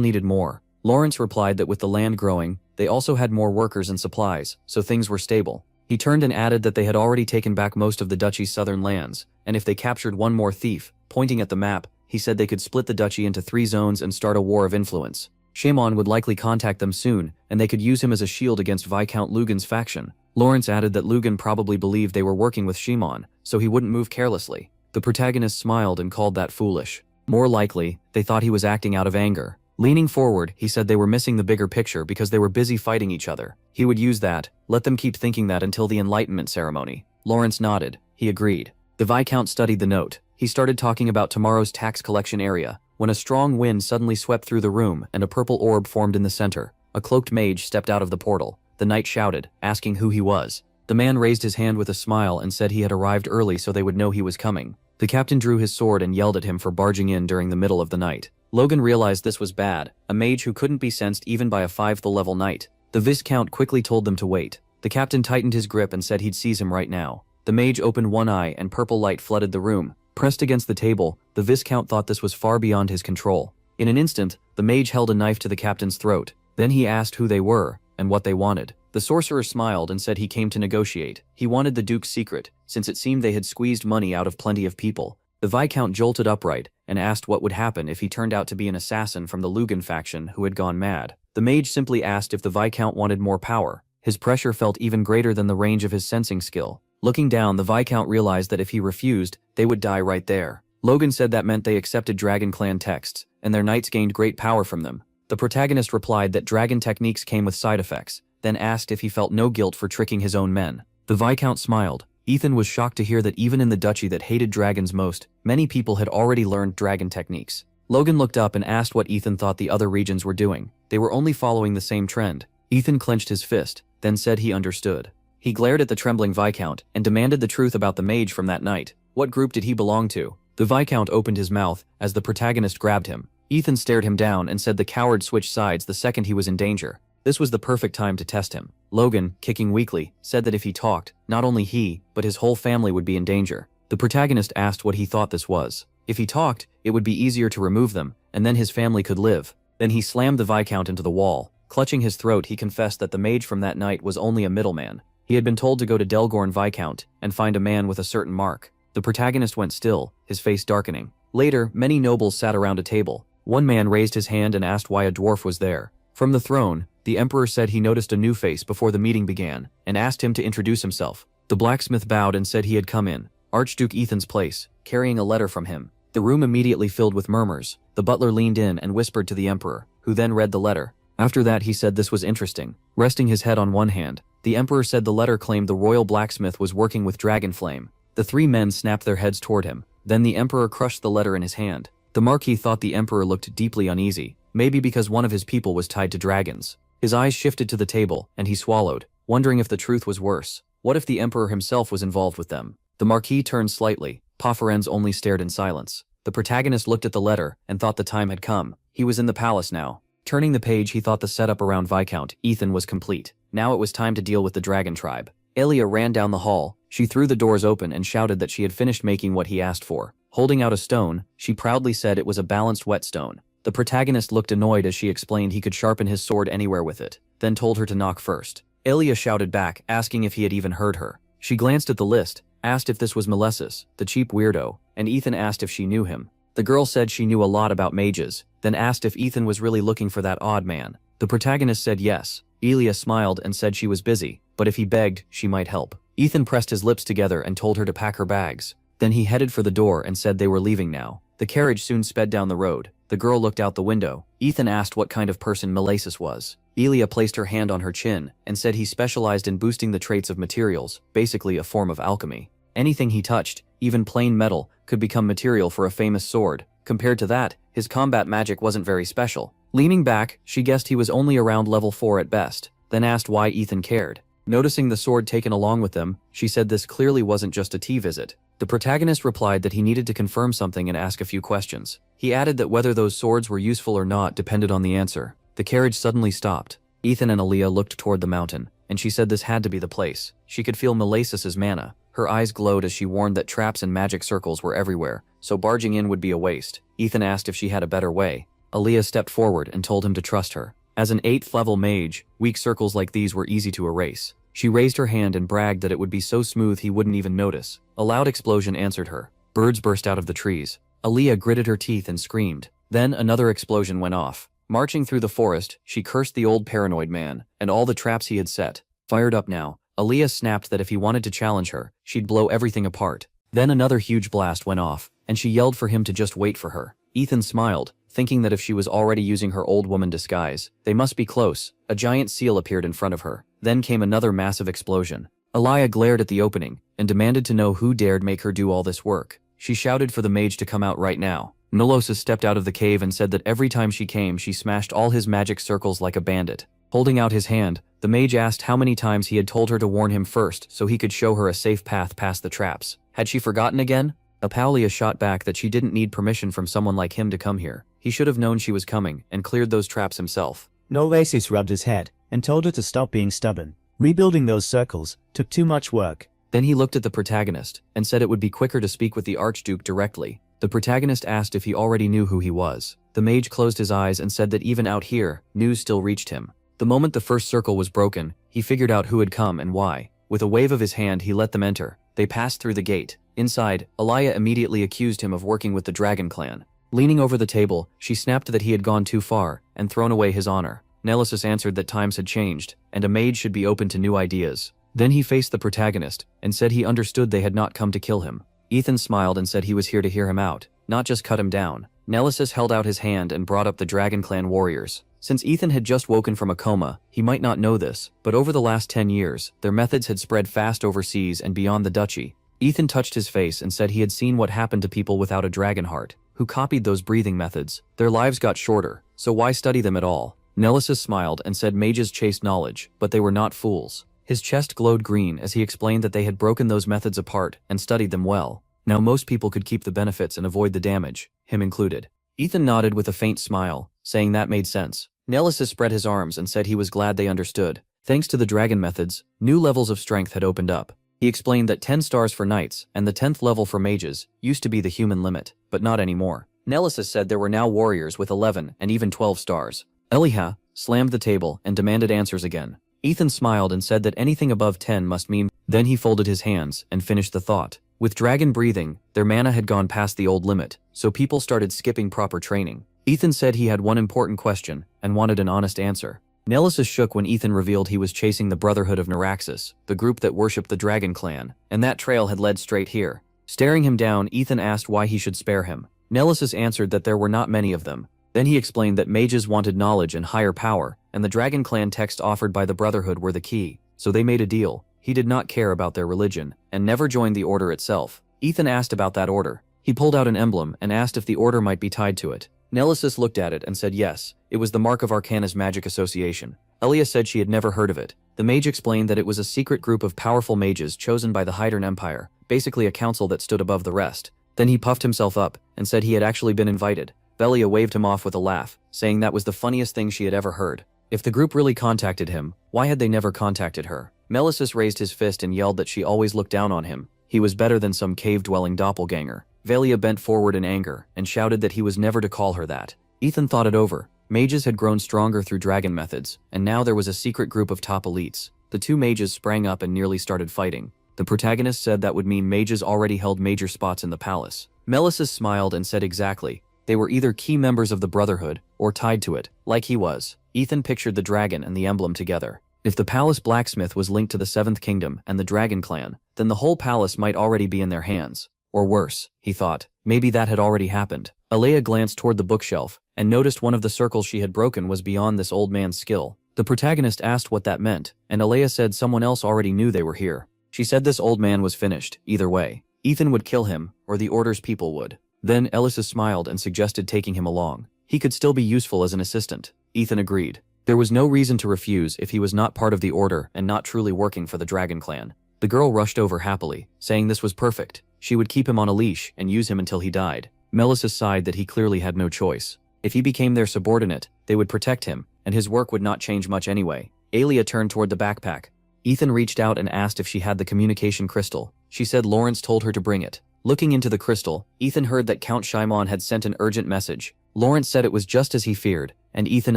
needed more. Lawrence replied that with the land growing, they also had more workers and supplies, so things were stable. He turned and added that they had already taken back most of the duchy's southern lands, and if they captured one more thief, pointing at the map, he said they could split the duchy into 3 zones and start a war of influence. Shimon would likely contact them soon, and they could use him as a shield against Viscount Lugan's faction. Lawrence added that Lugan probably believed they were working with Shimon, so he wouldn't move carelessly. The protagonist smiled and called that foolish. More likely, they thought he was acting out of anger. Leaning forward, he said they were missing the bigger picture because they were busy fighting each other. He would use that, let them keep thinking that until the Enlightenment ceremony. Lawrence nodded. He agreed. The Viscount studied the note. He started talking about tomorrow's tax collection area, when a strong wind suddenly swept through the room and a purple orb formed in the center. A cloaked mage stepped out of the portal. The knight shouted, asking who he was. The man raised his hand with a smile and said he had arrived early so they would know he was coming. The captain drew his sword and yelled at him for barging in during the middle of the night. Logan realized this was bad, a mage who couldn't be sensed even by a 5th level knight. The Viscount quickly told them to wait. The captain tightened his grip and said he'd seize him right now. The mage opened one eye and purple light flooded the room. Pressed against the table, the Viscount thought this was far beyond his control. In an instant, the mage held a knife to the captain's throat. Then he asked who they were, and what they wanted. The sorcerer smiled and said he came to negotiate. He wanted the Duke's secret, since it seemed they had squeezed money out of plenty of people. The Viscount jolted upright, and asked what would happen if he turned out to be an assassin from the Lugan faction who had gone mad. The mage simply asked if the Viscount wanted more power. His pressure felt even greater than the range of his sensing skill. Looking down, the Viscount realized that if he refused, they would die right there. Logan said that meant they accepted Dragon Clan texts, and their knights gained great power from them. The protagonist replied that dragon techniques came with side effects, then asked if he felt no guilt for tricking his own men. The Viscount smiled. Ethan was shocked to hear that even in the duchy that hated dragons most, many people had already learned dragon techniques. Logan looked up and asked what Ethan thought the other regions were doing. They were only following the same trend. Ethan clenched his fist, then said he understood. He glared at the trembling Viscount and demanded the truth about the mage from that night. What group did he belong to? The Viscount opened his mouth as the protagonist grabbed him. Ethan stared him down and said the coward switched sides the second he was in danger. This was the perfect time to test him. Logan, kicking weakly, said that if he talked, not only he, but his whole family would be in danger. The protagonist asked what he thought this was. If he talked, it would be easier to remove them, and then his family could live. Then he slammed the Viscount into the wall. Clutching his throat, he confessed that the mage from that night was only a middleman. He had been told to go to Delgorn Viscount and find a man with a certain mark. The protagonist went still, his face darkening. Later, many nobles sat around a table. One man raised his hand and asked why a dwarf was there. From the throne, the emperor said he noticed a new face before the meeting began, and asked him to introduce himself. The blacksmith bowed and said he had come in, Archduke Ethan's place, carrying a letter from him. The room immediately filled with murmurs. The butler leaned in and whispered to the emperor, who then read the letter. After that he said this was interesting. Resting his head on one hand, the emperor said the letter claimed the royal blacksmith was working with Dragonflame. The three men snapped their heads toward him. Then the emperor crushed the letter in his hand. The marquis thought the emperor looked deeply uneasy, maybe because one of his people was tied to dragons. His eyes shifted to the table, and he swallowed, wondering if the truth was worse. What if the emperor himself was involved with them? The marquis turned slightly. Pafarenz only stared in silence. The protagonist looked at the letter and thought the time had come. He was in the palace now. Turning the page, he thought the setup around Viscount Ethan was complete. Now it was time to deal with the dragon tribe. Elia ran down the hall. She threw the doors open and shouted that she had finished making what he asked for. Holding out a stone, she proudly said it was a balanced whetstone. The protagonist looked annoyed as she explained he could sharpen his sword anywhere with it, then told her to knock first. Elia shouted back, asking if he had even heard her. She glanced at the list, asked if this was Malesis, the cheap weirdo, and Ethan asked if she knew him. The girl said she knew a lot about mages, then asked if Ethan was really looking for that odd man. The protagonist said yes. Elia smiled and said she was busy, but if he begged, she might help. Ethan pressed his lips together and told her to pack her bags. Then he headed for the door and said they were leaving now. The carriage soon sped down the road. The girl looked out the window. Ethan asked what kind of person Malesis was. Elia placed her hand on her chin and said he specialized in boosting the traits of materials, basically a form of alchemy. Anything he touched, even plain metal, could become material for a famous sword. Compared to that, his combat magic wasn't very special. Leaning back, she guessed he was only around level 4 at best, then asked why Ethan cared. Noticing the sword taken along with them, she said this clearly wasn't just a tea visit. The protagonist replied that he needed to confirm something and ask a few questions. He added that whether those swords were useful or not depended on the answer. The carriage suddenly stopped. Ethan and Aaliyah looked toward the mountain, and she said this had to be the place. She could feel Malesis's mana. Her eyes glowed as she warned that traps and magic circles were everywhere, so barging in would be a waste. Ethan asked if she had a better way. Aaliyah stepped forward and told him to trust her. As an 8th level mage, weak circles like these were easy to erase. She raised her hand and bragged that it would be so smooth he wouldn't even notice. A loud explosion answered her. Birds burst out of the trees. Aaliyah gritted her teeth and screamed. Then another explosion went off. Marching through the forest, she cursed the old paranoid man, and all the traps he had set. Fired up now, Aaliyah snapped that if he wanted to challenge her, she'd blow everything apart. Then another huge blast went off, and she yelled for him to just wait for her. Ethan smiled, thinking that if she was already using her old woman disguise, they must be close. A giant seal appeared in front of her. Then came another massive explosion. Aaliyah glared at the opening, and demanded to know who dared make her do all this work. She shouted for the mage to come out right now. Nolosis stepped out of the cave and said that every time she came she smashed all his magic circles like a bandit. Holding out his hand, the mage asked how many times he had told her to warn him first so he could show her a safe path past the traps. Had she forgotten again? Apaulia shot back that she didn't need permission from someone like him to come here. He should have known she was coming and cleared those traps himself. Nolosis rubbed his head and told her to stop being stubborn. Rebuilding those circles took too much work. Then he looked at the protagonist and said it would be quicker to speak with the Archduke directly. The protagonist asked if he already knew who he was. The mage closed his eyes and said that even out here, news still reached him. The moment the first circle was broken, he figured out who had come and why. With a wave of his hand, he let them enter. They passed through the gate. Inside, Aaliyah immediately accused him of working with the Dragon Clan. Leaning over the table, she snapped that he had gone too far and thrown away his honor. Nemesis answered that times had changed, and a mage should be open to new ideas. Then he faced the protagonist and said he understood they had not come to kill him. Ethan smiled and said he was here to hear him out, not just cut him down. Nemesis held out his hand and brought up the Dragon Clan warriors. Since Ethan had just woken from a coma, he might not know this, but over the last 10 years, their methods had spread fast overseas and beyond the duchy. Ethan touched his face and said he had seen what happened to people without a dragon heart, who copied those breathing methods. Their lives got shorter, so why study them at all? Nemesis smiled and said mages chased knowledge, but they were not fools. His chest glowed green as he explained that they had broken those methods apart and studied them well. Now most people could keep the benefits and avoid the damage, him included. Ethan nodded with a faint smile, saying that made sense. Nemesis spread his arms and said he was glad they understood. Thanks to the dragon methods, new levels of strength had opened up. He explained that 10 stars for knights and the 10th level for mages used to be the human limit, but not anymore. Nemesis said there were now warriors with 11 and even 12 stars. Eliha slammed the table and demanded answers again. Ethan smiled and said that anything above 10 must mean. Then he folded his hands and finished the thought. With dragon breathing, their mana had gone past the old limit, so people started skipping proper training. Ethan said he had one important question and wanted an honest answer. Nemesis shook when Ethan revealed he was chasing the Brotherhood of Naraxis, the group that worshipped the Dragon Clan, and that trail had led straight here. Staring him down, Ethan asked why he should spare him. Nemesis answered that there were not many of them. Then he explained that mages wanted knowledge and higher power, and the Dragon Clan texts offered by the Brotherhood were the key, so they made a deal. He did not care about their religion, and never joined the order itself. Ethan asked about that order. He pulled out an emblem and asked if the order might be tied to it. Nemesis looked at it and said yes, it was the mark of Arcana's Magic Association. Elia said she had never heard of it. The mage explained that it was a secret group of powerful mages chosen by the Hydern Empire, basically a council that stood above the rest. Then he puffed himself up and said he had actually been invited. Velia waved him off with a laugh, saying that was the funniest thing she had ever heard. If the group really contacted him, why had they never contacted her? Melesis raised his fist and yelled that she always looked down on him. He was better than some cave-dwelling doppelganger. Velia bent forward in anger and shouted that he was never to call her that. Ethan thought it over. Mages had grown stronger through dragon methods, and now there was a secret group of top elites. The two mages sprang up and nearly started fighting. The protagonist said that would mean mages already held major spots in the palace. Melesis smiled and said exactly. They were either key members of the Brotherhood or tied to it, like he was. Ethan pictured the dragon and the emblem together. If the palace blacksmith was linked to the Seventh Kingdom and the Dragon Clan, then the whole palace might already be in their hands. Or worse, he thought, maybe that had already happened. Alea glanced toward the bookshelf and noticed one of the circles she had broken was beyond this old man's skill. The protagonist asked what that meant, and Alea said someone else already knew they were here. She said this old man was finished, either way. Ethan would kill him, or the Order's people would. Then Elisa smiled and suggested taking him along. He could still be useful as an assistant. Ethan agreed. There was no reason to refuse if he was not part of the Order and not truly working for the Dragon Clan. The girl rushed over happily, saying this was perfect. She would keep him on a leash and use him until he died. Melesis sighed that he clearly had no choice. If he became their subordinate, they would protect him, and his work would not change much anyway. Alia turned toward the backpack. Ethan reached out and asked if she had the communication crystal. She said Lawrence told her to bring it. Looking into the crystal, Ethan heard that Count Shimon had sent an urgent message. Lawrence said it was just as he feared, and Ethan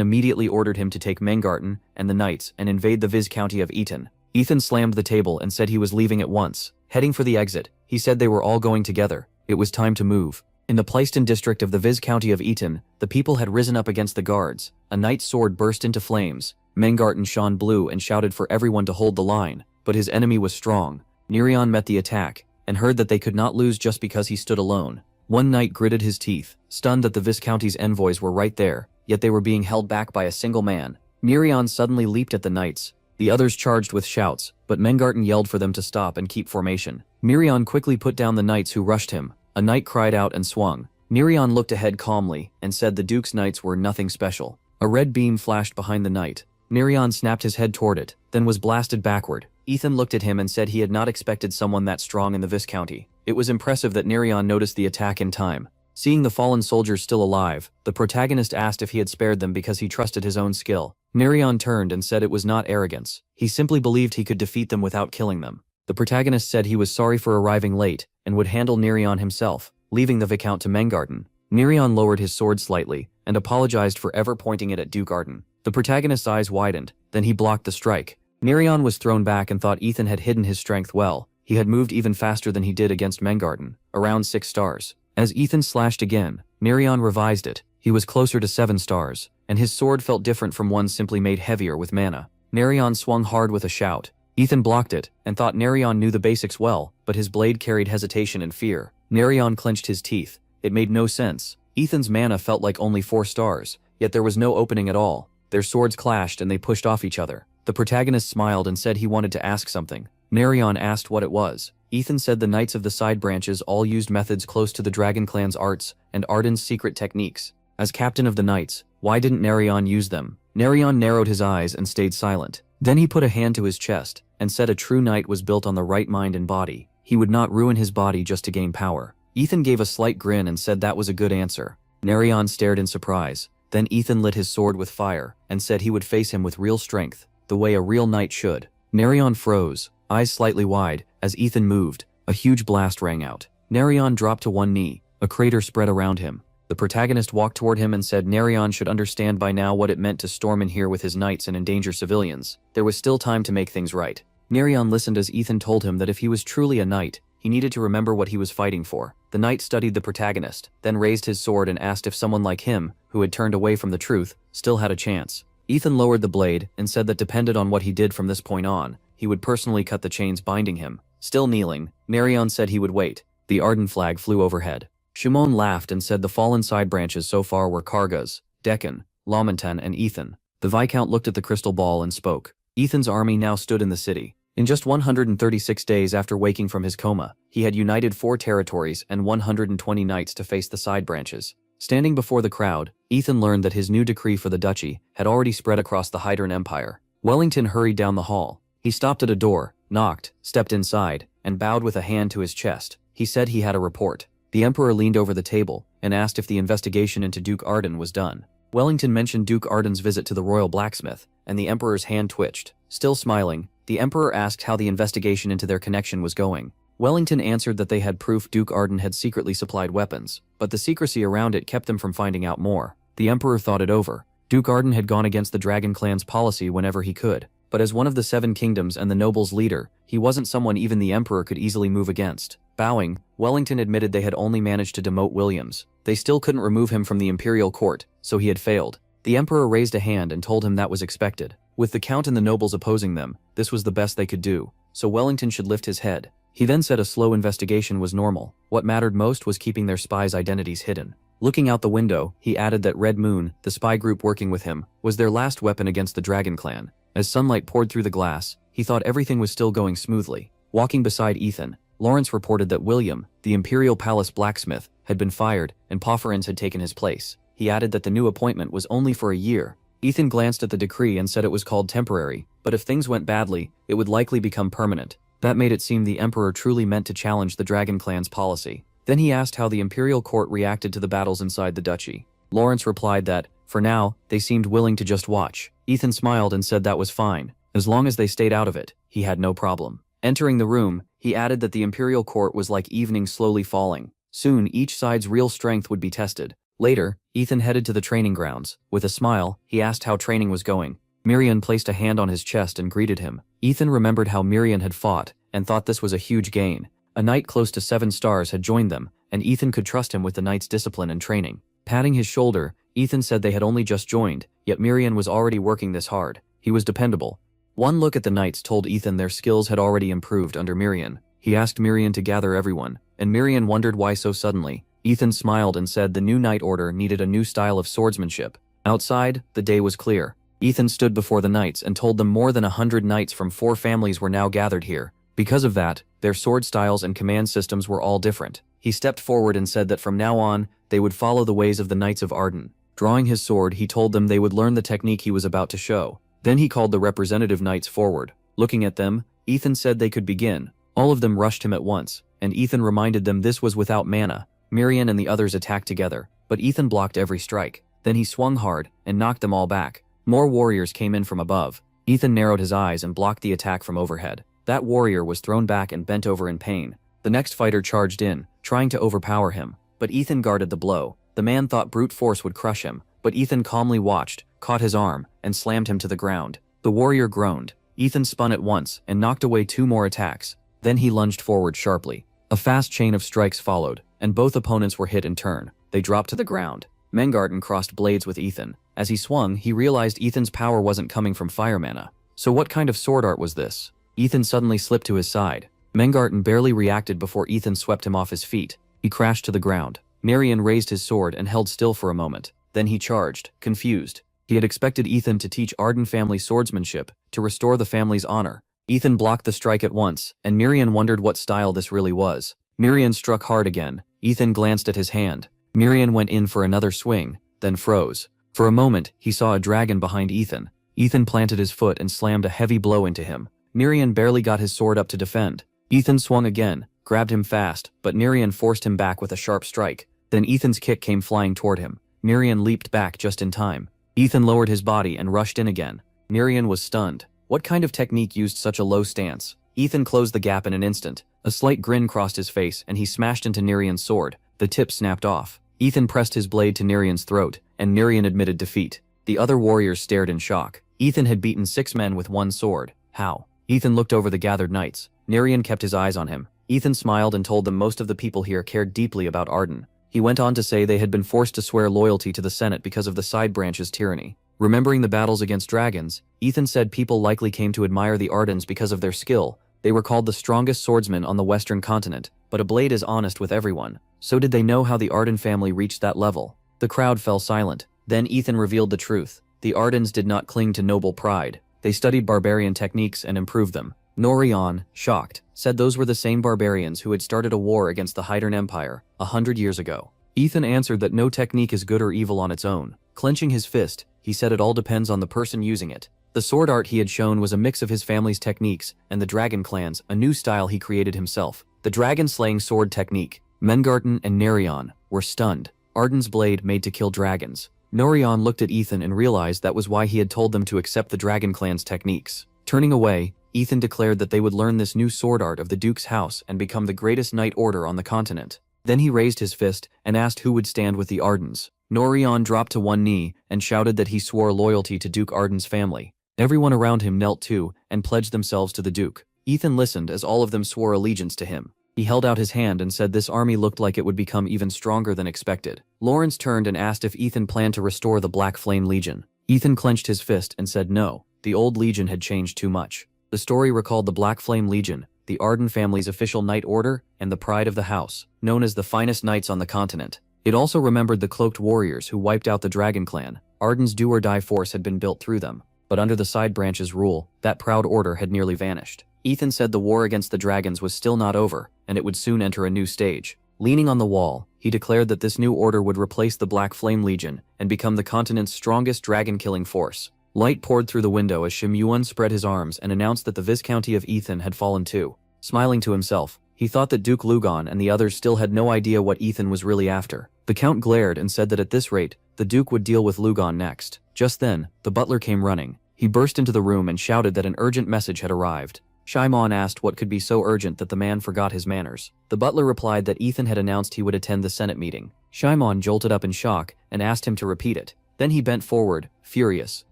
immediately ordered him to take Mengarten and the Knights and invade the Viz County of Eton. Ethan slammed the table and said he was leaving at once. Heading for the exit, he said they were all going together. It was time to move. In the Pleiston district of the Viz County of Eton, the people had risen up against the guards. A knight's sword burst into flames. Mengarten shone blue and shouted for everyone to hold the line, but his enemy was strong. Nerion met the attack, and heard that they could not lose just because he stood alone. One knight gritted his teeth, stunned that the Viscounty's envoys were right there, yet they were being held back by a single man. Nerion suddenly leaped at the knights. The others charged with shouts, but Mengarten yelled for them to stop and keep formation. Nerion quickly put down the knights who rushed him. A knight cried out and swung. Nerion looked ahead calmly and said the Duke's knights were nothing special. A red beam flashed behind the knight. Nerion snapped his head toward it, then was blasted backward. Ethan looked at him and said he had not expected someone that strong in the Viscounty. It was impressive that Nerion noticed the attack in time. Seeing the fallen soldiers still alive, the protagonist asked if he had spared them because he trusted his own skill. Nerion turned and said it was not arrogance. He simply believed he could defeat them without killing them. The protagonist said he was sorry for arriving late and would handle Nerion himself, leaving the Viscount to Mengarten. Nerion lowered his sword slightly and apologized for ever pointing it at Duke Arden. The protagonist's eyes widened, then he blocked the strike. Nerion was thrown back and thought Ethan had hidden his strength well. He had moved even faster than he did against Mengarten, around 6 stars. As Ethan slashed again, Nerion revised it. He was closer to 7 stars, and his sword felt different from one simply made heavier with mana. Nerion swung hard with a shout. Ethan blocked it, and thought Nerion knew the basics well, but his blade carried hesitation and fear. Nerion clenched his teeth. It made no sense. Ethan's mana felt like only 4 stars, yet there was no opening at all. Their swords clashed and they pushed off each other. The protagonist smiled and said he wanted to ask something. Nerion asked what it was. Ethan said the knights of the side branches all used methods close to the Dragon Clan's arts and Arden's secret techniques. As captain of the knights, why didn't Nerion use them? Nerion narrowed his eyes and stayed silent. Then he put a hand to his chest and said a true knight was built on the right mind and body. He would not ruin his body just to gain power. Ethan gave a slight grin and said that was a good answer. Nerion stared in surprise. Then Ethan lit his sword with fire and said he would face him with real strength, the way a real knight should. Nerion froze, eyes slightly wide. As Ethan moved, a huge blast rang out. Nerion dropped to one knee. A crater spread around him. The protagonist walked toward him and said Nerion should understand by now what it meant to storm in here with his knights and endanger civilians. There was still time to make things right. Nerion listened as Ethan told him that if he was truly a knight, he needed to remember what he was fighting for. The knight studied the protagonist, then raised his sword and asked if someone like him, who had turned away from the truth, still had a chance. Ethan lowered the blade and said that depended on what he did from this point on, he would personally cut the chains binding him. Still kneeling, Marion said he would wait. The Arden flag flew overhead. Shimon laughed and said the fallen side branches so far were Kargas, Deccan, Lamentan, and Ethan. The Viscount looked at the crystal ball and spoke. Ethan's army now stood in the city. In just 136 days after waking from his coma, he had united 4 territories and 120 knights to face the side branches. Standing before the crowd, Ethan learned that his new decree for the duchy had already spread across the Hydran Empire. Wellington hurried down the hall. He stopped at a door, knocked, stepped inside, and bowed with a hand to his chest. He said he had a report. The Emperor leaned over the table and asked if the investigation into Duke Arden was done. Wellington mentioned Duke Arden's visit to the royal blacksmith, and the Emperor's hand twitched. Still smiling, the Emperor asked how the investigation into their connection was going. Wellington answered that they had proof Duke Arden had secretly supplied weapons, but the secrecy around it kept them from finding out more. The Emperor thought it over. Duke Arden had gone against the Dragon Clan's policy whenever he could, but as one of the 7 kingdoms and the nobles' leader, he wasn't someone even the Emperor could easily move against. Bowing, Wellington admitted they had only managed to demote Williams. They still couldn't remove him from the imperial court, so he had failed. The Emperor raised a hand and told him that was expected. With the Count and the nobles opposing them, this was the best they could do, so Wellington should lift his head. He then said a slow investigation was normal. What mattered most was keeping their spies' identities hidden. Looking out the window, he added that Red Moon, the spy group working with him, was their last weapon against the Dragon Clan. As sunlight poured through the glass, he thought everything was still going smoothly. Walking beside Ethan, Lawrence reported that William, the Imperial Palace blacksmith, had been fired and Pauferins had taken his place. He added that the new appointment was only for a year. Ethan glanced at the decree and said it was called temporary, but if things went badly, it would likely become permanent. That made it seem the Emperor truly meant to challenge the Dragon Clan's policy. Then he asked how the Imperial Court reacted to the battles inside the duchy. Lawrence replied that, for now, they seemed willing to just watch. Ethan smiled and said that was fine. As long as they stayed out of it, he had no problem. Entering the room, he added that the Imperial Court was like evening slowly falling. Soon, each side's real strength would be tested. Later, Ethan headed to the training grounds. With a smile, he asked how training was going. Mirian placed a hand on his chest and greeted him. Ethan remembered how Mirian had fought and thought this was a huge gain. A knight close to 7 stars had joined them, and Ethan could trust him with the knight's discipline and training. Patting his shoulder, Ethan said they had only just joined, yet Mirian was already working this hard. He was dependable. One look at the knights told Ethan their skills had already improved under Mirian. He asked Mirian to gather everyone, and Mirian wondered why so suddenly. Ethan smiled and said the new knight order needed a new style of swordsmanship. Outside, the day was clear. Ethan stood before the knights and told them more than 100 knights from 4 families were now gathered here. Because of that, their sword styles and command systems were all different. He stepped forward and said that from now on, they would follow the ways of the Knights of Arden. Drawing his sword, he told them they would learn the technique he was about to show. Then he called the representative knights forward. Looking at them, Ethan said they could begin. All of them rushed him at once, and Ethan reminded them this was without mana. Mirian and the others attacked together, but Ethan blocked every strike. Then he swung hard and knocked them all back. More warriors came in from above. Ethan narrowed his eyes and blocked the attack from overhead. That warrior was thrown back and bent over in pain. The next fighter charged in, trying to overpower him, but Ethan guarded the blow. The man thought brute force would crush him, but Ethan calmly watched, caught his arm, and slammed him to the ground. The warrior groaned. Ethan spun at once and knocked away 2 more attacks. Then he lunged forward sharply. A fast chain of strikes followed, and both opponents were hit in turn. They dropped to the ground. Mengarten crossed blades with Ethan. As he swung, he realized Ethan's power wasn't coming from fire mana. So what kind of sword art was this? Ethan suddenly slipped to his side. Mengarten barely reacted before Ethan swept him off his feet. He crashed to the ground. Mirian raised his sword and held still for a moment. Then he charged, confused. He had expected Ethan to teach Arden family swordsmanship, to restore the family's honor. Ethan blocked the strike at once, and Mirian wondered what style this really was. Mirian struck hard again. Ethan glanced at his hand. Mirian went in for another swing, then froze. For a moment, he saw a dragon behind Ethan. Ethan planted his foot and slammed a heavy blow into him. Mirian barely got his sword up to defend. Ethan swung again, grabbed him fast, but Mirian forced him back with a sharp strike. Then Ethan's kick came flying toward him. Mirian leaped back just in time. Ethan lowered his body and rushed in again. Mirian was stunned. What kind of technique used such a low stance? Ethan closed the gap in an instant. A slight grin crossed his face and he smashed into Mirian's sword. The tip snapped off. Ethan pressed his blade to Mirian's throat, and Mirian admitted defeat. The other warriors stared in shock. Ethan had beaten 6 men with 1 sword. How? Ethan looked over the gathered knights. Mirian kept his eyes on him. Ethan smiled and told them most of the people here cared deeply about Arden. He went on to say they had been forced to swear loyalty to the Senate because of the side branch's tyranny. Remembering the battles against dragons, Ethan said people likely came to admire the Ardens because of their skill. They were called the strongest swordsmen on the western continent, but a blade is honest with everyone. So did they know how the Arden family reached that level? The crowd fell silent. Then Ethan revealed the truth. The Ardens did not cling to noble pride. They studied barbarian techniques and improved them. Norion, shocked, said those were the same barbarians who had started a war against the Hydern Empire 100 years ago. Ethan answered that no technique is good or evil on its own. Clenching his fist, he said it all depends on the person using it. The sword art he had shown was a mix of his family's techniques and the Dragon Clan's, a new style he created himself. The dragon-slaying sword technique. Mengarten and Nerion were stunned. Arden's blade made to kill dragons. Norion looked at Ethan and realized that was why he had told them to accept the Dragon Clan's techniques. Turning away, Ethan declared that they would learn this new sword art of the Duke's house and become the greatest knight order on the continent. Then he raised his fist and asked who would stand with the Ardens. Norion dropped to one knee and shouted that he swore loyalty to Duke Arden's family. Everyone around him knelt too and pledged themselves to the Duke. Ethan listened as all of them swore allegiance to him. He held out his hand and said this army looked like it would become even stronger than expected. Lawrence turned and asked if Ethan planned to restore the Black Flame Legion. Ethan clenched his fist and said no, the old Legion had changed too much. The story recalled the Black Flame Legion, the Arden family's official knight order, and the pride of the house, known as the finest knights on the continent. It also remembered the cloaked warriors who wiped out the Dragon Clan. Arden's do-or-die force had been built through them, but under the side branch's rule, that proud order had nearly vanished. Ethan said the war against the dragons was still not over, and it would soon enter a new stage. Leaning on the wall, he declared that this new order would replace the Black Flame Legion and become the continent's strongest dragon-killing force. Light poured through the window as Shimuan spread his arms and announced that the Viscounty of Ethan had fallen too. Smiling to himself, he thought that Duke Lugon and the others still had no idea what Ethan was really after. The Count glared and said that at this rate, the Duke would deal with Lugon next. Just then, the butler came running. He burst into the room and shouted that an urgent message had arrived. Shimon asked what could be so urgent that the man forgot his manners. The butler replied that Ethan had announced he would attend the Senate meeting. Shimon jolted up in shock and asked him to repeat it. Then he bent forward, furious.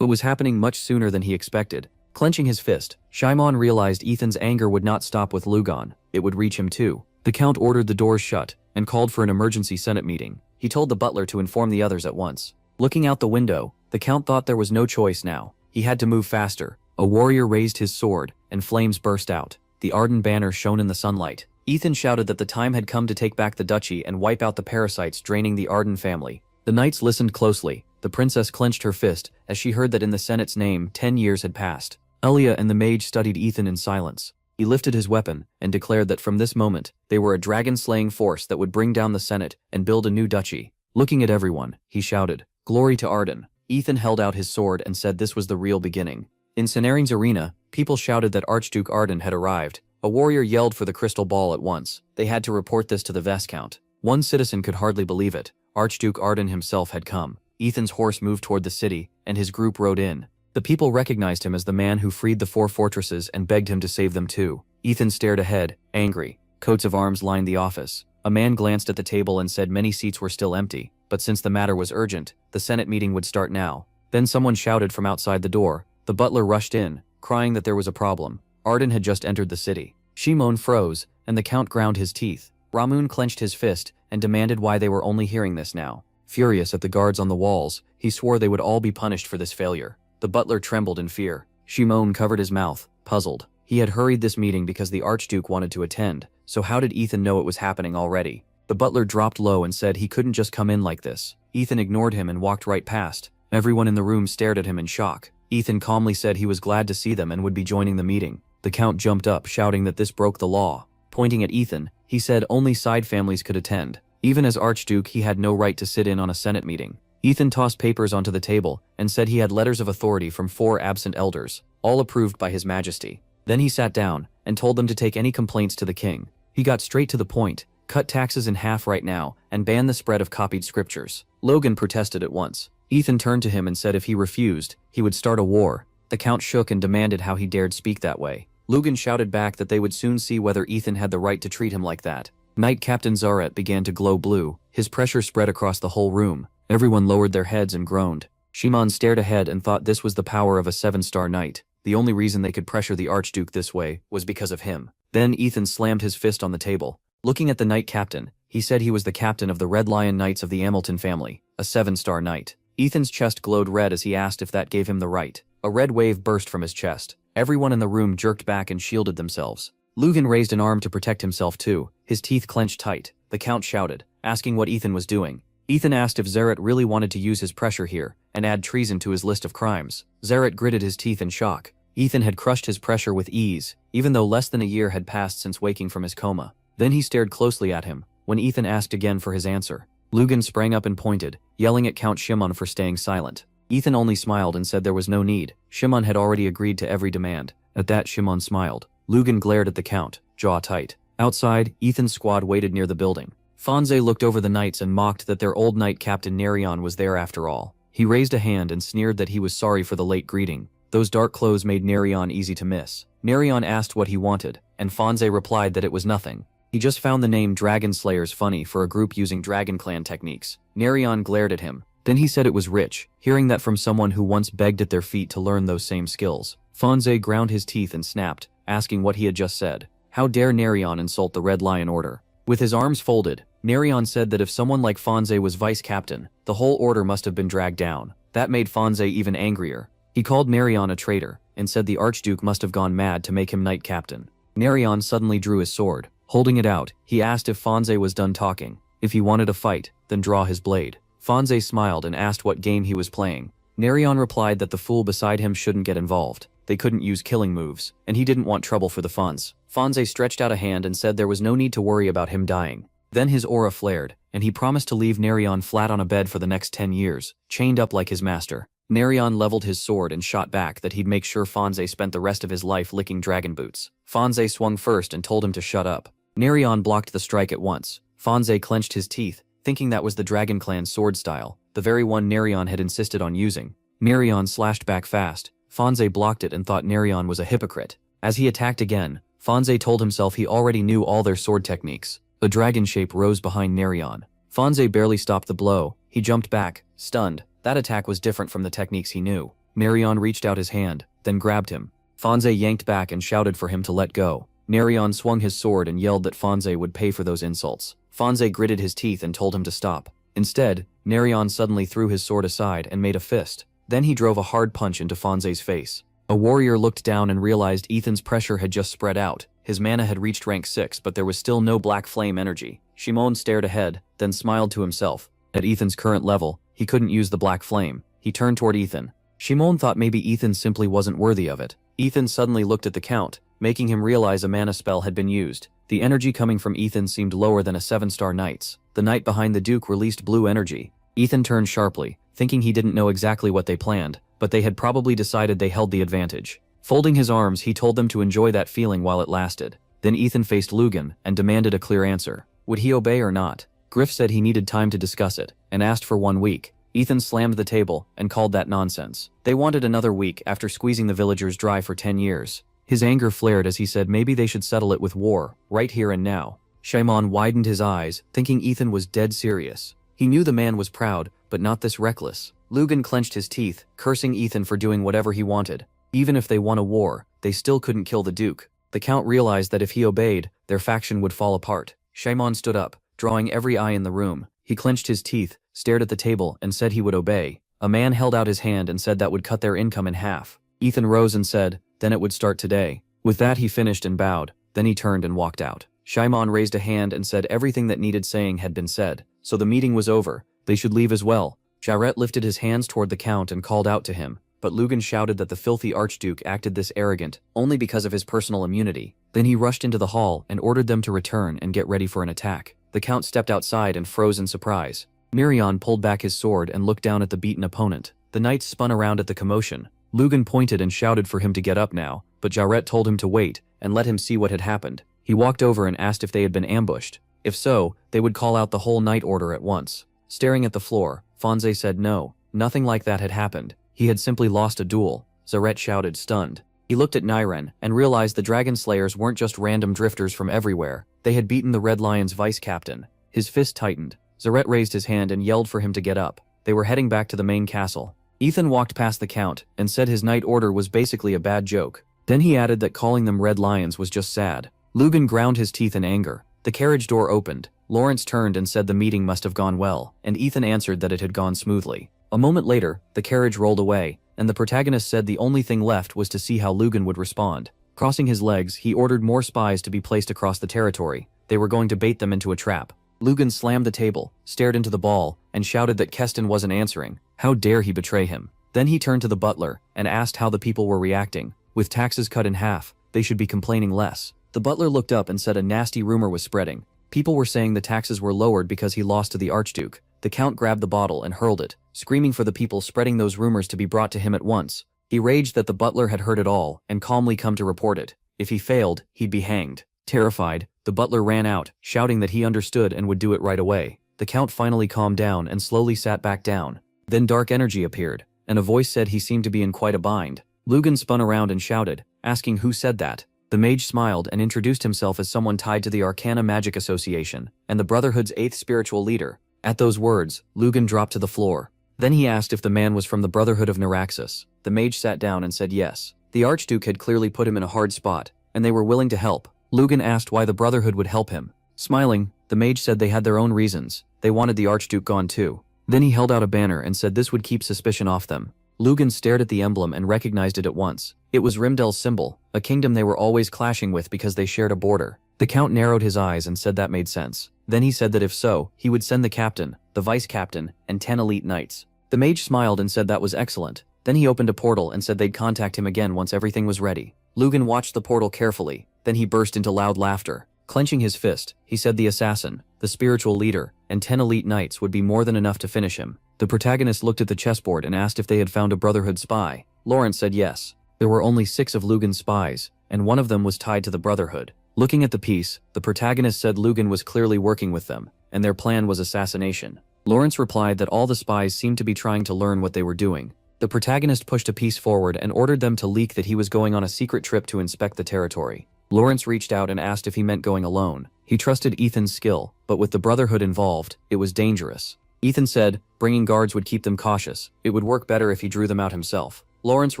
It was happening much sooner than he expected. Clenching his fist, Shimon realized Ethan's anger would not stop with Lugon. It would reach him too. The Count ordered the doors shut and called for an emergency Senate meeting. He told the butler to inform the others at once. Looking out the window, the Count thought there was no choice now. He had to move faster. A warrior raised his sword, and flames burst out. The Arden banner shone in the sunlight. Ethan shouted that the time had come to take back the duchy and wipe out the parasites draining the Arden family. The knights listened closely. The princess clenched her fist as she heard that in the Senate's name 10 years had passed. Elia and the mage studied Ethan in silence. He lifted his weapon and declared that from this moment, they were a dragon-slaying force that would bring down the Senate and build a new duchy. Looking at everyone, he shouted, "Glory to Arden." Ethan held out his sword and said this was the real beginning. In Cenarine's arena, people shouted that Archduke Arden had arrived. A warrior yelled for the crystal ball at once. They had to report this to the Viscount. One citizen could hardly believe it. Archduke Arden himself had come. Ethan's horse moved toward the city, and his group rode in. The people recognized him as the man who freed the 4 fortresses and begged him to save them too. Ethan stared ahead, angry. Coats of arms lined the office. A man glanced at the table and said many seats were still empty, but since the matter was urgent, the Senate meeting would start now. Then someone shouted from outside the door. The butler rushed in, crying that there was a problem. Arden had just entered the city. Shimon froze, and the Count ground his teeth. Ramun clenched his fist and demanded why they were only hearing this now. Furious at the guards on the walls, he swore they would all be punished for this failure. The butler trembled in fear. Shimon covered his mouth, puzzled. He had hurried this meeting because the Archduke wanted to attend, so how did Ethan know it was happening already? The butler dropped low and said he couldn't just come in like this. Ethan ignored him and walked right past. Everyone in the room stared at him in shock. Ethan calmly said he was glad to see them and would be joining the meeting. The Count jumped up, shouting that this broke the law. Pointing at Ethan, he said only side families could attend. Even as Archduke, he had no right to sit in on a Senate meeting. Ethan tossed papers onto the table and said he had letters of authority from 4 absent elders, all approved by His Majesty. Then he sat down and told them to take any complaints to the king. He got straight to the point, cut taxes in half right now, and ban the spread of copied scriptures. Logan protested at once. Ethan turned to him and said if he refused, he would start a war. The Count shook and demanded how he dared speak that way. Logan shouted back that they would soon see whether Ethan had the right to treat him like that. Knight Captain Zaret began to glow blue. His pressure spread across the whole room. Everyone lowered their heads and groaned. Shimon stared ahead and thought this was the power of a 7-star knight. The only reason they could pressure the Archduke this way was because of him. Then Ethan slammed his fist on the table. Looking at the Knight Captain, he said he was the captain of the Red Lion Knights of the Hamilton family, a 7-star knight. Ethan's chest glowed red as he asked if that gave him the right. A red wave burst from his chest. Everyone in the room jerked back and shielded themselves. Lugan raised an arm to protect himself too, his teeth clenched tight. The Count shouted, asking what Ethan was doing. Ethan asked if Zeret really wanted to use his pressure here and add treason to his list of crimes. Zeret gritted his teeth in shock. Ethan had crushed his pressure with ease, even though less than a year had passed since waking from his coma. Then he stared closely at him, when Ethan asked again for his answer. Lugan sprang up and pointed, yelling at Count Shimon for staying silent. Ethan only smiled and said there was no need. Shimon had already agreed to every demand. At that, Shimon smiled. Lugan glared at the Count, jaw tight. Outside, Ethan's squad waited near the building. Fonze looked over the knights and mocked that their old knight captain Nerion was there after all. He raised a hand and sneered that he was sorry for the late greeting. Those dark clothes made Nerion easy to miss. Nerion asked what he wanted, and Fonze replied that it was nothing. He just found the name Dragon Slayers funny for a group using Dragon Clan techniques. Nerion glared at him. Then he said it was rich, hearing that from someone who once begged at their feet to learn those same skills. Fonze ground his teeth and snapped, asking what he had just said. How dare Nerion insult the Red Lion Order? With his arms folded, Nerion said that if someone like Fonze was vice captain, the whole order must have been dragged down. That made Fonze even angrier. He called Nerion a traitor, and said the Archduke must have gone mad to make him knight captain. Nerion suddenly drew his sword. Holding it out, he asked if Fonze was done talking. If he wanted a fight, then draw his blade. Fonze smiled and asked what game he was playing. Nerion replied that the fool beside him shouldn't get involved. They couldn't use killing moves, and he didn't want trouble for the Fonz. Fonze stretched out a hand and said there was no need to worry about him dying. Then his aura flared, and he promised to leave Nerion flat on a bed for the next 10 years, chained up like his master. Nerion leveled his sword and shot back that he'd make sure Fonze spent the rest of his life licking dragon boots. Fonze swung first and told him to shut up. Nerion blocked the strike at once. Fonze clenched his teeth, thinking that was the Dragon Clan's sword style, the very one Nerion had insisted on using. Nerion slashed back fast. Fonze blocked it and thought Nerion was a hypocrite. As he attacked again, Fonze told himself he already knew all their sword techniques. A dragon shape rose behind Nerion. Fonze barely stopped the blow. He jumped back, stunned. That attack was different from the techniques he knew. Nerion reached out his hand, then grabbed him. Fonze yanked back and shouted for him to let go. Nerion swung his sword and yelled that Fonze would pay for those insults. Fonze gritted his teeth and told him to stop. Instead, Nerion suddenly threw his sword aside and made a fist. Then he drove a hard punch into Fonze's face. A warrior looked down and realized Ethan's pressure had just spread out. His mana had reached rank 6, but there was still no black flame energy. Shimon stared ahead, then smiled to himself. At Ethan's current level, he couldn't use the black flame. He turned toward Ethan. Shimon thought maybe Ethan simply wasn't worthy of it. Ethan suddenly looked at the Count, making him realize a mana spell had been used. The energy coming from Ethan seemed lower than a 7-star knight's. The knight behind the Duke released blue energy. Ethan turned sharply, thinking he didn't know exactly what they planned, but they had probably decided they held the advantage. Folding his arms, he told them to enjoy that feeling while it lasted. Then Ethan faced Lugan and demanded a clear answer. Would he obey or not? Griff said he needed time to discuss it, and asked for 1 week. Ethan slammed the table and called that nonsense. They wanted another week after squeezing the villagers dry for 10 years. His anger flared as he said maybe they should settle it with war, right here and now. Shimon widened his eyes, thinking Ethan was dead serious. He knew the man was proud, but not this reckless. Lugan clenched his teeth, cursing Ethan for doing whatever he wanted. Even if they won a war, they still couldn't kill the Duke. The Count realized that if he obeyed, their faction would fall apart. Shimon stood up, drawing every eye in the room. He clenched his teeth, stared at the table, and said he would obey. A man held out his hand and said that would cut their income in half. Ethan rose and said, then it would start today. With that he finished and bowed, then he turned and walked out. Shimon raised a hand and said everything that needed saying had been said, so the meeting was over. They should leave as well. Jarret lifted his hands toward the Count and called out to him, but Lugan shouted that the filthy Archduke acted this arrogant only because of his personal immunity. Then he rushed into the hall and ordered them to return and get ready for an attack. The Count stepped outside and froze in surprise. Nerion pulled back his sword and looked down at the beaten opponent. The knights spun around at the commotion. Lugan pointed and shouted for him to get up now, but Jarret told him to wait and let him see what had happened. He walked over and asked if they had been ambushed. If so, they would call out the whole Knight Order at once. Staring at the floor, Fonze said no, nothing like that had happened. He had simply lost a duel. Zareth shouted, stunned. He looked at Niren and realized the Dragon Slayers weren't just random drifters from everywhere. They had beaten the Red Lion's vice captain. His fist tightened. Zareth raised his hand and yelled for him to get up. They were heading back to the main castle. Ethan walked past the Count and said his Knight Order was basically a bad joke. Then he added that calling them Red Lions was just sad. Lugan ground his teeth in anger. The carriage door opened. Lawrence turned and said the meeting must have gone well, and Ethan answered that it had gone smoothly. A moment later, the carriage rolled away, and the protagonist said the only thing left was to see how Lugan would respond. Crossing his legs, he ordered more spies to be placed across the territory. They were going to bait them into a trap. Lugan slammed the table, stared into the ball, and shouted that Keston wasn't answering. How dare he betray him? Then he turned to the butler and asked how the people were reacting. With taxes cut in half, they should be complaining less. The butler looked up and said a nasty rumor was spreading. People were saying the taxes were lowered because he lost to the Archduke. The Count grabbed the bottle and hurled it, screaming for the people spreading those rumors to be brought to him at once. He raged that the butler had heard it all and calmly come to report it. If he failed, he'd be hanged. Terrified, the butler ran out, shouting that he understood and would do it right away. The Count finally calmed down and slowly sat back down. Then dark energy appeared, and a voice said he seemed to be in quite a bind. Lugan spun around and shouted, asking who said that. The mage smiled and introduced himself as someone tied to the Arcana Magic Association, and the Brotherhood's 8th spiritual leader. At those words, Lugan dropped to the floor. Then he asked if the man was from the Brotherhood of Naraxis. The mage sat down and said yes. The Archduke had clearly put him in a hard spot, and they were willing to help. Lugan asked why the Brotherhood would help him. Smiling, the mage said they had their own reasons. They wanted the Archduke gone too. Then he held out a banner and said this would keep suspicion off them. Lugan stared at the emblem and recognized it at once. It was Rimdel's symbol, a kingdom they were always clashing with because they shared a border. The Count narrowed his eyes and said that made sense. Then he said that if so, he would send the captain, the vice-captain, and 10 elite knights. The mage smiled and said that was excellent. Then he opened a portal and said they'd contact him again once everything was ready. Lugan watched the portal carefully, then he burst into loud laughter. Clenching his fist, he said the assassin, the spiritual leader, and 10 elite knights would be more than enough to finish him. The protagonist looked at the chessboard and asked if they had found a Brotherhood spy. Lawrence said yes. There were only 6 of Lugan's spies, and one of them was tied to the Brotherhood. Looking at the piece, the protagonist said Lugan was clearly working with them, and their plan was assassination. Lawrence replied that all the spies seemed to be trying to learn what they were doing. The protagonist pushed a piece forward and ordered them to leak that he was going on a secret trip to inspect the territory. Lawrence reached out and asked if he meant going alone. He trusted Ethan's skill, but with the Brotherhood involved, it was dangerous. Ethan said, bringing guards would keep them cautious. It would work better if he drew them out himself. Lawrence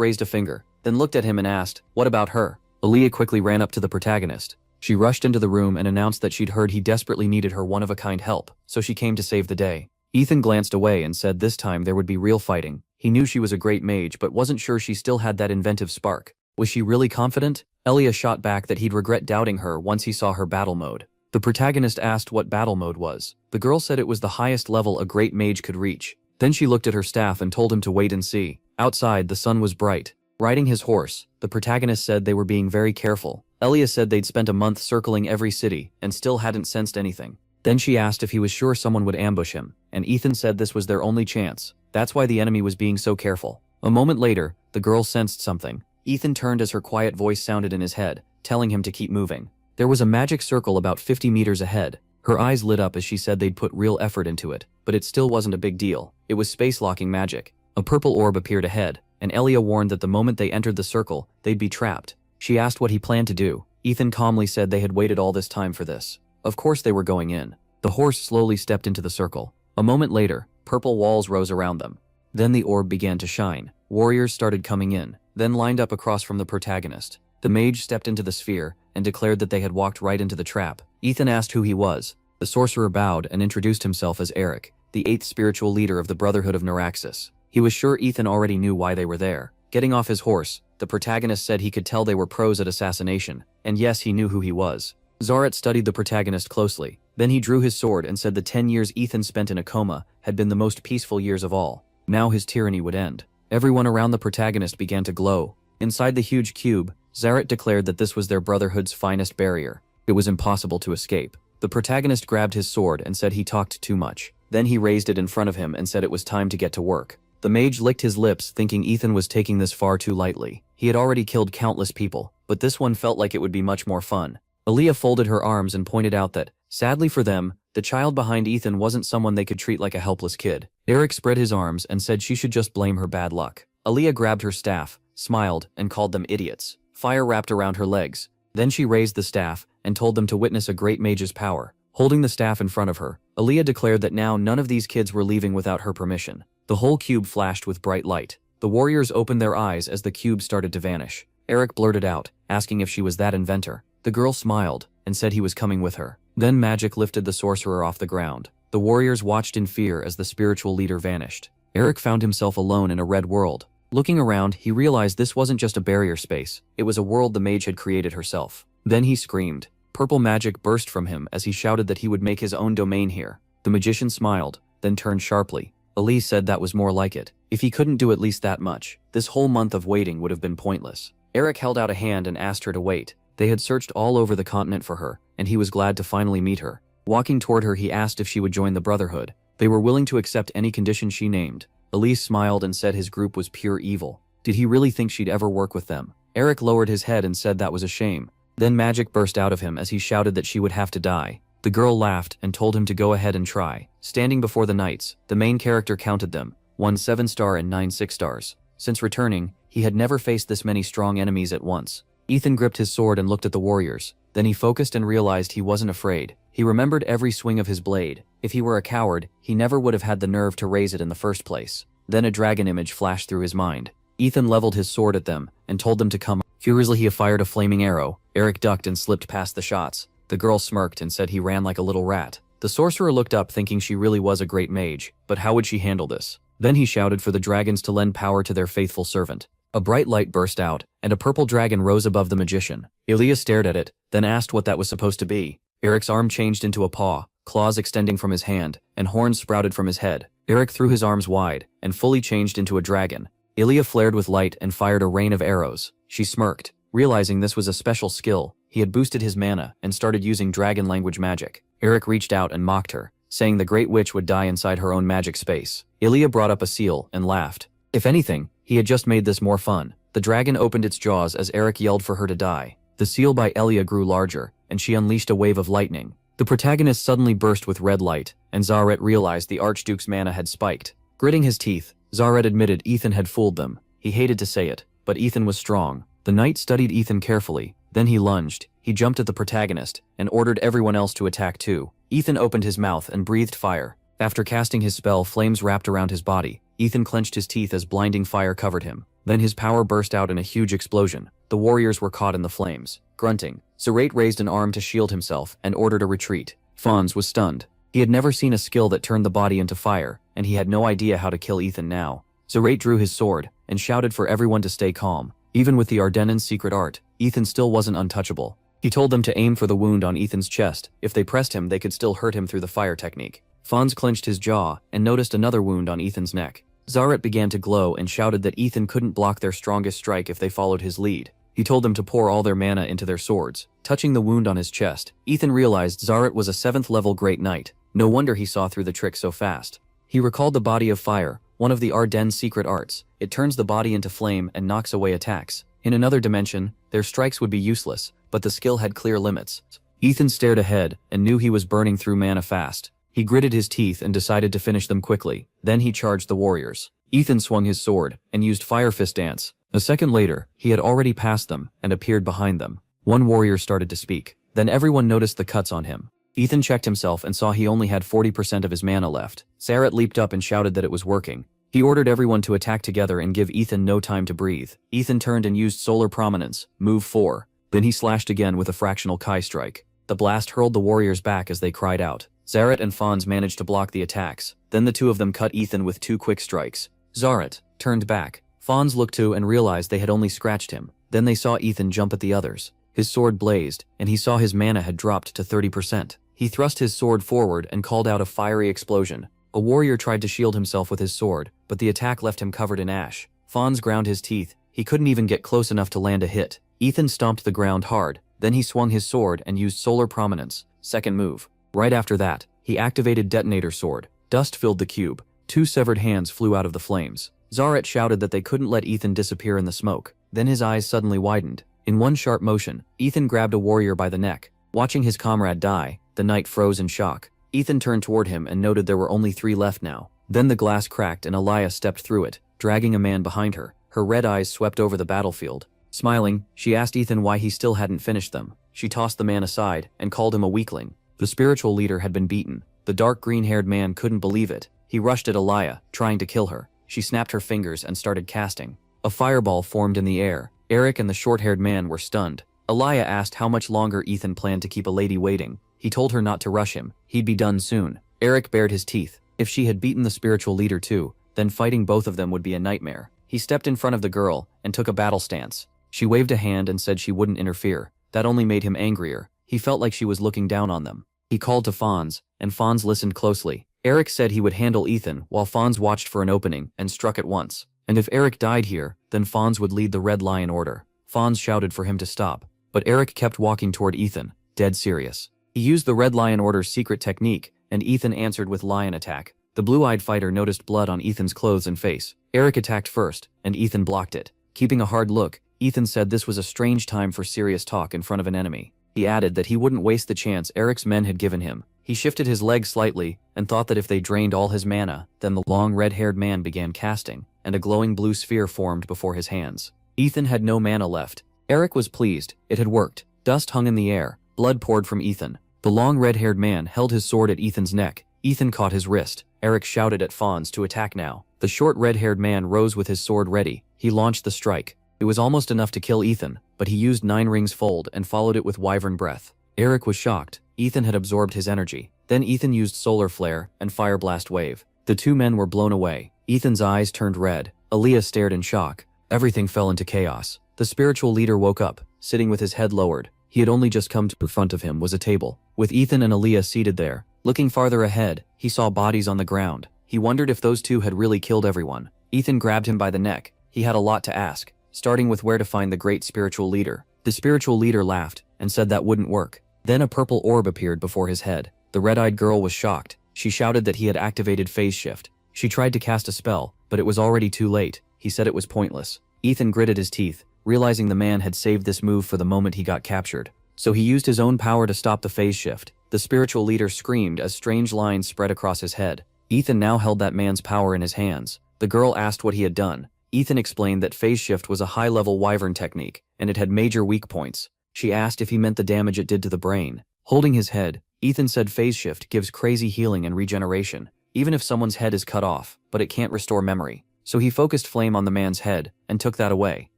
raised a finger, then looked at him and asked, what about her? Aaliyah quickly ran up to the protagonist. She rushed into the room and announced that she'd heard he desperately needed her one-of-a-kind help, so she came to save the day. Ethan glanced away and said this time there would be real fighting. He knew she was a great mage but wasn't sure she still had that inventive spark. Was she really confident? Elia shot back that he'd regret doubting her once he saw her battle mode. The protagonist asked what battle mode was. The girl said it was the highest level a great mage could reach. Then she looked at her staff and told him to wait and see. Outside, the sun was bright. Riding his horse, the protagonist said they were being very careful. Elia said they'd spent a month circling every city and still hadn't sensed anything. Then she asked if he was sure someone would ambush him, and Ethan said this was their only chance. That's why the enemy was being so careful. A moment later, the girl sensed something. Ethan turned as her quiet voice sounded in his head, telling him to keep moving. There was a magic circle about 50 meters ahead. Her eyes lit up as she said they'd put real effort into it, but it still wasn't a big deal. It was space-locking magic. A purple orb appeared ahead, and Elia warned that the moment they entered the circle, they'd be trapped. She asked what he planned to do. Ethan calmly said they had waited all this time for this. Of course they were going in. The horse slowly stepped into the circle. A moment later, purple walls rose around them. Then the orb began to shine. Warriors started coming in, then lined up across from the protagonist. The mage stepped into the sphere and declared that they had walked right into the trap. Ethan asked who he was. The sorcerer bowed and introduced himself as Eric, the 8th spiritual leader of the Brotherhood of Naraxis. He was sure Ethan already knew why they were there. Getting off his horse, the protagonist said he could tell they were pros at assassination, and yes, he knew who he was. Zaret studied the protagonist closely. Then he drew his sword and said the 10 years Ethan spent in a coma had been the most peaceful years of all. Now his tyranny would end. Everyone around the protagonist began to glow. Inside the huge cube, Zaret declared that this was their Brotherhood's finest barrier. It was impossible to escape. The protagonist grabbed his sword and said he talked too much. Then he raised it in front of him and said it was time to get to work. The mage licked his lips, thinking Ethan was taking this far too lightly. He had already killed countless people, but this one felt like it would be much more fun. Aaliyah folded her arms and pointed out that, sadly for them, the child behind Ethan wasn't someone they could treat like a helpless kid. Eric spread his arms and said she should just blame her bad luck. Aaliyah grabbed her staff, smiled, and called them idiots. Fire wrapped around her legs. Then she raised the staff and told them to witness a great mage's power. Holding the staff in front of her, Aaliyah declared that now none of these kids were leaving without her permission. The whole cube flashed with bright light. The warriors opened their eyes as the cube started to vanish. Eric blurted out, asking if she was that inventor. The girl smiled and said he was coming with her. Then magic lifted the sorcerer off the ground. The warriors watched in fear as the spiritual leader vanished. Eric found himself alone in a red world. Looking around, he realized this wasn't just a barrier space, it was a world the mage had created herself. Then he screamed. Purple magic burst from him as he shouted that he would make his own domain here. The magician smiled, then turned sharply. Elise said that was more like it. If he couldn't do at least that much, this whole month of waiting would have been pointless. Eric held out a hand and asked her to wait. They had searched all over the continent for her, and he was glad to finally meet her. Walking toward her, he asked if she would join the Brotherhood. They were willing to accept any condition she named. Elise smiled and said his group was pure evil. Did he really think she'd ever work with them? Eric lowered his head and said that was a shame. Then magic burst out of him as he shouted that she would have to die. The girl laughed and told him to go ahead and try. Standing before the knights, the main character counted them, 1 7-star and 9 6-stars. Since returning, he had never faced this many strong enemies at once. Ethan gripped his sword and looked at the warriors. Then he focused and realized he wasn't afraid. He remembered every swing of his blade. If he were a coward, he never would have had the nerve to raise it in the first place. Then a dragon image flashed through his mind. Ethan leveled his sword at them and told them to come. Furiously he fired a flaming arrow. Eric ducked and slipped past the shots. The girl smirked and said he ran like a little rat. The sorcerer looked up thinking she really was a great mage, but how would she handle this? Then he shouted for the dragons to lend power to their faithful servant. A bright light burst out, and a purple dragon rose above the magician. Ilya stared at it, then asked what that was supposed to be. Eric's arm changed into a paw, claws extending from his hand, and horns sprouted from his head. Eric threw his arms wide, and fully changed into a dragon. Ilya flared with light and fired a rain of arrows. She smirked. Realizing this was a special skill, he had boosted his mana and started using dragon language magic. Eric reached out and mocked her, saying the great witch would die inside her own magic space. Ilya brought up a seal and laughed. If anything, he had just made this more fun. The dragon opened its jaws as Eric yelled for her to die. The seal by Ilya grew larger, and she unleashed a wave of lightning. The protagonist suddenly burst with red light, and Zaret realized the Archduke's mana had spiked. Gritting his teeth, Zaret admitted Ethan had fooled them. He hated to say it, but Ethan was strong. The knight studied Ethan carefully, then he lunged. He jumped at the protagonist, and ordered everyone else to attack too. Ethan opened his mouth and breathed fire. After casting his spell, flames wrapped around his body. Ethan clenched his teeth as blinding fire covered him. Then his power burst out in a huge explosion. The warriors were caught in the flames. Grunting, Zaret raised an arm to shield himself and ordered a retreat. Fonz was stunned. He had never seen a skill that turned the body into fire, and he had no idea how to kill Ethan now. Zaret drew his sword and shouted for everyone to stay calm. Even with the Ardennan's secret art, Ethan still wasn't untouchable. He told them to aim for the wound on Ethan's chest. If they pressed him, they could still hurt him through the fire technique. Fonz clenched his jaw and noticed another wound on Ethan's neck. Zaret began to glow and shouted that Ethan couldn't block their strongest strike if they followed his lead. He told them to pour all their mana into their swords. Touching the wound on his chest, Ethan realized Zaret was a 7th level Great Knight. No wonder he saw through the trick so fast. He recalled the Body of Fire, one of the Ardenn's secret arts. It turns the body into flame and knocks away attacks. In another dimension, their strikes would be useless, but the skill had clear limits. Ethan stared ahead and knew he was burning through mana fast. He gritted his teeth and decided to finish them quickly. Then he charged the warriors. Ethan swung his sword and used Fire Fist Dance. A second later, he had already passed them and appeared behind them. One warrior started to speak. Then everyone noticed the cuts on him. Ethan checked himself and saw he only had 40% of his mana left. Zaret leaped up and shouted that it was working. He ordered everyone to attack together and give Ethan no time to breathe. Ethan turned and used Solar Prominence, move 4. Then he slashed again with a fractional Kai strike. The blast hurled the warriors back as they cried out. Zaret and Fonz managed to block the attacks. Then the two of them cut Ethan with 2 quick strikes. Zaret turned back. Fonz looked too and realized they had only scratched him. Then they saw Ethan jump at the others. His sword blazed, and he saw his mana had dropped to 30%. He thrust his sword forward and called out a fiery explosion. A warrior tried to shield himself with his sword, but the attack left him covered in ash. Fonz ground his teeth. He couldn't even get close enough to land a hit. Ethan stomped the ground hard. Then he swung his sword and used Solar Prominence. Second move. Right after that, he activated Detonator Sword. Dust filled the cube. 2 severed hands flew out of the flames. Zaret shouted that they couldn't let Ethan disappear in the smoke. Then his eyes suddenly widened. In one sharp motion, Ethan grabbed a warrior by the neck. Watching his comrade die, the knight froze in shock. Ethan turned toward him and noted there were only 3 left now. Then the glass cracked and Alaya stepped through it, dragging a man behind her. Her red eyes swept over the battlefield. Smiling, she asked Ethan why he still hadn't finished them. She tossed the man aside and called him a weakling. The spiritual leader had been beaten. The dark green-haired man couldn't believe it. He rushed at Alaya, trying to kill her. She snapped her fingers and started casting. A fireball formed in the air. Eric and the short-haired man were stunned. Alaya asked how much longer Ethan planned to keep a lady waiting. He told her not to rush him. He'd be done soon. Eric bared his teeth. If she had beaten the spiritual leader too, then fighting both of them would be a nightmare. He stepped in front of the girl and took a battle stance. She waved a hand and said she wouldn't interfere. That only made him angrier. He felt like she was looking down on them. He called to Fonz, and Fonz listened closely. Eric said he would handle Ethan while Fonz watched for an opening and struck at once. And if Eric died here, then Fonz would lead the Red Lion Order. Fonz shouted for him to stop, but Eric kept walking toward Ethan, dead serious. He used the Red Lion Order's secret technique, and Ethan answered with Lion Attack. The blue-eyed fighter noticed blood on Ethan's clothes and face. Eric attacked first, and Ethan blocked it. Keeping a hard look, Ethan said this was a strange time for serious talk in front of an enemy. He added that he wouldn't waste the chance Eric's men had given him. He shifted his leg slightly and thought that if they drained all his mana, then the long red-haired man began casting, and a glowing blue sphere formed before his hands. Ethan had no mana left. Eric was pleased. It had worked. Dust hung in the air. Blood poured from Ethan. The long red-haired man held his sword at Ethan's neck. Ethan caught his wrist. Eric shouted at Fonz to attack now. The short red-haired man rose with his sword ready. He launched the strike. It was almost enough to kill Ethan, but he used 9 rings fold and followed it with wyvern breath. Eric was shocked. Ethan had absorbed his energy. Then Ethan used solar flare and fire blast wave. The two men were blown away. Ethan's eyes turned red. Aaliyah stared in shock. Everything fell into chaos. The spiritual leader woke up, sitting with his head lowered. He had only just come to in front of him was a table, with Ethan and Aaliyah seated there. Looking farther ahead, he saw bodies on the ground. He wondered if those two had really killed everyone. Ethan grabbed him by the neck. He had a lot to ask, starting with where to find the great spiritual leader. The spiritual leader laughed and said that wouldn't work. Then a purple orb appeared before his head. The red-eyed girl was shocked. She shouted that he had activated phase shift. She tried to cast a spell, but it was already too late. He said it was pointless. Ethan gritted his teeth, realizing the man had saved this move for the moment he got captured. So he used his own power to stop the phase shift. The spiritual leader screamed as strange lines spread across his head. Ethan now held that man's power in his hands. The girl asked what he had done. Ethan explained that phase shift was a high-level wyvern technique, and it had major weak points. She asked if he meant the damage it did to the brain. Holding his head, Ethan said phase shift gives crazy healing and regeneration, even if someone's head is cut off, but it can't restore memory. So he focused flame on the man's head, and took that away.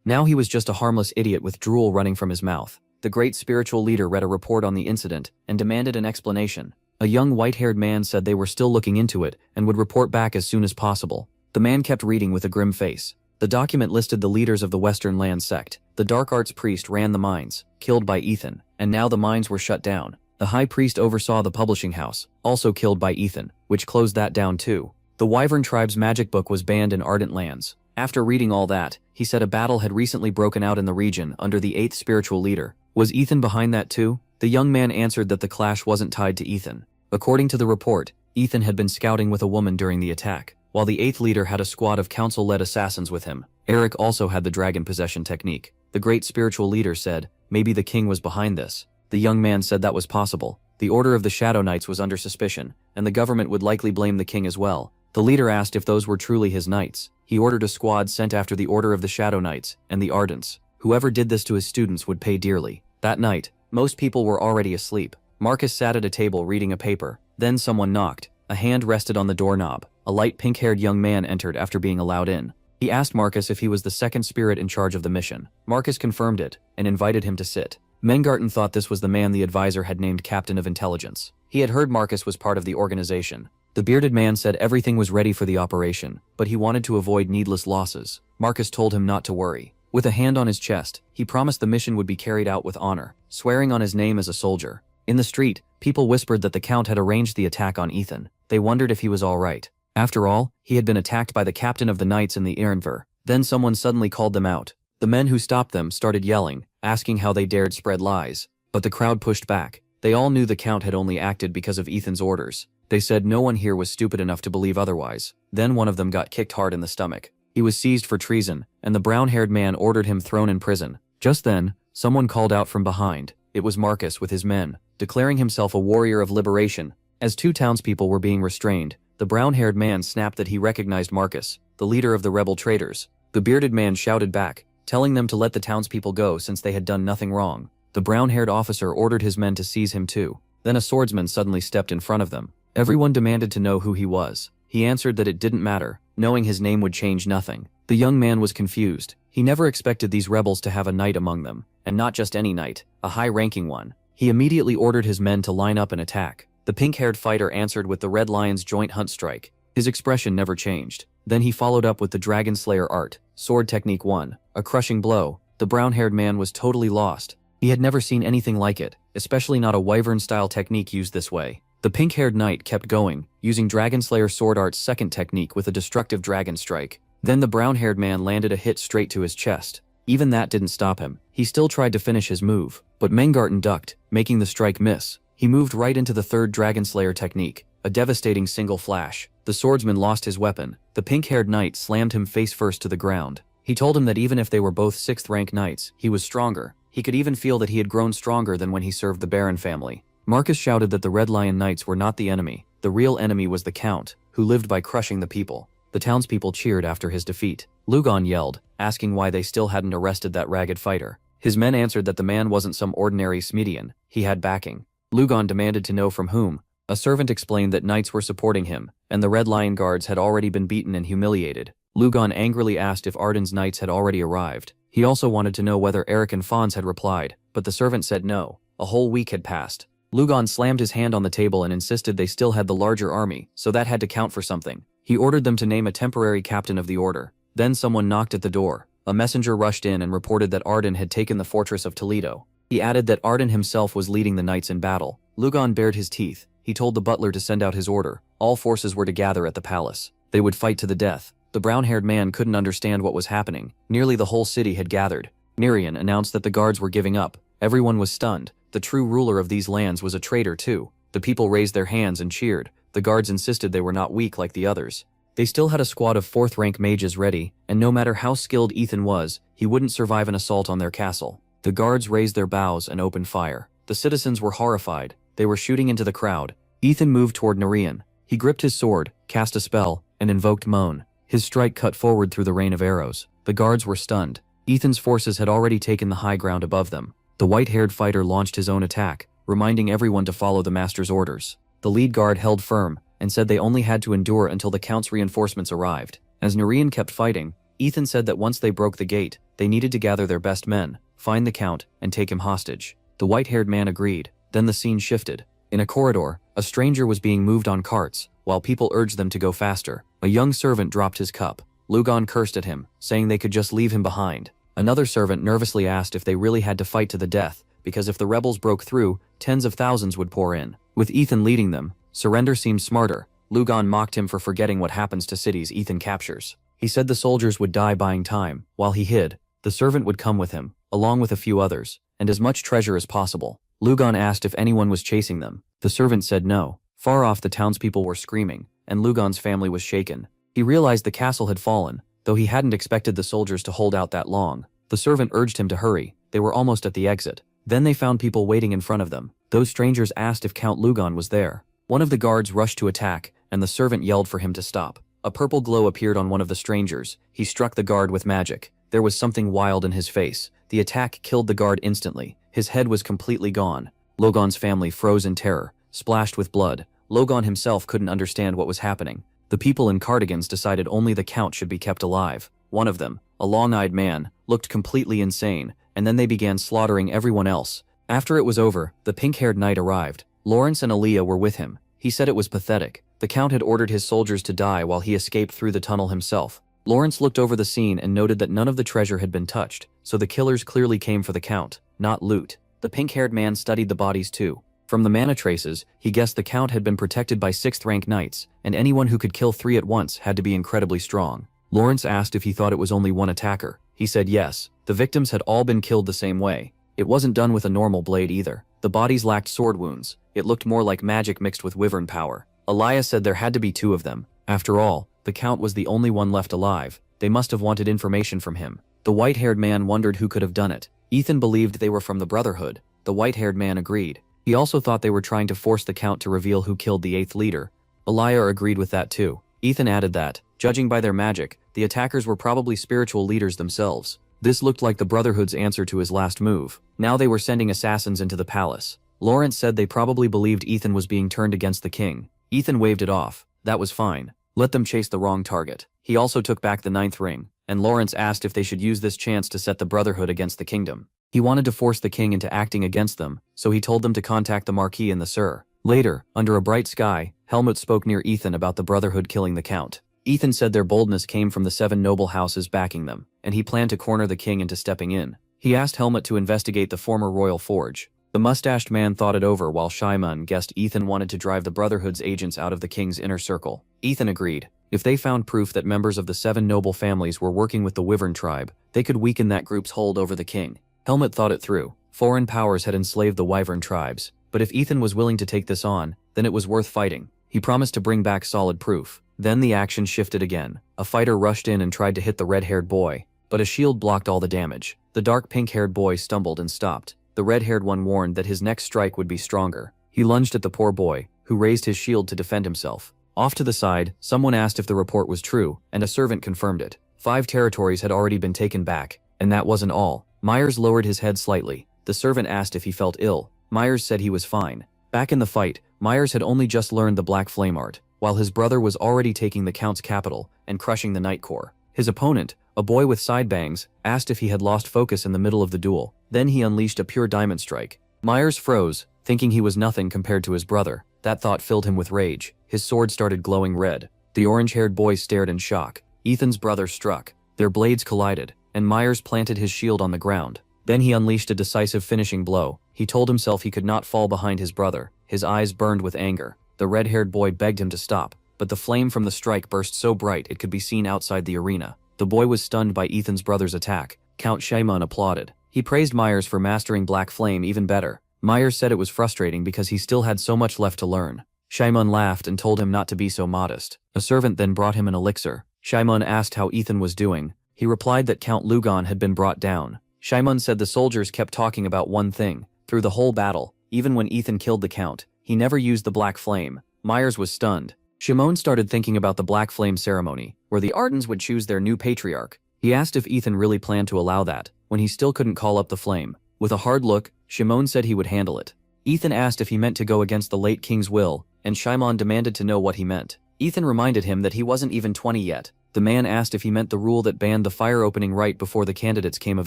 Now he was just a harmless idiot with drool running from his mouth. The great spiritual leader read a report on the incident, and demanded an explanation. A young white-haired man said they were still looking into it, and would report back as soon as possible. The man kept reading with a grim face. The document listed the leaders of the Western Land sect. The Dark Arts priest ran the mines, killed by Ethan, and now the mines were shut down. The high priest oversaw the publishing house, also killed by Ethan, which closed that down too. The Wyvern tribe's magic book was banned in Ardent Lands. After reading all that, he said a battle had recently broken out in the region under the 8th spiritual leader. Was Ethan behind that too? The young man answered that the clash wasn't tied to Ethan. According to the report, Ethan had been scouting with a woman during the attack, while the 8th leader had a squad of council-led assassins with him. Eric also had the dragon possession technique. The great spiritual leader said, maybe the king was behind this. The young man said that was possible. The Order of the Shadow Knights was under suspicion, and the government would likely blame the king as well. The leader asked if those were truly his knights. He ordered a squad sent after the Order of the Shadow Knights and the Ardents. Whoever did this to his students would pay dearly. That night, most people were already asleep. Marcus sat at a table reading a paper. Then someone knocked. A hand rested on the doorknob. A light pink-haired young man entered after being allowed in. He asked Marcus if he was the second spirit in charge of the mission. Marcus confirmed it, and invited him to sit. Mengarten thought this was the man the advisor had named Captain of Intelligence. He had heard Marcus was part of the organization. The bearded man said everything was ready for the operation, but he wanted to avoid needless losses. Marcus told him not to worry. With a hand on his chest, he promised the mission would be carried out with honor, swearing on his name as a soldier. In the street, people whispered that the Count had arranged the attack on Ethan. They wondered if he was all right. After all, he had been attacked by the captain of the knights in the Ironver. Then someone suddenly called them out. The men who stopped them started yelling, asking how they dared spread lies. But the crowd pushed back. They all knew the Count had only acted because of Ethan's orders. They said no one here was stupid enough to believe otherwise. Then one of them got kicked hard in the stomach. He was seized for treason, and the brown-haired man ordered him thrown in prison. Just then, someone called out from behind. It was Marcus with his men, declaring himself a warrior of liberation. As 2 townspeople were being restrained, the brown-haired man snapped that he recognized Marcus, the leader of the rebel traitors. The bearded man shouted back, telling them to let the townspeople go since they had done nothing wrong. The brown-haired officer ordered his men to seize him too. Then a swordsman suddenly stepped in front of them. Everyone demanded to know who he was. He answered that it didn't matter, knowing his name would change nothing. The young man was confused. He never expected these rebels to have a knight among them, and not just any knight, a high-ranking one. He immediately ordered his men to line up and attack. The pink-haired fighter answered with the Red Lion's joint hunt strike. His expression never changed. Then he followed up with the Dragon Slayer art, Sword Technique 1, a crushing blow. The brown-haired man was totally lost. He had never seen anything like it, especially not a wyvern-style technique used this way. The pink-haired knight kept going, using Dragon Slayer Sword Art's second technique with a destructive dragon strike. Then the brown-haired man landed a hit straight to his chest. Even that didn't stop him. He still tried to finish his move, but Mengarten ducked, making the strike miss. He moved right into the third Dragon Slayer technique, a devastating single flash. The swordsman lost his weapon. The pink-haired knight slammed him face-first to the ground. He told him that even if they were both 6th rank knights, he was stronger. He could even feel that he had grown stronger than when he served the Baron family. Marcus shouted that the Red Lion Knights were not the enemy. The real enemy was the Count, who lived by crushing the people. The townspeople cheered after his defeat. Lugon yelled, asking why they still hadn't arrested that ragged fighter. His men answered that the man wasn't some ordinary Smedian. He had backing. Lugon demanded to know from whom. A servant explained that knights were supporting him, and the Red Lion Guards had already been beaten and humiliated. Lugon angrily asked if Arden's knights had already arrived. He also wanted to know whether Eric and Fons had replied, but the servant said no. A whole week had passed. Lugon slammed his hand on the table and insisted they still had the larger army, so that had to count for something. He ordered them to name a temporary captain of the order. Then someone knocked at the door. A messenger rushed in and reported that Arden had taken the fortress of Toledo. He added that Arden himself was leading the knights in battle. Lugon bared his teeth. He told the butler to send out his order. All forces were to gather at the palace. They would fight to the death. The brown-haired man couldn't understand what was happening. Nearly the whole city had gathered. Mirian announced that the guards were giving up. Everyone was stunned. The true ruler of these lands was a traitor too. The people raised their hands and cheered. The guards insisted they were not weak like the others. They still had a squad of 4th-rank mages ready, and no matter how skilled Ethan was, he wouldn't survive an assault on their castle. The guards raised their bows and opened fire. The citizens were horrified. They were shooting into the crowd. Ethan moved toward Narian. He gripped his sword, cast a spell, and invoked Moan. His strike cut forward through the rain of arrows. The guards were stunned. Ethan's forces had already taken the high ground above them. The white-haired fighter launched his own attack, reminding everyone to follow the master's orders. The lead guard held firm, and said they only had to endure until the Count's reinforcements arrived. As Narian kept fighting, Ethan said that once they broke the gate, they needed to gather their best men, find the Count, and take him hostage. The white-haired man agreed. Then the scene shifted. In a corridor, a stranger was being moved on carts, while people urged them to go faster. A young servant dropped his cup. Lugon cursed at him, saying they could just leave him behind. Another servant nervously asked if they really had to fight to the death, because if the rebels broke through, tens of thousands would pour in. With Ethan leading them, surrender seemed smarter. Lugon mocked him for forgetting what happens to cities Ethan captures. He said the soldiers would die buying time. While he hid, the servant would come with him, along with a few others, and as much treasure as possible. Lugon asked if anyone was chasing them. The servant said no. Far off, the townspeople were screaming, and Lugon's family was shaken. He realized the castle had fallen, though he hadn't expected the soldiers to hold out that long. The servant urged him to hurry. They were almost at the exit. Then they found people waiting in front of them. Those strangers asked if Count Lugon was there. One of the guards rushed to attack, and the servant yelled for him to stop. A purple glow appeared on one of the strangers. He struck the guard with magic. There was something wild in his face. The attack killed the guard instantly. His head was completely gone. Logon's family froze in terror, splashed with blood. Logon himself couldn't understand what was happening. The people in cardigans decided only the Count should be kept alive. One of them, a long-eyed man, looked completely insane, and then they began slaughtering everyone else. After it was over, the pink-haired knight arrived. Lawrence and Aaliyah were with him. He said it was pathetic. The Count had ordered his soldiers to die while he escaped through the tunnel himself. Lawrence looked over the scene and noted that none of the treasure had been touched, so the killers clearly came for the Count, not loot. The pink-haired man studied the bodies too. From the mana traces, he guessed the Count had been protected by 6th-rank knights, and anyone who could kill 3 at once had to be incredibly strong. Lawrence asked if he thought it was only one attacker. He said yes. The victims had all been killed the same way. It wasn't done with a normal blade either. The bodies lacked sword wounds. It looked more like magic mixed with wyvern power. Elias said there had to be 2 of them. After all, the Count was the only one left alive. They must have wanted information from him. The white-haired man wondered who could have done it. Ethan believed they were from the Brotherhood. The white-haired man agreed. He also thought they were trying to force the Count to reveal who killed the 8th leader. Elia agreed with that too. Ethan added that, judging by their magic, the attackers were probably spiritual leaders themselves. This looked like the Brotherhood's answer to his last move. Now they were sending assassins into the palace. Lawrence said they probably believed Ethan was being turned against the king. Ethan waved it off. That was fine. Let them chase the wrong target. He also took back the 9th ring, and Lawrence asked if they should use this chance to set the Brotherhood against the kingdom. He wanted to force the king into acting against them, so he told them to contact the Marquis and the Sir. Later, under a bright sky, Helmut spoke near Ethan about the Brotherhood killing the Count. Ethan said their boldness came from the 7 noble houses backing them, and he planned to corner the king into stepping in. He asked Helmut to investigate the former royal forge. The mustached man thought it over while Shimon guessed Ethan wanted to drive the Brotherhood's agents out of the king's inner circle. Ethan agreed. If they found proof that members of the 7 noble families were working with the Wyvern tribe, they could weaken that group's hold over the king. Helmut thought it through. Foreign powers had enslaved the Wyvern tribes, but if Ethan was willing to take this on, then it was worth fighting. He promised to bring back solid proof. Then the action shifted again. A fighter rushed in and tried to hit the red-haired boy, but a shield blocked all the damage. The dark pink-haired boy stumbled and stopped. The red-haired one warned that his next strike would be stronger. He lunged at the poor boy, who raised his shield to defend himself. Off to the side, someone asked if the report was true, and a servant confirmed it. 5 territories had already been taken back, and that wasn't all. Myers lowered his head slightly. The servant asked if he felt ill. Myers said he was fine. Back in the fight, Myers had only just learned the Black Flame art, while his brother was already taking the Count's capital and crushing the Night Corps. His opponent, a boy with side bangs, asked if he had lost focus in the middle of the duel. Then he unleashed a pure diamond strike. Myers froze, thinking he was nothing compared to his brother. That thought filled him with rage. His sword started glowing red. The orange-haired boy stared in shock. Ethan's brother struck. Their blades collided, and Myers planted his shield on the ground. Then he unleashed a decisive finishing blow. He told himself he could not fall behind his brother. His eyes burned with anger. The red-haired boy begged him to stop, but the flame from the strike burst so bright it could be seen outside the arena. The boy was stunned by Ethan's brother's attack. Count Shimon applauded. He praised Myers for mastering Black Flame even better. Myers said it was frustrating because he still had so much left to learn. Shimon laughed and told him not to be so modest. A servant then brought him an elixir. Shimon asked how Ethan was doing. He replied that Count Lugon had been brought down. Shimon said the soldiers kept talking about one thing. Through the whole battle, even when Ethan killed the Count, he never used the Black Flame. Myers was stunned. Shimon started thinking about the Black Flame ceremony, where the Ardens would choose their new patriarch. He asked if Ethan really planned to allow that, when he still couldn't call up the flame. With a hard look, Shimon said he would handle it. Ethan asked if he meant to go against the late king's will, and Shimon demanded to know what he meant. Ethan reminded him that he wasn't even 20 yet. The man asked if he meant the rule that banned the fire opening right before the candidates came of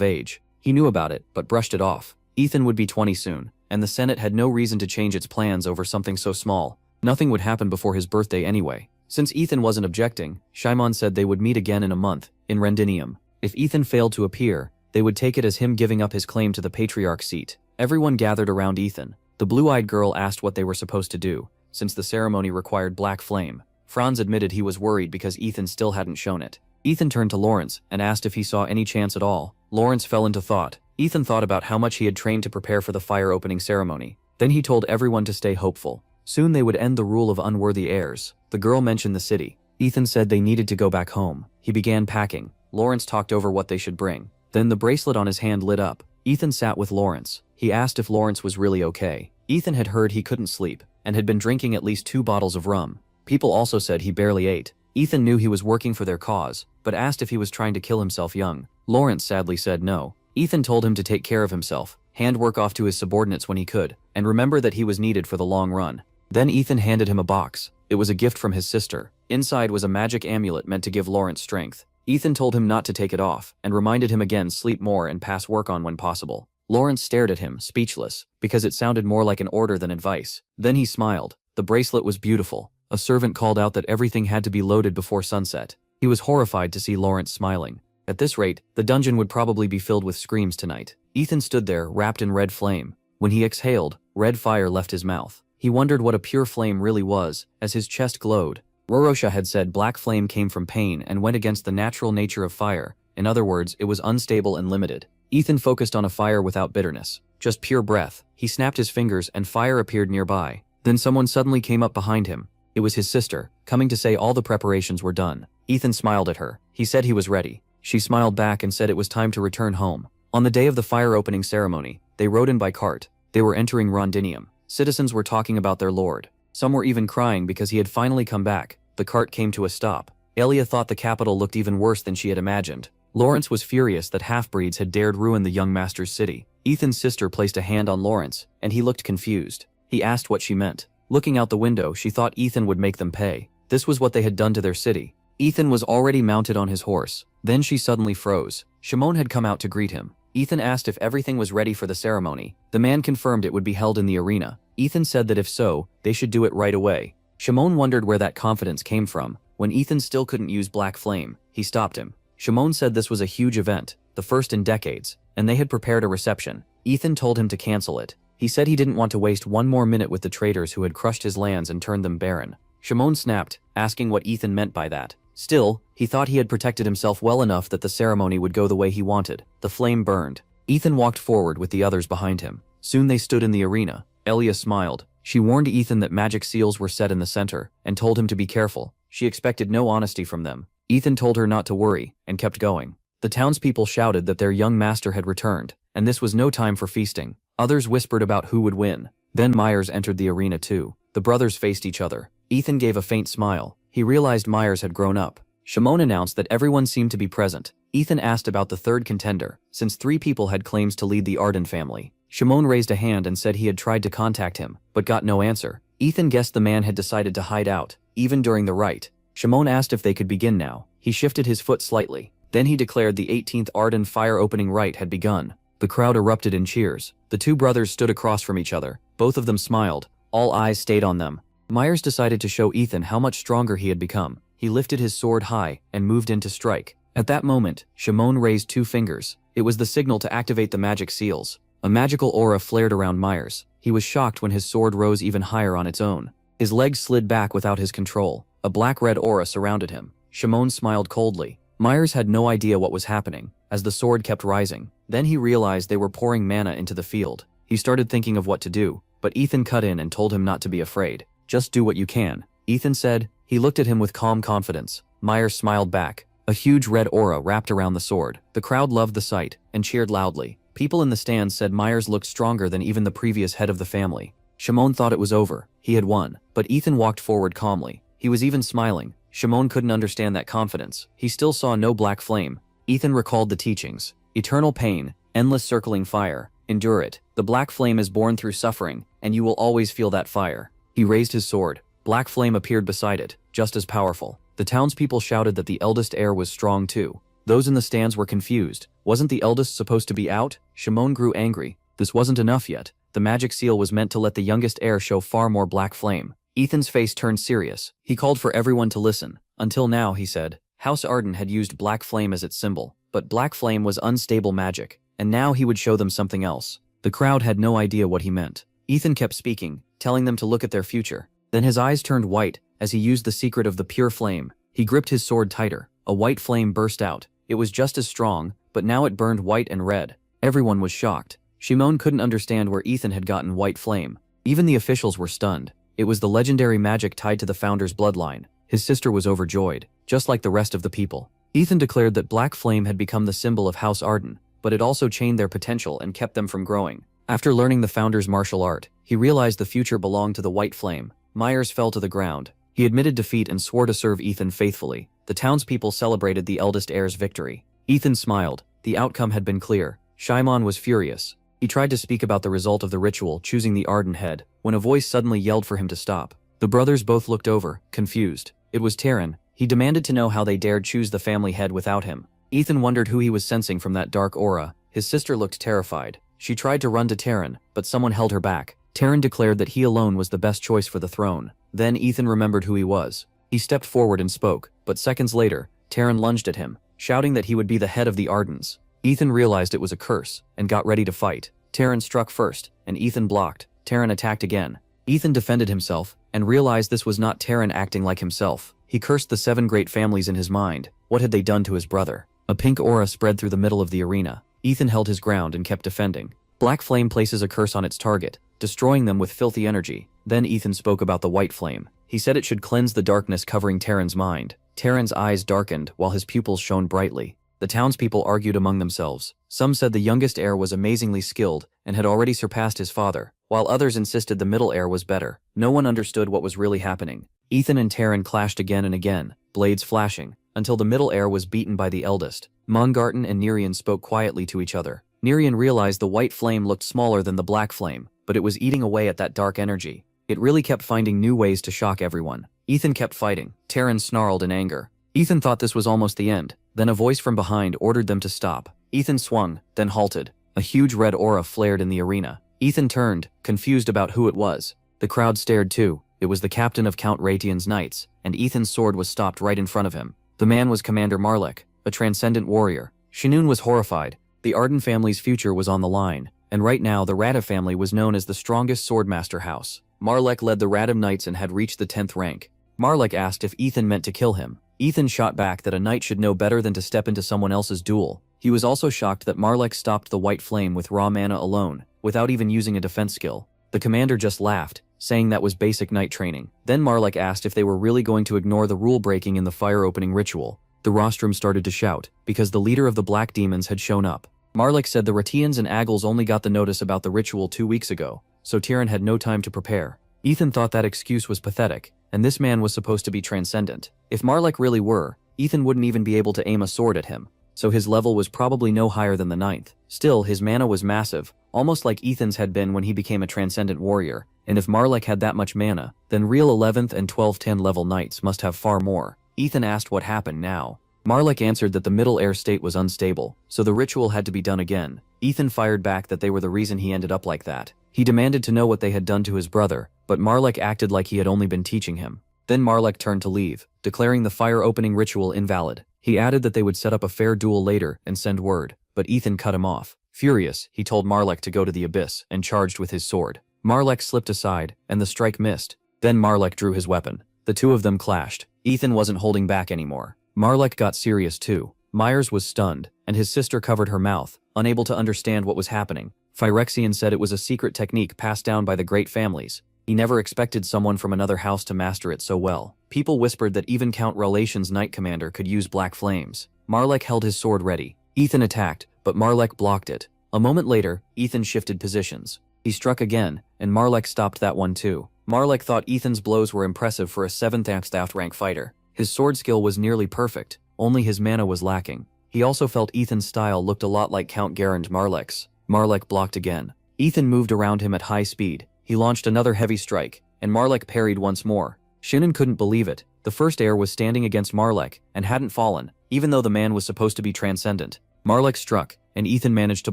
age. He knew about it, but brushed it off. Ethan would be 20 soon, and the Senate had no reason to change its plans over something so small. Nothing would happen before his birthday anyway. Since Ethan wasn't objecting, Shimon said they would meet again in a month, in Rendinium. If Ethan failed to appear, they would take it as him giving up his claim to the patriarch seat. Everyone gathered around Ethan. The blue-eyed girl asked what they were supposed to do, since the ceremony required Black Flame. Franz admitted he was worried because Ethan still hadn't shown it. Ethan turned to Lawrence and asked if he saw any chance at all. Lawrence fell into thought. Ethan thought about how much he had trained to prepare for the fire opening ceremony. Then he told everyone to stay hopeful. Soon they would end the rule of unworthy heirs. The girl mentioned the city. Ethan said they needed to go back home. He began packing. Lawrence talked over what they should bring. Then the bracelet on his hand lit up. Ethan sat with Lawrence. He asked if Lawrence was really okay. Ethan had heard he couldn't sleep, and had been drinking at least 2 bottles of rum. People also said he barely ate. Ethan knew he was working for their cause, but asked if he was trying to kill himself young. Lawrence sadly said no. Ethan told him to take care of himself, hand work off to his subordinates when he could, and remember that he was needed for the long run. Then Ethan handed him a box. It was a gift from his sister. Inside was a magic amulet meant to give Lawrence strength. Ethan told him not to take it off, and reminded him again sleep more and pass work on when possible. Lawrence stared at him, speechless, because it sounded more like an order than advice. Then he smiled. The bracelet was beautiful. A servant called out that everything had to be loaded before sunset. He was horrified to see Lawrence smiling. At this rate, the dungeon would probably be filled with screams tonight. Ethan stood there, wrapped in red flame. When he exhaled, red fire left his mouth. He wondered what a pure flame really was, as his chest glowed. Rorosha had said black flame came from pain and went against the natural nature of fire. In other words, it was unstable and limited. Ethan focused on a fire without bitterness. Just pure breath. He snapped his fingers and fire appeared nearby. Then someone suddenly came up behind him. It was his sister, coming to say all the preparations were done. Ethan smiled at her. He said he was ready. She smiled back and said it was time to return home. On the day of the fire opening ceremony, they rode in by cart. They were entering Rondinium. Citizens were talking about their lord. Some were even crying because he had finally come back. The cart came to a stop. Elia thought the capital looked even worse than she had imagined. Lawrence was furious that half-breeds had dared ruin the young master's city. Ethan's sister placed a hand on Lawrence, and he looked confused. He asked what she meant. Looking out the window, she thought Ethan would make them pay. This was what they had done to their city. Ethan was already mounted on his horse. Then she suddenly froze. Shimon had come out to greet him. Ethan asked if everything was ready for the ceremony. The man confirmed it would be held in the arena. Ethan said that if so, they should do it right away. Shimon wondered where that confidence came from. When Ethan still couldn't use Black Flame, he stopped him. Shimon said this was a huge event, the first in decades, and they had prepared a reception. Ethan told him to cancel it. He said he didn't want to waste one more minute with the traitors who had crushed his lands and turned them barren. Shimon snapped, asking what Ethan meant by that. Still, he thought he had protected himself well enough that the ceremony would go the way he wanted. The flame burned. Ethan walked forward with the others behind him. Soon they stood in the arena. Elia smiled. She warned Ethan that magic seals were set in the center, and told him to be careful. She expected no honesty from them. Ethan told her not to worry, and kept going. The townspeople shouted that their young master had returned, and this was no time for feasting. Others whispered about who would win. Then Myers entered the arena too. The brothers faced each other. Ethan gave a faint smile. He realized Myers had grown up. Shimon announced that everyone seemed to be present. Ethan asked about the third contender, since 3 people had claims to lead the Arden family. Shimon raised a hand and said he had tried to contact him, but got no answer. Ethan guessed the man had decided to hide out, even during the rite. Shimon asked if they could begin now. He shifted his foot slightly. Then he declared the 18th Arden fire opening rite had begun. The crowd erupted in cheers. The 2 brothers stood across from each other. Both of them smiled. All eyes stayed on them. Myers decided to show Ethan how much stronger he had become. He lifted his sword high and moved in to strike. At that moment, Shimon raised 2 fingers. It was the signal to activate the magic seals. A magical aura flared around Myers. He was shocked when his sword rose even higher on its own. His legs slid back without his control. A black-red aura surrounded him. Shimon smiled coldly. Myers had no idea what was happening, as the sword kept rising. Then he realized they were pouring mana into the field. He started thinking of what to do, but Ethan cut in and told him not to be afraid. Just do what you can, Ethan said. He looked at him with calm confidence. Myers smiled back. A huge red aura wrapped around the sword. The crowd loved the sight, and cheered loudly. People in the stands said Myers looked stronger than even the previous head of the family. Shimon thought it was over. He had won. But Ethan walked forward calmly. He was even smiling. Shimon couldn't understand that confidence. He still saw no black flame. Ethan recalled the teachings. Eternal pain, endless circling fire. Endure it. The black flame is born through suffering, and you will always feel that fire. He raised his sword. Black flame appeared beside it, just as powerful. The townspeople shouted that the eldest heir was strong too. Those in the stands were confused. Wasn't the eldest supposed to be out? Shimon grew angry. This wasn't enough yet. The magic seal was meant to let the youngest heir show far more black flame. Ethan's face turned serious. He called for everyone to listen. Until now, he said, House Arden had used black flame as its symbol, but black flame was unstable magic, and now he would show them something else. The crowd had no idea what he meant. Ethan kept speaking, telling them to look at their future. Then his eyes turned white as he used the secret of the pure flame. He gripped his sword tighter. A white flame burst out. It was just as strong, but now it burned white and red. Everyone was shocked. Shimon couldn't understand where Ethan had gotten white flame. Even the officials were stunned. It was the legendary magic tied to the founder's bloodline. His sister was overjoyed, just like the rest of the people. Ethan declared that black flame had become the symbol of House Arden, but it also chained their potential and kept them from growing. After learning the founder's martial art, he realized the future belonged to the white flame. Myers fell to the ground. He admitted defeat and swore to serve Ethan faithfully. The townspeople celebrated the eldest heir's victory. Ethan smiled. The outcome had been clear. Shimon was furious. He tried to speak about the result of the ritual, choosing the Arden head, when a voice suddenly yelled for him to stop. The brothers both looked over, confused. It was Terran. He demanded to know how they dared choose the family head without him. Ethan wondered who he was sensing from that dark aura. His sister looked terrified. She tried to run to Terran, but someone held her back. Terran declared that he alone was the best choice for the throne. Then Ethan remembered who he was. He stepped forward and spoke, but seconds later, Terran lunged at him, shouting that he would be the head of the Ardens. Ethan realized it was a curse, and got ready to fight. Terran struck first, and Ethan blocked. Terran attacked again. Ethan defended himself, and realized this was not Terran acting like himself. He cursed the 7 great families in his mind. What had they done to his brother? A pink aura spread through the middle of the arena. Ethan held his ground and kept defending. Black flame places a curse on its target, destroying them with filthy energy. Then Ethan spoke about the white flame. He said it should cleanse the darkness covering Terran's mind. Terran's eyes darkened while his pupils shone brightly. The townspeople argued among themselves. Some said the youngest heir was amazingly skilled and had already surpassed his father, while others insisted the middle heir was better. No one understood what was really happening. Ethan and Terran clashed again and again, blades flashing, until the middle heir was beaten by the eldest. Mongarten and Nerian spoke quietly to each other. Nerian realized the white flame looked smaller than the black flame, but it was eating away at that dark energy. It really kept finding new ways to shock everyone. Ethan kept fighting. Terran snarled in anger. Ethan thought this was almost the end. Then a voice from behind ordered them to stop. Ethan swung, then halted. A huge red aura flared in the arena. Ethan turned, confused about who it was. The crowd stared too. It was the captain of Count Raytheon's knights, and Ethan's sword was stopped right in front of him. The man was Commander Marlek, a transcendent warrior. Shinun was horrified. The Arden family's future was on the line, and right now the Rada family was known as the strongest swordmaster house. Marlek led the Radam knights and had reached the 10th rank. Marlek asked if Ethan meant to kill him. Ethan shot back that a knight should know better than to step into someone else's duel. He was also shocked that Marlek stopped the white flame with raw mana alone, without even using a defense skill. The commander just laughed, saying that was basic knight training. Then Marlek asked if they were really going to ignore the rule breaking in the fire opening ritual. The rostrum started to shout, because the leader of the black demons had shown up. Marlek said the Ratians and Agles only got the notice about the ritual 2 weeks ago, so Tyrion had no time to prepare. Ethan thought that excuse was pathetic, and this man was supposed to be transcendent. If Marlek really were, Ethan wouldn't even be able to aim a sword at him, so his level was probably no higher than the 9th. Still, his mana was massive, almost like Ethan's had been when he became a transcendent warrior, and if Marlek had that much mana, then real 11th and 12th level knights must have far more. Ethan asked what happened now. Marlek answered that the middle air state was unstable, so the ritual had to be done again. Ethan fired back that they were the reason he ended up like that. He demanded to know what they had done to his brother, but Marlek acted like he had only been teaching him. Then Marlek turned to leave, declaring the fire opening ritual invalid. He added that they would set up a fair duel later and send word, but Ethan cut him off. Furious, he told Marlek to go to the abyss and charged with his sword. Marlek slipped aside, and the strike missed. Then Marlek drew his weapon. The two of them clashed. Ethan wasn't holding back anymore. Marlek got serious too. Myers was stunned, and his sister covered her mouth, unable to understand what was happening. Phyrexian said it was a secret technique passed down by the great families. He never expected someone from another house to master it so well. People whispered that even Count Relation's knight commander could use black flames. Marlek held his sword ready. Ethan attacked, but Marlek blocked it. A moment later, Ethan shifted positions. He struck again, and Marlek stopped that one too. Marlek thought Ethan's blows were impressive for a 7th rank fighter. His sword skill was nearly perfect, only his mana was lacking. He also felt Ethan's style looked a lot like Count Garand Marlek's. Marlek blocked again. Ethan moved around him at high speed. He launched another heavy strike, and Marlek parried once more. Shinnon couldn't believe it. The first heir was standing against Marlek, and hadn't fallen, even though the man was supposed to be transcendent. Marlek struck, and Ethan managed to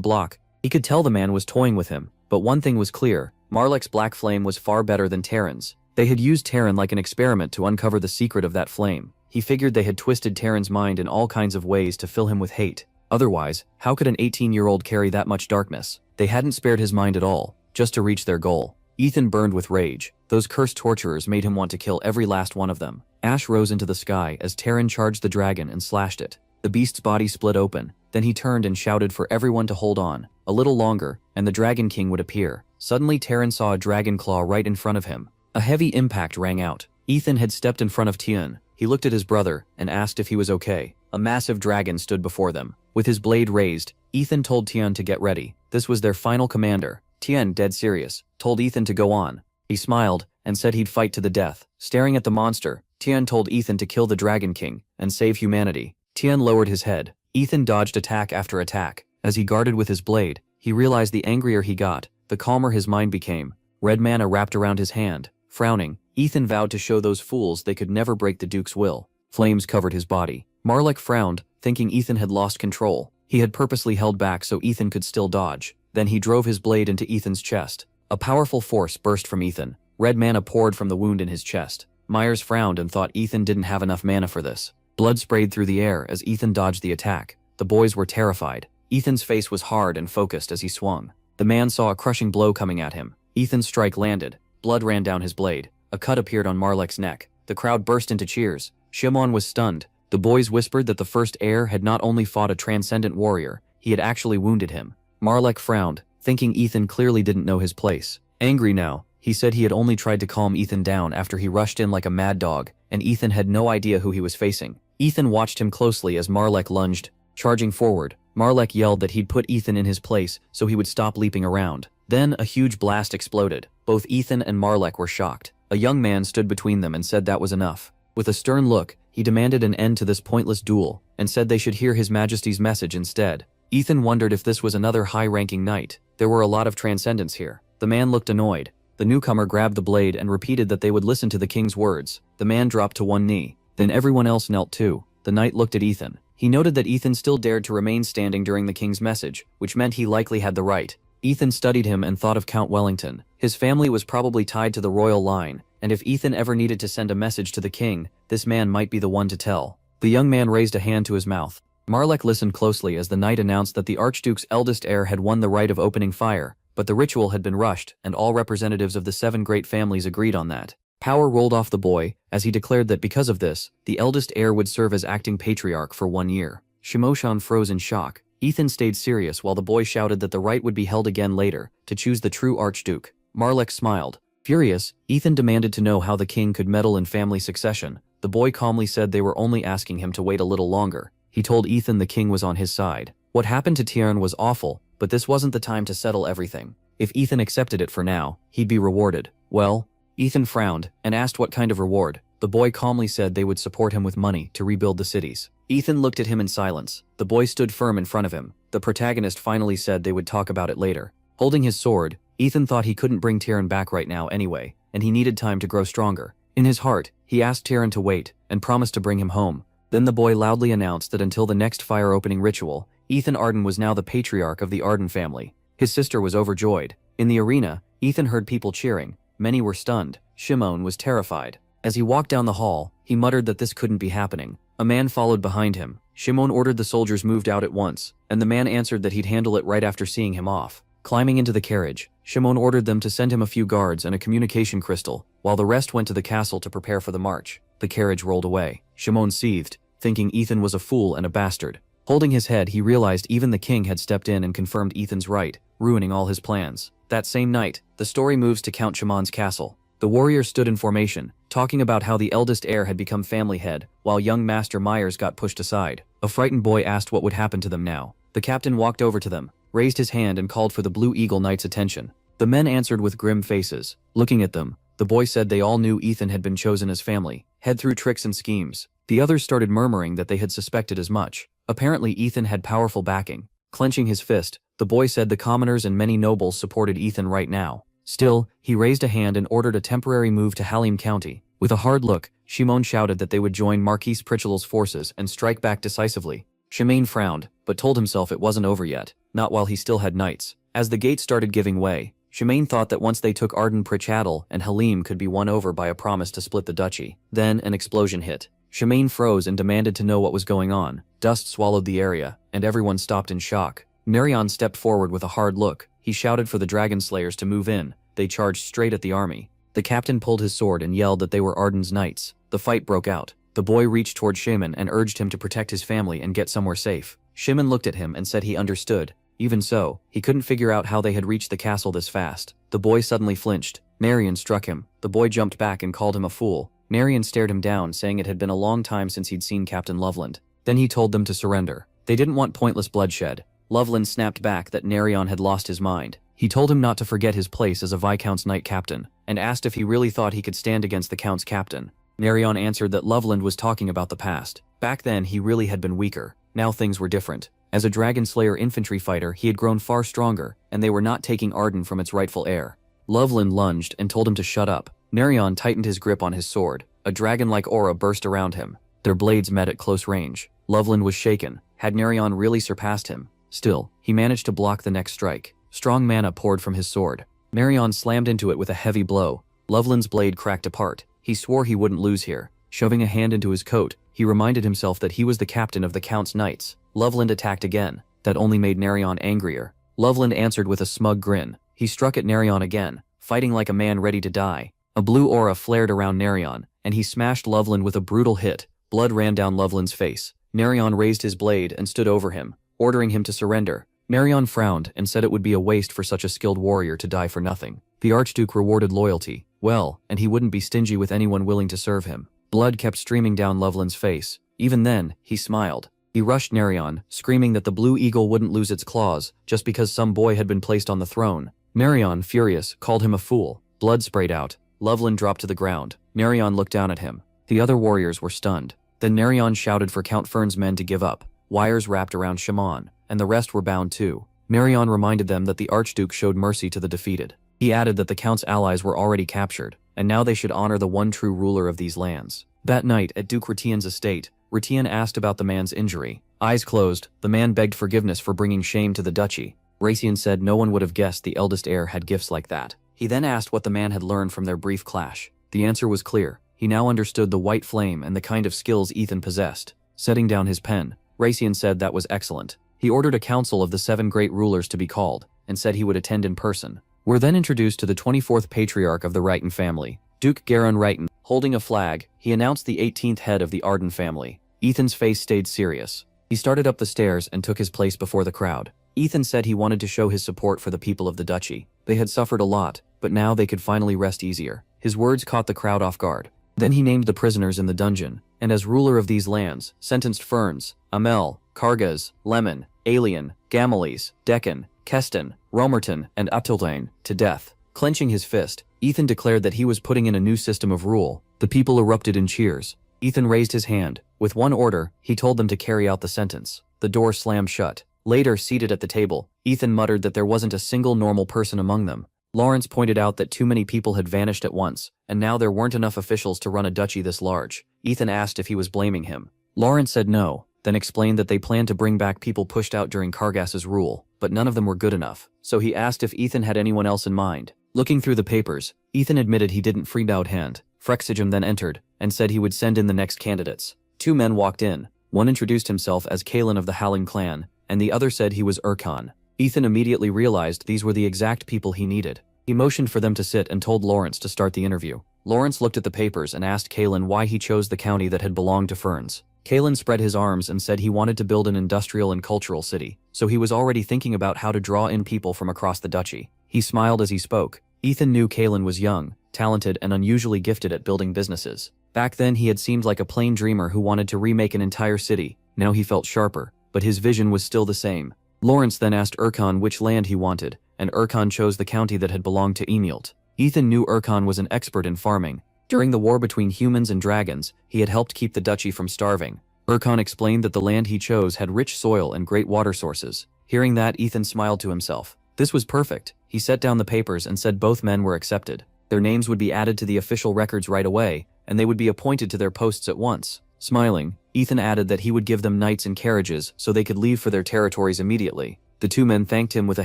block. He could tell the man was toying with him, but one thing was clear. Marlek's black flame was far better than Terran's. They had used Terran like an experiment to uncover the secret of that flame. He figured they had twisted Terran's mind in all kinds of ways to fill him with hate. Otherwise, how could an 18-year-old carry that much darkness? They hadn't spared his mind at all, just to reach their goal. Ethan burned with rage. Those cursed torturers made him want to kill every last one of them. Ash rose into the sky as Terran charged the dragon and slashed it. The beast's body split open. Then he turned and shouted for everyone to hold on. A little longer, and the Dragon King would appear. Suddenly Terran saw a dragon claw right in front of him. A heavy impact rang out. Ethan had stepped in front of Tian. He looked at his brother and asked if he was okay. A massive dragon stood before them. With his blade raised, Ethan told Tian to get ready. This was their final commander. Tian, dead serious, told Ethan to go on. He smiled and said he'd fight to the death. Staring at the monster, Tian told Ethan to kill the Dragon King and save humanity. Tian lowered his head. Ethan dodged attack after attack. As he guarded with his blade, he realized the angrier he got, the calmer his mind became. Red mana wrapped around his hand. Frowning, Ethan vowed to show those fools they could never break the Duke's will. Flames covered his body. Marlek frowned, thinking Ethan had lost control. He had purposely held back so Ethan could still dodge. Then he drove his blade into Ethan's chest. A powerful force burst from Ethan. Red mana poured from the wound in his chest. Myers frowned and thought Ethan didn't have enough mana for this. Blood sprayed through the air as Ethan dodged the attack. The boys were terrified. Ethan's face was hard and focused as he swung. The man saw a crushing blow coming at him. Ethan's strike landed. Blood ran down his blade. A cut appeared on Marlek's neck. The crowd burst into cheers. Shimon was stunned. The boys whispered that the first heir had not only fought a transcendent warrior, he had actually wounded him. Marlek frowned, thinking Ethan clearly didn't know his place. Angry now, he said he had only tried to calm Ethan down after he rushed in like a mad dog, and Ethan had no idea who he was facing. Ethan watched him closely as Marlek lunged, charging forward. Marlek yelled that he'd put Ethan in his place so he would stop leaping around. Then a huge blast exploded. Both Ethan and Marlek were shocked. A young man stood between them and said that was enough. With a stern look, he demanded an end to this pointless duel, and said they should hear His Majesty's message instead. Ethan wondered if this was another high-ranking knight. There were a lot of transcendents here. The man looked annoyed. The newcomer grabbed the blade and repeated that they would listen to the king's words. The man dropped to one knee. Then everyone else knelt too. The knight looked at Ethan. He noted that Ethan still dared to remain standing during the king's message, which meant he likely had the right. Ethan studied him and thought of Count Wellington. His family was probably tied to the royal line, and if Ethan ever needed to send a message to the king, this man might be the one to tell. The young man raised a hand to his mouth. Marlek listened closely as the knight announced that the Archduke's eldest heir had won the right of opening fire, but the ritual had been rushed, and all representatives of the 7 great families agreed on that. Power rolled off the boy, as he declared that because of this, the eldest heir would serve as acting patriarch for 1 year. Shimoshan froze in shock. Ethan stayed serious while the boy shouted that the right would be held again later, to choose the true Archduke. Marlek smiled. Furious, Ethan demanded to know how the king could meddle in family succession. The boy calmly said they were only asking him to wait a little longer. He told Ethan the king was on his side. What happened to Tiern was awful, but this wasn't the time to settle everything. If Ethan accepted it for now, he'd be rewarded. Well, Ethan frowned and asked what kind of reward. The boy calmly said they would support him with money to rebuild the cities. Ethan looked at him in silence. The boy stood firm in front of him. The protagonist finally said they would talk about it later. Holding his sword, Ethan thought he couldn't bring Tiern back right now anyway, and he needed time to grow stronger. In his heart, he asked Tiern to wait and promised to bring him home. Then the boy loudly announced that until the next fire-opening ritual, Ethan Arden was now the patriarch of the Arden family. His sister was overjoyed. In the arena, Ethan heard people cheering. Many were stunned. Shimon was terrified. As he walked down the hall, he muttered that this couldn't be happening. A man followed behind him. Shimon ordered the soldiers moved out at once, and the man answered that he'd handle it right after seeing him off. Climbing into the carriage, Shimon ordered them to send him a few guards and a communication crystal, while the rest went to the castle to prepare for the march. The carriage rolled away. Shimon seethed, thinking Ethan was a fool and a bastard. Holding his head, he realized even the king had stepped in and confirmed Ethan's right, ruining all his plans. That same night, the story moves to Count Shimon's castle. The warriors stood in formation, talking about how the eldest heir had become family head, while young Master Myers got pushed aside. A frightened boy asked what would happen to them now. The captain walked over to them, raised his hand and called for the Blue Eagle Knight's attention. The men answered with grim faces. Looking at them, the boy said they all knew Ethan had been chosen as family head through tricks and schemes. The others started murmuring that they had suspected as much. Apparently Ethan had powerful backing. Clenching his fist, the boy said the commoners and many nobles supported Ethan right now. Still, he raised a hand and ordered a temporary move to Halim County. With a hard look, Shimon shouted that they would join Marquis Pritchel's forces and strike back decisively. Shimon frowned, but told himself it wasn't over yet, not while he still had knights. As the gate started giving way, Shimon thought that once they took Arden Pritchadel and Halim could be won over by a promise to split the duchy. Then an explosion hit. Shimon froze and demanded to know what was going on. Dust swallowed the area, and everyone stopped in shock. Nerion stepped forward with a hard look. He shouted for the dragon slayers to move in. They charged straight at the army. The captain pulled his sword and yelled that they were Arden's knights. The fight broke out. The boy reached toward Shimon and urged him to protect his family and get somewhere safe. Shimon looked at him and said he understood. Even so, he couldn't figure out how they had reached the castle this fast. The boy suddenly flinched. Nerion struck him. The boy jumped back and called him a fool. Nerion stared him down, saying it had been a long time since he'd seen Captain Loveland. Then he told them to surrender. They didn't want pointless bloodshed. Loveland snapped back that Nerion had lost his mind. He told him not to forget his place as a Viscount's knight captain, and asked if he really thought he could stand against the Count's captain. Nerion answered that Loveland was talking about the past. Back then, he really had been weaker. Now things were different. As a Dragon Slayer infantry fighter, he had grown far stronger, and they were not taking Arden from its rightful heir. Loveland lunged and told him to shut up. Nerion tightened his grip on his sword. A dragon-like aura burst around him. Their blades met at close range. Loveland was shaken. Had Nerion really surpassed him? Still, he managed to block the next strike. Strong mana poured from his sword. Nerion slammed into it with a heavy blow. Loveland's blade cracked apart. He swore he wouldn't lose here. Shoving a hand into his coat, he reminded himself that he was the captain of the Count's knights. Loveland attacked again. That only made Nerion angrier. Loveland answered with a smug grin. He struck at Nerion again, fighting like a man ready to die. A blue aura flared around Nerion, and he smashed Loveland with a brutal hit. Blood ran down Loveland's face. Nerion raised his blade and stood over him, ordering him to surrender. Nerion frowned and said it would be a waste for such a skilled warrior to die for nothing. The Archduke rewarded loyalty, well, and he wouldn't be stingy with anyone willing to serve him. Blood kept streaming down Loveland's face. Even then, he smiled. He rushed Nerion, screaming that the Blue Eagle wouldn't lose its claws just because some boy had been placed on the throne. Nerion, furious, called him a fool. Blood sprayed out. Loveland dropped to the ground. Nerion looked down at him. The other warriors were stunned. Then Nerion shouted for Count Fern's men to give up. Wires wrapped around Shimon, and the rest were bound too. Nerion reminded them that the Archduke showed mercy to the defeated. He added that the Count's allies were already captured, and now they should honor the one true ruler of these lands. That night, at Duke Retien's estate, Retien asked about the man's injury. Eyes closed, the man begged forgiveness for bringing shame to the duchy. Retien said no one would have guessed the eldest heir had gifts like that. He then asked what the man had learned from their brief clash. The answer was clear. He now understood the white flame and the kind of skills Ethan possessed. Setting down his pen, Racian said that was excellent. He ordered a council of the 7 great rulers to be called, and said he would attend in person. We're then introduced to the 24th patriarch of the Righton family, Duke Garon Righton. Holding a flag, he announced the 18th head of the Arden family. Ethan's face stayed serious. He started up the stairs and took his place before the crowd. Ethan said he wanted to show his support for the people of the duchy. They had suffered a lot, but now they could finally rest easier. His words caught the crowd off guard. Then he named the prisoners in the dungeon, and as ruler of these lands, sentenced Ferns, Amel, Kargas, Lemon, Alien, Gamalies, Deccan, Keston, Romerton, and Aptildane to death. Clenching his fist, Ethan declared that he was putting in a new system of rule. The people erupted in cheers. Ethan raised his hand. With one order, he told them to carry out the sentence. The door slammed shut. Later, seated at the table, Ethan muttered that there wasn't a single normal person among them. Lawrence pointed out that too many people had vanished at once, and now there weren't enough officials to run a duchy this large. Ethan asked if he was blaming him. Lawrence said no, then explained that they planned to bring back people pushed out during Kargas's rule, but none of them were good enough. So he asked if Ethan had anyone else in mind. Looking through the papers, Ethan admitted he didn't freed out hand. Frexigem then entered, and said he would send in the next candidates. 2 men walked in. One introduced himself as Kalen of the Howling clan, and the other said he was Urkan. Ethan immediately realized these were the exact people he needed. He motioned for them to sit and told Lawrence to start the interview. Lawrence looked at the papers and asked Kalen why he chose the county that had belonged to Ferns. Kalen spread his arms and said he wanted to build an industrial and cultural city, so he was already thinking about how to draw in people from across the duchy. He smiled as he spoke. Ethan knew Kalen was young, talented, and unusually gifted at building businesses. Back then he had seemed like a plain dreamer who wanted to remake an entire city. Now he felt sharper, but his vision was still the same. Lawrence then asked Urkan which land he wanted, and Urkan chose the county that had belonged to Emilt. Ethan knew Urkan was an expert in farming. During the war between humans and dragons, he had helped keep the duchy from starving. Urkan explained that the land he chose had rich soil and great water sources. Hearing that, Ethan smiled to himself. This was perfect. He set down the papers and said both men were accepted. Their names would be added to the official records right away, and they would be appointed to their posts at once. Smiling, Ethan added that he would give them knights and carriages so they could leave for their territories immediately. The 2 men thanked him with a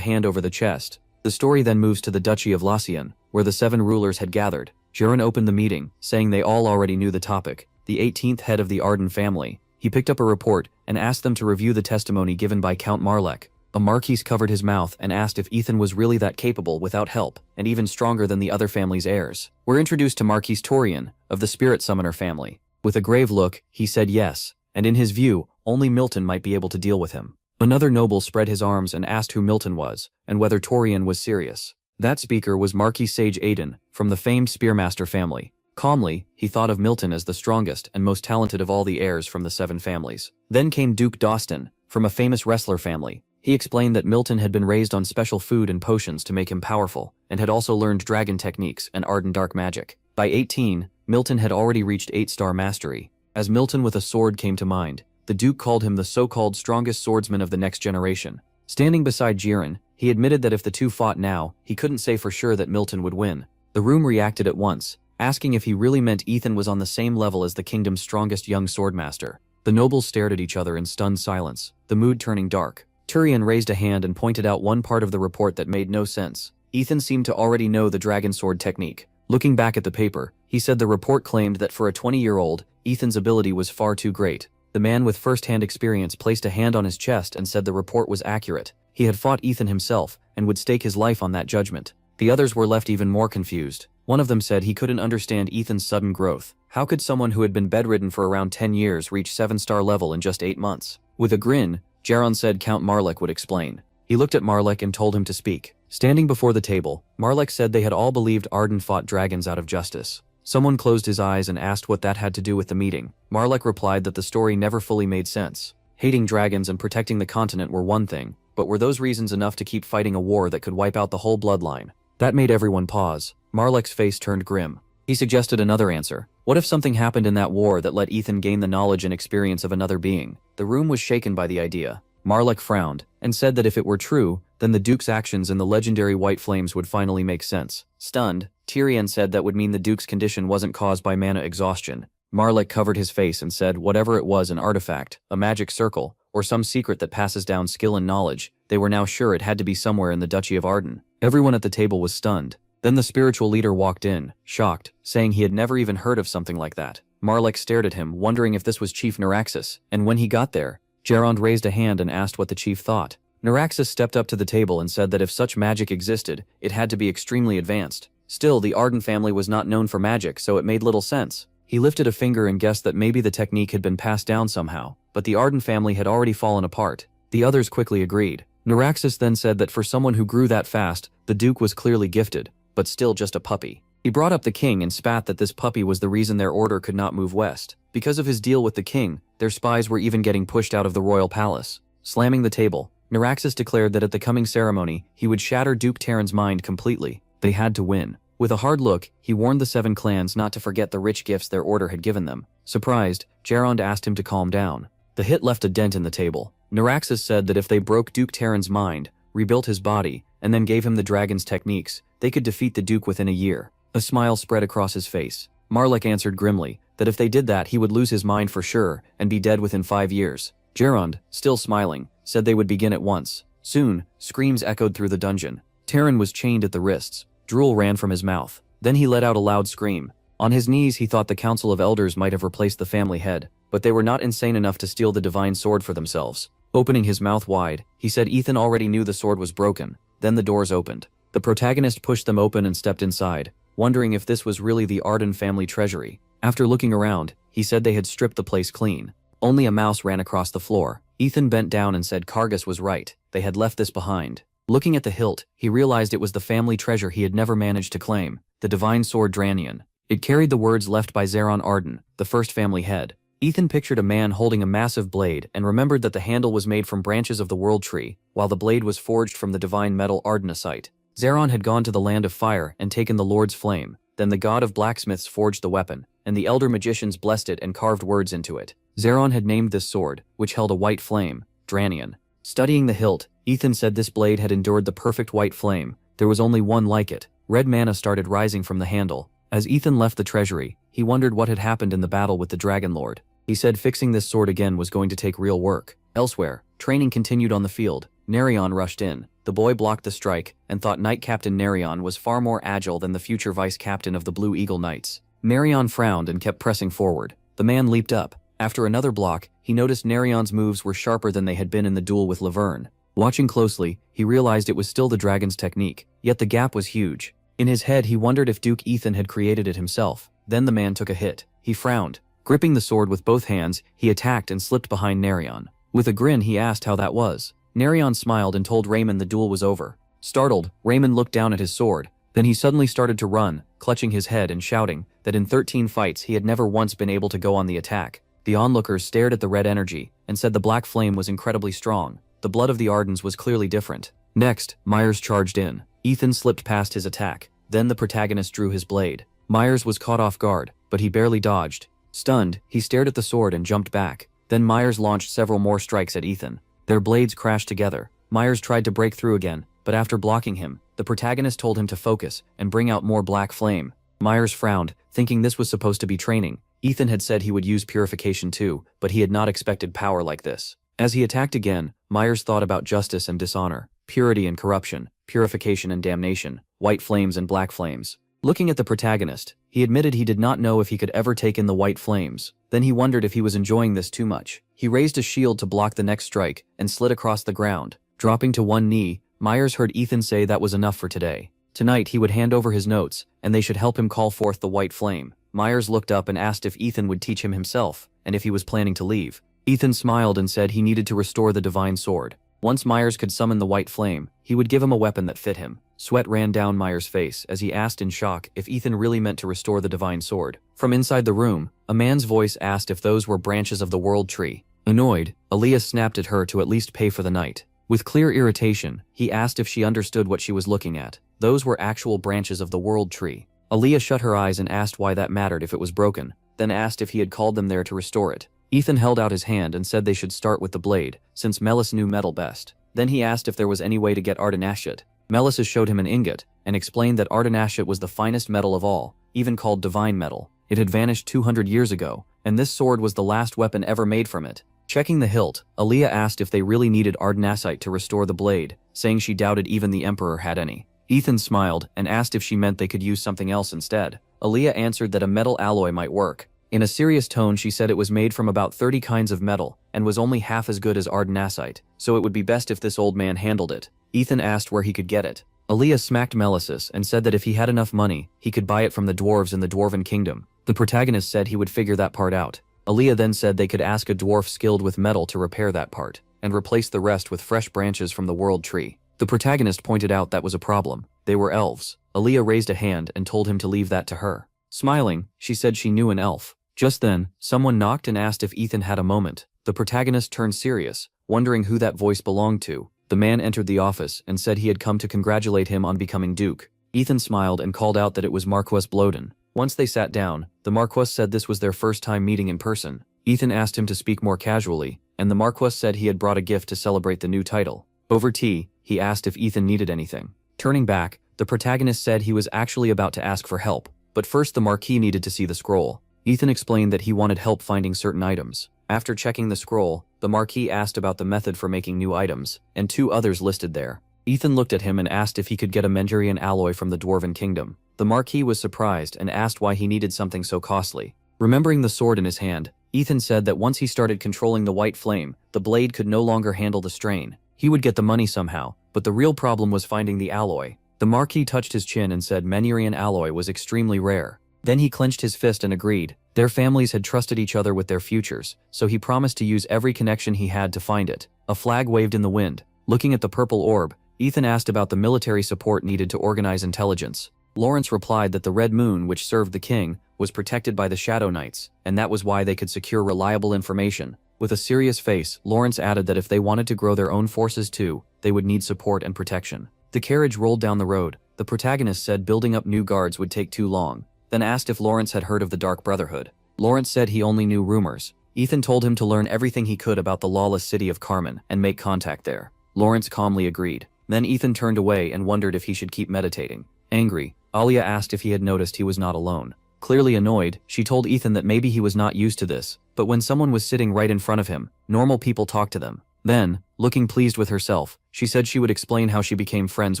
hand over the chest. The story then moves to the Duchy of Lassian, where the 7 rulers had gathered. Jiren opened the meeting, saying they all already knew the topic, the 18th head of the Arden family. He picked up a report and asked them to review the testimony given by Count Marlek. A Marquis covered his mouth and asked if Ethan was really that capable without help, and even stronger than the other family's heirs. We're introduced to Marquis Torian, of the Spirit Summoner family. With a grave look, he said yes, and in his view, only Milton might be able to deal with him. Another noble spread his arms and asked who Milton was, and whether Torian was serious. That speaker was Marquis Sage Aiden, from the famed Spearmaster family. Calmly, he thought of Milton as the strongest and most talented of all the heirs from the 7 families. Then came Duke Dostin, from a famous wrestler family. He explained that Milton had been raised on special food and potions to make him powerful, and had also learned dragon techniques and Arden dark magic. By 18, Milton had already reached 8-star mastery. As Milton with a sword came to mind, the Duke called him the so-called strongest swordsman of the next generation. Standing beside Jiren, he admitted that if the 2 fought now, he couldn't say for sure that Milton would win. The room reacted at once, asking if he really meant Ethan was on the same level as the kingdom's strongest young swordmaster. The nobles stared at each other in stunned silence, the mood turning dark. Turian raised a hand and pointed out one part of the report that made no sense. Ethan seemed to already know the dragon sword technique. Looking back at the paper, he said the report claimed that for a 20-year-old, Ethan's ability was far too great. The man with first-hand experience placed a hand on his chest and said the report was accurate. He had fought Ethan himself and would stake his life on that judgment. The others were left even more confused. One of them said he couldn't understand Ethan's sudden growth. How could someone who had been bedridden for around 10 years reach 7-star level in just 8 months? With a grin, Jaron said Count Marlek would explain. He looked at Marlek and told him to speak. Standing before the table, Marlek said they had all believed Arden fought dragons out of justice. Someone closed his eyes and asked what that had to do with the meeting. Marlek replied that the story never fully made sense. Hating dragons and protecting the continent were one thing, but were those reasons enough to keep fighting a war that could wipe out the whole bloodline? That made everyone pause. Marlek's face turned grim. He suggested another answer. What if something happened in that war that let Ethan gain the knowledge and experience of another being? The room was shaken by the idea. Marlek frowned, and said that if it were true, then the Duke's actions in the legendary White Flames would finally make sense. Stunned, Tyrion said that would mean the Duke's condition wasn't caused by mana exhaustion. Marlek covered his face and said whatever it was, an artifact, a magic circle, or some secret that passes down skill and knowledge, they were now sure it had to be somewhere in the Duchy of Arden. Everyone at the table was stunned. Then the spiritual leader walked in, shocked, saying he had never even heard of something like that. Marlek stared at him, wondering if this was Chief Naraxis, and when he got there, Gerond raised a hand and asked what the chief thought. Naraxis stepped up to the table and said that if such magic existed, it had to be extremely advanced. Still, the Arden family was not known for magic, so it made little sense. He lifted a finger and guessed that maybe the technique had been passed down somehow, but the Arden family had already fallen apart. The others quickly agreed. Naraxis then said that for someone who grew that fast, the Duke was clearly gifted, but still just a puppy. He brought up the king and spat that this puppy was the reason their order could not move west. Because of his deal with the king, their spies were even getting pushed out of the royal palace. Slamming the table, Naraxis declared that at the coming ceremony, he would shatter Duke Terran's mind completely. They had to win. With a hard look, he warned the 7 clans not to forget the rich gifts their order had given them. Surprised, Gerond asked him to calm down. The hit left a dent in the table. Naraxis said that if they broke Duke Terran's mind, rebuilt his body, and then gave him the dragon's techniques, they could defeat the Duke within a year. A smile spread across his face. Marlek answered grimly that if they did that, he would lose his mind for sure and be dead within 5 years. Gerond, still smiling, said they would begin at once. Soon, screams echoed through the dungeon. Terran was chained at the wrists. Drool ran from his mouth. Then he let out a loud scream. On his knees, he thought the Council of Elders might have replaced the family head, but they were not insane enough to steal the divine sword for themselves. Opening his mouth wide, he said Ethan already knew the sword was broken. Then the doors opened. The protagonist pushed them open and stepped inside, wondering if this was really the Arden family treasury. After looking around, he said they had stripped the place clean. Only a mouse ran across the floor. Ethan bent down and said Kargas was right, they had left this behind. Looking at the hilt, he realized it was the family treasure he had never managed to claim, the divine sword Dranian. It carried the words left by Zeron Arden, the first family head. Ethan pictured a man holding a massive blade and remembered that the handle was made from branches of the world tree, while the blade was forged from the divine metal Ardenacite. Zeron had gone to the land of fire and taken the Lord's flame. Then the god of blacksmiths forged the weapon, and the elder magicians blessed it and carved words into it. Zeron had named this sword, which held a white flame, Dranian. Studying the hilt, Ethan said this blade had endured the perfect white flame. There was only one like it. Red mana started rising from the handle. As Ethan left the treasury, he wondered what had happened in the battle with the Dragon Lord. He said fixing this sword again was going to take real work. Elsewhere, training continued on the field. Nerion rushed in. The boy blocked the strike and thought Knight Captain Nerion was far more agile than the future vice captain of the Blue Eagle Knights. Nerion frowned and kept pressing forward. The man leaped up. After another block, he noticed Nerion's moves were sharper than they had been in the duel with Laverne. Watching closely, he realized it was still the dragon's technique, yet the gap was huge. In his head, he wondered if Duke Ethan had created it himself. Then the man took a hit. He frowned. Gripping the sword with both hands, he attacked and slipped behind Nerion. With a grin, he asked how that was. Nerion smiled and told Raymond the duel was over. Startled, Raymond looked down at his sword. Then he suddenly started to run, clutching his head and shouting that in 13 fights he had never once been able to go on the attack. The onlookers stared at the red energy and said the black flame was incredibly strong. The blood of the Ardens was clearly different. Next, Myers charged in. Ethan slipped past his attack. Then the protagonist drew his blade. Myers was caught off guard, but he barely dodged. Stunned, he stared at the sword and jumped back. Then Myers launched several more strikes at Ethan. Their blades crashed together. Myers tried to break through again, but after blocking him, the protagonist told him to focus and bring out more black flame. Myers frowned, thinking this was supposed to be training. Ethan had said he would use purification too, but he had not expected power like this. As he attacked again, Myers thought about justice and dishonor, purity and corruption, purification and damnation, white flames and black flames. Looking at the protagonist, he admitted he did not know if he could ever take in the white flames. Then he wondered if he was enjoying this too much. He raised a shield to block the next strike and slid across the ground. Dropping to one knee, Myers heard Ethan say that was enough for today. Tonight he would hand over his notes, and they should help him call forth the white flame. Myers looked up and asked if Ethan would teach him himself, and if he was planning to leave. Ethan smiled and said he needed to restore the divine sword. Once Myers could summon the white flame, he would give him a weapon that fit him. Sweat ran down Myers' face as he asked in shock if Ethan really meant to restore the divine sword. From inside the room, a man's voice asked if those were branches of the world tree. Annoyed, Aaliyah snapped at her to at least pay for the night. With clear irritation, he asked if she understood what she was looking at. Those were actual branches of the world tree. Aaliyah shut her eyes and asked why that mattered if it was broken, then asked if he had called them there to restore it. Ethan held out his hand and said they should start with the blade, since Melis knew metal best. Then he asked if there was any way to get Ardenashit. Melis showed him an ingot, and explained that Ardenashit was the finest metal of all, even called divine metal. It had vanished 200 years ago, and this sword was the last weapon ever made from it. Checking the hilt, Aaliyah asked if they really needed Ardenacite to restore the blade, saying she doubted even the Emperor had any. Ethan smiled and asked if she meant they could use something else instead. Aaliyah answered that a metal alloy might work. In a serious tone, she said it was made from about 30 kinds of metal and was only half as good as ardenacite, so it would be best if this old man handled it. Ethan asked where he could get it. Aaliyah smacked Melissus and said that if he had enough money, he could buy it from the dwarves in the Dwarven Kingdom. The protagonist said he would figure that part out. Aaliyah then said they could ask a dwarf skilled with metal to repair that part, and replace the rest with fresh branches from the world tree. The protagonist pointed out that was a problem. They were elves. Aaliyah raised a hand and told him to leave that to her. Smiling, she said she knew an elf. Just then, someone knocked and asked if Ethan had a moment. The protagonist turned serious, wondering who that voice belonged to. The man entered the office and said he had come to congratulate him on becoming Duke. Ethan smiled and called out that it was Marquess Bloden. Once they sat down, the Marquess said this was their first time meeting in person. Ethan asked him to speak more casually, and the Marquess said he had brought a gift to celebrate the new title. Over tea, he asked if Ethan needed anything. Turning back, the protagonist said he was actually about to ask for help, but first the Marquis needed to see the scroll. Ethan explained that he wanted help finding certain items. After checking the scroll, the Marquis asked about the method for making new items, and 2 others listed there. Ethan looked at him and asked if he could get a Mendarian alloy from the Dwarven Kingdom. The Marquis was surprised and asked why he needed something so costly. Remembering the sword in his hand, Ethan said that once he started controlling the white flame, the blade could no longer handle the strain. He would get the money somehow, but the real problem was finding the alloy. The Marquis touched his chin and said Mendarian alloy was extremely rare. Then he clenched his fist and agreed. Their families had trusted each other with their futures, so he promised to use every connection he had to find it. A flag waved in the wind. Looking at the purple orb, Ethan asked about the military support needed to organize intelligence. Lawrence replied that the Red Moon, which served the king, was protected by the Shadow Knights, and that was why they could secure reliable information. With a serious face, Lawrence added that if they wanted to grow their own forces too, they would need support and protection. The carriage rolled down the road. The protagonist said building up new guards would take too long, then asked if Lawrence had heard of the Dark Brotherhood. Lawrence said he only knew rumors. Ethan told him to learn everything he could about the lawless city of Carmen and make contact there. Lawrence calmly agreed. Then Ethan turned away and wondered if he should keep meditating. Angry, Aaliyah asked if he had noticed he was not alone. Clearly annoyed, she told Ethan that maybe he was not used to this, but when someone was sitting right in front of him, normal people talked to them. Then, looking pleased with herself, she said she would explain how she became friends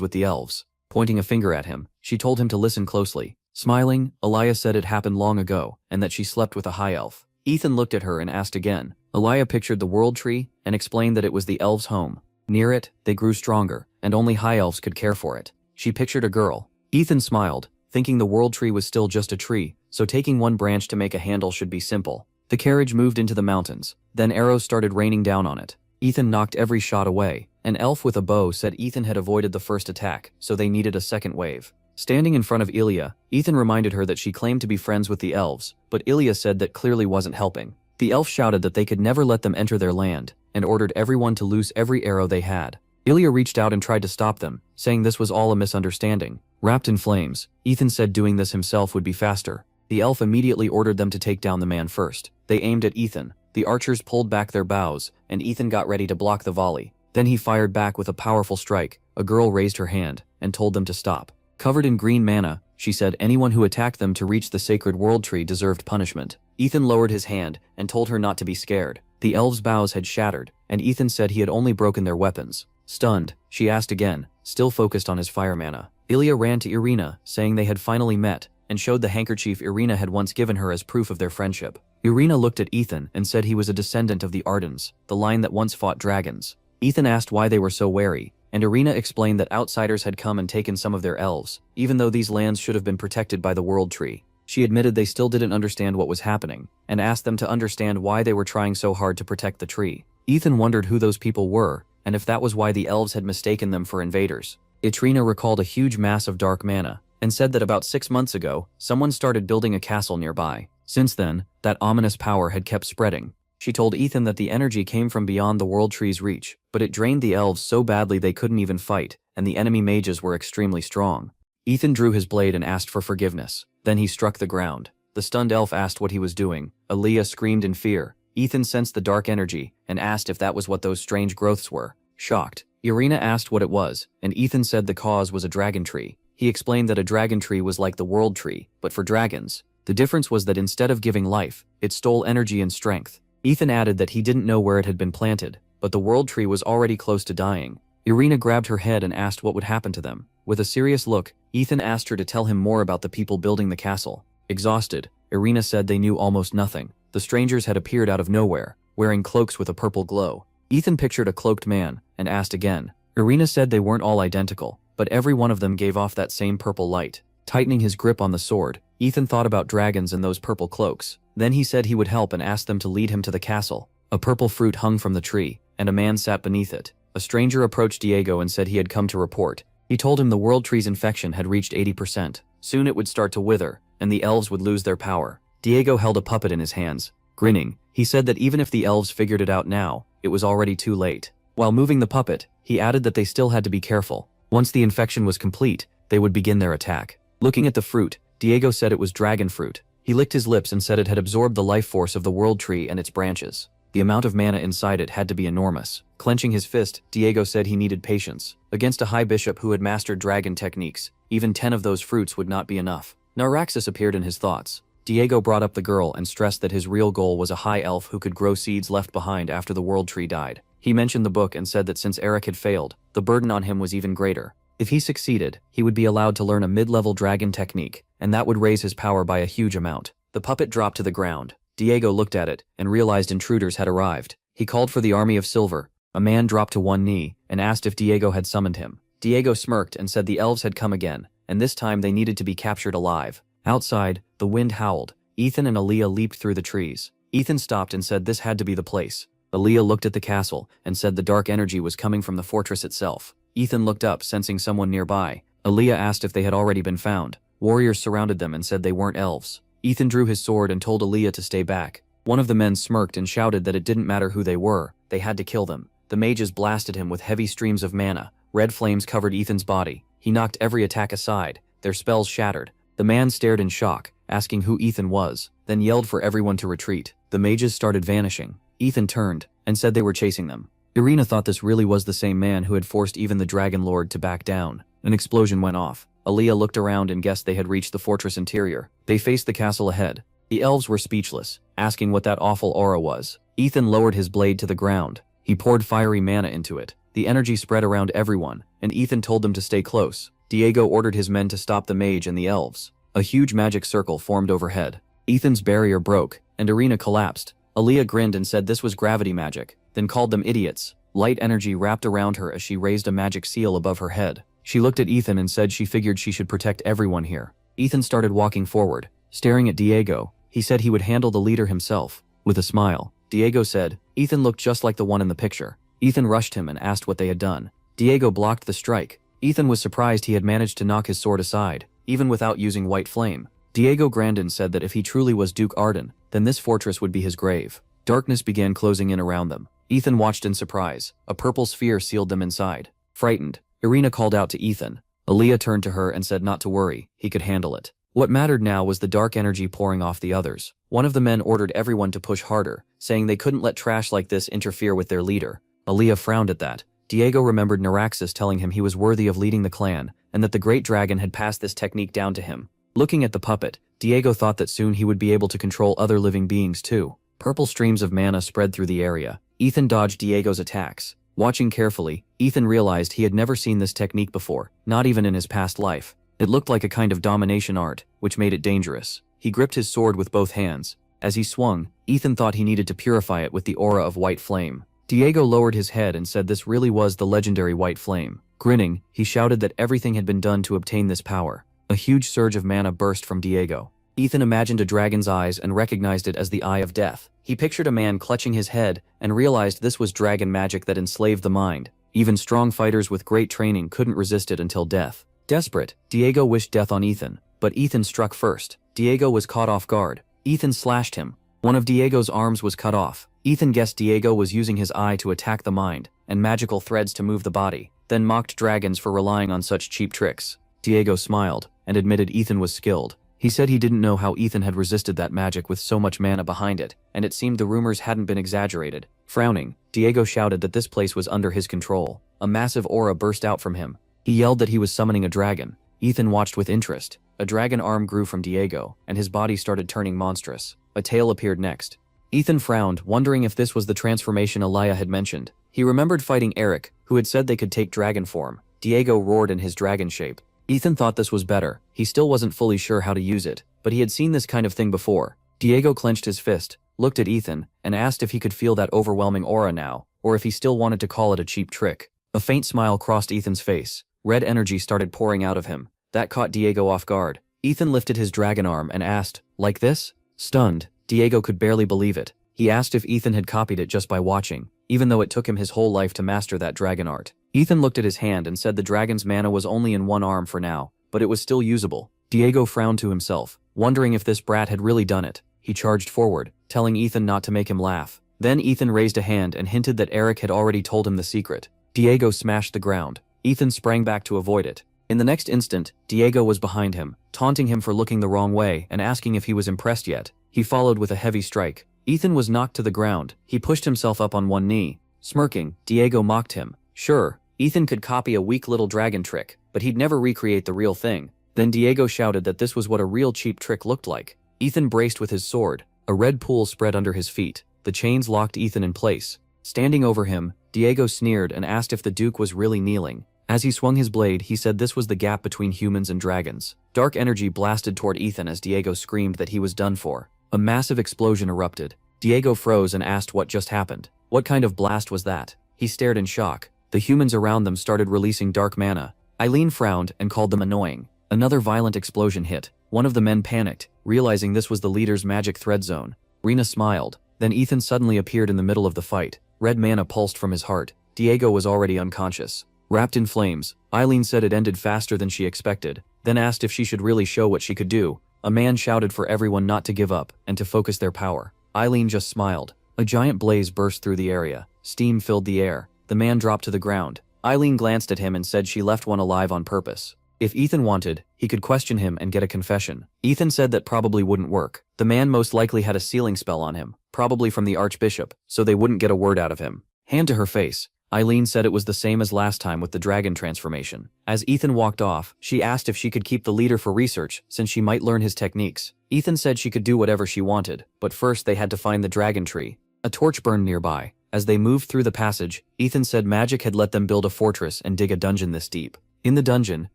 with the elves. Pointing a finger at him, she told him to listen closely. Smiling, Aaliyah said it happened long ago, and that she slept with a high elf. Ethan looked at her and asked again. Aaliyah pictured the world tree and explained that it was the elves' home. Near it, they grew stronger, and only high elves could care for it. She pictured a girl. Ethan smiled, thinking the world tree was still just a tree, so taking one branch to make a handle should be simple. The carriage moved into the mountains, then arrows started raining down on it. Ethan knocked every shot away. An elf with a bow said Ethan had avoided the first attack, so they needed a second wave. Standing in front of Ilya, Ethan reminded her that she claimed to be friends with the elves, but Ilya said that clearly wasn't helping. The elf shouted that they could never let them enter their land, and ordered everyone to loose every arrow they had. Ilya reached out and tried to stop them, saying this was all a misunderstanding. Wrapped in flames, Ethan said doing this himself would be faster. The elf immediately ordered them to take down the man first. They aimed at Ethan. The archers pulled back their bows, and Ethan got ready to block the volley. Then he fired back with a powerful strike. A girl raised her hand and told them to stop. Covered in green mana, she said anyone who attacked them to reach the sacred world tree deserved punishment. Ethan lowered his hand and told her not to be scared. The elves' bows had shattered, and Ethan said he had only broken their weapons. Stunned, she asked again, still focused on his fire mana. Ilya ran to Irina, saying they had finally met, and showed the handkerchief Irina had once given her as proof of their friendship. Irina looked at Ethan and said he was a descendant of the Ardens, the line that once fought dragons. Ethan asked why they were so wary, and Irina explained that outsiders had come and taken some of their elves, even though these lands should have been protected by the World Tree. She admitted they still didn't understand what was happening, and asked them to understand why they were trying so hard to protect the tree. Ethan wondered who those people were, and if that was why the elves had mistaken them for invaders. Itrina recalled a huge mass of dark mana, and said that about 6 months ago, someone started building a castle nearby. Since then, that ominous power had kept spreading. She told Ethan that the energy came from beyond the World Tree's reach, but it drained the elves so badly they couldn't even fight, and the enemy mages were extremely strong. Ethan drew his blade and asked for forgiveness. Then he struck the ground. The stunned elf asked what he was doing. Aaliyah screamed in fear. Ethan sensed the dark energy, and asked if that was what those strange growths were. Shocked, Irina asked what it was, and Ethan said the cause was a dragon tree. He explained that a dragon tree was like the World Tree, but for dragons. The difference was that instead of giving life, it stole energy and strength. Ethan added that he didn't know where it had been planted, but the World Tree was already close to dying. Irina grabbed her head and asked what would happen to them. With a serious look, Ethan asked her to tell him more about the people building the castle. Exhausted, Irina said they knew almost nothing. The strangers had appeared out of nowhere, wearing cloaks with a purple glow. Ethan pictured a cloaked man, and asked again. Irina said they weren't all identical, but every one of them gave off that same purple light. Tightening his grip on the sword, Ethan thought about dragons and those purple cloaks. Then he said he would help and asked them to lead him to the castle. A purple fruit hung from the tree, and a man sat beneath it. A stranger approached Diego and said he had come to report. He told him the world tree's infection had reached 80%. Soon it would start to wither, and the elves would lose their power. Diego held a puppet in his hands. Grinning, he said that even if the elves figured it out now, it was already too late. While moving the puppet, he added that they still had to be careful. Once the infection was complete, they would begin their attack. Looking at the fruit, Diego said it was dragon fruit. He licked his lips and said it had absorbed the life force of the world tree and its branches. The amount of mana inside it had to be enormous. Clenching his fist, Diego said he needed patience. Against a high bishop who had mastered dragon techniques, even 10 of those fruits would not be enough. Naraxis appeared in his thoughts. Diego brought up the girl and stressed that his real goal was a high elf who could grow seeds left behind after the world tree died. He mentioned the book and said that since Eric had failed, the burden on him was even greater. If he succeeded, he would be allowed to learn a mid-level dragon technique, and that would raise his power by a huge amount. The puppet dropped to the ground. Diego looked at it and realized intruders had arrived. He called for the army of silver. A man dropped to one knee and asked if Diego had summoned him. Diego smirked and said the elves had come again, and this time they needed to be captured alive. Outside, the wind howled. Ethan and Aaliyah leaped through the trees. Ethan stopped and said this had to be the place. Aaliyah looked at the castle and said the dark energy was coming from the fortress itself. Ethan looked up, sensing someone nearby. Aaliyah asked if they had already been found. Warriors surrounded them and said they weren't elves. Ethan drew his sword and told Aaliyah to stay back. One of the men smirked and shouted that it didn't matter who they were, they had to kill them. The mages blasted him with heavy streams of mana. Red flames covered Ethan's body. He knocked every attack aside. Their spells shattered. The man stared in shock, asking who Ethan was, then yelled for everyone to retreat. The mages started vanishing. Ethan turned and said they were chasing them. Irina thought this really was the same man who had forced even the Dragon Lord to back down. An explosion went off. Aaliyah looked around and guessed they had reached the fortress interior. They faced the castle ahead. The elves were speechless, asking what that awful aura was. Ethan lowered his blade to the ground. He poured fiery mana into it. The energy spread around everyone, and Ethan told them to stay close. Diego ordered his men to stop the mage and the elves. A huge magic circle formed overhead. Ethan's barrier broke, and Irina collapsed. Aaliyah grinned and said this was gravity magic, then called them idiots. Light energy wrapped around her as she raised a magic seal above her head. She looked at Ethan and said she figured she should protect everyone here. Ethan started walking forward, staring at Diego. He said he would handle the leader himself. With a smile, Diego said, Ethan looked just like the one in the picture. Ethan rushed him and asked what they had done. Diego blocked the strike. Ethan was surprised he had managed to knock his sword aside, even without using white flame. Diego Grandin said that if he truly was Duke Arden, then this fortress would be his grave. Darkness began closing in around them. Ethan watched in surprise. A purple sphere sealed them inside. Frightened, Irina called out to Ethan. Aaliyah turned to her and said not to worry, he could handle it. What mattered now was the dark energy pouring off the others. One of the men ordered everyone to push harder, saying they couldn't let trash like this interfere with their leader. Aaliyah frowned at that. Diego remembered Naraxis telling him he was worthy of leading the clan, and that the great dragon had passed this technique down to him. Looking at the puppet, Diego thought that soon he would be able to control other living beings too. Purple streams of mana spread through the area. Ethan dodged Diego's attacks. Watching carefully, Ethan realized he had never seen this technique before, not even in his past life. It looked like a kind of domination art, which made it dangerous. He gripped his sword with both hands. As he swung, Ethan thought he needed to purify it with the aura of white flame. Diego lowered his head and said this really was the legendary white flame. Grinning, he shouted that everything had been done to obtain this power. A huge surge of mana burst from Diego. Ethan imagined a dragon's eyes and recognized it as the Eye of Death. He pictured a man clutching his head and realized this was dragon magic that enslaved the mind. Even strong fighters with great training couldn't resist it until death. Desperate, Diego wished death on Ethan, but Ethan struck first. Diego was caught off guard. Ethan slashed him. One of Diego's arms was cut off. Ethan guessed Diego was using his eye to attack the mind, and magical threads to move the body, then mocked dragons for relying on such cheap tricks. Diego smiled, and admitted Ethan was skilled. He said he didn't know how Ethan had resisted that magic with so much mana behind it, and it seemed the rumors hadn't been exaggerated. Frowning, Diego shouted that this place was under his control. A massive aura burst out from him. He yelled that he was summoning a dragon. Ethan watched with interest. A dragon arm grew from Diego, and his body started turning monstrous. A tail appeared next. Ethan frowned, wondering if this was the transformation Aliyah had mentioned. He remembered fighting Eric, who had said they could take dragon form. Diego roared in his dragon shape. Ethan thought this was better. He still wasn't fully sure how to use it, but he had seen this kind of thing before. Diego clenched his fist, looked at Ethan, and asked if he could feel that overwhelming aura now, or if he still wanted to call it a cheap trick. A faint smile crossed Ethan's face. Red energy started pouring out of him. That caught Diego off guard. Ethan lifted his dragon arm and asked, "Like this?" Stunned, Diego could barely believe it. He asked if Ethan had copied it just by watching, even though it took him his whole life to master that dragon art. Ethan looked at his hand and said the dragon's mana was only in one arm for now, but it was still usable. Diego frowned to himself, wondering if this brat had really done it. He charged forward, telling Ethan not to make him laugh. Then Ethan raised a hand and hinted that Eric had already told him the secret. Diego smashed the ground. Ethan sprang back to avoid it. In the next instant, Diego was behind him, taunting him for looking the wrong way and asking if he was impressed yet. He followed with a heavy strike. Ethan was knocked to the ground. He pushed himself up on one knee. Smirking, Diego mocked him. Sure, Ethan could copy a weak little dragon trick, but he'd never recreate the real thing. Then Diego shouted that this was what a real cheap trick looked like. Ethan braced with his sword. A red pool spread under his feet. The chains locked Ethan in place. Standing over him, Diego sneered and asked if the Duke was really kneeling. As he swung his blade, he said this was the gap between humans and dragons. Dark energy blasted toward Ethan as Diego screamed that he was done for. A massive explosion erupted. Diego froze and asked what just happened. What kind of blast was that? He stared in shock. The humans around them started releasing dark mana. Eileen frowned and called them annoying. Another violent explosion hit. One of the men panicked, realizing this was the leader's magic thread zone. Rena smiled. Then Ethan suddenly appeared in the middle of the fight. Red mana pulsed from his heart. Diego was already unconscious. Wrapped in flames, Eileen said it ended faster than she expected, then asked if she should really show what she could do. A man shouted for everyone not to give up and to focus their power. Eileen just smiled. A giant blaze burst through the area. Steam filled the air. The man dropped to the ground. Eileen glanced at him and said she left one alive on purpose. If Ethan wanted, he could question him and get a confession. Ethan said that probably wouldn't work. The man most likely had a sealing spell on him, probably from the Archbishop, so they wouldn't get a word out of him. Hand to her face. Eileen said it was the same as last time with the dragon transformation. As Ethan walked off, she asked if she could keep the leader for research, since she might learn his techniques. Ethan said she could do whatever she wanted, but first they had to find the dragon tree. A torch burned nearby. As they moved through the passage, Ethan said magic had let them build a fortress and dig a dungeon this deep. In the dungeon,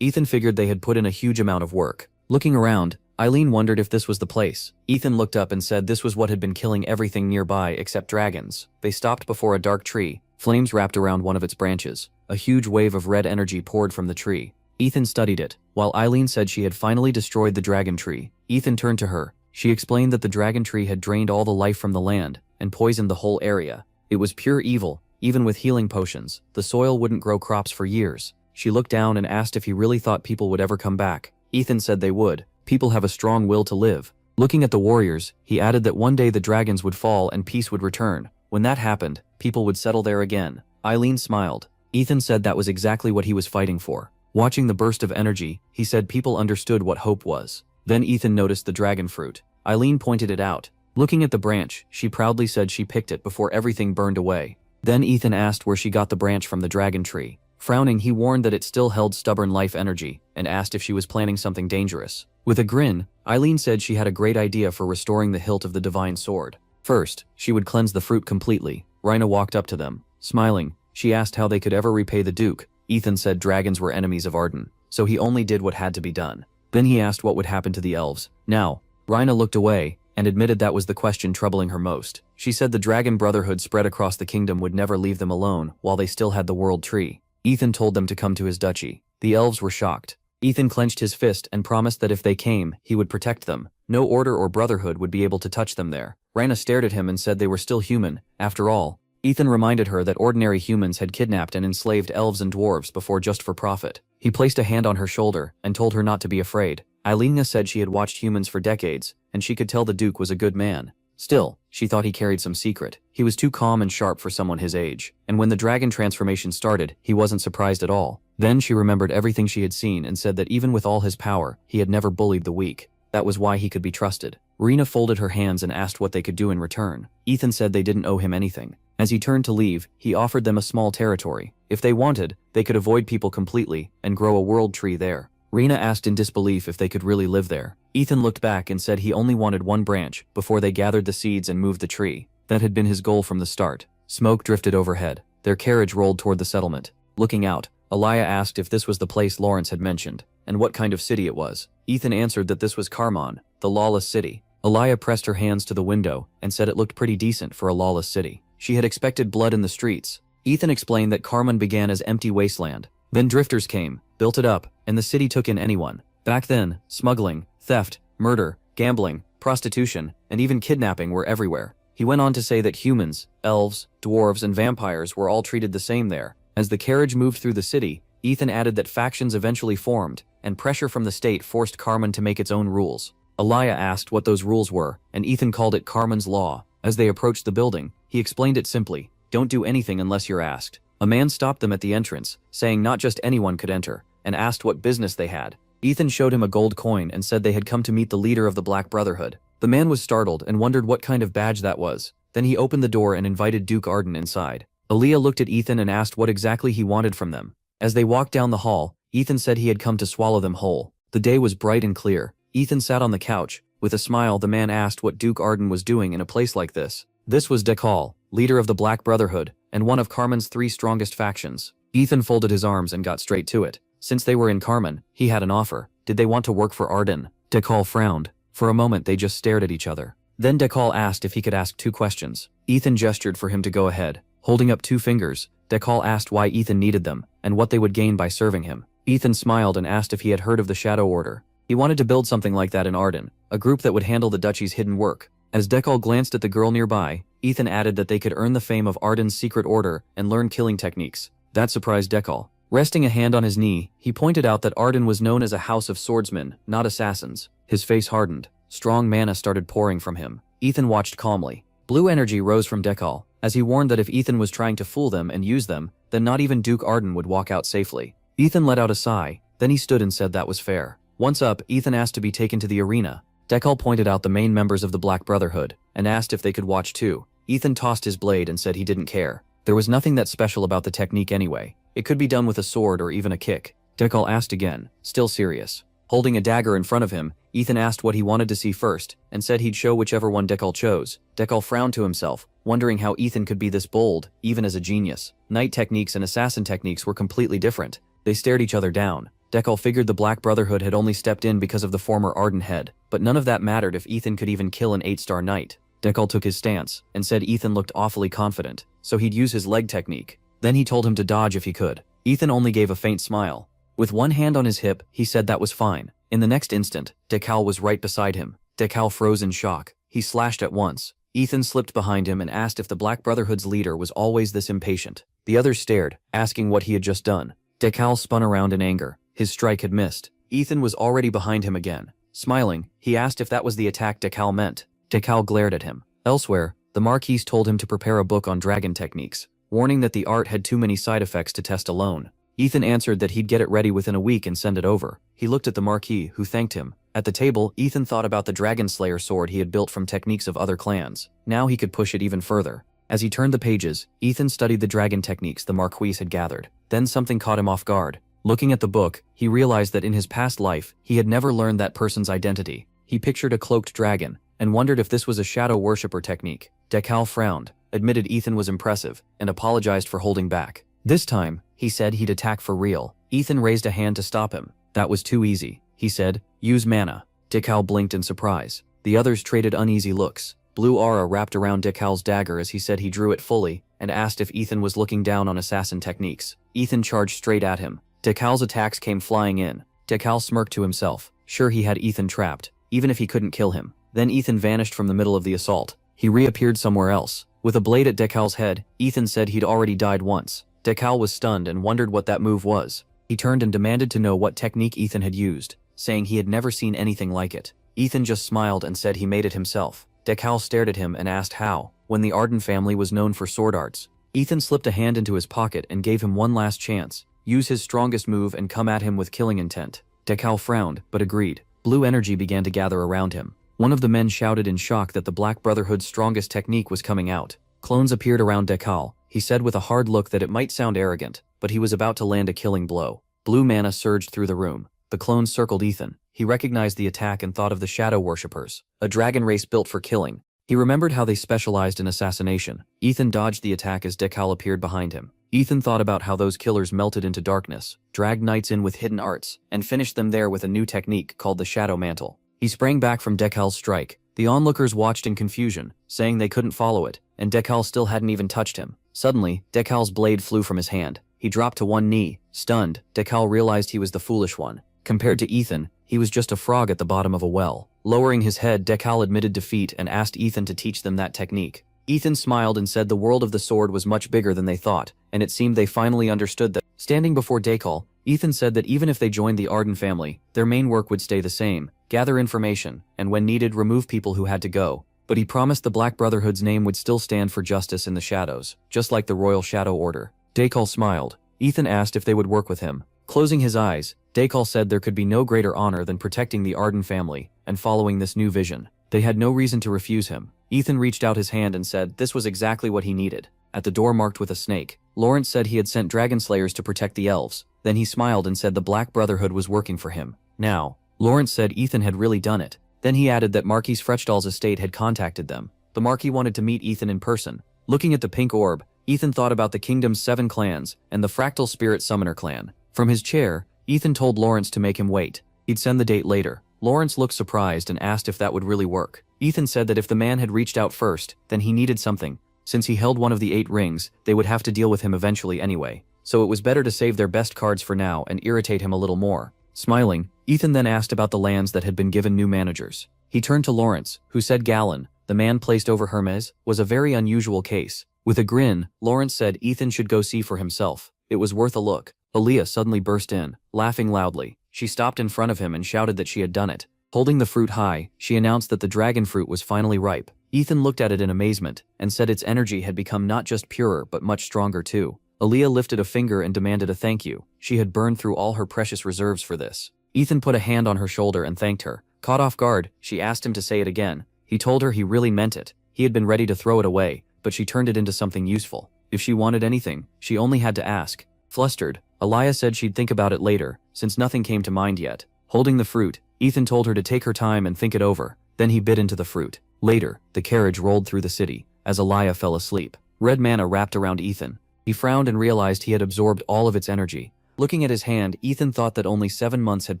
Ethan figured they had put in a huge amount of work. Looking around, Eileen wondered if this was the place. Ethan looked up and said this was what had been killing everything nearby except dragons. They stopped before a dark tree. Flames wrapped around one of its branches. A huge wave of red energy poured from the tree. Ethan studied it. While Eileen said she had finally destroyed the dragon tree, Ethan turned to her. She explained that the dragon tree had drained all the life from the land and poisoned the whole area. It was pure evil. Even with healing potions, the soil wouldn't grow crops for years. She looked down and asked if he really thought people would ever come back. Ethan said they would. People have a strong will to live. Looking at the warriors, he added that one day the dragons would fall and peace would return. When that happened, people would settle there again. Eileen smiled. Ethan said that was exactly what he was fighting for. Watching the burst of energy, he said people understood what hope was. Then Ethan noticed the dragon fruit. Eileen pointed it out. Looking at the branch, she proudly said she picked it before everything burned away. Then Ethan asked where she got the branch from the dragon tree. Frowning, he warned that it still held stubborn life energy, and asked if she was planning something dangerous. With a grin, Eileen said she had a great idea for restoring the hilt of the divine sword. First, she would cleanse the fruit completely. Rhina walked up to them. Smiling, she asked how they could ever repay the Duke. Ethan said dragons were enemies of Arden, so he only did what had to be done. Then he asked what would happen to the elves. Now, Rhina looked away, and admitted that was the question troubling her most. She said the dragon brotherhood spread across the kingdom would never leave them alone while they still had the world tree. Ethan told them to come to his duchy. The elves were shocked. Ethan clenched his fist and promised that if they came, he would protect them. No order or brotherhood would be able to touch them there. Rhina stared at him and said they were still human. After all, Ethan reminded her that ordinary humans had kidnapped and enslaved elves and dwarves before just for profit. He placed a hand on her shoulder and told her not to be afraid. Eileen said she had watched humans for decades, and she could tell the Duke was a good man. Still, she thought he carried some secret. He was too calm and sharp for someone his age, and when the dragon transformation started, he wasn't surprised at all. Then she remembered everything she had seen and said that even with all his power, he had never bullied the weak. That was why he could be trusted. Rena folded her hands and asked what they could do in return. Ethan said they didn't owe him anything. As he turned to leave, he offered them a small territory. If they wanted, they could avoid people completely and grow a world tree there. Rena asked in disbelief if they could really live there. Ethan looked back and said he only wanted one branch before they gathered the seeds and moved the tree. That had been his goal from the start. Smoke drifted overhead. Their carriage rolled toward the settlement. Looking out, Aliyah asked if this was the place Lawrence had mentioned, and what kind of city it was. Ethan answered that this was Carmon, the lawless city. Aliyah pressed her hands to the window and said it looked pretty decent for a lawless city. She had expected blood in the streets. Ethan explained that Carmon began as empty wasteland. Then drifters came, built it up, and the city took in anyone. Back then, smuggling, theft, murder, gambling, prostitution, and even kidnapping were everywhere. He went on to say that humans, elves, dwarves, and vampires were all treated the same there. As the carriage moved through the city, Ethan added that factions eventually formed, and pressure from the state forced Carmon to make its own rules. Aliyah asked what those rules were, and Ethan called it Carmon's Law. As they approached the building, he explained it simply: don't do anything unless you're asked. A man stopped them at the entrance, saying not just anyone could enter, and asked what business they had. Ethan showed him a gold coin and said they had come to meet the leader of the Black Brotherhood. The man was startled and wondered what kind of badge that was. Then he opened the door and invited Duke Arden inside. Aliyah looked at Ethan and asked what exactly he wanted from them. As they walked down the hall, Ethan said he had come to swallow them whole. The day was bright and clear. Ethan sat on the couch. With a smile, the man asked what Duke Arden was doing in a place like this. This was Dekal, leader of the Black Brotherhood, and one of Carmon's 3 strongest factions. Ethan folded his arms and got straight to it. Since they were in Carmon, he had an offer. Did they want to work for Arden? Dekal frowned. For a moment they just stared at each other. Then Dekal asked if he could ask 2 questions. Ethan gestured for him to go ahead. Holding up 2 fingers, Dekal asked why Ethan needed them, and what they would gain by serving him. Ethan smiled and asked if he had heard of the Shadow Order. He wanted to build something like that in Arden, a group that would handle the duchy's hidden work. As Dekal glanced at the girl nearby, Ethan added that they could earn the fame of Arden's secret order and learn killing techniques. That surprised Dekal. Resting a hand on his knee, he pointed out that Arden was known as a house of swordsmen, not assassins. His face hardened. Strong mana started pouring from him. Ethan watched calmly. Blue energy rose from Dekal, as he warned that if Ethan was trying to fool them and use them, then not even Duke Arden would walk out safely. Ethan let out a sigh, then he stood and said that was fair. Once up, Ethan asked to be taken to the arena. Dekal pointed out the main members of the Black Brotherhood, and asked if they could watch too. Ethan tossed his blade and said he didn't care. There was nothing that special about the technique anyway. It could be done with a sword or even a kick. Dekal asked again, still serious. Holding a dagger in front of him, Ethan asked what he wanted to see first, and said he'd show whichever one Dekal chose. Dekal frowned to himself, wondering how Ethan could be this bold, even as a genius. Knight techniques and assassin techniques were completely different. They stared each other down. Dekal figured the Black Brotherhood had only stepped in because of the former Arden head, but none of that mattered if Ethan could even kill an 8-star knight. Dekal took his stance, and said Ethan looked awfully confident, so he'd use his leg technique. Then he told him to dodge if he could. Ethan only gave a faint smile. With one hand on his hip, he said that was fine. In the next instant, Dekal was right beside him. Dekal froze in shock. He slashed at once. Ethan slipped behind him and asked if the Black Brotherhood's leader was always this impatient. The others stared, asking what he had just done. Dekal spun around in anger. His strike had missed. Ethan was already behind him again. Smiling, he asked if that was the attack Dekal meant. Dekal glared at him. Elsewhere, the Marquis told him to prepare a book on dragon techniques, warning that the art had too many side effects to test alone. Ethan answered that he'd get it ready within a week and send it over. He looked at the Marquis, who thanked him. At the table, Ethan thought about the Dragon Slayer sword he had built from techniques of other clans. Now he could push it even further. As he turned the pages, Ethan studied the dragon techniques the Marquis had gathered. Then something caught him off guard. Looking at the book, he realized that in his past life, he had never learned that person's identity. He pictured a cloaked dragon, and wondered if this was a shadow worshipper technique. Dekal frowned, admitted Ethan was impressive, and apologized for holding back. This time, he said he'd attack for real. Ethan raised a hand to stop him. That was too easy. He said, use mana. Dekal blinked in surprise. The others traded uneasy looks. Blue aura wrapped around Dekal's dagger as he said he drew it fully, and asked if Ethan was looking down on assassin techniques. Ethan charged straight at him. Dekal's attacks came flying in. Dekal smirked to himself. Sure, he had Ethan trapped, even if he couldn't kill him. Then Ethan vanished from the middle of the assault. He reappeared somewhere else. With a blade at Dekal's head, Ethan said he'd already died once. Dekal was stunned and wondered what that move was. He turned and demanded to know what technique Ethan had used, saying he had never seen anything like it. Ethan just smiled and said he made it himself. Dekal stared at him and asked how, when the Arden family was known for sword arts. Ethan slipped a hand into his pocket and gave him one last chance. Use his strongest move and come at him with killing intent. Dekal frowned, but agreed. Blue energy began to gather around him. One of the men shouted in shock that the Black Brotherhood's strongest technique was coming out. Clones appeared around Dekal. He said with a hard look that it might sound arrogant, but he was about to land a killing blow. Blue mana surged through the room. The clones circled Ethan. He recognized the attack and thought of the Shadow Worshippers, a dragon race built for killing. He remembered how they specialized in assassination. Ethan dodged the attack as Dekal appeared behind him. Ethan thought about how those killers melted into darkness, dragged knights in with hidden arts, and finished them there with a new technique called the Shadow Mantle. He sprang back from Dekal's strike. The onlookers watched in confusion, saying they couldn't follow it, and Dekal still hadn't even touched him. Suddenly, Dekal's blade flew from his hand. He dropped to one knee. Stunned, Dekal realized he was the foolish one. Compared to Ethan, he was just a frog at the bottom of a well. Lowering his head, Dekal admitted defeat and asked Ethan to teach them that technique. Ethan smiled and said the world of the sword was much bigger than they thought, and it seemed they finally understood that. Standing before Dekal, Ethan said that even if they joined the Arden family, their main work would stay the same: gather information, and when needed remove people who had to go. But he promised the Black Brotherhood's name would still stand for justice in the shadows, just like the Royal Shadow Order. Dekal smiled. Ethan asked if they would work with him. Closing his eyes, Dekal said there could be no greater honor than protecting the Arden family and following this new vision. They had no reason to refuse him. Ethan reached out his hand and said this was exactly what he needed. At the door marked with a snake, Lawrence said he had sent dragon slayers to protect the elves. Then he smiled and said the Black Brotherhood was working for him. Now, Lawrence said Ethan had really done it. Then he added that Marquis Frechdal's estate had contacted them. The Marquis wanted to meet Ethan in person. Looking at the pink orb, Ethan thought about the kingdom's 7 clans and the Fractal Spirit Summoner clan. From his chair, Ethan told Lawrence to make him wait. He'd send the date later. Lawrence looked surprised and asked if that would really work. Ethan said that if the man had reached out first, then he needed something. Since he held one of the 8 rings, they would have to deal with him eventually anyway. So it was better to save their best cards for now and irritate him a little more. Smiling, Ethan then asked about the lands that had been given new managers. He turned to Lawrence, who said Galen, the man placed over Hermes, was a very unusual case. With a grin, Lawrence said Ethan should go see for himself. It was worth a look. Aaliyah suddenly burst in, laughing loudly. She stopped in front of him and shouted that she had done it. Holding the fruit high, she announced that the dragon fruit was finally ripe. Ethan looked at it in amazement and said its energy had become not just purer but much stronger too. Aaliyah lifted a finger and demanded a thank you. She had burned through all her precious reserves for this. Ethan put a hand on her shoulder and thanked her. Caught off guard, she asked him to say it again. He told her he really meant it. He had been ready to throw it away, but she turned it into something useful. If she wanted anything, she only had to ask. Flustered, Aliyah said she'd think about it later, since nothing came to mind yet. Holding the fruit, Ethan told her to take her time and think it over. Then he bit into the fruit. Later, the carriage rolled through the city, as Aliyah fell asleep. Red mana wrapped around Ethan. He frowned and realized he had absorbed all of its energy. Looking at his hand, Ethan thought that only 7 months had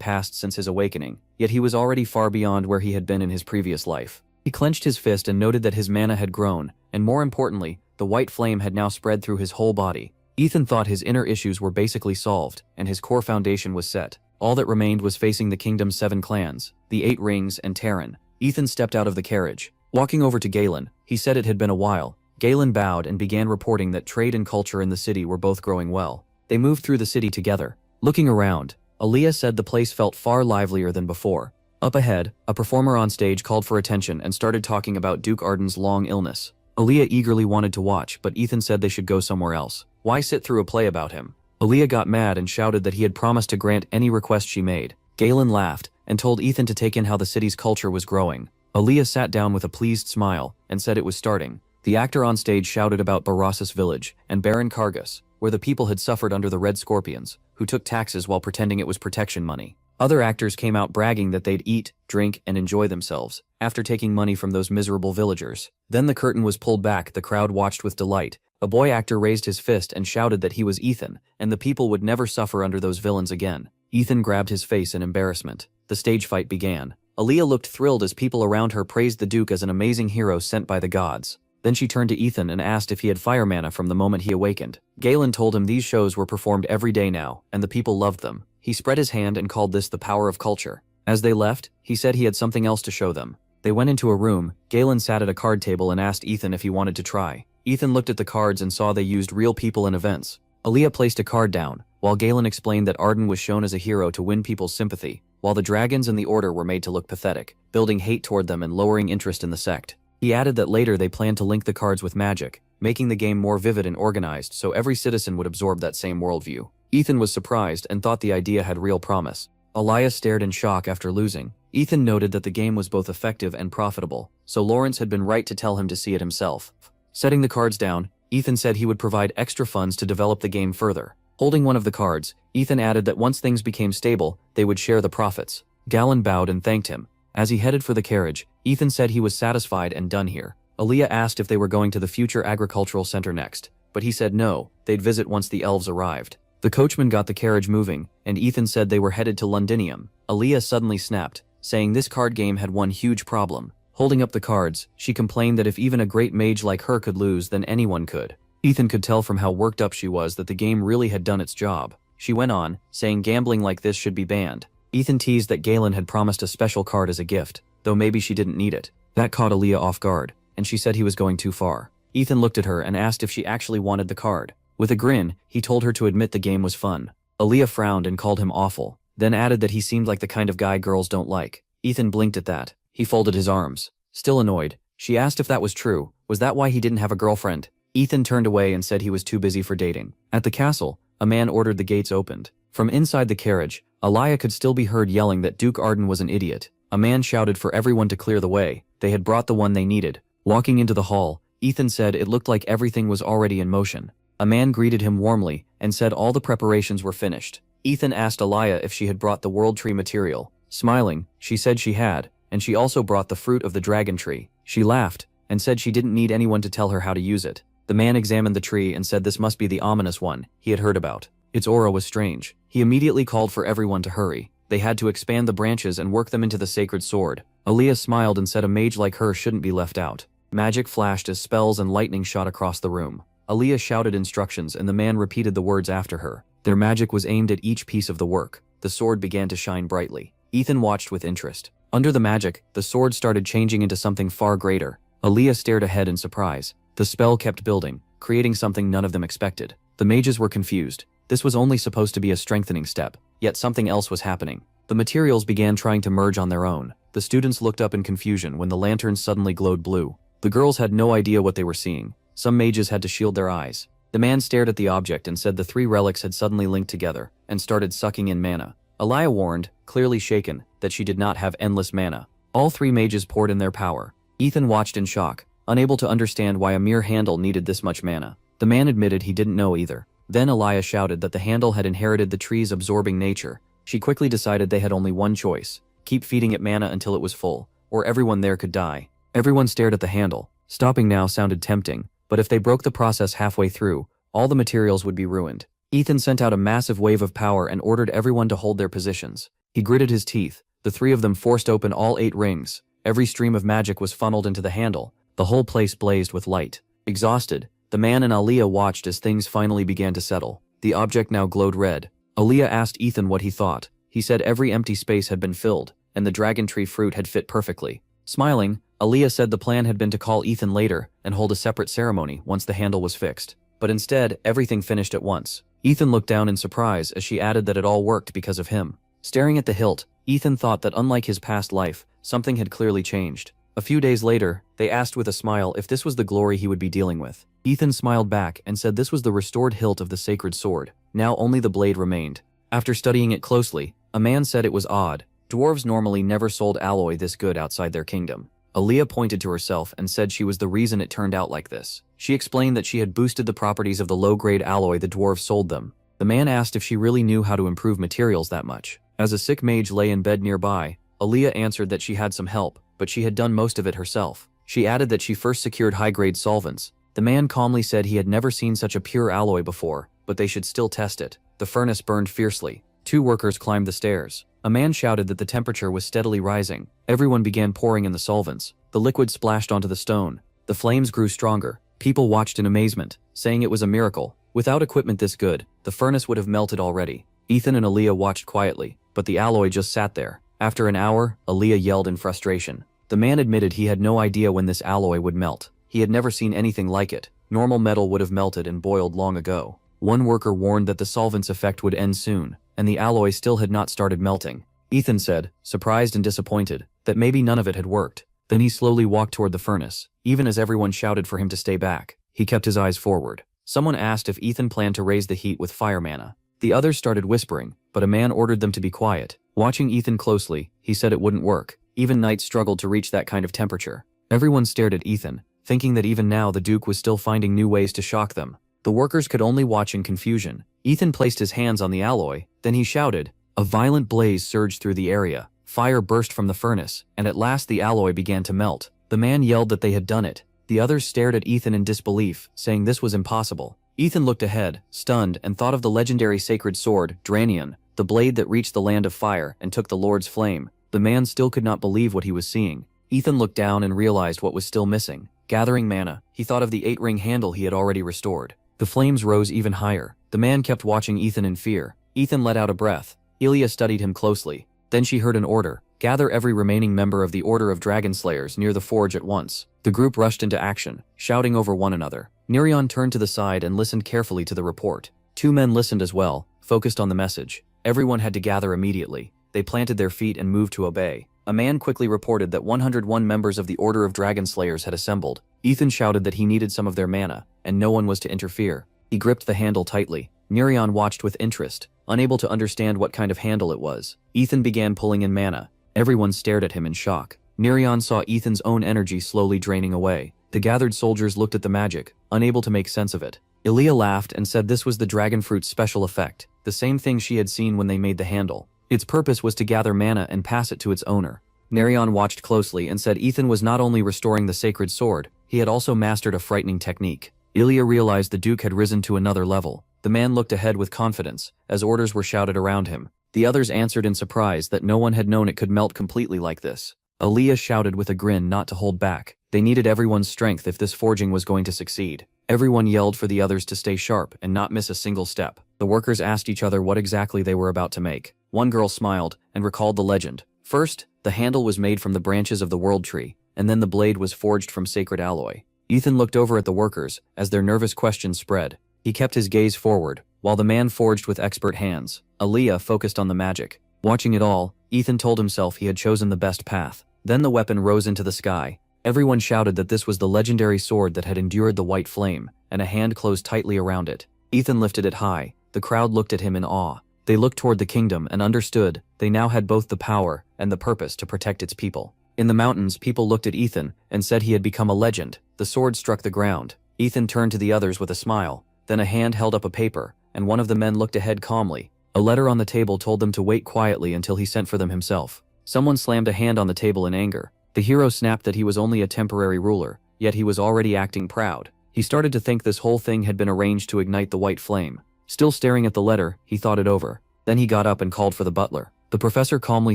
passed since his awakening, yet he was already far beyond where he had been in his previous life. He clenched his fist and noted that his mana had grown, and more importantly, the white flame had now spread through his whole body. Ethan thought his inner issues were basically solved, and his core foundation was set. All that remained was facing the kingdom's 7 clans, the 8 rings, and Terran. Ethan stepped out of the carriage. Walking over to Galen, he said it had been a while. Galen bowed and began reporting that trade and culture in the city were both growing well. They moved through the city together. Looking around, Aaliyah said the place felt far livelier than before. Up ahead, a performer on stage called for attention and started talking about Duke Arden's long illness. Aaliyah eagerly wanted to watch, but Ethan said they should go somewhere else. Why sit through a play about him? Aaliyah got mad and shouted that he had promised to grant any request she made. Galen laughed and told Ethan to take in how the city's culture was growing. Aaliyah sat down with a pleased smile and said it was starting. The actor on stage shouted about Barassus village and Baron Kargus, where the people had suffered under the Red Scorpions, who took taxes while pretending it was protection money. Other actors came out bragging that they'd eat, drink, and enjoy themselves, after taking money from those miserable villagers. Then the curtain was pulled back, the crowd watched with delight. A boy actor raised his fist and shouted that he was Ethan, and the people would never suffer under those villains again. Ethan grabbed his face in embarrassment. The stage fight began. Aaliyah looked thrilled as people around her praised the Duke as an amazing hero sent by the gods. Then she turned to Ethan and asked if he had fire mana from the moment he awakened. Galen told him these shows were performed every day now, and the people loved them. He spread his hand and called this the power of culture. As they left, he said he had something else to show them. They went into a room. Galen sat at a card table and asked Ethan if he wanted to try. Ethan looked at the cards and saw they used real people and events. Aaliyah placed a card down, while Galen explained that Arden was shown as a hero to win people's sympathy, while the dragons and the Order were made to look pathetic, building hate toward them and lowering interest in the sect. He added that later they planned to link the cards with magic, making the game more vivid and organized so every citizen would absorb that same worldview. Ethan was surprised and thought the idea had real promise. Aaliyah stared in shock after losing. Ethan noted that the game was both effective and profitable, so Lawrence had been right to tell him to see it himself. Setting the cards down, Ethan said he would provide extra funds to develop the game further. Holding one of the cards, Ethan added that once things became stable, they would share the profits. Galen bowed and thanked him. As he headed for the carriage, Ethan said he was satisfied and done here. Aaliyah asked if they were going to the future agricultural center next, but he said no, they'd visit once the elves arrived. The coachman got the carriage moving, and Ethan said they were headed to Londinium. Aaliyah suddenly snapped, saying this card game had one huge problem. Holding up the cards, she complained that if even a great mage like her could lose, then anyone could. Ethan could tell from how worked up she was that the game really had done its job. She went on, saying gambling like this should be banned. Ethan teased that Galen had promised a special card as a gift, though maybe she didn't need it. That caught Aaliyah off guard, and she said he was going too far. Ethan looked at her and asked if she actually wanted the card. With a grin, he told her to admit the game was fun. Aaliyah frowned and called him awful, then added that he seemed like the kind of guy girls don't like. Ethan blinked at that. He folded his arms. Still annoyed, she asked if that was true. Was that why he didn't have a girlfriend? Ethan turned away and said he was too busy for dating. At the castle, a man ordered the gates opened. From inside the carriage, Aaliyah could still be heard yelling that Duke Arden was an idiot. A man shouted for everyone to clear the way. They had brought the one they needed. Walking into the hall, Ethan said it looked like everything was already in motion. A man greeted him warmly and said all the preparations were finished. Ethan asked Aaliyah if she had brought the world tree material. Smiling, she said she had, and she also brought the fruit of the dragon tree. She laughed and said she didn't need anyone to tell her how to use it. The man examined the tree and said this must be the ominous one he had heard about. Its aura was strange. He immediately called for everyone to hurry. They had to expand the branches and work them into the sacred sword. Aaliyah smiled and said a mage like her shouldn't be left out. Magic flashed as spells and lightning shot across the room. Aaliyah shouted instructions and the man repeated the words after her. Their magic was aimed at each piece of the work. The sword began to shine brightly. Ethan watched with interest. Under the magic, the sword started changing into something far greater. Aaliyah stared ahead in surprise. The spell kept building, creating something none of them expected. The mages were confused. This was only supposed to be a strengthening step, yet something else was happening. The materials began trying to merge on their own. The students looked up in confusion when the lanterns suddenly glowed blue. The girls had no idea what they were seeing. Some mages had to shield their eyes. The man stared at the object and said the three relics had suddenly linked together and started sucking in mana. Aaliyah warned, clearly shaken, that she did not have endless mana. All three mages poured in their power. Ethan watched in shock, unable to understand why a mere handle needed this much mana. The man admitted he didn't know either. Then Aaliyah shouted that the handle had inherited the tree's absorbing nature. She quickly decided they had only one choice: keep feeding it mana until it was full, or everyone there could die. Everyone stared at the handle. Stopping now sounded tempting, but if they broke the process halfway through, all the materials would be ruined. Ethan sent out a massive wave of power and ordered everyone to hold their positions. He gritted his teeth. The three of them forced open all 8 rings. Every stream of magic was funneled into the handle. The whole place blazed with light. Exhausted, the man and Aaliyah watched as things finally began to settle. The object now glowed red. Aaliyah asked Ethan what he thought. He said every empty space had been filled, and the dragon tree fruit had fit perfectly. Smiling, Aaliyah said the plan had been to call Ethan later and hold a separate ceremony once the handle was fixed. But instead, everything finished at once. Ethan looked down in surprise as she added that it all worked because of him. Staring at the hilt, Ethan thought that unlike his past life, something had clearly changed. A few days later, they asked with a smile if this was the glory he would be dealing with. Ethan smiled back and said this was the restored hilt of the sacred sword. Now only the blade remained. After studying it closely, a man said it was odd. Dwarves normally never sold alloy this good outside their kingdom. Aaliyah pointed to herself and said she was the reason it turned out like this. She explained that she had boosted the properties of the low-grade alloy the dwarves sold them. The man asked if she really knew how to improve materials that much. As a sick mage lay in bed nearby, Aaliyah answered that she had some help, but she had done most of it herself. She added that she first secured high-grade solvents. The man calmly said he had never seen such a pure alloy before, but they should still test it. The furnace burned fiercely. 2 workers climbed the stairs. A man shouted that the temperature was steadily rising. Everyone began pouring in the solvents. The liquid splashed onto the stone. The flames grew stronger. People watched in amazement, saying it was a miracle. Without equipment this good, the furnace would have melted already. Ethan and Aaliyah watched quietly, but the alloy just sat there. After an hour, Aaliyah yelled in frustration. The man admitted he had no idea when this alloy would melt. He had never seen anything like it. Normal metal would have melted and boiled long ago. One worker warned that the solvent's effect would end soon, and the alloy still had not started melting. Ethan said, surprised and disappointed, that maybe none of it had worked. Then he slowly walked toward the furnace, even as everyone shouted for him to stay back. He kept his eyes forward. Someone asked if Ethan planned to raise the heat with fire mana. The others started whispering, but a man ordered them to be quiet. Watching Ethan closely, he said it wouldn't work. Even knights struggled to reach that kind of temperature. Everyone stared at Ethan, thinking that even now the Duke was still finding new ways to shock them. The workers could only watch in confusion. Ethan placed his hands on the alloy, then he shouted. A violent blaze surged through the area. Fire burst from the furnace, and at last the alloy began to melt. The man yelled that they had done it. The others stared at Ethan in disbelief, saying this was impossible. Ethan looked ahead, stunned, and thought of the legendary sacred sword, Dranion, the blade that reached the land of fire and took the Lord's flame. The man still could not believe what he was seeing. Ethan looked down and realized what was still missing. Gathering mana, he thought of the 8-ring handle he had already restored. The flames rose even higher. The man kept watching Ethan in fear. Ethan let out a breath. Ilya studied him closely. Then she heard an order. Gather every remaining member of the Order of Dragon Slayers near the forge at once. The group rushed into action, shouting over one another. Nerion turned to the side and listened carefully to the report. 2 men listened as well, focused on the message. Everyone had to gather immediately. They planted their feet and moved to obey. A man quickly reported that 101 members of the Order of Dragon Slayers had assembled. Ethan shouted that he needed some of their mana, and no one was to interfere. He gripped the handle tightly. Nerion watched with interest, unable to understand what kind of handle it was. Ethan began pulling in mana. Everyone stared at him in shock. Nerion saw Ethan's own energy slowly draining away. The gathered soldiers looked at the magic, unable to make sense of it. Ilya laughed and said this was the dragon fruit's special effect, the same thing she had seen when they made the handle. Its purpose was to gather mana and pass it to its owner. Nerion watched closely and said Ethan was not only restoring the sacred sword, he had also mastered a frightening technique. Ilya realized the Duke had risen to another level. The man looked ahead with confidence, as orders were shouted around him. The others answered in surprise that no one had known it could melt completely like this. Ilya shouted with a grin not to hold back. They needed everyone's strength if this forging was going to succeed. Everyone yelled for the others to stay sharp and not miss a single step. The workers asked each other what exactly they were about to make. One girl smiled and recalled the legend. First, the handle was made from the branches of the World Tree, and then the blade was forged from sacred alloy. Ethan looked over at the workers as their nervous questions spread. He kept his gaze forward, while the man forged with expert hands. Ilya focused on the magic. Watching it all, Ethan told himself he had chosen the best path. Then the weapon rose into the sky. Everyone shouted that this was the legendary sword that had endured the white flame, and a hand closed tightly around it. Ethan lifted it high. The crowd looked at him in awe. They looked toward the kingdom and understood they now had both the power and the purpose to protect its people. In the mountains, people looked at Ethan and said he had become a legend. The sword struck the ground. Ethan turned to the others with a smile. Then a hand held up a paper, and one of the men looked ahead calmly. A letter on the table told them to wait quietly until he sent for them himself. Someone slammed a hand on the table in anger. The hero snapped that he was only a temporary ruler, yet he was already acting proud. He started to think this whole thing had been arranged to ignite the white flame. Still staring at the letter, he thought it over. Then he got up and called for the butler. The professor calmly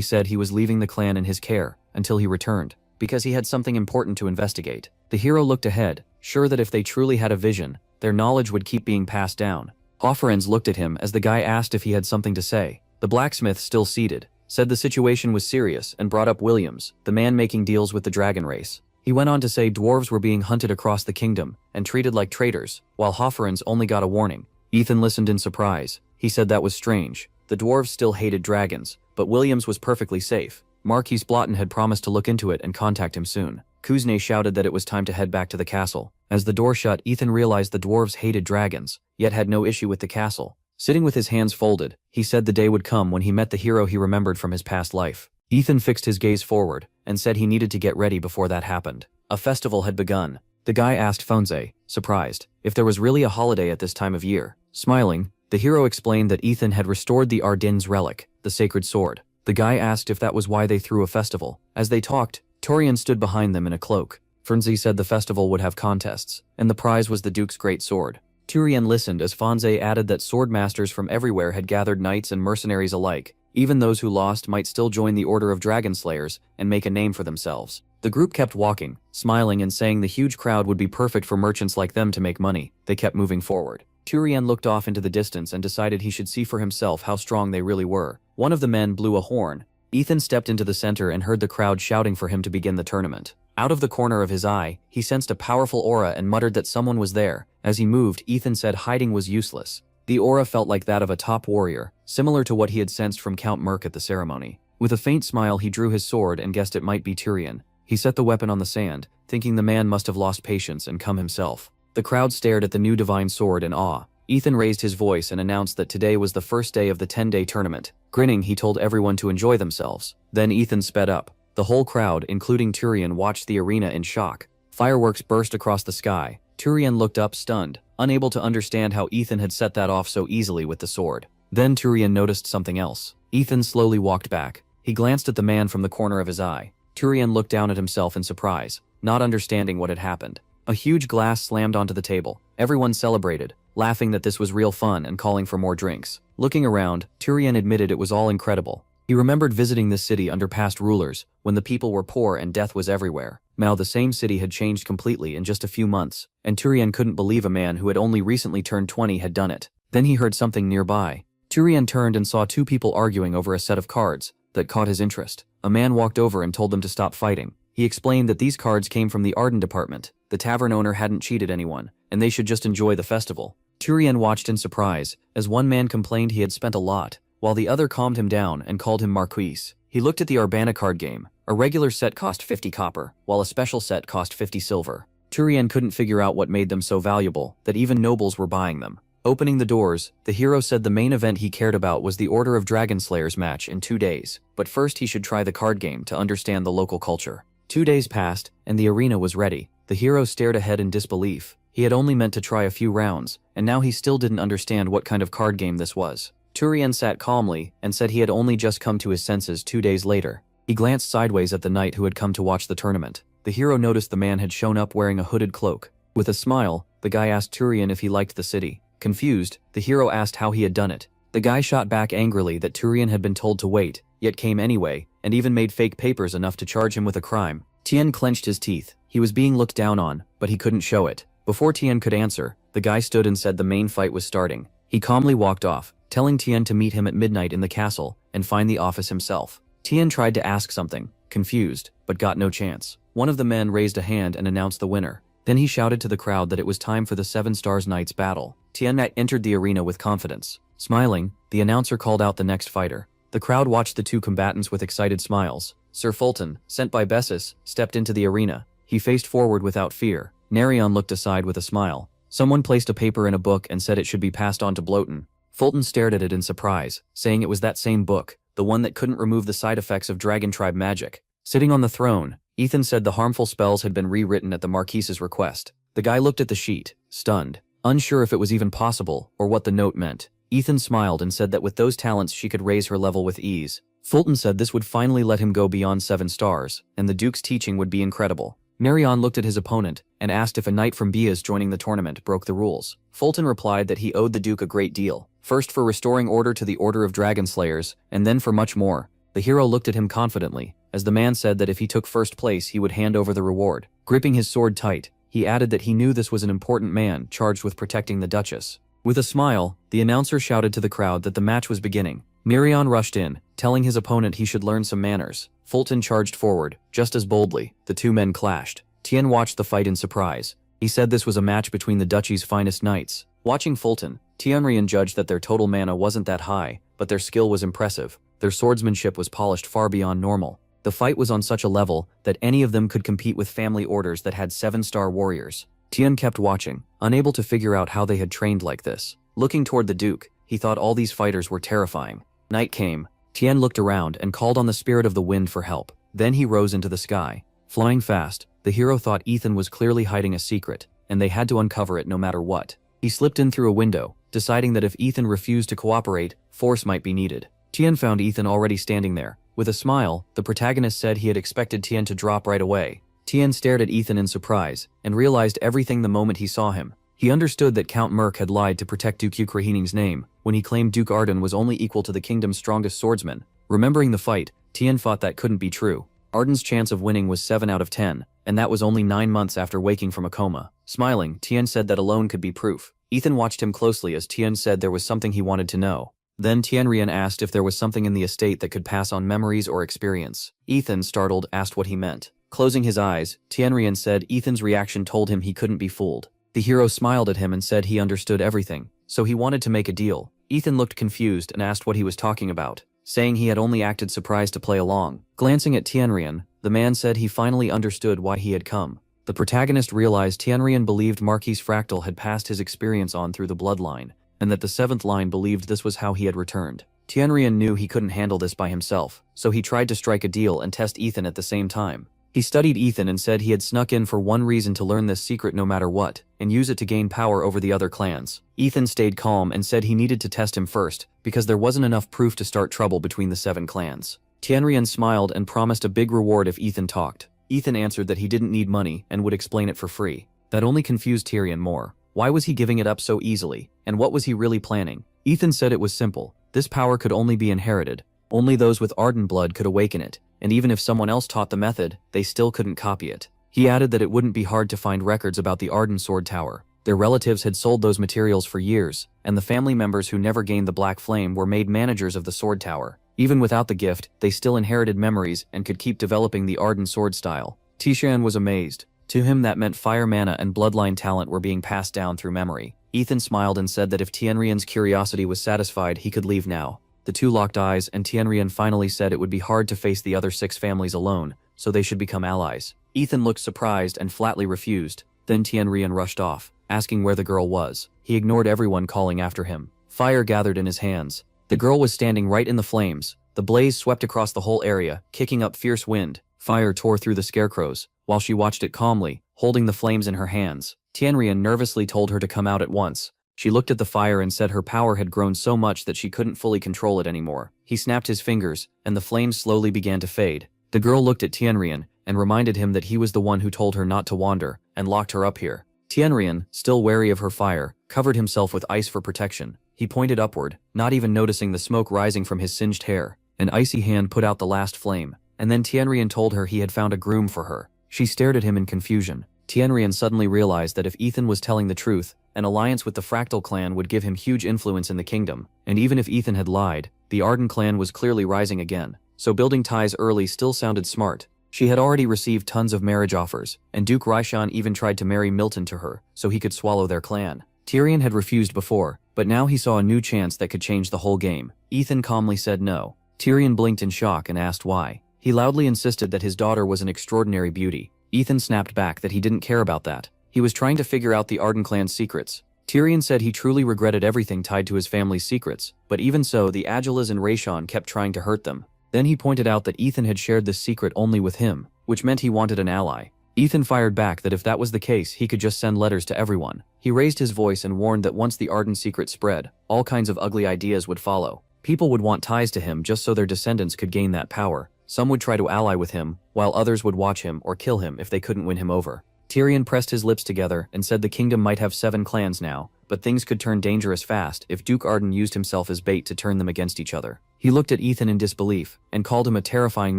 said he was leaving the clan in his care until he returned, because he had something important to investigate. The hero looked ahead, sure that if they truly had a vision, their knowledge would keep being passed down. Hofferens looked at him as the guy asked if he had something to say. The blacksmith, still seated, said the situation was serious and brought up Williams, the man making deals with the dragon race. He went on to say dwarves were being hunted across the kingdom and treated like traitors, while Hofferens only got a warning. Ethan listened in surprise. He said that was strange. The dwarves still hated dragons, but Williams was perfectly safe. Marquis Blotten had promised to look into it and contact him soon. Kuzne shouted that it was time to head back to the castle. As the door shut, Ethan realized the dwarves hated dragons, yet had no issue with the castle. Sitting with his hands folded, he said the day would come when he met the hero he remembered from his past life. Ethan fixed his gaze forward and said he needed to get ready before that happened. A festival had begun. The guy asked Fonze, surprised, if there was really a holiday at this time of year. Smiling, the hero explained that Ethan had restored the Ardin's relic, the sacred sword. The guy asked if that was why they threw a festival. As they talked, Torian stood behind them in a cloak. Fonze said the festival would have contests, and the prize was the Duke's great sword. Turian listened as Fonze added that sword masters from everywhere had gathered knights and mercenaries alike. Even those who lost might still join the Order of Dragon Slayers and make a name for themselves. The group kept walking, smiling and saying the huge crowd would be perfect for merchants like them to make money. They kept moving forward. Turian looked off into the distance and decided he should see for himself how strong they really were. One of the men blew a horn. Ethan stepped into the center and heard the crowd shouting for him to begin the tournament. Out of the corner of his eye, he sensed a powerful aura and muttered that someone was there. As he moved, Ethan said hiding was useless. The aura felt like that of a top warrior, similar to what he had sensed from Count Merc at the ceremony. With a faint smile, he drew his sword and guessed it might be Turian. He set the weapon on the sand, thinking the man must have lost patience and come himself. The crowd stared at the new divine sword in awe. Ethan raised his voice and announced that today was the first day of the 10-day tournament. Grinning, he told everyone to enjoy themselves. Then Ethan sped up. The whole crowd, including Turian, watched the arena in shock. Fireworks burst across the sky. Turian looked up stunned, unable to understand how Ethan had set that off so easily with the sword. Then Turian noticed something else. Ethan slowly walked back. He glanced at the man from the corner of his eye. Turian looked down at himself in surprise, not understanding what had happened. A huge glass slammed onto the table. Everyone celebrated, laughing that this was real fun and calling for more drinks. Looking around, Turian admitted it was all incredible. He remembered visiting this city under past rulers, when the people were poor and death was everywhere. Now the same city had changed completely in just a few months, and Turian couldn't believe a man who had only recently turned 20 had done it. Then he heard something nearby. Turian turned and saw two people arguing over a set of cards that caught his interest. A man walked over and told them to stop fighting. He explained that these cards came from the Arden department. The tavern owner hadn't cheated anyone, and they should just enjoy the festival. Turian watched in surprise, as one man complained he had spent a lot, while the other calmed him down and called him Marquis. He looked at the Urbana card game. A regular set cost 50 copper, while a special set cost 50 silver. Turian couldn't figure out what made them so valuable, that even nobles were buying them. Opening the doors, the hero said the main event he cared about was the Order of Dragon Slayers match in 2 days, but first he should try the card game to understand the local culture. 2 days passed, and the arena was ready. The hero stared ahead in disbelief. He had only meant to try a few rounds, and now he still didn't understand what kind of card game this was. Turian sat calmly and said he had only just come to his senses 2 days later. He glanced sideways at the knight who had come to watch the tournament. The hero noticed the man had shown up wearing a hooded cloak. With a smile, the guy asked Turian if he liked the city. Confused, the hero asked how he had done it. The guy shot back angrily that Turian had been told to wait, yet came anyway, and even made fake papers enough to charge him with a crime. Tien clenched his teeth. He was being looked down on, but he couldn't show it. Before Tien could answer, the guy stood and said the main fight was starting. He calmly walked off, telling Tien to meet him at midnight in the castle and find the office himself. Tien tried to ask something, confused, but got no chance. One of the men raised a hand and announced the winner. Then he shouted to the crowd that it was time for the 7 Stars Knights battle. Tien entered the arena with confidence. Smiling, the announcer called out the next fighter. The crowd watched the two combatants with excited smiles. Sir Fulton, sent by Bessus, stepped into the arena. He faced forward without fear. Nerion looked aside with a smile. Someone placed a paper in a book and said it should be passed on to Bloten. Fulton stared at it in surprise, saying it was that same book, the one that couldn't remove the side effects of Dragon Tribe magic. Sitting on the throne, Ethan said the harmful spells had been rewritten at the Marquise's request. The guy looked at the sheet, stunned, unsure if it was even possible or what the note meant. Ethan smiled and said that with those talents she could raise her level with ease. Fulton said this would finally let him go beyond 7 stars, and the Duke's teaching would be incredible. Nerion looked at his opponent and asked if a knight from Bias joining the tournament broke the rules. Fulton replied that he owed the Duke a great deal, first for restoring order to the Order of Dragon Slayers, and then for much more. The hero looked at him confidently, as the man said that if he took first place he would hand over the reward. Gripping his sword tight, he added that he knew this was an important man charged with protecting the Duchess. With a smile, the announcer shouted to the crowd that the match was beginning. Mirion rushed in, telling his opponent he should learn some manners. Fulton charged forward, just as boldly. The two men clashed. Tien watched the fight in surprise. He said this was a match between the duchy's finest knights. Watching Fulton, Tianrian judged that their total mana wasn't that high, but their skill was impressive. Their swordsmanship was polished far beyond normal. The fight was on such a level that any of them could compete with family orders that had 7-star warriors. Tien kept watching, unable to figure out how they had trained like this. Looking toward the Duke, he thought all these fighters were terrifying. Night came. Tien looked around and called on the spirit of the wind for help. Then he rose into the sky. Flying fast, the hero thought Ethan was clearly hiding a secret, and they had to uncover it no matter what. He slipped in through a window, deciding that if Ethan refused to cooperate, force might be needed. Tien found Ethan already standing there. With a smile, the protagonist said he had expected Tien to drop right away. Tien stared at Ethan in surprise, and realized everything the moment he saw him. He understood that Count Merc had lied to protect Duke Ukrahining's name, when he claimed Duke Arden was only equal to the kingdom's strongest swordsman. Remembering the fight, Tien thought that couldn't be true. Arden's chance of winning was 7 out of 10, and that was only 9 months after waking from a coma. Smiling, Tien said that alone could be proof. Ethan watched him closely as Tien said there was something he wanted to know. Then Tianrian asked if there was something in the estate that could pass on memories or experience. Ethan, startled, asked what he meant. Closing his eyes, Tianrian said Ethan's reaction told him he couldn't be fooled. The hero smiled at him and said he understood everything, so he wanted to make a deal. Ethan looked confused and asked what he was talking about, saying he had only acted surprised to play along. Glancing at Tianrian, the man said he finally understood why he had come. The protagonist realized Tianrian believed Marquis Fractal had passed his experience on through the bloodline, and that the 7th line believed this was how he had returned. Tianrian knew he couldn't handle this by himself, so he tried to strike a deal and test Ethan at the same time. He studied Ethan and said he had snuck in for one reason: to learn this secret no matter what, and use it to gain power over the other clans. Ethan stayed calm and said he needed to test him first, because there wasn't enough proof to start trouble between the 7 clans. Tianrian smiled and promised a big reward if Ethan talked. Ethan answered that he didn't need money and would explain it for free. That only confused Tyrion more. Why was he giving it up so easily, and what was he really planning? Ethan said it was simple. This power could only be inherited. Only those with Arden blood could awaken it, and even if someone else taught the method, they still couldn't copy it. He added that it wouldn't be hard to find records about the Arden Sword Tower. Their relatives had sold those materials for years, and the family members who never gained the Black Flame were made managers of the Sword Tower. Even without the gift, they still inherited memories and could keep developing the Arden sword style. Tishan was amazed. To him that meant fire mana and bloodline talent were being passed down through memory. Ethan smiled and said that if Tianrian's curiosity was satisfied, he could leave now. The two locked eyes, and Tianrian finally said it would be hard to face the other 6 families alone, so they should become allies. Ethan looked surprised and flatly refused. Then Tianrian rushed off, asking where the girl was. He ignored everyone calling after him. Fire gathered in his hands. The girl was standing right in the flames. The blaze swept across the whole area, kicking up fierce wind. Fire tore through the scarecrows, while she watched it calmly, holding the flames in her hands. Tianrian nervously told her to come out at once. She looked at the fire and said her power had grown so much that she couldn't fully control it anymore. He snapped his fingers, and the flames slowly began to fade. The girl looked at Tianrian, and reminded him that he was the one who told her not to wander, and locked her up here. Tianrian, still wary of her fire, covered himself with ice for protection. He pointed upward, not even noticing the smoke rising from his singed hair. An icy hand put out the last flame, and then Tianrian told her he had found a groom for her. She stared at him in confusion. Tianrian suddenly realized that if Ethan was telling the truth, an alliance with the Fractal clan would give him huge influence in the kingdom, and even if Ethan had lied, the Arden clan was clearly rising again, so building ties early still sounded smart. She had already received tons of marriage offers, and Duke Raishan even tried to marry Milton to her, so he could swallow their clan. Tyrion had refused before, but now he saw a new chance that could change the whole game. Ethan calmly said no. Tyrion blinked in shock and asked why. He loudly insisted that his daughter was an extraordinary beauty. Ethan snapped back that he didn't care about that. He was trying to figure out the Arden clan's secrets. Tyrion said he truly regretted everything tied to his family's secrets, but even so, the Agilas and Raishan kept trying to hurt them. Then he pointed out that Ethan had shared this secret only with him, which meant he wanted an ally. Ethan fired back that if that was the case, he could just send letters to everyone. He raised his voice and warned that once the Arden secret spread, all kinds of ugly ideas would follow. People would want ties to him just so their descendants could gain that power. Some would try to ally with him, while others would watch him or kill him if they couldn't win him over. Tyrion pressed his lips together and said the kingdom might have 7 clans now, but things could turn dangerous fast if Duke Arden used himself as bait to turn them against each other. He looked at Ethan in disbelief, and called him a terrifying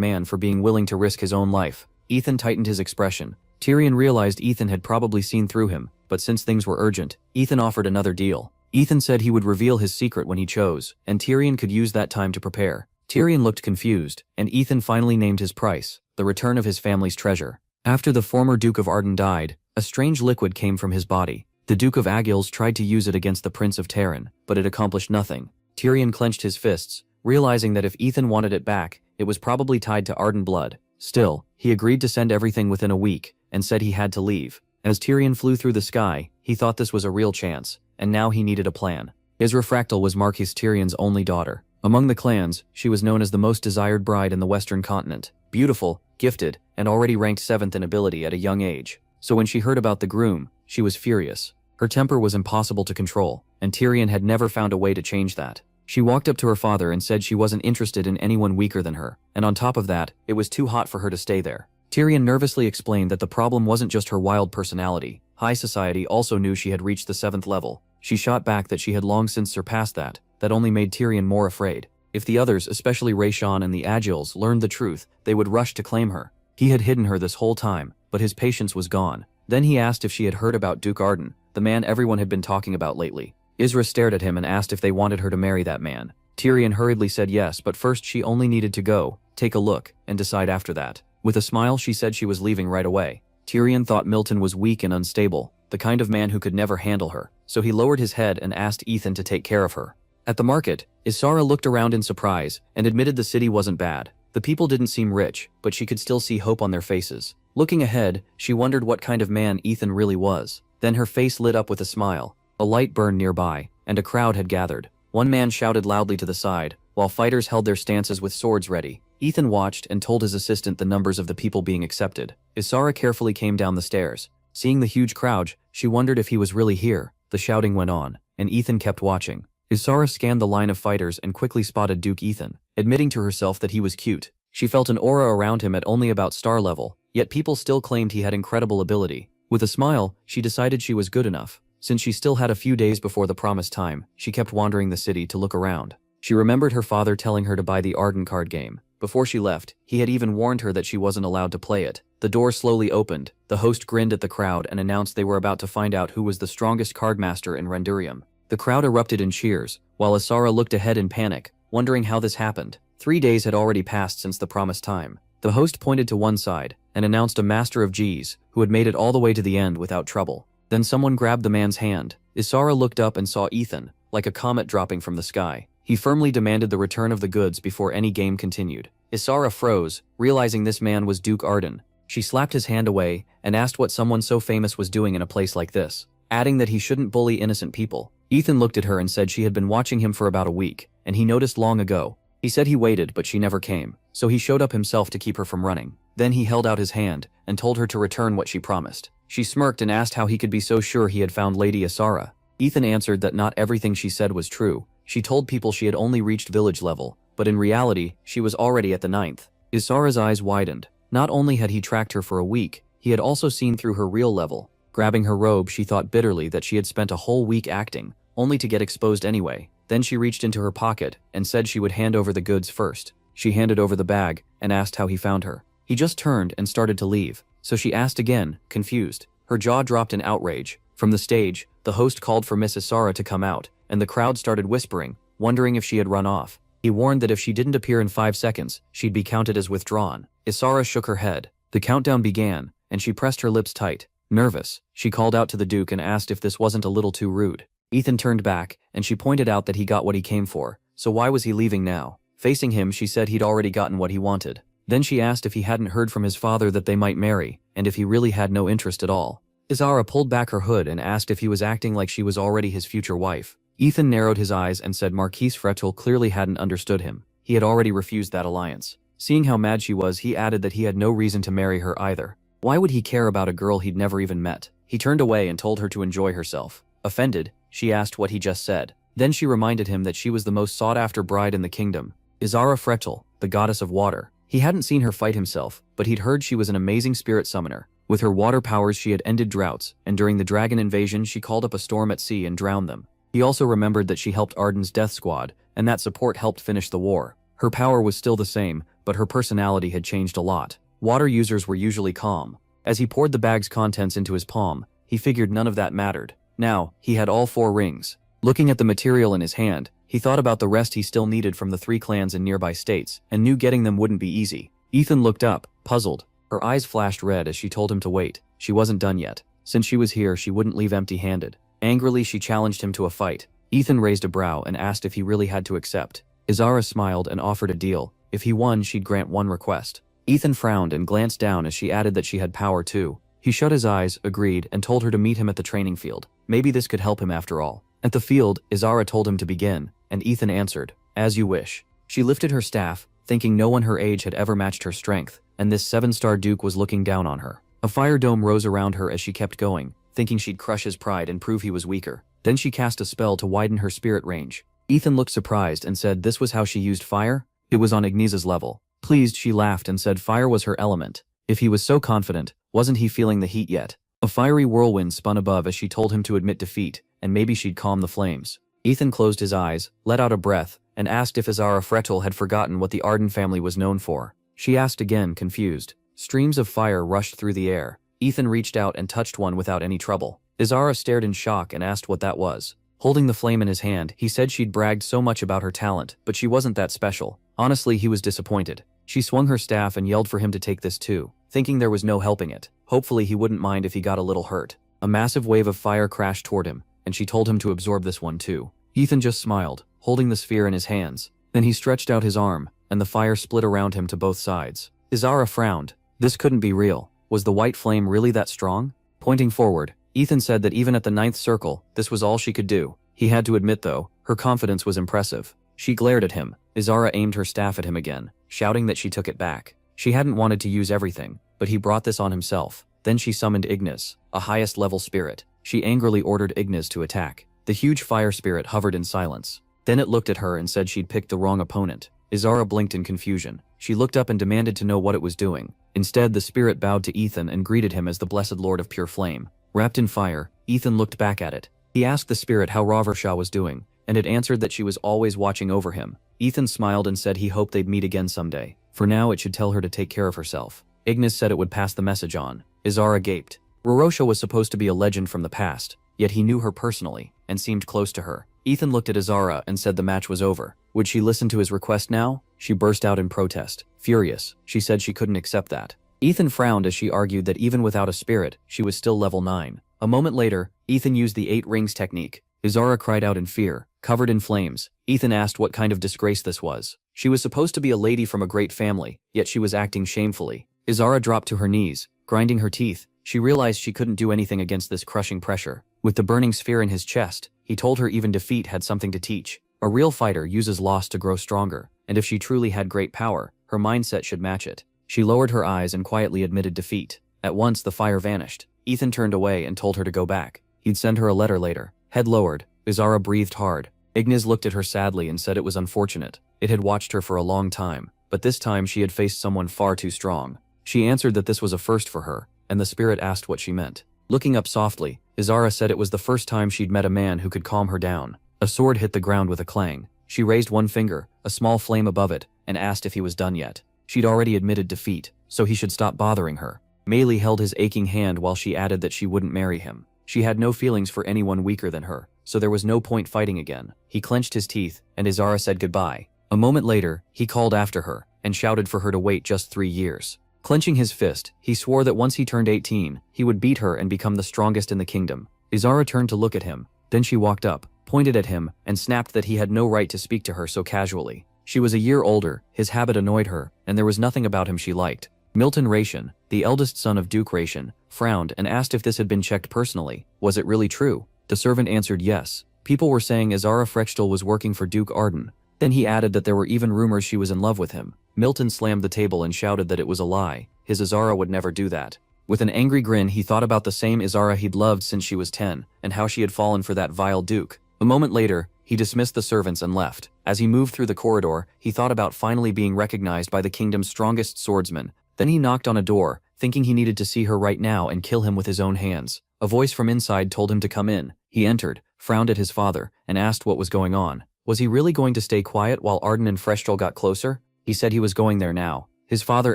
man for being willing to risk his own life. Ethan tightened his expression. Tyrion realized Ethan had probably seen through him, but since things were urgent, Ethan offered another deal. Ethan said he would reveal his secret when he chose, and Tyrion could use that time to prepare. Tyrion looked confused, and Ethan finally named his price: the return of his family's treasure. After the former Duke of Arden died, a strange liquid came from his body. The Duke of Agils tried to use it against the Prince of Terran, but it accomplished nothing. Tyrion clenched his fists, realizing that if Ethan wanted it back, it was probably tied to Arden blood. Still, he agreed to send everything within a week, and said he had to leave. As Tyrion flew through the sky, he thought this was a real chance, and now he needed a plan. Isra Fractal was Marquis Tyrion's only daughter. Among the clans, she was known as the most desired bride in the Western continent. Beautiful, gifted, and already ranked 7th in ability at a young age. So when she heard about the groom, she was furious. Her temper was impossible to control, and Tyrion had never found a way to change that. She walked up to her father and said she wasn't interested in anyone weaker than her, and on top of that, it was too hot for her to stay there. Tyrion nervously explained that the problem wasn't just her wild personality. High society also knew she had reached the 7th level. She shot back that she had long since surpassed that. That only made Tyrion more afraid. If the others, especially Raishan and the Agils, learned the truth, they would rush to claim her. He had hidden her this whole time, but his patience was gone. Then he asked if she had heard about Duke Arden, the man everyone had been talking about lately. Isra stared at him and asked if they wanted her to marry that man. Tyrion hurriedly said yes, but first she only needed to go, take a look, and decide after that. With a smile she said she was leaving right away. Tyrion thought Milton was weak and unstable, the kind of man who could never handle her, so he lowered his head and asked Ethan to take care of her. At the market, Asura looked around in surprise and admitted the city wasn't bad. The people didn't seem rich, but she could still see hope on their faces. Looking ahead, she wondered what kind of man Ethan really was. Then her face lit up with a smile. A light burned nearby, and a crowd had gathered. One man shouted loudly to the side, while fighters held their stances with swords ready. Ethan watched and told his assistant the numbers of the people being accepted. Asura carefully came down the stairs. Seeing the huge crowd, she wondered if he was really here. The shouting went on, and Ethan kept watching. Asura scanned the line of fighters and quickly spotted Duke Ethan, admitting to herself that he was cute. She felt an aura around him at only about star level, yet people still claimed he had incredible ability. With a smile, she decided she was good enough. Since she still had a few days before the promised time, she kept wandering the city to look around. She remembered her father telling her to buy the Arden card game. Before she left, he had even warned her that she wasn't allowed to play it. The door slowly opened, the host grinned at the crowd and announced they were about to find out who was the strongest cardmaster in Rendurium. The crowd erupted in cheers, while Asura looked ahead in panic, wondering how this happened. 3 days had already passed since the promised time. The host pointed to one side and announced a master of G's who had made it all the way to the end without trouble. Then someone grabbed the man's hand. Asura looked up and saw Ethan, like a comet dropping from the sky. He firmly demanded the return of the goods before any game continued. Asura froze, realizing this man was Duke Arden. She slapped his hand away and asked what someone so famous was doing in a place like this, adding that he shouldn't bully innocent people. Ethan looked at her and said she had been watching him for about a week, and he noticed long ago. He said he waited, but she never came, so he showed up himself to keep her from running. Then he held out his hand and told her to return what she promised. She smirked and asked how he could be so sure he had found Lady Asura. Ethan answered that not everything she said was true. She told people she had only reached village level, but in reality, she was already at the 9th. Asura's eyes widened. Not only had he tracked her for a week, he had also seen through her real level. Grabbing her robe, she thought bitterly that she had spent a whole week acting, only to get exposed anyway. Then she reached into her pocket and said she would hand over the goods first. She handed over the bag and asked how he found her. He just turned and started to leave, so she asked again, confused. Her jaw dropped in outrage. From the stage, the host called for Miss Asura to come out, and the crowd started whispering, wondering if she had run off. He warned that if she didn't appear in 5 seconds, she'd be counted as withdrawn. Asura shook her head. The countdown began, and she pressed her lips tight. Nervous, she called out to the Duke and asked if this wasn't a little too rude. Ethan turned back, and she pointed out that he got what he came for, so why was he leaving now? Facing him, she said he'd already gotten what he wanted. Then she asked if he hadn't heard from his father that they might marry, and if he really had no interest at all. Asura pulled back her hood and asked if he was acting like she was already his future wife. Ethan narrowed his eyes and said Marquise Fretel clearly hadn't understood him. He had already refused that alliance. Seeing how mad she was, he added that he had no reason to marry her either. Why would he care about a girl he'd never even met? He turned away and told her to enjoy herself. Offended, she asked what he just said. Then she reminded him that she was the most sought-after bride in the kingdom. Asura Fretel, the goddess of water. He hadn't seen her fight himself, but he'd heard she was an amazing spirit summoner. With her water powers she had ended droughts, and during the dragon invasion she called up a storm at sea and drowned them. He also remembered that she helped Arden's death squad, and that support helped finish the war. Her power was still the same, but her personality had changed a lot. Water users were usually calm. As he poured the bag's contents into his palm, he figured none of that mattered. Now, he had all 4 rings. Looking at the material in his hand, he thought about the rest he still needed from the 3 clans in nearby states, and knew getting them wouldn't be easy. Ethan looked up, puzzled. Her eyes flashed red as she told him to wait. She wasn't done yet. Since she was here, she wouldn't leave empty-handed. Angrily, she challenged him to a fight. Ethan raised a brow and asked if he really had to accept. Asura smiled and offered a deal. If he won, she'd grant one request. Ethan frowned and glanced down as she added that she had power too. He shut his eyes, agreed, and told her to meet him at the training field. Maybe this could help him after all. At the field, Asura told him to begin, and Ethan answered, "As you wish." She lifted her staff, thinking no one her age had ever matched her strength, and this 7-star duke was looking down on her. A fire dome rose around her as she kept going, thinking she'd crush his pride and prove he was weaker. Then she cast a spell to widen her spirit range. Ethan looked surprised and said this was how she used fire? It was on Agnieszka's level. Pleased, she laughed and said fire was her element. If he was so confident, wasn't he feeling the heat yet? A fiery whirlwind spun above as she told him to admit defeat, and maybe she'd calm the flames. Ethan closed his eyes, let out a breath, and asked if Asura Fretel had forgotten what the Arden family was known for. She asked again, confused. Streams of fire rushed through the air. Ethan reached out and touched one without any trouble. Asura stared in shock and asked what that was. Holding the flame in his hand, he said she'd bragged so much about her talent, but she wasn't that special. Honestly, he was disappointed. She swung her staff and yelled for him to take this too, thinking there was no helping it. Hopefully he wouldn't mind if he got a little hurt. A massive wave of fire crashed toward him, and she told him to absorb this one too. Ethan just smiled, holding the sphere in his hands. Then he stretched out his arm, and the fire split around him to both sides. Asura frowned. This couldn't be real. Was the white flame really that strong? Pointing forward, Ethan said that even at the 9th circle, this was all she could do. He had to admit though, her confidence was impressive. She glared at him. Asura aimed her staff at him again. shouting that she took it back. She hadn't wanted to use everything, but he brought this on himself. Then she summoned Ignis, a highest level spirit. She angrily ordered Ignis to attack. The huge fire spirit hovered in silence. Then it looked at her and said she'd picked the wrong opponent. Izara blinked in confusion. She looked up and demanded to know what it was doing. Instead, the spirit bowed to Ethan and greeted him as the blessed lord of pure flame. Wrapped in fire, Ethan looked back at it. He asked the spirit how Raversha was doing, and it answered that she was always watching over him. Ethan smiled and said he hoped they'd meet again someday. For now, it should tell her to take care of herself. Ignis said it would pass the message on. Izara gaped. Rorosha was supposed to be a legend from the past, yet he knew her personally, and seemed close to her. Ethan looked at Izara and said the match was over. Would she listen to his request now? She burst out in protest. Furious, she said she couldn't accept that. Ethan frowned as she argued that even without a spirit, she was still level 9. A moment later, Ethan used the 8 rings technique. Izara cried out in fear, covered in flames. Ethan asked what kind of disgrace this was. She was supposed to be a lady from a great family, yet she was acting shamefully. Izara dropped to her knees, grinding her teeth. She realized she couldn't do anything against this crushing pressure. With the burning sphere in his chest, he told her even defeat had something to teach. A real fighter uses loss to grow stronger, and if she truly had great power, her mindset should match it. She lowered her eyes and quietly admitted defeat. At once the fire vanished. Ethan turned away and told her to go back. He'd send her a letter later. Head lowered, Izara breathed hard. Ignis looked at her sadly and said it was unfortunate. It had watched her for a long time, but this time she had faced someone far too strong. She answered that this was a first for her, and the spirit asked what she meant. Looking up softly, Izara said it was the first time she'd met a man who could calm her down. A sword hit the ground with a clang. She raised one finger, a small flame above it, and asked if he was done yet. She'd already admitted defeat, so he should stop bothering her. Meili held his aching hand while she added that she wouldn't marry him. She had no feelings for anyone weaker than her, so there was no point fighting again. He clenched his teeth, and Izara said goodbye. A moment later, he called after her, and shouted for her to wait just 3 years. Clenching his fist, he swore that once he turned 18, he would beat her and become the strongest in the kingdom. Izara turned to look at him. Then she walked up, pointed at him, and snapped that he had no right to speak to her so casually. She was a year older, his habit annoyed her, and there was nothing about him she liked. Milton Ration, the eldest son of Duke Ration, frowned and asked if this had been checked personally. Was it really true? The servant answered yes. People were saying Izara Frechtel was working for Duke Arden. Then he added that there were even rumors she was in love with him. Milton slammed the table and shouted that it was a lie. His Izara would never do that. With an angry grin, he thought about the same Izara he'd loved since she was 10, and how she had fallen for that vile Duke. A moment later, he dismissed the servants and left. As he moved through the corridor, he thought about finally being recognized by the kingdom's strongest swordsman. Then he knocked on a door, thinking he needed to see her right now and kill him with his own hands. A voice from inside told him to come in. He entered, frowned at his father, and asked what was going on. Was he really going to stay quiet while Arden and Frechtel got closer? He said he was going there now. His father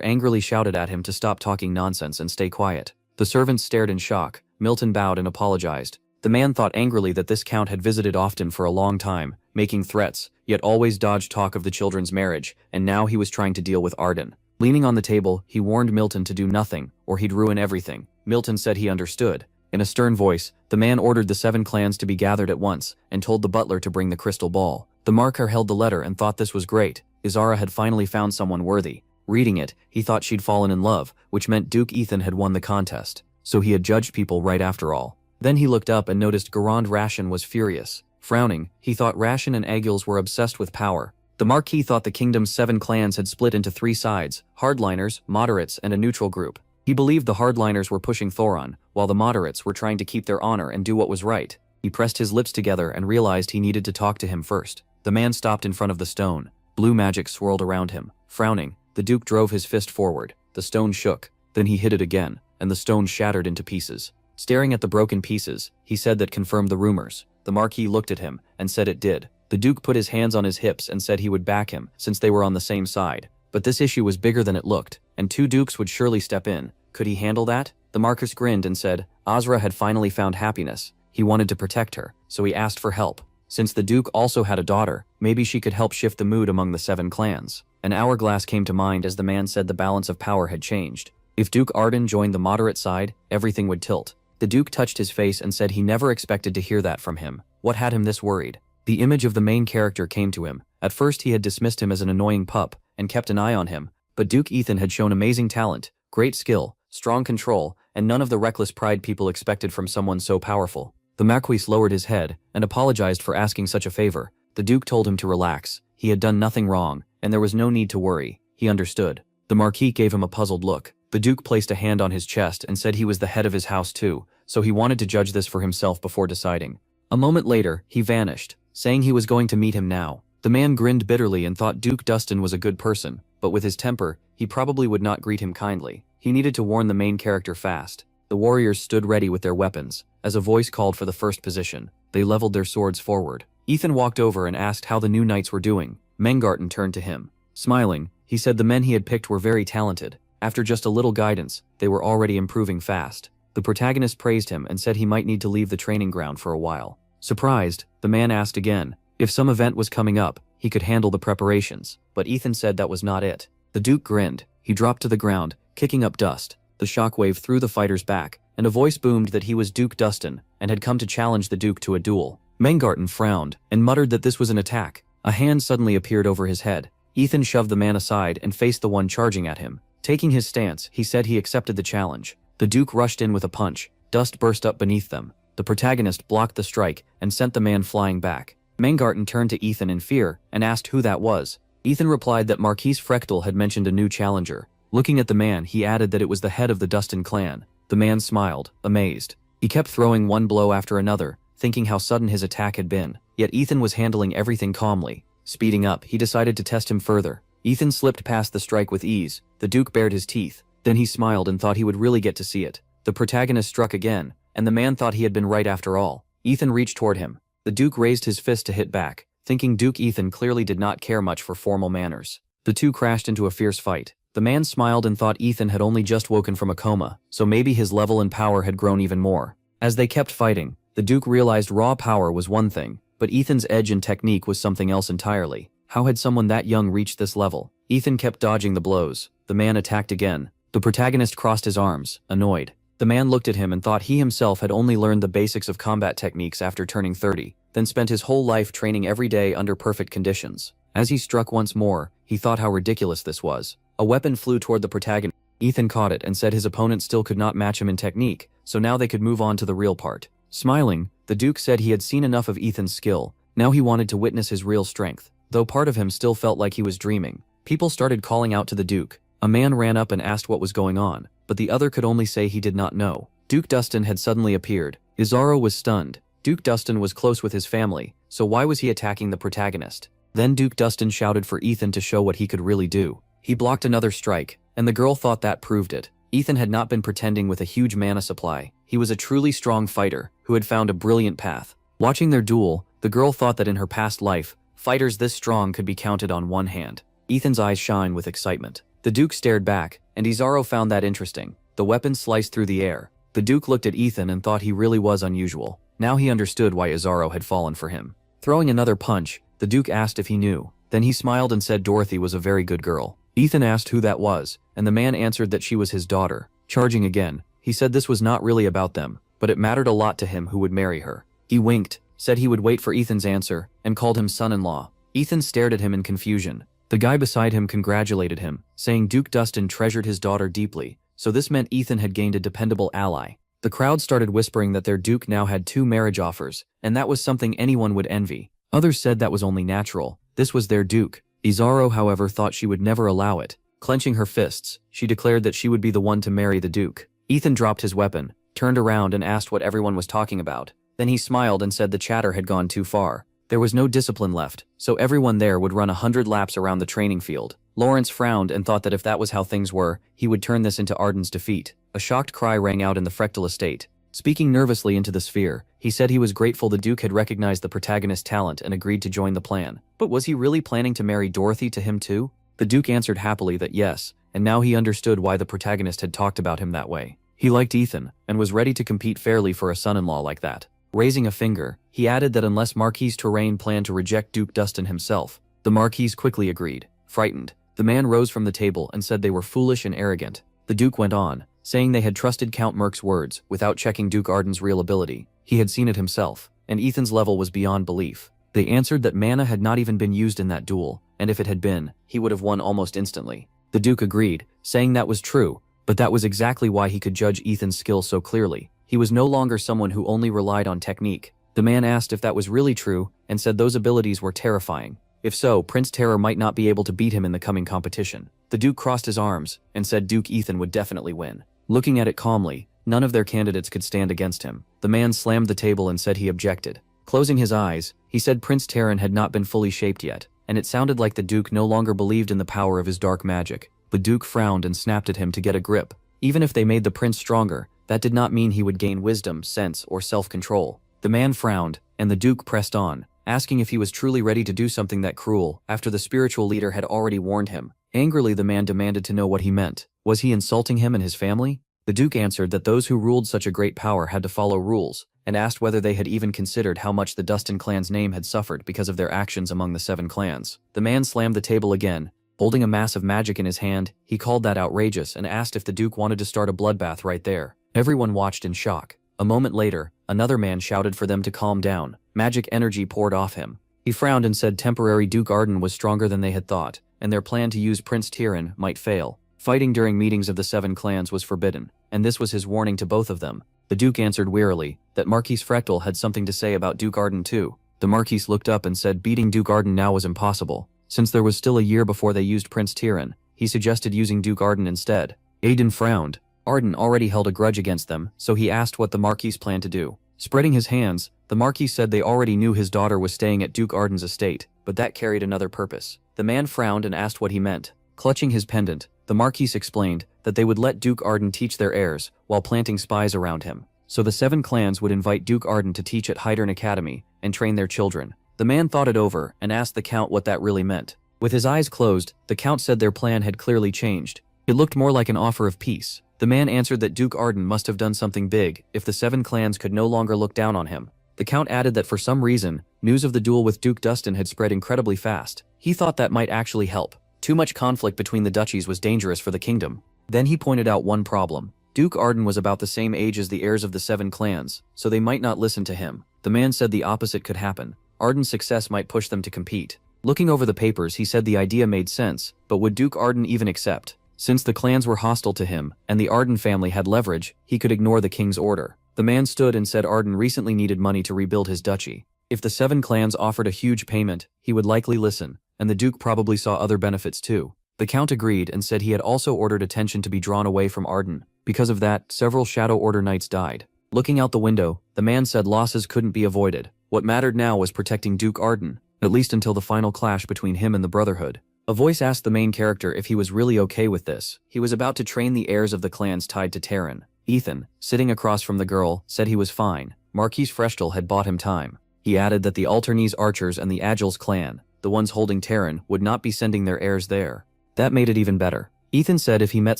angrily shouted at him to stop talking nonsense and stay quiet. The servants stared in shock. Milton bowed and apologized. The man thought angrily that this count had visited often for a long time, making threats, yet always dodged talk of the children's marriage, and now he was trying to deal with Arden. Leaning on the table, he warned Milton to do nothing, or he'd ruin everything. Milton said he understood. In a stern voice, the man ordered the 7 clans to be gathered at once, and told the butler to bring the crystal ball. The marker held the letter and thought this was great. Izara had finally found someone worthy. Reading it, he thought she'd fallen in love, which meant Duke Ethan had won the contest. So he had judged people right after all. Then he looked up and noticed Garand Ration was furious. Frowning, he thought Ration and Agules were obsessed with power. The Marquis thought the kingdom's 7 clans had split into 3 sides, hardliners, moderates, and a neutral group. He believed the hardliners were pushing Thoron, while the moderates were trying to keep their honor and do what was right. He pressed his lips together and realized he needed to talk to him first. The man stopped in front of the stone. Blue magic swirled around him. Frowning, the Duke drove his fist forward. The stone shook. Then he hit it again, and the stone shattered into pieces. Staring at the broken pieces, he said that confirmed the rumors. The Marquis looked at him and said it did. The Duke put his hands on his hips and said he would back him since they were on the same side. But this issue was bigger than it looked, and 2 dukes would surely step in. Could he handle that? The Marquis grinned and said Asura had finally found happiness. He wanted to protect her, so he asked for help. Since the Duke also had a daughter, maybe she could help shift the mood among the 7 clans. An hourglass came to mind as the man said the balance of power had changed. If Duke Arden joined the moderate side, everything would tilt. The Duke touched his face and said he never expected to hear that from him. What had him this worried? The image of the main character came to him. At first he had dismissed him as an annoying pup and kept an eye on him, but Duke Ethan had shown amazing talent, great skill, strong control, and none of the reckless pride people expected from someone so powerful. The Marquis lowered his head and apologized for asking such a favor. The Duke told him to relax. He had done nothing wrong, and there was no need to worry. he understood. The Marquis gave him a puzzled look. The Duke placed a hand on his chest and said he was the head of his house too, so he wanted to judge this for himself before deciding. A moment later, he vanished, saying he was going to meet him now. The man grinned bitterly and thought Duke Dustin was a good person, but with his temper, he probably would not greet him kindly. He needed to warn the main character fast. The warriors stood ready with their weapons. As a voice called for the first position, they leveled their swords forward. Ethan walked over and asked how the new knights were doing. Mengarten turned to him. Smiling, he said the men he had picked were very talented. After just a little guidance, they were already improving fast. The protagonist praised him and said he might need to leave the training ground for a while. Surprised, the man asked again if some event was coming up, he could handle the preparations, but Ethan said that was not it. The Duke grinned. He dropped to the ground, kicking up dust. The shockwave threw the fighters back, and a voice boomed that he was Duke Dustin and had come to challenge the Duke to a duel. Mengarten frowned and muttered that this was an attack. A hand suddenly appeared over his head. Ethan shoved the man aside and faced the one charging at him. Taking his stance, he said he accepted the challenge. The Duke rushed in with a punch. Dust burst up beneath them. The protagonist blocked the strike and sent the man flying back. Mengarten turned to Ethan in fear and asked who that was. Ethan replied that Marquis Frechtel had mentioned a new challenger. Looking at the man, he added that it was the head of the Dustin clan. The man smiled, amazed. He kept throwing one blow after another, thinking how sudden his attack had been. Yet Ethan was handling everything calmly. Speeding up, he decided to test him further. Ethan slipped past the strike with ease. The Duke bared his teeth. Then he smiled and thought he would really get to see it. The protagonist struck again, and the man thought he had been right after all. Ethan reached toward him. The Duke raised his fist to hit back, thinking Duke Ethan clearly did not care much for formal manners. The two crashed into a fierce fight. The man smiled and thought Ethan had only just woken from a coma, so maybe his level and power had grown even more. As they kept fighting, the Duke realized raw power was one thing, but Ethan's edge and technique was something else entirely. How had someone that young reached this level? Ethan kept dodging the blows. The man attacked again. The protagonist crossed his arms, annoyed. The man looked at him and thought he himself had only learned the basics of combat techniques after turning 30, then spent his whole life training every day under perfect conditions. As he struck once more, he thought how ridiculous this was. A weapon flew toward the protagonist. Ethan caught it and said his opponent still could not match him in technique, so now they could move on to the real part. Smiling, the Duke said he had seen enough of Ethan's skill. Now he wanted to witness his real strength. Though part of him still felt like he was dreaming. People started calling out to the Duke. A man ran up and asked what was going on, but the other could only say he did not know. Duke Dustin had suddenly appeared. Izaro was stunned. Duke Dustin was close with his family, so why was he attacking the protagonist? Then Duke Dustin shouted for Ethan to show what he could really do. He blocked another strike, and the girl thought that proved it. Ethan had not been pretending with a huge mana supply. He was a truly strong fighter, who had found a brilliant path. Watching their duel, the girl thought that in her past life, fighters this strong could be counted on one hand. Ethan's eyes shine with excitement. The Duke stared back, and Izaro found that interesting. The weapon sliced through the air. The Duke looked at Ethan and thought he really was unusual. Now he understood why Izaro had fallen for him. Throwing another punch, the Duke asked if he knew. Then he smiled and said Dorothy was a very good girl. Ethan asked who that was, and the man answered that she was his daughter. Charging again, he said this was not really about them, but it mattered a lot to him who would marry her. He winked, said he would wait for Ethan's answer, and called him son-in-law. Ethan stared at him in confusion. The guy beside him congratulated him, saying Duke Dustin treasured his daughter deeply, so this meant Ethan had gained a dependable ally. The crowd started whispering that their Duke now had 2 marriage offers, and that was something anyone would envy. Others said that was only natural. This was their Duke. Izaro, however, thought she would never allow it. Clenching her fists, she declared that she would be the one to marry the Duke. Ethan dropped his weapon, turned around and asked what everyone was talking about. Then he smiled and said the chatter had gone too far. There was no discipline left, so everyone there would run 100 laps around the training field. Lawrence frowned and thought that if that was how things were, he would turn this into Arden's defeat. A shocked cry rang out in the Frechtel estate. Speaking nervously into the sphere, he said he was grateful the Duke had recognized the protagonist's talent and agreed to join the plan. But was he really planning to marry Dorothy to him too? The Duke answered happily that yes, and now he understood why the protagonist had talked about him that way. He liked Ethan, and was ready to compete fairly for a son-in-law like that. Raising a finger, he added that unless Marquis Terrain planned to reject Duke Dustin himself, the Marquis quickly agreed. Frightened, the man rose from the table and said they were foolish and arrogant. The Duke went on, saying they had trusted Count Merc's words without checking Duke Arden's real ability. He had seen it himself, and Ethan's level was beyond belief. They answered that mana had not even been used in that duel, and if it had been, he would have won almost instantly. The Duke agreed, saying that was true, but that was exactly why he could judge Ethan's skill so clearly. He was no longer someone who only relied on technique. The man asked if that was really true, and said those abilities were terrifying. If so, Prince Terror might not be able to beat him in the coming competition. The Duke crossed his arms and said Duke Ethan would definitely win. Looking at it calmly, none of their candidates could stand against him. The man slammed the table and said he objected. Closing his eyes, he said Prince Terran had not been fully shaped yet, and it sounded like the Duke no longer believed in the power of his dark magic. The Duke frowned and snapped at him to get a grip. Even if they made the prince stronger, that did not mean he would gain wisdom, sense, or self-control. The man frowned, and the Duke pressed on, asking if he was truly ready to do something that cruel, after the spiritual leader had already warned him. Angrily, the man demanded to know what he meant. Was he insulting him and his family? The Duke answered that those who ruled such a great power had to follow rules, and asked whether they had even considered how much the Dustin clan's name had suffered because of their actions among the 7 clans. The man slammed the table again. Holding a mass of magic in his hand, he called that outrageous and asked if the Duke wanted to start a bloodbath right there. Everyone watched in shock. A moment later, another man shouted for them to calm down. Magic energy poured off him. He frowned and said temporary Duke Arden was stronger than they had thought, and their plan to use Prince Tyrion might fail. Fighting during meetings of the 7 clans was forbidden, and this was his warning to both of them. The Duke answered wearily that Marquis Frechtel had something to say about Duke Arden too. The Marquis looked up and said beating Duke Arden now was impossible. Since there was still a year before they used Prince Tyrion, he suggested using Duke Arden instead. Aiden frowned. Arden already held a grudge against them, so he asked what the Marquis planned to do. Spreading his hands, the Marquis said they already knew his daughter was staying at Duke Arden's estate, but that carried another purpose. The man frowned and asked what he meant. Clutching his pendant, the Marquis explained that they would let Duke Arden teach their heirs while planting spies around him. So the 7 clans would invite Duke Arden to teach at Hydern Academy and train their children. The man thought it over and asked the Count what that really meant. With his eyes closed, the Count said their plan had clearly changed. It looked more like an offer of peace. The man answered that Duke Arden must have done something big if the 7 clans could no longer look down on him. The Count added that for some reason, news of the duel with Duke Dustin had spread incredibly fast. He thought that might actually help. Too much conflict between the duchies was dangerous for the kingdom. Then he pointed out one problem. Duke Arden was about the same age as the heirs of the 7 clans, so they might not listen to him. The man said the opposite could happen. Arden's success might push them to compete. Looking over the papers, he said the idea made sense, but would Duke Arden even accept? Since the clans were hostile to him, and the Arden family had leverage, he could ignore the king's order. The man stood and said Arden recently needed money to rebuild his duchy. If the 7 clans offered a huge payment, he would likely listen, and the Duke probably saw other benefits too. The Count agreed and said he had also ordered attention to be drawn away from Arden. Because of that, several Shadow Order knights died. Looking out the window, the man said losses couldn't be avoided. What mattered now was protecting Duke Arden, at least until the final clash between him and the Brotherhood. A voice asked the main character if he was really okay with this. He was about to train the heirs of the clans tied to Terran. Ethan, sitting across from the girl, said he was fine. Marquis Frechtel had bought him time. He added that the Alternese archers and the Agils clan, the ones holding Terran, would not be sending their heirs there. That made it even better. Ethan said if he met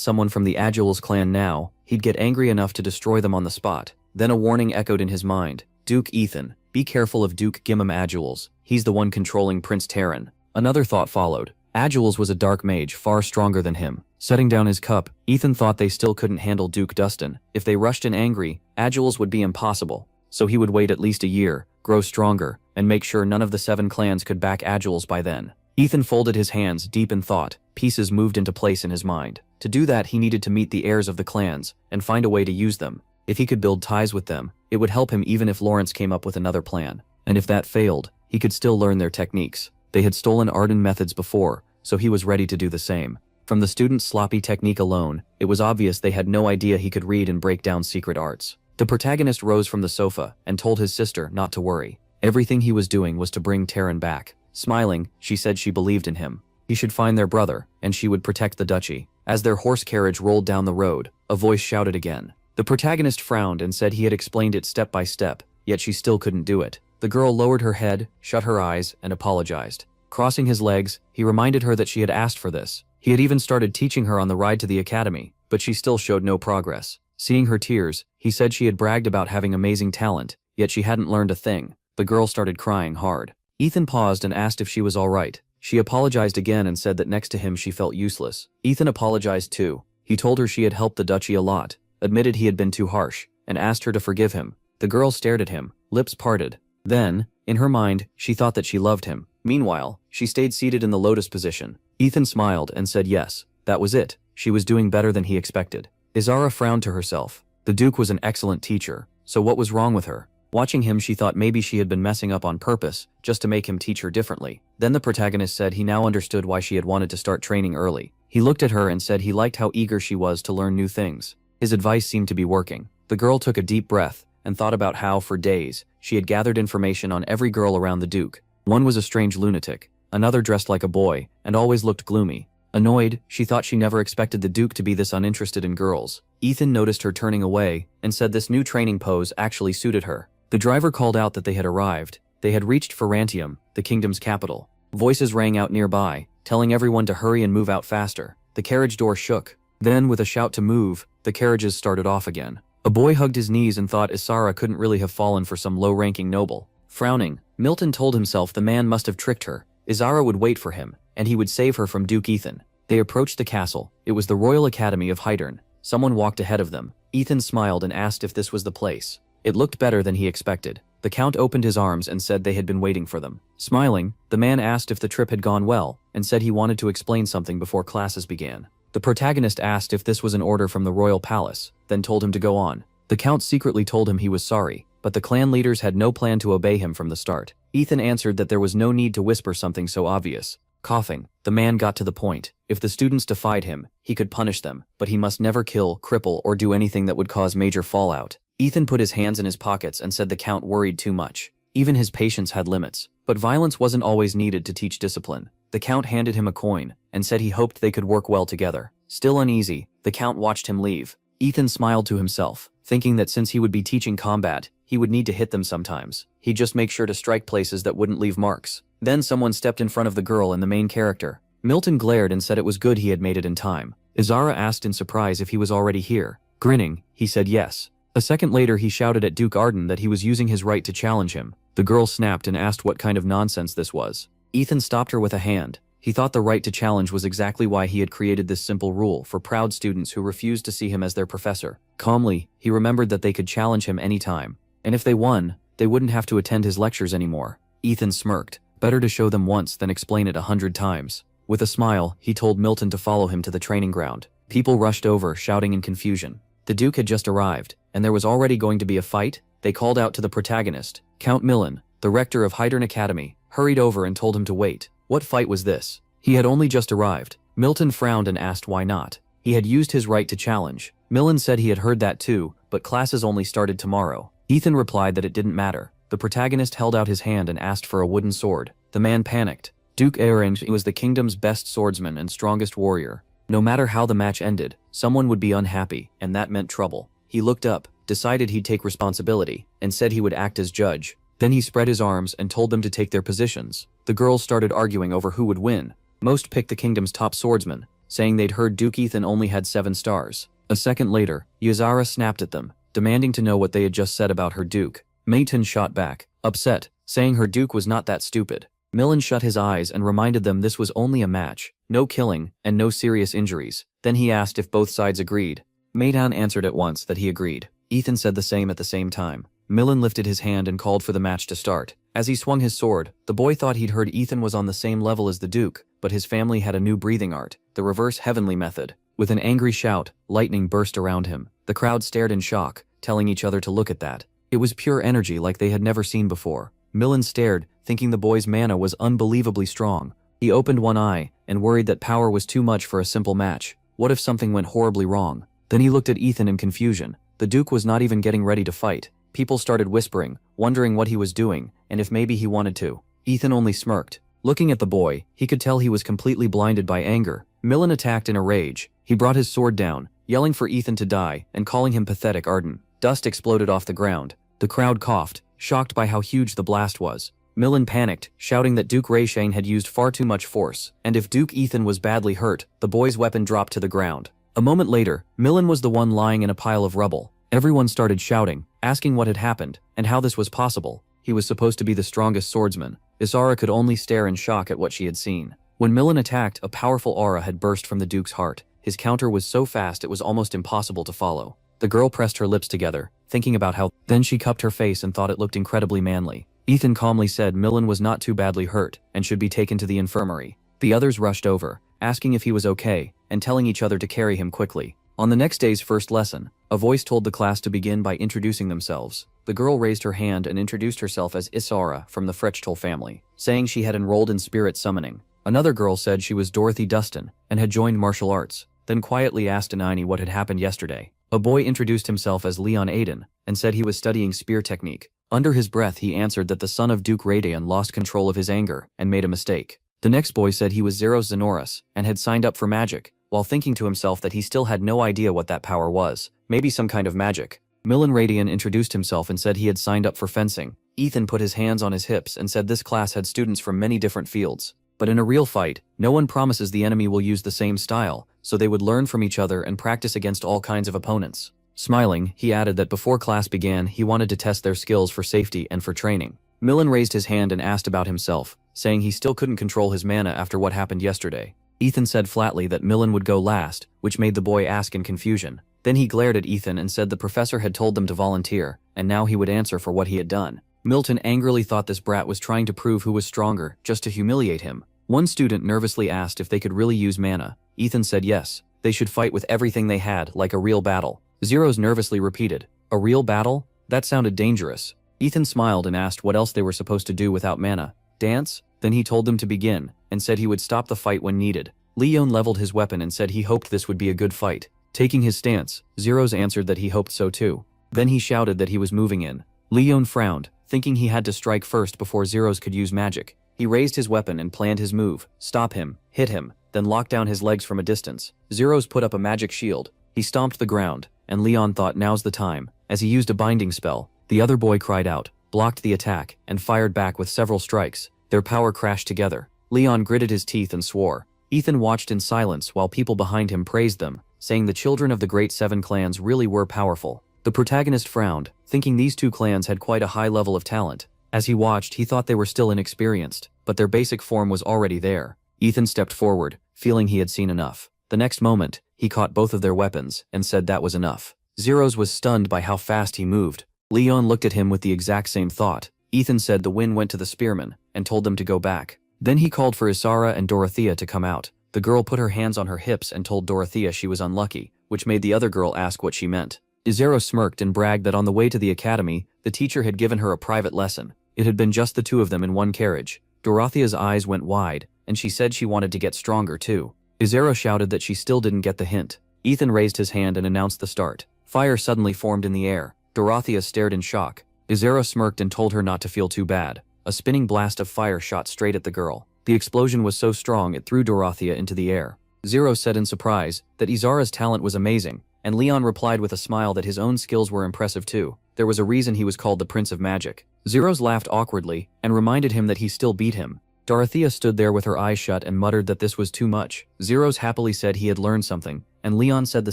someone from the Agils clan now, he'd get angry enough to destroy them on the spot. Then a warning echoed in his mind. Duke Ethan, be careful of Duke Gimmum Agils. He's the one controlling Prince Terran. Another thought followed. Agils was a dark mage far stronger than him. Setting down his cup, Ethan thought they still couldn't handle Duke Dustin. If they rushed in angry, Agils would be impossible. So he would wait at least a year, grow stronger, and make sure none of the 7 clans could back Agils by then. Ethan folded his hands deep in thought. Pieces moved into place in his mind. To do that, he needed to meet the heirs of the clans and find a way to use them. If he could build ties with them, it would help him even if Lawrence came up with another plan. And if that failed, he could still learn their techniques. They had stolen Arden methods before, so he was ready to do the same. From the student's sloppy technique alone, it was obvious they had no idea he could read and break down secret arts. The protagonist rose from the sofa and told his sister not to worry. Everything he was doing was to bring Terran back. Smiling, she said she believed in him. He should find their brother, and she would protect the duchy. As their horse carriage rolled down the road, a voice shouted again. The protagonist frowned and said he had explained it step by step, yet she still couldn't do it. The girl lowered her head, shut her eyes, and apologized. Crossing his legs, he reminded her that she had asked for this. He had even started teaching her on the ride to the academy, but she still showed no progress. Seeing her tears, he said she had bragged about having amazing talent, yet she hadn't learned a thing. The girl started crying hard. Ethan paused and asked if she was all right. She apologized again and said that next to him she felt useless. Ethan apologized too. He told her she had helped the duchy a lot, admitted he had been too harsh, and asked her to forgive him. The girl stared at him, lips parted. Then, in her mind, she thought that she loved him. Meanwhile, she stayed seated in the lotus position. Ethan smiled and said yes, that was it. She was doing better than he expected. Izara frowned to herself. The Duke was an excellent teacher, so what was wrong with her? Watching him, she thought maybe she had been messing up on purpose, just to make him teach her differently. Then the protagonist said he now understood why she had wanted to start training early. He looked at her and said he liked how eager she was to learn new things. His advice seemed to be working. The girl took a deep breath and thought about how, for days, she had gathered information on every girl around the Duke. One was a strange lunatic, another dressed like a boy, and always looked gloomy. Annoyed, she thought she never expected the Duke to be this uninterested in girls. Ethan noticed her turning away and said this new training pose actually suited her. The driver called out that they had arrived. They had reached Ferrantium, the kingdom's capital. Voices rang out nearby, telling everyone to hurry and move out faster. The carriage door shook. Then, with a shout to move, the carriages started off again. A boy hugged his knees and thought Asura couldn't really have fallen for some low-ranking noble. Frowning, Milton told himself the man must have tricked her. Asura would wait for him, and he would save her from Duke Ethan. They approached the castle. It was the Royal Academy of Hydern. Someone walked ahead of them. Ethan smiled and asked if this was the place. It looked better than he expected. The Count opened his arms and said they had been waiting for them. Smiling, the man asked if the trip had gone well, and said he wanted to explain something before classes began. The protagonist asked if this was an order from the royal palace, then told him to go on. The Count secretly told him he was sorry, but the clan leaders had no plan to obey him from the start. Ethan answered that there was no need to whisper something so obvious. Coughing, the man got to the point. If the students defied him, he could punish them, but he must never kill, cripple, or do anything that would cause major fallout. Ethan put his hands in his pockets and said the Count worried too much. Even his patience had limits, but violence wasn't always needed to teach discipline. The Count handed him a coin and said he hoped they could work well together. Still uneasy, the Count watched him leave. Ethan smiled to himself, thinking that since he would be teaching combat, he would need to hit them sometimes. He'd just make sure to strike places that wouldn't leave marks. Then someone stepped in front of the girl and the main character. Milton glared and said it was good he had made it in time. Asura asked in surprise if he was already here. Grinning, he said yes. A second later, he shouted at Duke Arden that he was using his right to challenge him. The girl snapped and asked what kind of nonsense this was. Ethan stopped her with a hand. He thought the right to challenge was exactly why he had created this simple rule for proud students who refused to see him as their professor. Calmly, he remembered that they could challenge him anytime. And if they won, they wouldn't have to attend his lectures anymore. Ethan smirked. Better to show them once than explain it 100 times. With a smile, he told Milton to follow him to the training ground. People rushed over, shouting in confusion. The Duke had just arrived, and there was already going to be a fight. They called out to the protagonist. Count Millen, the rector of Hydern Academy, hurried over and told him to wait. What fight was this? He had only just arrived. Milton frowned and asked why not. He had used his right to challenge. Millen said he had heard that too, but classes only started tomorrow. Ethan replied that it didn't matter. The protagonist held out his hand and asked for a wooden sword. The man panicked. Duke Aaron was the kingdom's best swordsman and strongest warrior. No matter how the match ended, someone would be unhappy, and that meant trouble. He looked up, decided he'd take responsibility, and said he would act as judge. Then he spread his arms and told them to take their positions. The girls started arguing over who would win. Most picked the kingdom's top swordsman, saying they'd heard Duke Ethan only had 7 stars. A second later, Asura snapped at them, demanding to know what they had just said about her Duke. Mayton shot back, upset, saying her Duke was not that stupid. Millen shut his eyes and reminded them this was only a match, no killing, and no serious injuries. Then he asked if both sides agreed. Mayton answered at once that he agreed. Ethan said the same at the same time. Millen lifted his hand and called for the match to start. As he swung his sword, the boy thought he'd heard Ethan was on the same level as the Duke, but his family had a new breathing art, the reverse heavenly method. With an angry shout, lightning burst around him. The crowd stared in shock, telling each other to look at that. It was pure energy like they had never seen before. Millen stared, thinking the boy's mana was unbelievably strong. He opened one eye and worried that power was too much for a simple match. What if something went horribly wrong? Then he looked at Ethan in confusion. The Duke was not even getting ready to fight. People started whispering, wondering what he was doing, and if maybe he wanted to. Ethan only smirked. Looking at the boy, he could tell he was completely blinded by anger. Millen attacked in a rage. He brought his sword down, yelling for Ethan to die and calling him pathetic Arden. Dust exploded off the ground. The crowd coughed, shocked by how huge the blast was. Millen panicked, shouting that Duke Raishane had used far too much force, and if Duke Ethan was badly hurt, the boy's weapon dropped to the ground. A moment later, Millen was the one lying in a pile of rubble. Everyone started shouting, asking what had happened, and how this was possible. He was supposed to be the strongest swordsman. Asura could only stare in shock at what she had seen. When Millen attacked, a powerful aura had burst from the Duke's heart. His counter was so fast it was almost impossible to follow. The girl pressed her lips together, thinking about how. Then she cupped her face and thought it looked incredibly manly. Ethan calmly said Millen was not too badly hurt and should be taken to the infirmary. The others rushed over, asking if he was okay, and telling each other to carry him quickly. On the next day's first lesson, a voice told the class to begin by introducing themselves. The girl raised her hand and introduced herself as Asura from the Frechtel family, saying she had enrolled in spirit summoning. Another girl said she was Dorothy Dustin and had joined martial arts, then quietly asked Anini what had happened yesterday. A boy introduced himself as Leon Aiden and said he was studying spear technique. Under his breath he answered that the son of Duke Radaeon lost control of his anger and made a mistake. The next boy said he was Zeros Zenoris and had signed up for magic, while thinking to himself that he still had no idea what that power was, maybe some kind of magic. Milan Radian introduced himself and said he had signed up for fencing. Ethan put his hands on his hips and said this class had students from many different fields. But in a real fight, no one promises the enemy will use the same style, so they would learn from each other and practice against all kinds of opponents. Smiling, he added that before class began he wanted to test their skills for safety and for training. Milan raised his hand and asked about himself, saying he still couldn't control his mana after what happened yesterday. Ethan said flatly that Milan would go last, which made the boy ask in confusion. Then he glared at Ethan and said the professor had told them to volunteer, and now he would answer for what he had done. Milton angrily thought this brat was trying to prove who was stronger, just to humiliate him. One student nervously asked if they could really use mana. Ethan said yes, they should fight with everything they had, like a real battle. Zeros nervously repeated, "A real battle? That sounded dangerous." Ethan smiled and asked what else they were supposed to do without mana. Dance? Then he told them to begin, and said he would stop the fight when needed. Leon leveled his weapon and said he hoped this would be a good fight. Taking his stance, Zeros answered that he hoped so too. Then he shouted that he was moving in. Leon frowned, thinking he had to strike first before Zeros could use magic. He raised his weapon and planned his move, stop him, hit him, then lock down his legs from a distance. Zeros put up a magic shield. He stomped the ground, and Leon thought now's the time. As he used a binding spell, the other boy cried out, blocked the attack, and fired back with several strikes. Their power crashed together. Leon gritted his teeth and swore. Ethan watched in silence while people behind him praised them, saying the children of the Great Seven clans really were powerful. The protagonist frowned, thinking these two clans had quite a high level of talent. As he watched, he thought they were still inexperienced, but their basic form was already there. Ethan stepped forward, feeling he had seen enough. The next moment, he caught both of their weapons and said that was enough. Zeros was stunned by how fast he moved. Leon looked at him with the exact same thought. Ethan said the win went to the spearmen and told them to go back. Then he called for Isara and Dorothea to come out. The girl put her hands on her hips and told Dorothea she was unlucky, which made the other girl ask what she meant. Izero smirked and bragged that on the way to the academy, the teacher had given her a private lesson. It had been just the two of them in one carriage. Dorothea's eyes went wide, and she said she wanted to get stronger too. Izero shouted that she still didn't get the hint. Ethan raised his hand and announced the start. Fire suddenly formed in the air. Dorothea stared in shock. Izero smirked and told her not to feel too bad. A spinning blast of fire shot straight at the girl. The explosion was so strong it threw Dorothea into the air. Zero said in surprise that Izara's talent was amazing, and Leon replied with a smile that his own skills were impressive too. There was a reason he was called the Prince of Magic. Zeros laughed awkwardly and reminded him that he still beat him. Dorothea stood there with her eyes shut and muttered that this was too much. Zeros happily said he had learned something, and Leon said the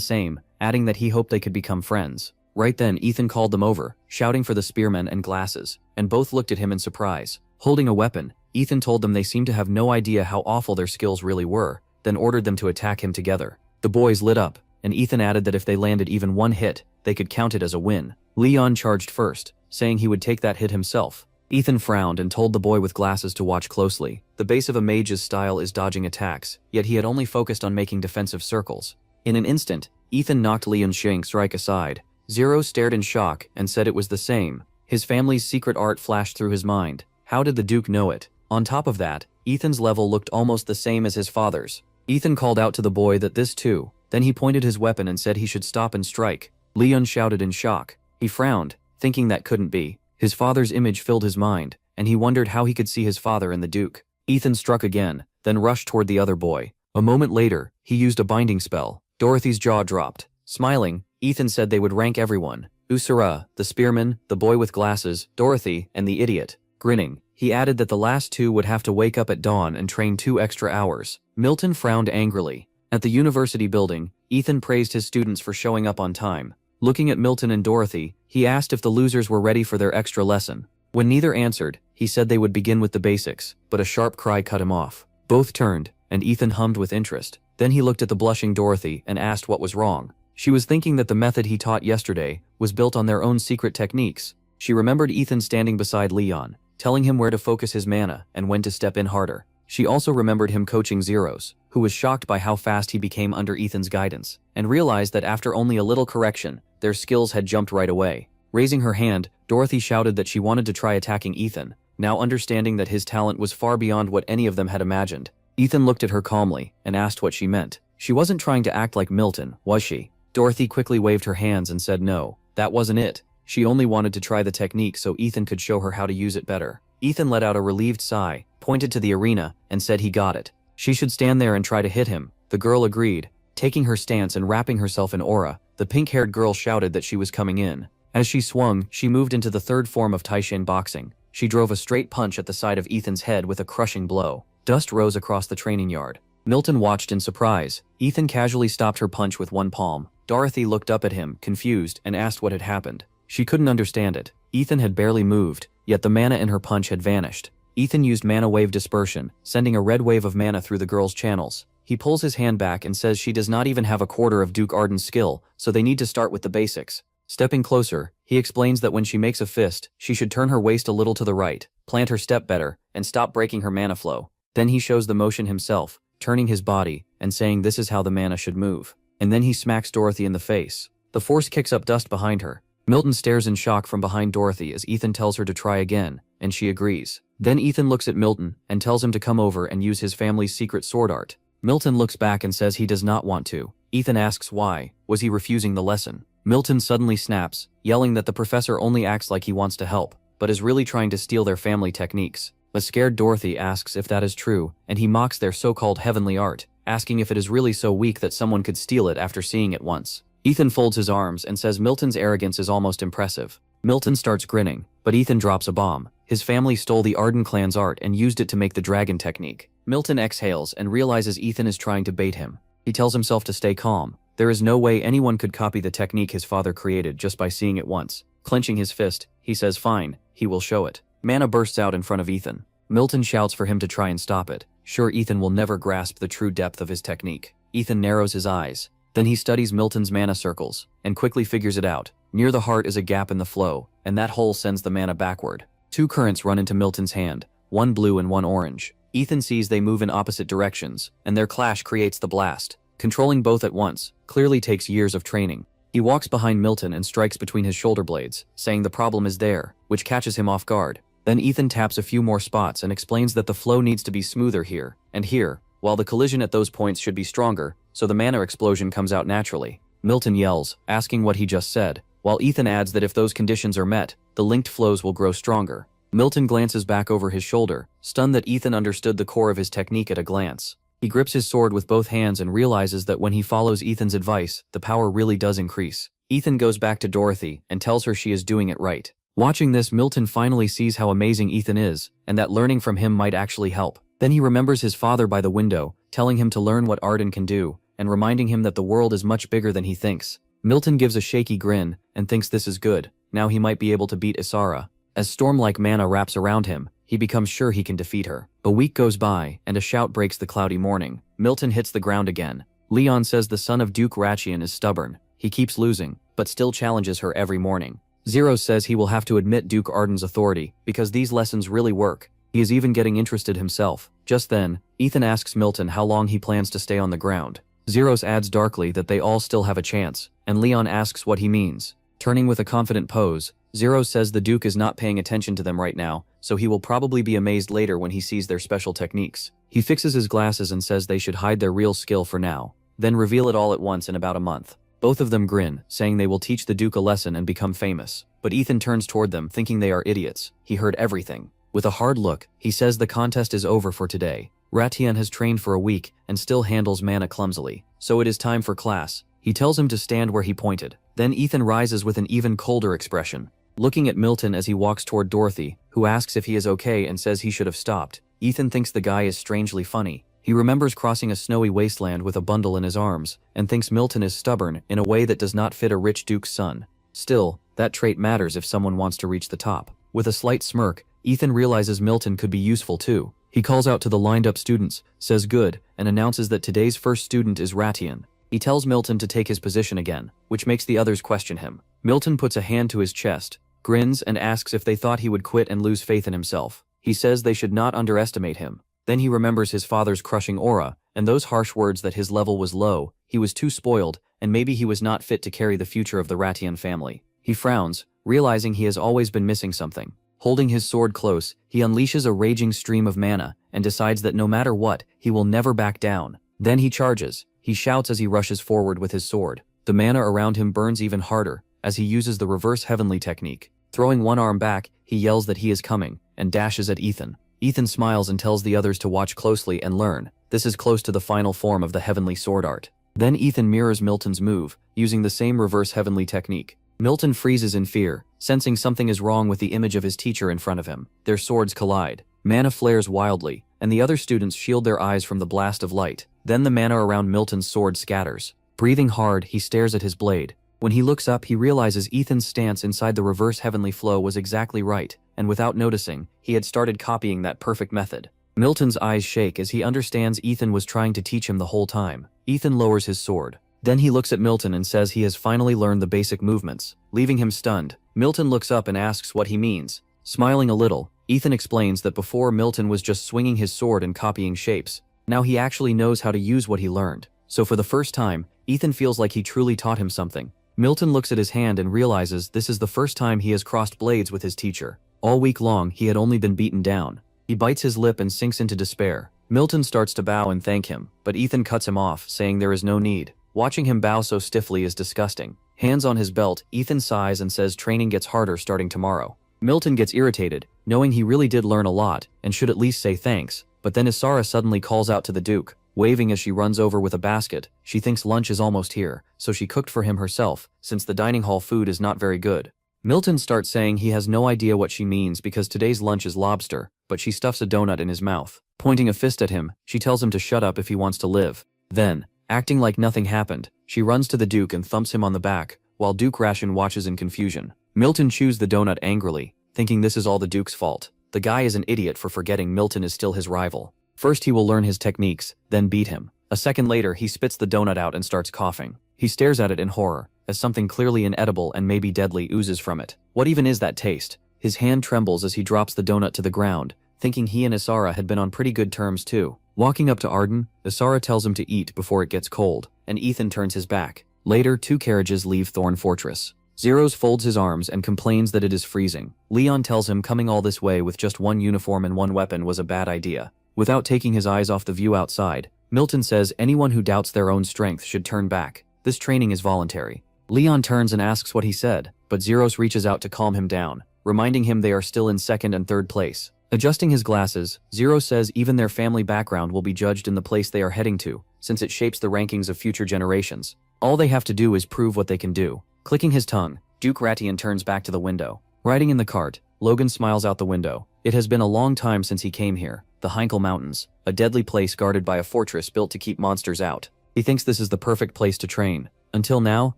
same, adding that he hoped they could become friends. Right then Ethan called them over, shouting for the spearmen and glasses, and both looked at him in surprise. Holding a weapon, Ethan told them they seemed to have no idea how awful their skills really were, then ordered them to attack him together. The boys lit up, and Ethan added that if they landed even one hit, they could count it as a win. Leon charged first, saying he would take that hit himself. Ethan frowned and told the boy with glasses to watch closely. The base of a mage's style is dodging attacks, yet he had only focused on making defensive circles. In an instant, Ethan knocked Leon's shank strike aside. Zero stared in shock and said it was the same. His family's secret art flashed through his mind. How did the Duke know it? On top of that, Ethan's level looked almost the same as his father's. Ethan called out to the boy that this too. Then he pointed his weapon and said he should stop and strike. Leon shouted in shock. He frowned, thinking that couldn't be. His father's image filled his mind, and he wondered how he could see his father in the Duke. Ethan struck again, then rushed toward the other boy. A moment later, he used a binding spell. Dorothy's jaw dropped. Smiling, Ethan said they would rank everyone. Usura, the spearman, the boy with glasses, Dorothy, and the idiot. Grinning, he added that the last two would have to wake up at dawn and train 2 extra hours. Milton frowned angrily. At the university building, Ethan praised his students for showing up on time. Looking at Milton and Dorothy, he asked if the losers were ready for their extra lesson. When neither answered, he said they would begin with the basics, but a sharp cry cut him off. Both turned, and Ethan hummed with interest. Then he looked at the blushing Dorothy and asked what was wrong. She was thinking that the method he taught yesterday was built on their own secret techniques. She remembered Ethan standing beside Leon, telling him where to focus his mana and when to step in harder. She also remembered him coaching Zeros, who was shocked by how fast he became under Ethan's guidance, and realized that after only a little correction, their skills had jumped right away. Raising her hand, Dorothy shouted that she wanted to try attacking Ethan, now understanding that his talent was far beyond what any of them had imagined. Ethan looked at her calmly and asked what she meant. She wasn't trying to act like Milton, was she? Dorothy quickly waved her hands and said no, that wasn't it. She only wanted to try the technique so Ethan could show her how to use it better. Ethan let out a relieved sigh, pointed to the arena, and said he got it. She should stand there and try to hit him. The girl agreed. Taking her stance and wrapping herself in aura, the pink-haired girl shouted that she was coming in. As she swung, she moved into the third form of Taishin boxing. She drove a straight punch at the side of Ethan's head with a crushing blow. Dust rose across the training yard. Milton watched in surprise. Ethan casually stopped her punch with one palm. Dorothy looked up at him, confused, and asked what had happened. She couldn't understand it. Ethan had barely moved, yet the mana in her punch had vanished. Ethan used mana wave dispersion, sending a red wave of mana through the girl's channels. He pulls his hand back and says she does not even have a quarter of Duke Arden's skill, so they need to start with the basics. Stepping closer, he explains that when she makes a fist, she should turn her waist a little to the right, plant her step better, and stop breaking her mana flow. Then he shows the motion himself, turning his body, and saying this is how the mana should move. And then he smacks Dorothy in the face. The force kicks up dust behind her. Milton stares in shock from behind Dorothy as Ethan tells her to try again, and she agrees. Then Ethan looks at Milton and tells him to come over and use his family's secret sword art. Milton looks back and says he does not want to. Ethan asks why. Was he refusing the lesson? Milton suddenly snaps, yelling that the professor only acts like he wants to help, but is really trying to steal their family techniques. A scared Dorothy asks if that is true, and he mocks their so-called heavenly art, asking if it is really so weak that someone could steal it after seeing it once. Ethan folds his arms and says Milton's arrogance is almost impressive. Milton starts grinning, but Ethan drops a bomb. His family stole the Arden clan's art and used it to make the dragon technique. Milton exhales and realizes Ethan is trying to bait him. He tells himself to stay calm. There is no way anyone could copy the technique his father created just by seeing it once. Clenching his fist, he says fine, he will show it. Mana bursts out in front of Ethan. Milton shouts for him to try and stop it. Sure, Ethan will never grasp the true depth of his technique. Ethan narrows his eyes. Then he studies Milton's mana circles, and quickly figures it out. Near the heart is a gap in the flow, and that hole sends the mana backward. Two currents run into Milton's hand, one blue and one orange. Ethan sees they move in opposite directions, and their clash creates the blast. Controlling both at once clearly takes years of training. He walks behind Milton and strikes between his shoulder blades, saying the problem is there, which catches him off guard. Then Ethan taps a few more spots and explains that the flow needs to be smoother here and here, while the collision at those points should be stronger, so the mana explosion comes out naturally. Milton yells, asking what he just said, while Ethan adds that if those conditions are met, the linked flows will grow stronger. Milton glances back over his shoulder, stunned that Ethan understood the core of his technique at a glance. He grips his sword with both hands and realizes that when he follows Ethan's advice, the power really does increase. Ethan goes back to Dorothy and tells her she is doing it right. Watching this, Milton finally sees how amazing Ethan is, and that learning from him might actually help. Then he remembers his father by the window, telling him to learn what Arden can do, and reminding him that the world is much bigger than he thinks. Milton gives a shaky grin, and thinks this is good. Now he might be able to beat Asura. As storm-like mana wraps around him, he becomes sure he can defeat her. A week goes by, and a shout breaks the cloudy morning. Milton hits the ground again. Leon says the son of Duke Ratchian is stubborn. He keeps losing, but still challenges her every morning. Zero says he will have to admit Duke Arden's authority, because these lessons really work. He is even getting interested himself. Just then, Ethan asks Milton how long he plans to stay on the ground. Zeros adds darkly that they all still have a chance, and Leon asks what he means. Turning with a confident pose, Zero says the Duke is not paying attention to them right now, so he will probably be amazed later when he sees their special techniques. He fixes his glasses and says they should hide their real skill for now, then reveal it all at once in about a month. Both of them grin, saying they will teach the Duke a lesson and become famous. But Ethan turns toward them, thinking they are idiots. He heard everything. With a hard look, he says the contest is over for today. Ratchian has trained for a week and still handles mana clumsily, so it is time for class. He tells him to stand where he pointed. Then Ethan rises with an even colder expression, looking at Milton as he walks toward Dorothy, who asks if he is okay and says he should have stopped. Ethan thinks the guy is strangely funny. He remembers crossing a snowy wasteland with a bundle in his arms, and thinks Milton is stubborn in a way that does not fit a rich duke's son. Still, that trait matters if someone wants to reach the top. With a slight smirk, Ethan realizes Milton could be useful too. He calls out to the lined-up students, says good, and announces that today's first student is Ratchian. He tells Milton to take his position again, which makes the others question him. Milton puts a hand to his chest, grins, and asks if they thought he would quit and lose faith in himself. He says they should not underestimate him. Then he remembers his father's crushing aura, and those harsh words that his level was low, he was too spoiled, and maybe he was not fit to carry the future of the Ratchian family. He frowns, realizing he has always been missing something. Holding his sword close, he unleashes a raging stream of mana and decides that no matter what, he will never back down. Then he charges. He shouts as he rushes forward with his sword. The mana around him burns even harder as he uses the reverse heavenly technique. Throwing one arm back, he yells that he is coming and dashes at Ethan. Ethan smiles and tells the others to watch closely and learn. This is close to the final form of the heavenly sword art. Then Ethan mirrors Milton's move, using the same reverse heavenly technique. Milton freezes in fear, sensing something is wrong with the image of his teacher in front of him. Their swords collide. Mana flares wildly, and the other students shield their eyes from the blast of light. Then the mana around Milton's sword scatters. Breathing hard, he stares at his blade. When he looks up, he realizes Ethan's stance inside the reverse heavenly flow was exactly right, and without noticing, he had started copying that perfect method. Milton's eyes shake as he understands Ethan was trying to teach him the whole time. Ethan lowers his sword. Then he looks at Milton and says he has finally learned the basic movements, leaving him stunned. Milton looks up and asks what he means. Smiling a little, Ethan explains that before Milton was just swinging his sword and copying shapes. Now he actually knows how to use what he learned. So for the first time, Ethan feels like he truly taught him something. Milton looks at his hand and realizes this is the first time he has crossed blades with his teacher. All week long, he had only been beaten down. He bites his lip and sinks into despair. Milton starts to bow and thank him, but Ethan cuts him off, saying there is no need. Watching him bow so stiffly is disgusting. Hands on his belt, Ethan sighs and says training gets harder starting tomorrow. Milton gets irritated, knowing he really did learn a lot and should at least say thanks, but then Asura suddenly calls out to the Duke, waving as she runs over with a basket. She thinks lunch is almost here, so she cooked for him herself, since the dining hall food is not very good. Milton starts saying he has no idea what she means because today's lunch is lobster, but she stuffs a donut in his mouth. Pointing a fist at him, she tells him to shut up if he wants to live. Then, acting like nothing happened, she runs to the Duke and thumps him on the back, while Duke Ration watches in confusion. Milton chews the donut angrily, thinking this is all the Duke's fault. The guy is an idiot for forgetting Milton is still his rival. First he will learn his techniques, then beat him. A second later, he spits the donut out and starts coughing. He stares at it in horror, as something clearly inedible and maybe deadly oozes from it. What even is that taste? His hand trembles as he drops the donut to the ground, thinking he and Asura had been on pretty good terms too. Walking up to Arden, Asura tells him to eat before it gets cold, and Ethan turns his back. Later, 2 carriages leave Thorn Fortress. Zeros folds his arms and complains that it is freezing. Leon tells him coming all this way with just 1 uniform and 1 weapon was a bad idea. Without taking his eyes off the view outside, Milton says anyone who doubts their own strength should turn back. This training is voluntary. Leon turns and asks what he said, but Zeros reaches out to calm him down, reminding him they are still in 2nd and 3rd place. Adjusting his glasses, Zeros says even their family background will be judged in the place they are heading to, since it shapes the rankings of future generations. All they have to do is prove what they can do. Clicking his tongue, Duke Ration turns back to the window. Riding in the cart, Logan smiles out the window. It has been a long time since he came here. The Heinkel Mountains, a deadly place guarded by a fortress built to keep monsters out. He thinks this is the perfect place to train. Until now,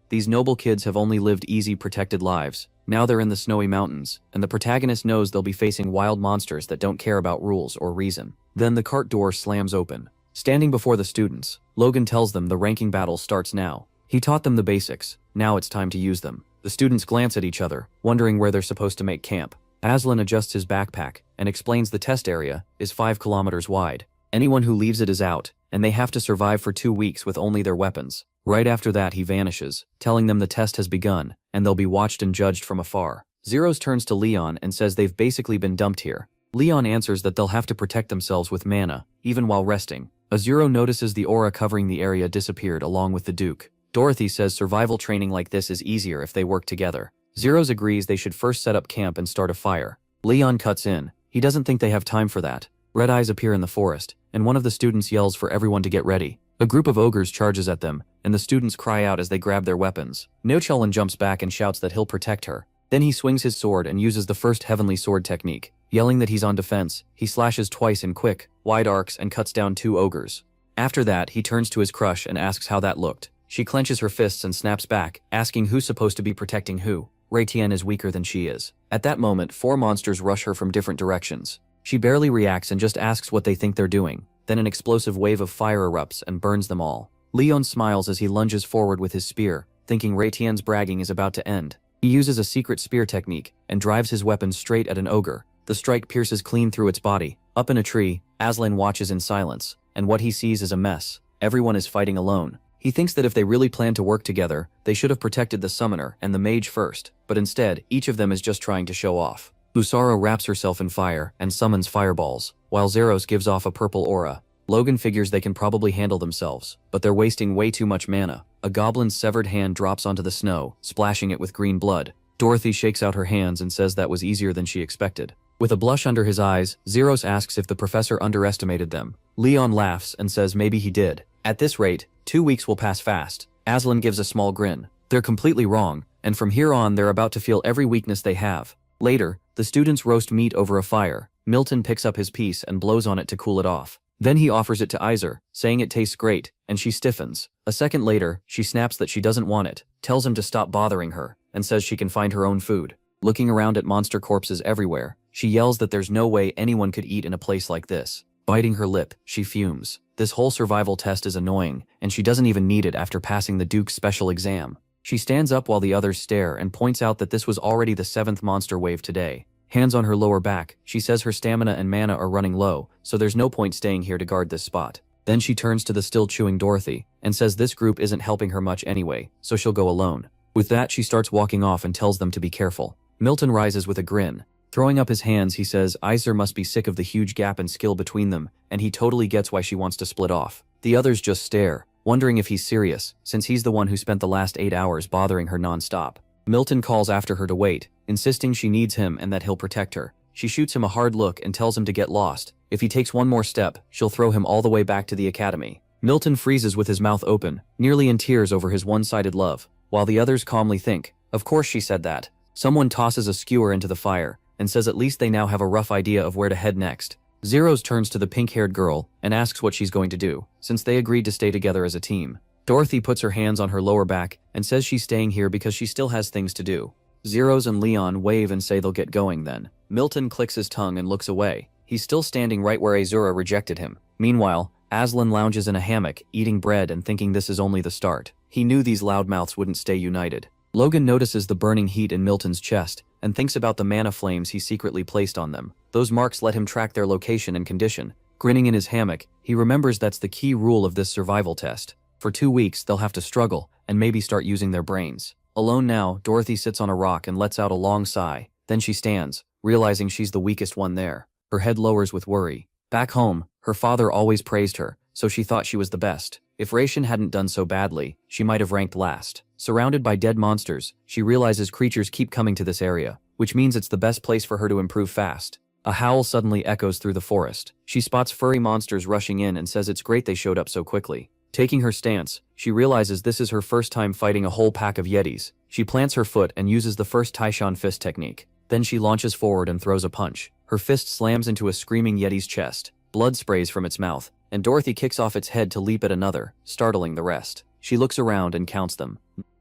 these noble kids have only lived easy, protected lives. Now they're in the snowy mountains, and the protagonist knows they'll be facing wild monsters that don't care about rules or reason. Then the cart door slams open. Standing before the students, Logan tells them the ranking battle starts now. He taught them the basics. Now it's time to use them. The students glance at each other, wondering where they're supposed to make camp. Aslan adjusts his backpack and explains the test area is 5 kilometers wide. Anyone who leaves it is out, and they have to survive for 2 weeks with only their weapons. Right after that he vanishes, telling them the test has begun, and they'll be watched and judged from afar. Zeros turns to Leon and says they've basically been dumped here. Leon answers that they'll have to protect themselves with mana, even while resting. Azuro notices the aura covering the area disappeared along with the Duke. Dorothy says survival training like this is easier if they work together. Zeros agrees they should first set up camp and start a fire. Leon cuts in. He doesn't think they have time for that. Red eyes appear in the forest, and one of the students yells for everyone to get ready. A group of ogres charges at them, and the students cry out as they grab their weapons. Nochulin jumps back and shouts that he'll protect her. Then he swings his sword and uses the first heavenly sword technique. Yelling that he's on defense, he slashes twice in quick, wide arcs and cuts down 2 ogres. After that, he turns to his crush and asks how that looked. She clenches her fists and snaps back, asking who's supposed to be protecting who. Raytian is weaker than she is. At that moment, 4 monsters rush her from different directions. She barely reacts and just asks what they think they're doing. Then an explosive wave of fire erupts and burns them all. Leon smiles as he lunges forward with his spear, thinking Raytian's bragging is about to end. He uses a secret spear technique and drives his weapon straight at an ogre. The strike pierces clean through its body. Up in a tree, Aslan watches in silence, and what he sees is a mess. Everyone is fighting alone. He thinks that if they really plan to work together, they should have protected the summoner and the mage first, but instead, each of them is just trying to show off. Asura wraps herself in fire and summons fireballs, while Zeros gives off a purple aura. Logan figures they can probably handle themselves, but they're wasting way too much mana. A goblin's severed hand drops onto the snow, splashing it with green blood. Dorothy shakes out her hands and says that was easier than she expected. With a blush under his eyes, Zeros asks if the professor underestimated them. Leon laughs and says maybe he did. At this rate, 2 weeks will pass fast. Aslan gives a small grin. They're completely wrong, and from here on they're about to feel every weakness they have. Later, the students roast meat over a fire. Milton picks up his piece and blows on it to cool it off. Then he offers it to Iser, saying it tastes great, and she stiffens. A second later, she snaps that she doesn't want it, tells him to stop bothering her, and says she can find her own food. Looking around at monster corpses everywhere, she yells that there's no way anyone could eat in a place like this. Biting her lip, she fumes. This whole survival test is annoying, and she doesn't even need it after passing the Duke's special exam. She stands up while the others stare and points out that this was already the 7th monster wave today. Hands on her lower back, she says her stamina and mana are running low, so there's no point staying here to guard this spot. Then she turns to the still chewing Dorothy, and says this group isn't helping her much anyway, so she'll go alone. With that, she starts walking off and tells them to be careful. Milton rises with a grin. Throwing up his hands, he says Iser must be sick of the huge gap in skill between them, and he totally gets why she wants to split off. The others just stare, wondering if he's serious, since he's the one who spent the last 8 hours bothering her non-stop. Milton calls after her to wait, insisting she needs him and that he'll protect her. She shoots him a hard look and tells him to get lost. If he takes one more step, she'll throw him all the way back to the academy. Milton freezes with his mouth open, nearly in tears over his one-sided love, while the others calmly think, of course she said that. Someone tosses a skewer into the fire, and says at least they now have a rough idea of where to head next. Zeros turns to the pink-haired girl and asks what she's going to do, since they agreed to stay together as a team. Dorothy puts her hands on her lower back and says she's staying here because she still has things to do. Zeros and Leon wave and say they'll get going then. Milton clicks his tongue and looks away. He's still standing right where Asura rejected him. Meanwhile, Aslan lounges in a hammock, eating bread and thinking this is only the start. He knew these loudmouths wouldn't stay united. Logan notices the burning heat in Milton's chest and thinks about the mana flames he secretly placed on them. Those marks let him track their location and condition. Grinning in his hammock, he remembers that's the key rule of this survival test. For 2 weeks, they'll have to struggle and maybe start using their brains. Alone now, Dorothy sits on a rock and lets out a long sigh. Then she stands, realizing she's the weakest one there. Her head lowers with worry. Back home, her father always praised her, so she thought she was the best. If Ration hadn't done so badly, she might have ranked last. Surrounded by dead monsters, she realizes creatures keep coming to this area, which means it's the best place for her to improve fast. A howl suddenly echoes through the forest. She spots furry monsters rushing in and says it's great they showed up so quickly. Taking her stance, she realizes this is her first time fighting a whole pack of yetis. She plants her foot and uses the first Taishan fist technique. Then she launches forward and throws a punch. Her fist slams into a screaming yeti's chest. Blood sprays from its mouth, and Dorothy kicks off its head to leap at another, startling the rest. She looks around and counts them.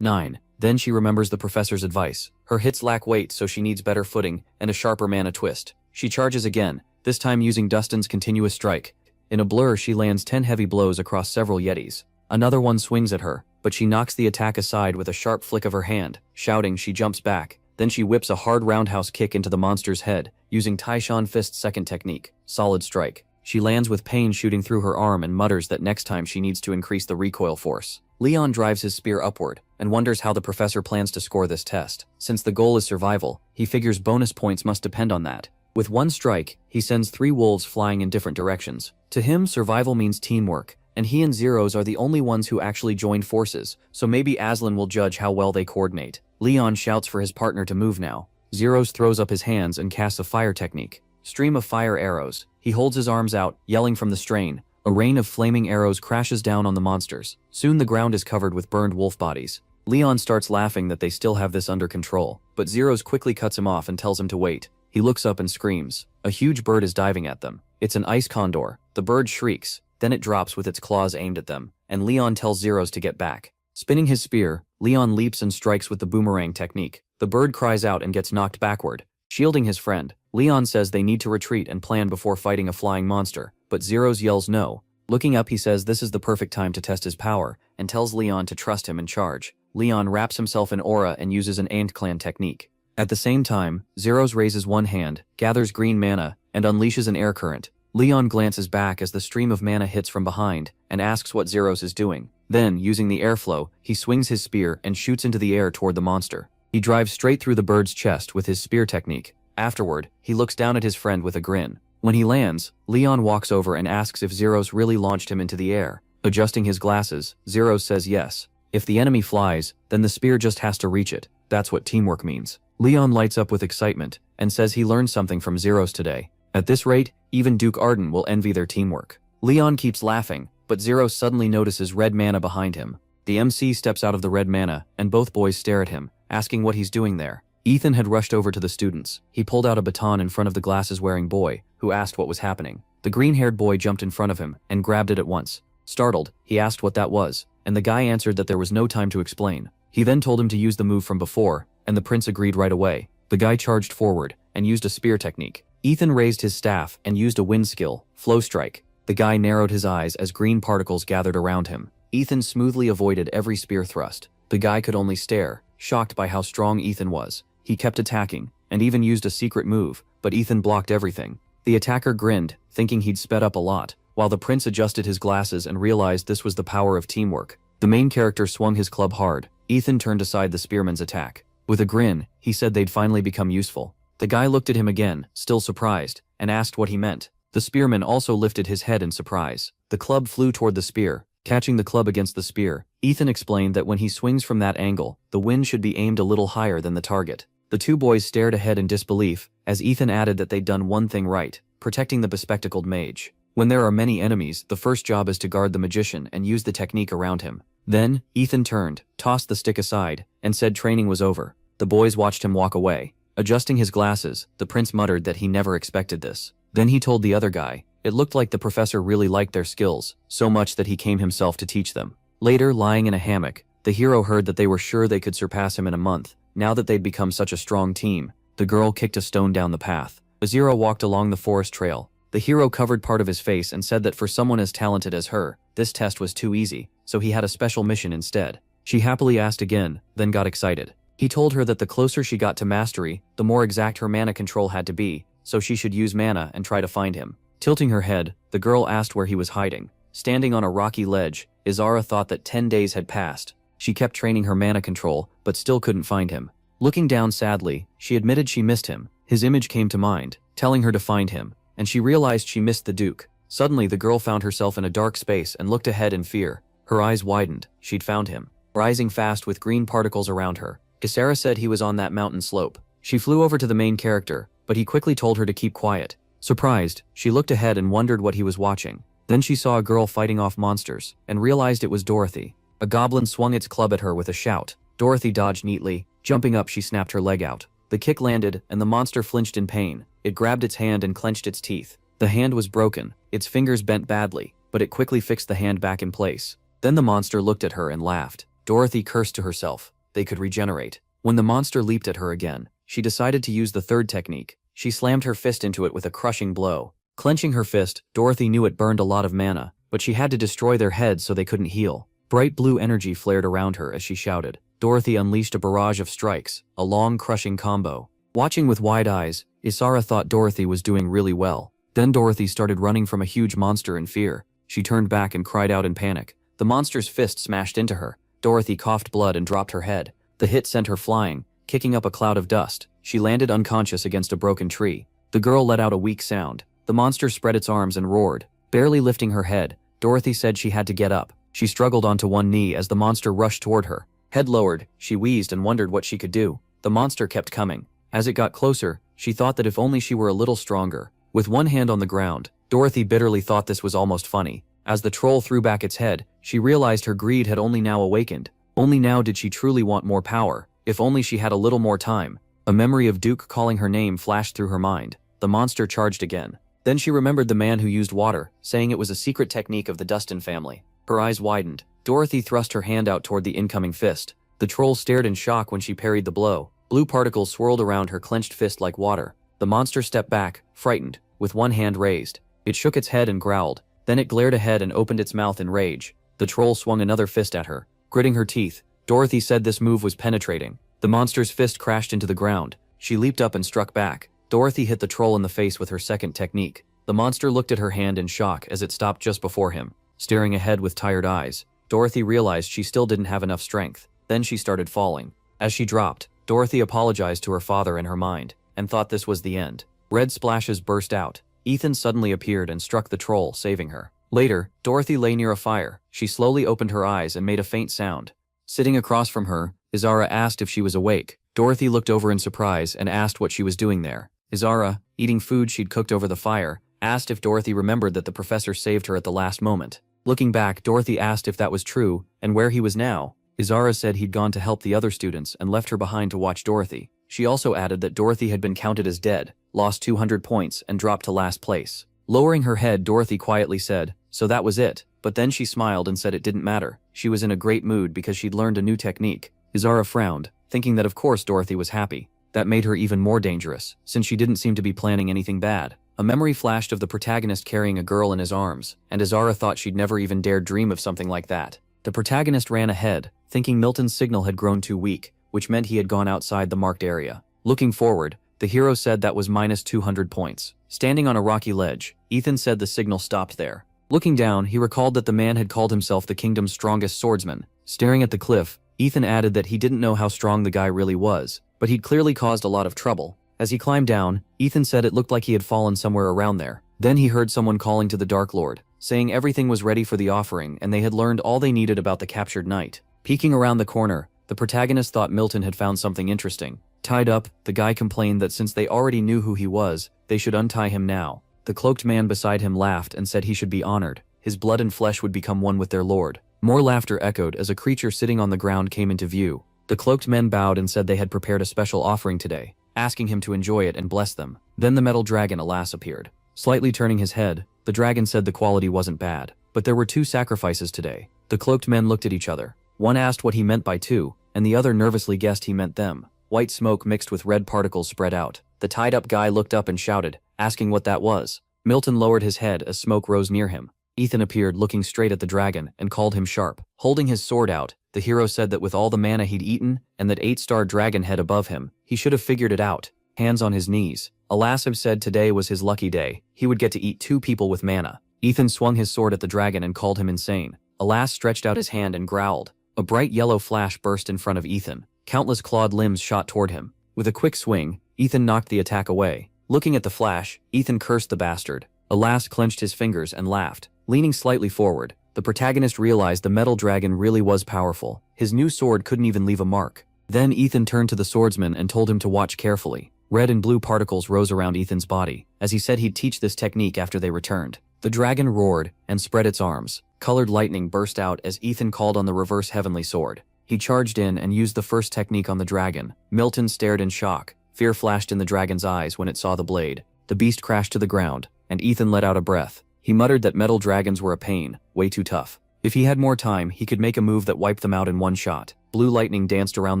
9. Then she remembers the professor's advice. Her hits lack weight, so she needs better footing and a sharper mana twist. She charges again, this time using Dustin's continuous strike. In a blur, she lands 10 heavy blows across several yetis. Another one swings at her, but she knocks the attack aside with a sharp flick of her hand. Shouting, she jumps back. Then she whips a hard roundhouse kick into the monster's head, using Taishan Fist's second technique, Solid Strike. She lands with pain shooting through her arm and mutters that next time she needs to increase the recoil force. Leon drives his spear upward and wonders how the professor plans to score this test. Since the goal is survival, he figures bonus points must depend on that. With one strike, he sends 3 wolves flying in different directions. To him, survival means teamwork, and he and Zeros are the only ones who actually joined forces, so maybe Aslan will judge how well they coordinate. Leon shouts for his partner to move now. Zeros throws up his hands and casts a fire technique. Stream of fire arrows. He holds his arms out, yelling from the strain. A rain of flaming arrows crashes down on the monsters. Soon the ground is covered with burned wolf bodies. Leon starts laughing that they still have this under control, but Zeros quickly cuts him off and tells him to wait. He looks up and screams. A huge bird is diving at them. It's an ice condor. The bird shrieks, then it drops with its claws aimed at them, and Leon tells Zeros to get back. Spinning his spear, Leon leaps and strikes with the boomerang technique. The bird cries out and gets knocked backward. Shielding his friend, Leon says they need to retreat and plan before fighting a flying monster, but Zeros yells no. Looking up, he says this is the perfect time to test his power, and tells Leon to trust him and charge. Leon wraps himself in aura and uses an Ant Clan technique. At the same time, Zeros raises one hand, gathers green mana, and unleashes an air current. Leon glances back as the stream of mana hits from behind and asks what Zeros is doing. Then, using the airflow, he swings his spear and shoots into the air toward the monster. He drives straight through the bird's chest with his spear technique. Afterward, he looks down at his friend with a grin. When he lands, Leon walks over and asks if Zeros really launched him into the air. Adjusting his glasses, Zeros says yes. If the enemy flies, then the spear just has to reach it. That's what teamwork means. Leon lights up with excitement and says he learned something from Zeros today. At this rate, even Duke Arden will envy their teamwork. Leon keeps laughing, but Zeros suddenly notices red mana behind him. The MC steps out of the red mana, and both boys stare at him, asking what he's doing there. Ethan had rushed over to the students. He pulled out a baton in front of the glasses-wearing boy, who asked what was happening. The green-haired boy jumped in front of him and grabbed it at once. Startled, he asked what that was, and the guy answered that there was no time to explain. He then told him to use the move from before, and the prince agreed right away. The guy charged forward and used a spear technique. Ethan raised his staff and used a wind skill, Flow Strike. The guy narrowed his eyes as green particles gathered around him. Ethan smoothly avoided every spear thrust. The guy could only stare, shocked by how strong Ethan was. He kept attacking, and even used a secret move, but Ethan blocked everything. The attacker grinned, thinking he'd sped up a lot, while the prince adjusted his glasses and realized this was the power of teamwork. The main character swung his club hard. Ethan turned aside the spearman's attack. With a grin, he said they'd finally become useful. The guy looked at him again, still surprised, and asked what he meant. The spearman also lifted his head in surprise. The club flew toward the spear, catching the club against the spear. Ethan explained that when he swings from that angle, the wind should be aimed a little higher than the target. The two boys stared ahead in disbelief, as Ethan added that they'd done one thing right, protecting the bespectacled mage. When there are many enemies, the first job is to guard the magician and use the technique around him. Then, Ethan turned, tossed the stick aside, and said training was over. The boys watched him walk away. Adjusting his glasses, the prince muttered that he never expected this. Then he told the other guy, it looked like the professor really liked their skills, so much that he came himself to teach them. Later, lying in a hammock, the hero heard that they were sure they could surpass him in a month, now that they'd become such a strong team. The girl kicked a stone down the path. Azira walked along the forest trail. The hero covered part of his face and said that for someone as talented as her, this test was too easy, so he had a special mission instead. She happily asked again, then got excited. He told her that the closer she got to mastery, the more exact her mana control had to be, so she should use mana and try to find him. Tilting her head, the girl asked where he was hiding. Standing on a rocky ledge, Izara thought that 10 days had passed. She kept training her mana control, but still couldn't find him. Looking down sadly, she admitted she missed him. His image came to mind, telling her to find him, and she realized she missed the Duke. Suddenly the girl found herself in a dark space and looked ahead in fear. Her eyes widened. She'd found him. Rising fast with green particles around her, Kisara said he was on that mountain slope. She flew over to the main character, but he quickly told her to keep quiet. Surprised, she looked ahead and wondered what he was watching. Then she saw a girl fighting off monsters, and realized it was Dorothy. A goblin swung its club at her with a shout. Dorothy dodged neatly. Jumping up, she snapped her leg out. The kick landed, and the monster flinched in pain. It grabbed its hand and clenched its teeth. The hand was broken, its fingers bent badly, but it quickly fixed the hand back in place. Then the monster looked at her and laughed. Dorothy cursed to herself. They could regenerate. When the monster leaped at her again, she decided to use the third technique. She slammed her fist into it with a crushing blow. Clenching her fist, Dorothy knew it burned a lot of mana, but she had to destroy their heads so they couldn't heal. Bright blue energy flared around her as she shouted. Dorothy unleashed a barrage of strikes, a long crushing combo. Watching with wide eyes, Isara thought Dorothy was doing really well. Then Dorothy started running from a huge monster in fear. She turned back and cried out in panic. The monster's fist smashed into her. Dorothy coughed blood and dropped her head. The hit sent her flying, kicking up a cloud of dust. She landed unconscious against a broken tree. The girl let out a weak sound. The monster spread its arms and roared. Barely lifting her head, Dorothy said she had to get up. She struggled onto one knee as the monster rushed toward her. Head lowered, she wheezed and wondered what she could do. The monster kept coming. As it got closer, she thought that if only she were a little stronger. With one hand on the ground, Dorothy bitterly thought this was almost funny. As the troll threw back its head, she realized her greed had only now awakened. Only now did she truly want more power. If only she had a little more time. A memory of Duke calling her name flashed through her mind. The monster charged again. Then she remembered the man who used water, saying it was a secret technique of the Dustin family. Her eyes widened. Dorothy thrust her hand out toward the incoming fist. The troll stared in shock when she parried the blow. Blue particles swirled around her clenched fist like water. The monster stepped back, frightened, with one hand raised. It shook its head and growled. Then it glared ahead and opened its mouth in rage. The troll swung another fist at her. Gritting her teeth, Dorothy said this move was penetrating. The monster's fist crashed into the ground. She leaped up and struck back. Dorothy hit the troll in the face with her second technique. The monster looked at her hand in shock as it stopped just before him, staring ahead with tired eyes. Dorothy realized she still didn't have enough strength. Then she started falling. As she dropped, Dorothy apologized to her father in her mind, and thought this was the end. Red splashes burst out. Ethan suddenly appeared and struck the troll, saving her. Later, Dorothy lay near a fire. She slowly opened her eyes and made a faint sound. Sitting across from her, Izara asked if she was awake. Dorothy looked over in surprise and asked what she was doing there. Izara, eating food she'd cooked over the fire, asked if Dorothy remembered that the professor saved her at the last moment. Looking back, Dorothy asked if that was true and where he was now. Izara said he'd gone to help the other students and left her behind to watch Dorothy. She also added that Dorothy had been counted as dead, lost 200 points, and dropped to last place. Lowering her head, Dorothy quietly said, "So that was it." But then she smiled and said it didn't matter. She was in a great mood because she'd learned a new technique. Izara frowned, thinking that of course Dorothy was happy. That made her even more dangerous, since she didn't seem to be planning anything bad. A memory flashed of the protagonist carrying a girl in his arms, and Izara thought she'd never even dared dream of something like that. The protagonist ran ahead, thinking Milton's signal had grown too weak, which meant he had gone outside the marked area. Looking forward, the hero said that was minus 200 points. Standing on a rocky ledge, Ethan said the signal stopped there. Looking down, he recalled that the man had called himself the kingdom's strongest swordsman. Staring at the cliff, Ethan added that he didn't know how strong the guy really was, but he'd clearly caused a lot of trouble. As he climbed down, Ethan said it looked like he had fallen somewhere around there. Then he heard someone calling to the Dark Lord, saying everything was ready for the offering and they had learned all they needed about the captured knight. Peeking around the corner, the protagonist thought Milton had found something interesting. Tied up, the guy complained that since they already knew who he was, they should untie him now. The cloaked man beside him laughed and said he should be honored. His blood and flesh would become one with their lord. More laughter echoed as a creature sitting on the ground came into view. The cloaked men bowed and said they had prepared a special offering today, asking him to enjoy it and bless them. Then the metal dragon Alas appeared. Slightly turning his head, the dragon said the quality wasn't bad, but there were 2 sacrifices today. The cloaked men looked at each other. One asked what he meant by 2, and the other nervously guessed he meant them. White smoke mixed with red particles spread out. The tied-up guy looked up and shouted, asking what that was. Milton lowered his head as smoke rose near him. Ethan appeared looking straight at the dragon and called him sharp. Holding his sword out, the hero said that with all the mana he'd eaten and that 8-star dragon head above him, he should have figured it out. Hands on his knees, Alasib said today was his lucky day. He would get to eat 2 people with mana. Ethan swung his sword at the dragon and called him insane. Alas stretched out his hand and growled. A bright yellow flash burst in front of Ethan. Countless clawed limbs shot toward him. With a quick swing, Ethan knocked the attack away. Looking at the flash, Ethan cursed the bastard. Alas clenched his fingers and laughed. Leaning slightly forward, the protagonist realized the metal dragon really was powerful. His new sword couldn't even leave a mark. Then Ethan turned to the swordsman and told him to watch carefully. Red and blue particles rose around Ethan's body, as he said he'd teach this technique after they returned. The dragon roared and spread its arms. Colored lightning burst out as Ethan called on the reverse heavenly sword. He charged in and used the first technique on the dragon. Milton stared in shock. Fear flashed in the dragon's eyes when it saw the blade. The beast crashed to the ground, and Ethan let out a breath. He muttered that metal dragons were a pain, way too tough. If he had more time, he could make a move that wiped them out in one shot. Blue lightning danced around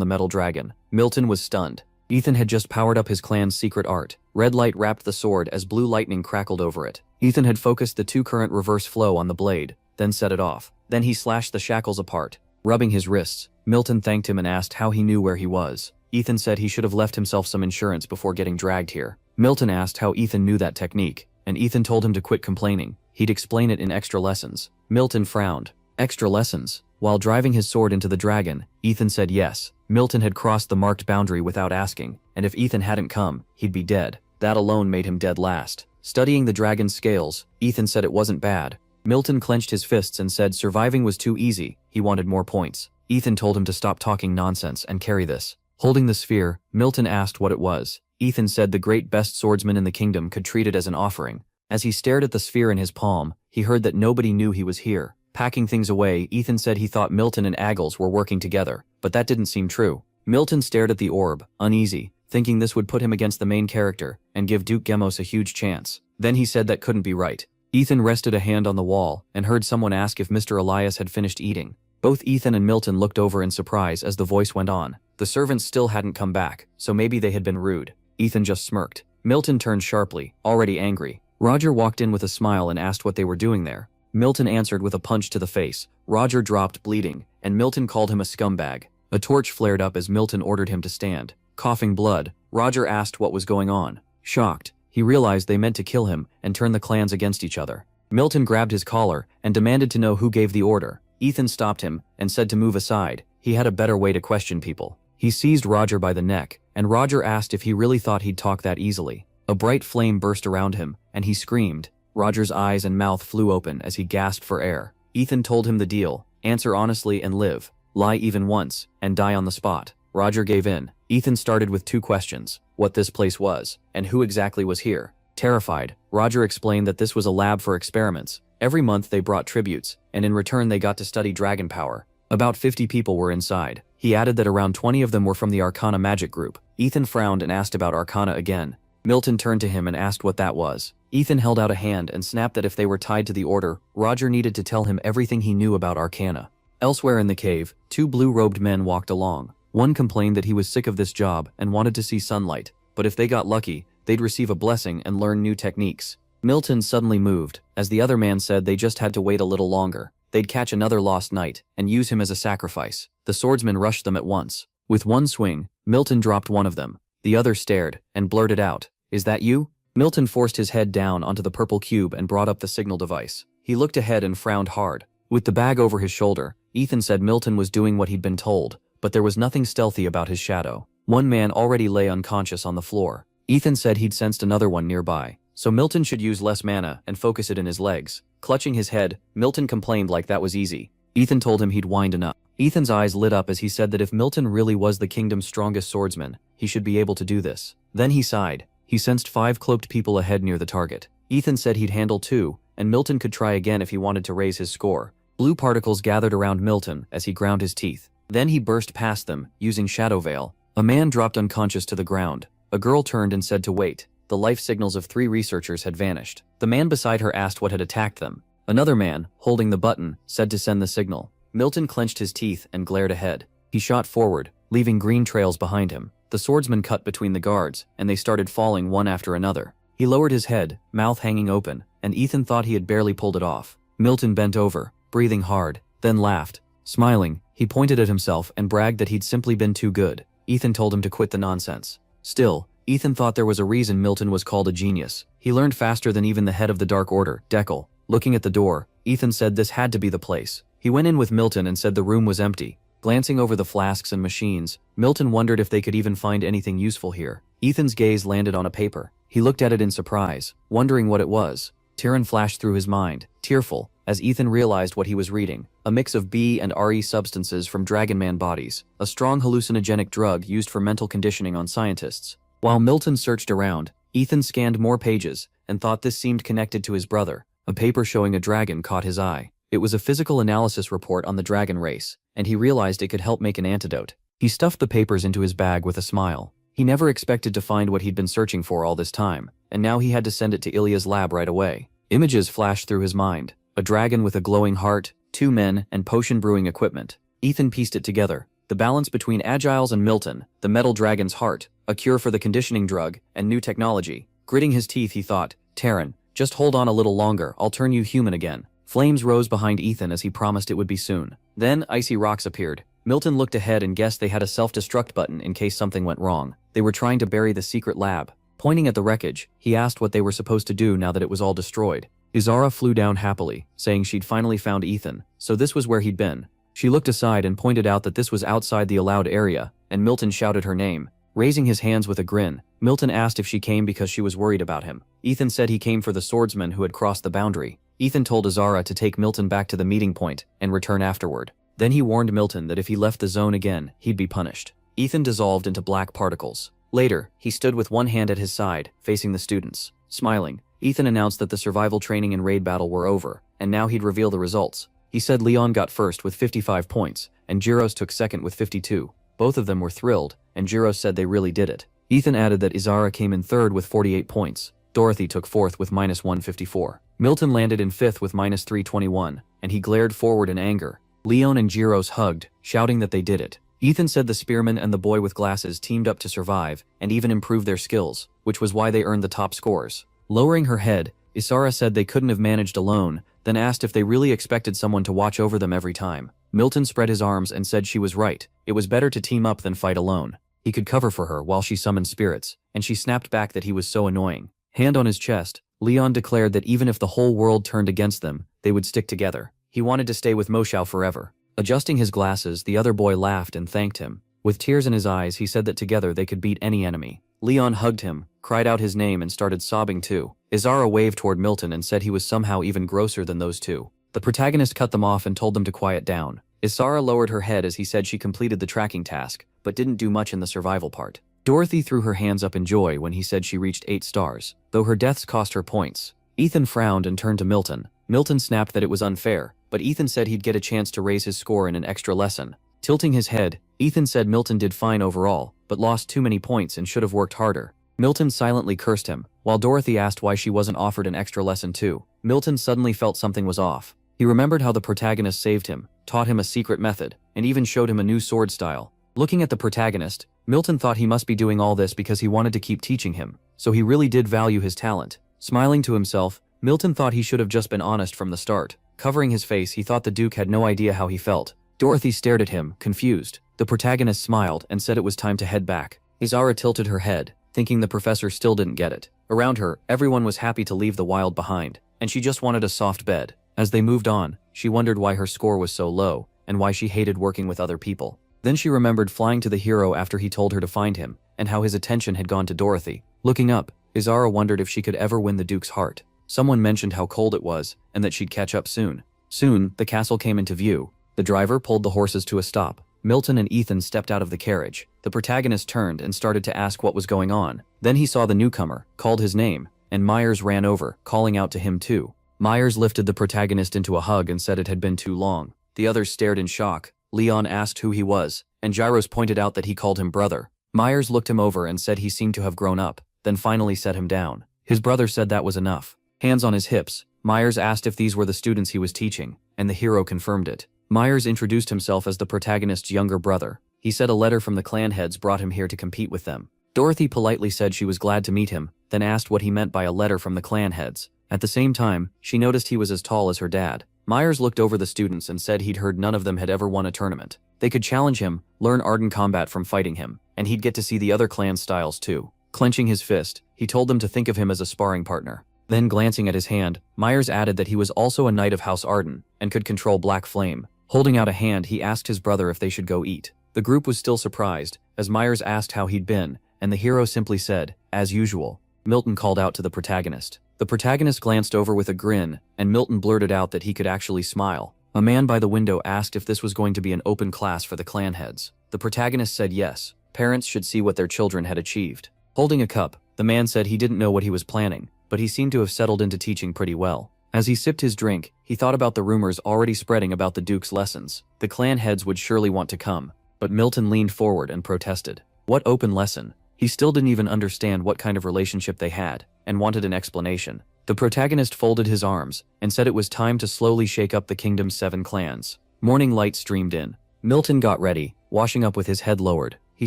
the metal dragon. Milton was stunned. Ethan had just powered up his clan's secret art. Red light wrapped the sword as blue lightning crackled over it. Ethan had focused the 2 current reverse flow on the blade, then set it off. Then he slashed the shackles apart. Rubbing his wrists, Milton thanked him and asked how he knew where he was. Ethan said he should have left himself some insurance before getting dragged here. Milton asked how Ethan knew that technique, and Ethan told him to quit complaining. He'd explain it in extra lessons. Milton frowned. Extra lessons? While driving his sword into the dragon, Ethan said yes. Milton had crossed the marked boundary without asking, and if Ethan hadn't come, he'd be dead. That alone made him dead last. Studying the dragon's scales, Ethan said it wasn't bad. Milton clenched his fists and said surviving was too easy, he wanted more points. Ethan told him to stop talking nonsense and carry this. Holding the sphere, Milton asked what it was. Ethan said the great best swordsman in the kingdom could treat it as an offering. As he stared at the sphere in his palm, he heard that nobody knew he was here. Packing things away, Ethan said he thought Milton and Aggles were working together, but that didn't seem true. Milton stared at the orb, uneasy, thinking this would put him against the main character and give Duke Gemos a huge chance. Then he said that couldn't be right. Ethan rested a hand on the wall and heard someone ask if Mr. Elias had finished eating. Both Ethan and Milton looked over in surprise as the voice went on. The servants still hadn't come back, so maybe they had been rude. Ethan just smirked. Milton turned sharply, already angry. Roger walked in with a smile and asked what they were doing there. Milton answered with a punch to the face. Roger dropped bleeding, and Milton called him a scumbag. A torch flared up as Milton ordered him to stand. Coughing blood, Roger asked what was going on. Shocked, he realized they meant to kill him and turn the clans against each other. Milton grabbed his collar and demanded to know who gave the order. Ethan stopped him and said to move aside. He had a better way to question people. He seized Roger by the neck, and Roger asked if he really thought he'd talk that easily. A bright flame burst around him, and he screamed. Roger's eyes and mouth flew open as he gasped for air. Ethan told him the deal: answer honestly and live, lie even once, and die on the spot. Roger gave in. Ethan started with 2 questions: what this place was, and who exactly was here. Terrified, Roger explained that this was a lab for experiments. Every month they brought tributes, and in return they got to study dragon power. About 50 people were inside. He added that around 20 of them were from the Arcana magic group. Ethan frowned and asked about Arcana again. Milton turned to him and asked what that was. Ethan held out a hand and snapped that if they were tied to the order, Roger needed to tell him everything he knew about Arcana. Elsewhere in the cave, 2 blue-robed men walked along. One complained that he was sick of this job and wanted to see sunlight, but if they got lucky, they'd receive a blessing and learn new techniques. Milton suddenly moved, as the other man said they just had to wait a little longer. They'd catch another lost knight and use him as a sacrifice. The swordsman rushed them at once. With one swing, Milton dropped one of them. The other stared and blurted out, "Is that you?" Milton forced his head down onto the purple cube and brought up the signal device. He looked ahead and frowned hard. With the bag over his shoulder, Ethan said Milton was doing what he'd been told, but there was nothing stealthy about his shadow. One man already lay unconscious on the floor. Ethan said he'd sensed another one nearby, so Milton should use less mana and focus it in his legs. Clutching his head, Milton complained like that was easy. Ethan told him he'd wind enough. Ethan's eyes lit up as he said that if Milton really was the kingdom's strongest swordsman, he should be able to do this. Then he sighed. He sensed 5 cloaked people ahead near the target. Ethan said he'd handle 2, and Milton could try again if he wanted to raise his score. Blue particles gathered around Milton as he ground his teeth. Then he burst past them, using Shadow Veil. A man dropped unconscious to the ground. A girl turned and said to wait. The life signals of 3 researchers had vanished. The man beside her asked what had attacked them. Another man, holding the button, said to send the signal. Milton clenched his teeth and glared ahead. He shot forward, leaving green trails behind him. The swordsman cut between the guards, and they started falling one after another. He lowered his head, mouth hanging open, and Ethan thought he had barely pulled it off. Milton bent over, breathing hard, then laughed. Smiling, he pointed at himself and bragged that he'd simply been too good. Ethan told him to quit the nonsense. Still, Ethan thought there was a reason Milton was called a genius. He learned faster than even the head of the Dark Order, Dekel. Looking at the door, Ethan said this had to be the place. He went in with Milton and said the room was empty. Glancing over the flasks and machines, Milton wondered if they could even find anything useful here. Ethan's gaze landed on a paper. He looked at it in surprise, wondering what it was. Tyrann flashed through his mind, tearful, as Ethan realized what he was reading. A mix of B and RE substances from Dragonman bodies, a strong hallucinogenic drug used for mental conditioning on scientists. While Milton searched around, Ethan scanned more pages and thought this seemed connected to his brother. A paper showing a dragon caught his eye. It was a physical analysis report on the dragon race, and he realized it could help make an antidote. He stuffed the papers into his bag with a smile. He never expected to find what he'd been searching for all this time, and now he had to send it to Ilya's lab right away. Images flashed through his mind. A dragon with a glowing heart, 2 men, and potion brewing equipment. Ethan pieced it together. The balance between Agiles and Milton, the metal dragon's heart, a cure for the conditioning drug, and new technology. Gritting his teeth, he thought, Tyrann, just hold on a little longer, I'll turn you human again. Flames rose behind Ethan as he promised it would be soon. Then, icy rocks appeared. Milton looked ahead and guessed they had a self-destruct button in case something went wrong. They were trying to bury the secret lab. Pointing at the wreckage, he asked what they were supposed to do now that it was all destroyed. Izara flew down happily, saying she'd finally found Ethan, so this was where he'd been. She looked aside and pointed out that this was outside the allowed area, and Milton shouted her name. Raising his hands with a grin, Milton asked if she came because she was worried about him. Ethan said he came for the swordsman who had crossed the boundary. Ethan told Izara to take Milton back to the meeting point and return afterward. Then he warned Milton that if he left the zone again, he'd be punished. Ethan dissolved into black particles. Later, he stood with one hand at his side, facing the students. Smiling, Ethan announced that the survival training and raid battle were over, and now he'd reveal the results. He said Leon got first with 55 points, and Gyros took second with 52. Both of them were thrilled, and Gyros said they really did it. Ethan added that Izara came in third with 48 points. Dorothy took fourth with -154. Milton landed in fifth with -321, and he glared forward in anger. Leon and Gyros hugged, shouting that they did it. Ethan said the spearman and the boy with glasses teamed up to survive, and even improved their skills, which was why they earned the top scores. Lowering her head, Isara said they couldn't have managed alone, then asked if they really expected someone to watch over them every time. Milton spread his arms and said she was right. It was better to team up than fight alone. He could cover for her while she summoned spirits, and she snapped back that he was so annoying. Hand on his chest, Leon declared that even if the whole world turned against them, they would stick together. He wanted to stay with Moshao forever. Adjusting his glasses, the other boy laughed and thanked him. With tears in his eyes, he said that together they could beat any enemy. Leon hugged him, cried out his name and started sobbing too. Isara waved toward Milton and said he was somehow even grosser than those two. The protagonist cut them off and told them to quiet down. Isara lowered her head as he said she completed the tracking task, but didn't do much in the survival part. Dorothy threw her hands up in joy when he said she reached 8 stars, though her deaths cost her points. Ethan frowned and turned to Milton. Milton snapped that it was unfair, but Ethan said he'd get a chance to raise his score in an extra lesson. Tilting his head, Ethan said Milton did fine overall, but lost too many points and should have worked harder. Milton silently cursed him, while Dorothy asked why she wasn't offered an extra lesson too. Milton suddenly felt something was off. He remembered how the protagonist saved him, taught him a secret method, and even showed him a new sword style. Looking at the protagonist, Milton thought he must be doing all this because he wanted to keep teaching him, so he really did value his talent. Smiling to himself, Milton thought he should have just been honest from the start. Covering his face, he thought the Duke had no idea how he felt. Dorothy stared at him, confused. The protagonist smiled and said it was time to head back. Isara tilted her head, thinking the professor still didn't get it. Around her, everyone was happy to leave the wild behind, and she just wanted a soft bed. As they moved on, she wondered why her score was so low, and why she hated working with other people. Then she remembered flying to the hero after he told her to find him, and how his attention had gone to Dorothy. Looking up, Isara wondered if she could ever win the Duke's heart. Someone mentioned how cold it was, and that she'd catch up soon. Soon, the castle came into view. The driver pulled the horses to a stop. Milton and Ethan stepped out of the carriage. The protagonist turned and started to ask what was going on. Then he saw the newcomer, called his name, and Myers ran over, calling out to him too. Myers lifted the protagonist into a hug and said it had been too long. The others stared in shock. Leon asked who he was, and Gyros pointed out that he called him brother. Myers looked him over and said he seemed to have grown up, then finally set him down. His brother said that was enough. Hands on his hips, Myers asked if these were the students he was teaching, and the hero confirmed it. Myers introduced himself as the protagonist's younger brother. He said a letter from the clan heads brought him here to compete with them. Dorothy politely said she was glad to meet him, then asked what he meant by a letter from the clan heads. At the same time, she noticed he was as tall as her dad. Myers looked over the students and said he'd heard none of them had ever won a tournament. They could challenge him, learn ardent combat from fighting him, and he'd get to see the other clan styles too. Clenching his fist, he told them to think of him as a sparring partner. Then glancing at his hand, Myers added that he was also a knight of House Arden, and could control Black Flame. Holding out a hand, he asked his brother if they should go eat. The group was still surprised, as Myers asked how he'd been, and the hero simply said, "As usual." Milton called out to the protagonist. The protagonist glanced over with a grin, and Milton blurted out that he could actually smile. A man by the window asked if this was going to be an open class for the clan heads. The protagonist said yes, parents should see what their children had achieved. Holding a cup, the man said he didn't know what he was planning, but he seemed to have settled into teaching pretty well. As he sipped his drink, he thought about the rumors already spreading about the Duke's lessons. The clan heads would surely want to come, but Milton leaned forward and protested. What open lesson? He still didn't even understand what kind of relationship they had, and wanted an explanation. The protagonist folded his arms, and said it was time to slowly shake up the kingdom's 7 clans. Morning light streamed in. Milton got ready, washing up with his head lowered. He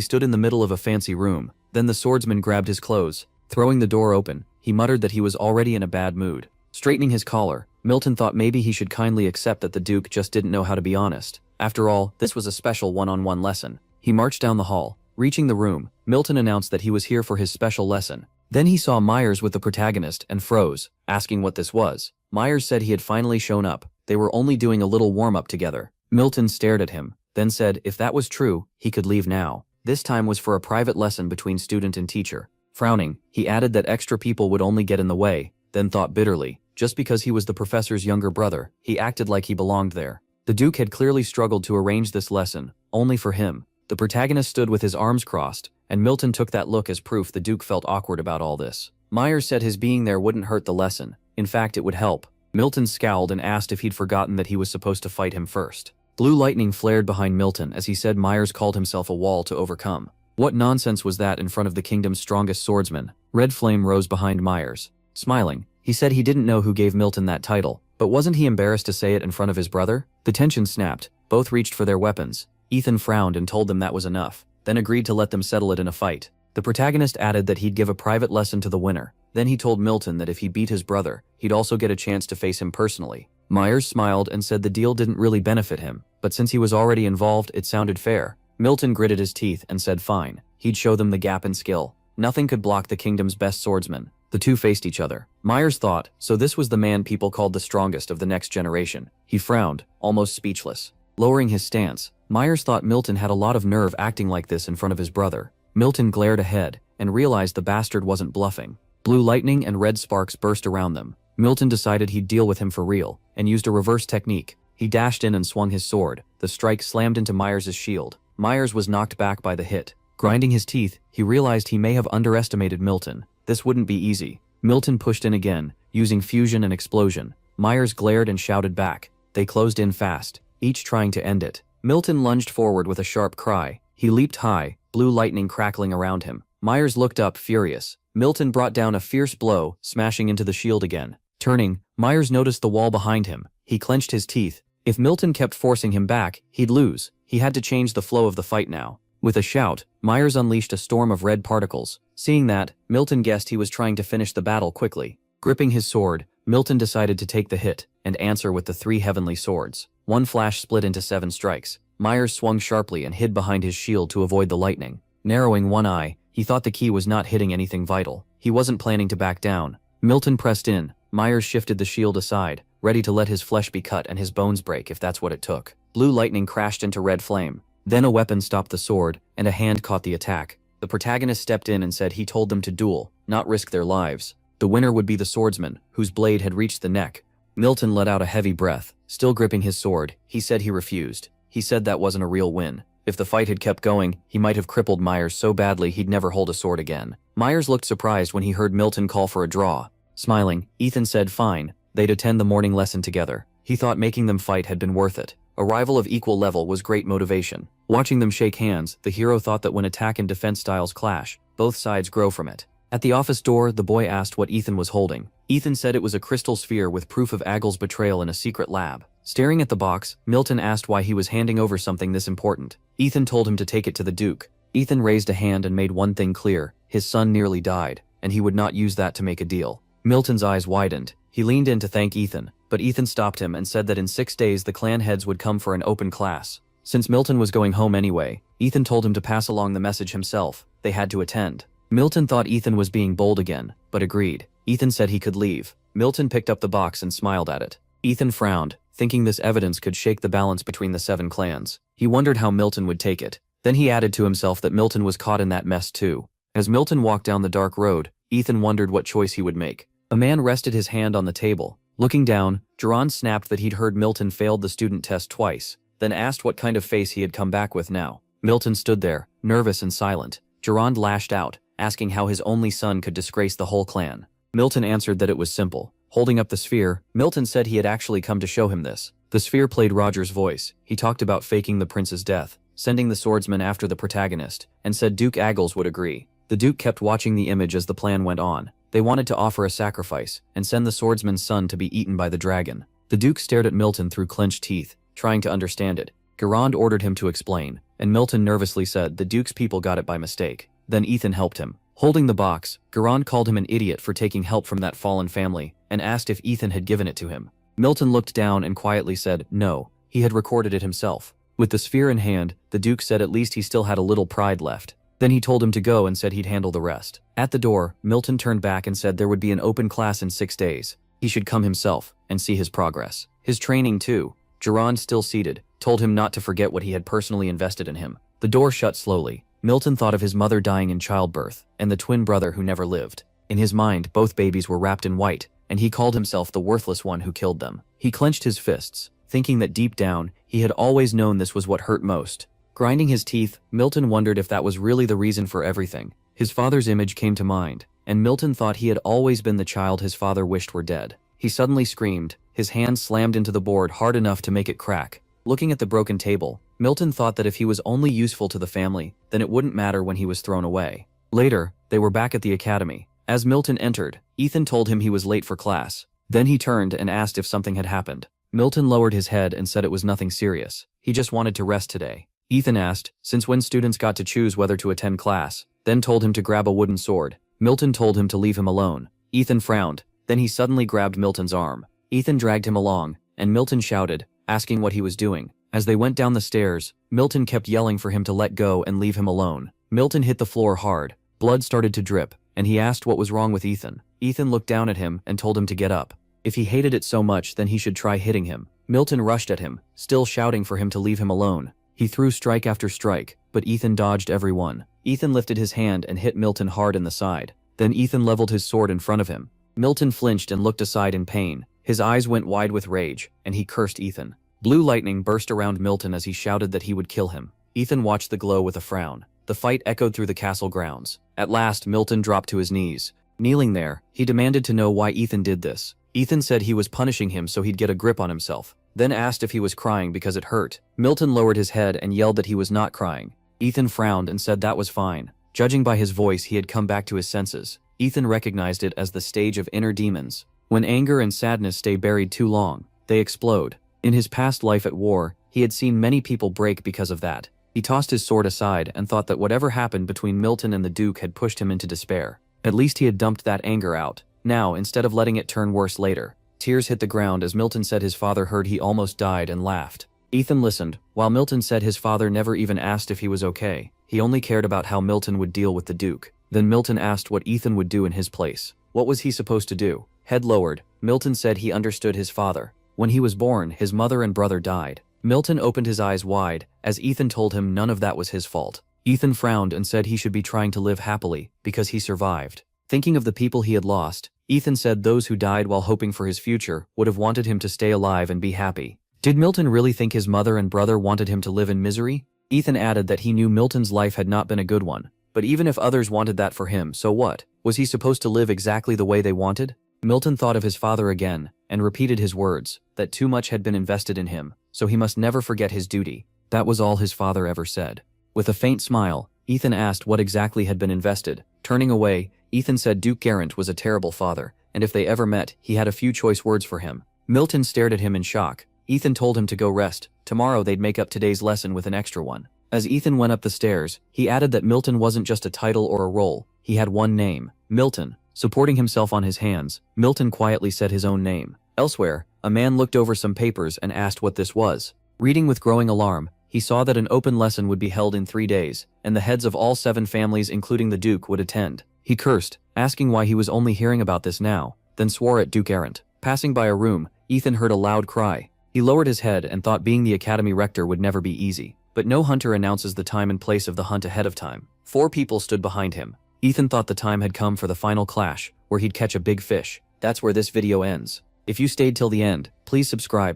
stood in the middle of a fancy room. Then the swordsman grabbed his clothes. Throwing the door open, he muttered that he was already in a bad mood. Straightening his collar, Milton thought maybe he should kindly accept that the Duke just didn't know how to be honest. After all, this was a special one-on-one lesson. He marched down the hall. Reaching the room, Milton announced that he was here for his special lesson. Then he saw Myers with the protagonist and froze, asking what this was. Myers said he had finally shown up. They were only doing a little warm-up together. Milton stared at him, then said if that was true, he could leave now. This time was for a private lesson between student and teacher. Frowning, he added that extra people would only get in the way, then thought bitterly. Just because he was the professor's younger brother, he acted like he belonged there. The Duke had clearly struggled to arrange this lesson, only for him. The protagonist stood with his arms crossed, and Milton took that look as proof the Duke felt awkward about all this. Myers said his being there wouldn't hurt the lesson. In fact, it would help. Milton scowled and asked if he'd forgotten that he was supposed to fight him first. Blue lightning flared behind Milton as he said Myers called himself a wall to overcome. What nonsense was that in front of the kingdom's strongest swordsman? Red flame rose behind Myers. Smiling, he said he didn't know who gave Milton that title, but wasn't he embarrassed to say it in front of his brother? The tension snapped. Both reached for their weapons. Ethan frowned and told them that was enough, then agreed to let them settle it in a fight. The protagonist added that he'd give a private lesson to the winner. Then he told Milton that if he beat his brother, he'd also get a chance to face him personally. Myers smiled and said the deal didn't really benefit him, but since he was already involved, it sounded fair. Milton gritted his teeth and said fine, he'd show them the gap in skill. Nothing could block the kingdom's best swordsman. The two faced each other. Myers thought, so this was the man people called the strongest of the next generation. He frowned, almost speechless. Lowering his stance, Myers thought Milton had a lot of nerve acting like this in front of his brother. Milton glared ahead and realized the bastard wasn't bluffing. Blue lightning and red sparks burst around them. Milton decided he'd deal with him for real and used a reverse technique. He dashed in and swung his sword. The strike slammed into Myers' shield. Myers was knocked back by the hit. Grinding his teeth, he realized he may have underestimated Milton. This wouldn't be easy. Milton pushed in again, using fusion and explosion. Myers glared and shouted back. They closed in fast, each trying to end it. Milton lunged forward with a sharp cry. He leaped high, blue lightning crackling around him. Myers looked up, furious. Milton brought down a fierce blow, smashing into the shield again. Turning, Myers noticed the wall behind him. He clenched his teeth. If Milton kept forcing him back, he'd lose. He had to change the flow of the fight now. With a shout, Myers unleashed a storm of red particles. Seeing that, Milton guessed he was trying to finish the battle quickly. Gripping his sword, Milton decided to take the hit and answer with the 3 heavenly swords. One flash split into 7 strikes. Myers swung sharply and hid behind his shield to avoid the lightning. Narrowing one eye, he thought the key was not hitting anything vital. He wasn't planning to back down. Milton pressed in. Myers shifted the shield aside, ready to let his flesh be cut and his bones break if that's what it took. Blue lightning crashed into red flame. Then a weapon stopped the sword, and a hand caught the attack. The protagonist stepped in and said he told them to duel, not risk their lives. The winner would be the swordsman, whose blade had reached the neck. Milton let out a heavy breath. Still gripping his sword, he said he refused. He said that wasn't a real win. If the fight had kept going, he might have crippled Myers so badly he'd never hold a sword again. Myers looked surprised when he heard Milton call for a draw. Smiling, Ethan said fine, they'd attend the morning lesson together. He thought making them fight had been worth it. A rival of equal level was great motivation. Watching them shake hands, the hero thought that when attack and defense styles clash, both sides grow from it. At the office door, the boy asked what Ethan was holding. Ethan said it was a crystal sphere with proof of Aggle's betrayal in a secret lab. Staring at the box, Milton asked why he was handing over something this important. Ethan told him to take it to the Duke. Ethan raised a hand and made one thing clear. His son nearly died, and he would not use that to make a deal. Milton's eyes widened. He leaned in to thank Ethan, but Ethan stopped him and said that in 6 days the clan heads would come for an open class. Since Milton was going home anyway, Ethan told him to pass along the message himself. They had to attend. Milton thought Ethan was being bold again, but agreed. Ethan said he could leave. Milton picked up the box and smiled at it. Ethan frowned, thinking this evidence could shake the balance between the 7 clans. He wondered how Milton would take it. Then he added to himself that Milton was caught in that mess too. As Milton walked down the dark road, Ethan wondered what choice he would make. A man rested his hand on the table. Looking down, Geron snapped that he'd heard Milton failed the student test twice, then asked what kind of face he had come back with now. Milton stood there, nervous and silent. Geron lashed out, asking how his only son could disgrace the whole clan. Milton answered that it was simple. Holding up the sphere, Milton said he had actually come to show him this. The sphere played Roger's voice. He talked about faking the prince's death, sending the swordsman after the protagonist, and said Duke Aggles would agree. The Duke kept watching the image as the plan went on. They wanted to offer a sacrifice and send the swordsman's son to be eaten by the dragon. The Duke stared at Milton through clenched teeth, trying to understand it. Garand ordered him to explain, and Milton nervously said the Duke's people got it by mistake. Then Ethan helped him. Holding the box, Garand called him an idiot for taking help from that fallen family, and asked if Ethan had given it to him. Milton looked down and quietly said, no, he had recorded it himself. With the sphere in hand, the Duke said at least he still had a little pride left. Then he told him to go and said he'd handle the rest. At the door, Milton turned back and said there would be an open class in 6 days. He should come himself and see his progress. His training too. Gerard, still seated, told him not to forget what he had personally invested in him. The door shut slowly. Milton thought of his mother dying in childbirth, and the twin brother who never lived. In his mind, both babies were wrapped in white, and he called himself the worthless one who killed them. He clenched his fists, thinking that deep down, he had always known this was what hurt most. Grinding his teeth, Milton wondered if that was really the reason for everything. His father's image came to mind, and Milton thought he had always been the child his father wished were dead. He suddenly screamed. His hand slammed into the board hard enough to make it crack. Looking at the broken table, Milton thought that if he was only useful to the family, then it wouldn't matter when he was thrown away. Later, they were back at the academy. As Milton entered, Ethan told him he was late for class. Then he turned and asked if something had happened. Milton lowered his head and said it was nothing serious. He just wanted to rest today. Ethan asked, since when students got to choose whether to attend class, then told him to grab a wooden sword. Milton told him to leave him alone. Ethan frowned. Then he suddenly grabbed Milton's arm. Ethan dragged him along, and Milton shouted, asking what he was doing. As they went down the stairs, Milton kept yelling for him to let go and leave him alone. Milton hit the floor hard. Blood started to drip, and he asked what was wrong with Ethan. Ethan looked down at him and told him to get up. If he hated it so much, then he should try hitting him. Milton rushed at him, still shouting for him to leave him alone. He threw strike after strike, but Ethan dodged every one. Ethan lifted his hand and hit Milton hard in the side. Then Ethan leveled his sword in front of him. Milton flinched and looked aside in pain. His eyes went wide with rage, and he cursed Ethan. Blue lightning burst around Milton as he shouted that he would kill him. Ethan watched the glow with a frown. The fight echoed through the castle grounds. At last, Milton dropped to his knees. Kneeling there, he demanded to know why Ethan did this. Ethan said he was punishing him so he'd get a grip on himself, then asked if he was crying because it hurt. Milton lowered his head and yelled that he was not crying. Ethan frowned and said that was fine. Judging by his voice, he had come back to his senses. Ethan recognized it as the stage of inner demons. When anger and sadness stay buried too long, they explode. In his past life at war, he had seen many people break because of that. He tossed his sword aside and thought that whatever happened between Milton and the Duke had pushed him into despair. At least he had dumped that anger out. Now, instead of letting it turn worse later, tears hit the ground as Milton said his father heard he almost died and laughed. Ethan listened, while Milton said his father never even asked if he was okay. He only cared about how Milton would deal with the Duke. Then Milton asked what Ethan would do in his place. What was he supposed to do? Head lowered, Milton said he understood his father. When he was born, his mother and brother died. Milton opened his eyes wide, as Ethan told him none of that was his fault. Ethan frowned and said he should be trying to live happily, because he survived. Thinking of the people he had lost, Ethan said those who died while hoping for his future would have wanted him to stay alive and be happy. Did Milton really think his mother and brother wanted him to live in misery? Ethan added that he knew Milton's life had not been a good one. But even if others wanted that for him, so what? Was he supposed to live exactly the way they wanted? Milton thought of his father again, and repeated his words, that too much had been invested in him, so he must never forget his duty. That was all his father ever said. With a faint smile, Ethan asked what exactly had been invested. Turning away, Ethan said Duke Garrett was a terrible father, and if they ever met, he had a few choice words for him. Milton stared at him in shock. Ethan told him to go rest. Tomorrow they'd make up today's lesson with an extra one. As Ethan went up the stairs, he added that Milton wasn't just a title or a role, he had one name, Milton. Supporting himself on his hands, Milton quietly said his own name. Elsewhere, a man looked over some papers and asked what this was. Reading with growing alarm, he saw that an open lesson would be held in 3 days, and the heads of all 7 families including the Duke would attend. He cursed, asking why he was only hearing about this now, then swore at Duke Errant. Passing by a room, Ethan heard a loud cry. He lowered his head and thought being the academy rector would never be easy. But no hunter announces the time and place of the hunt ahead of time. 4 people stood behind him. Ethan thought the time had come for the final clash, where he'd catch a big fish. That's where this video ends. If you stayed till the end, please subscribe.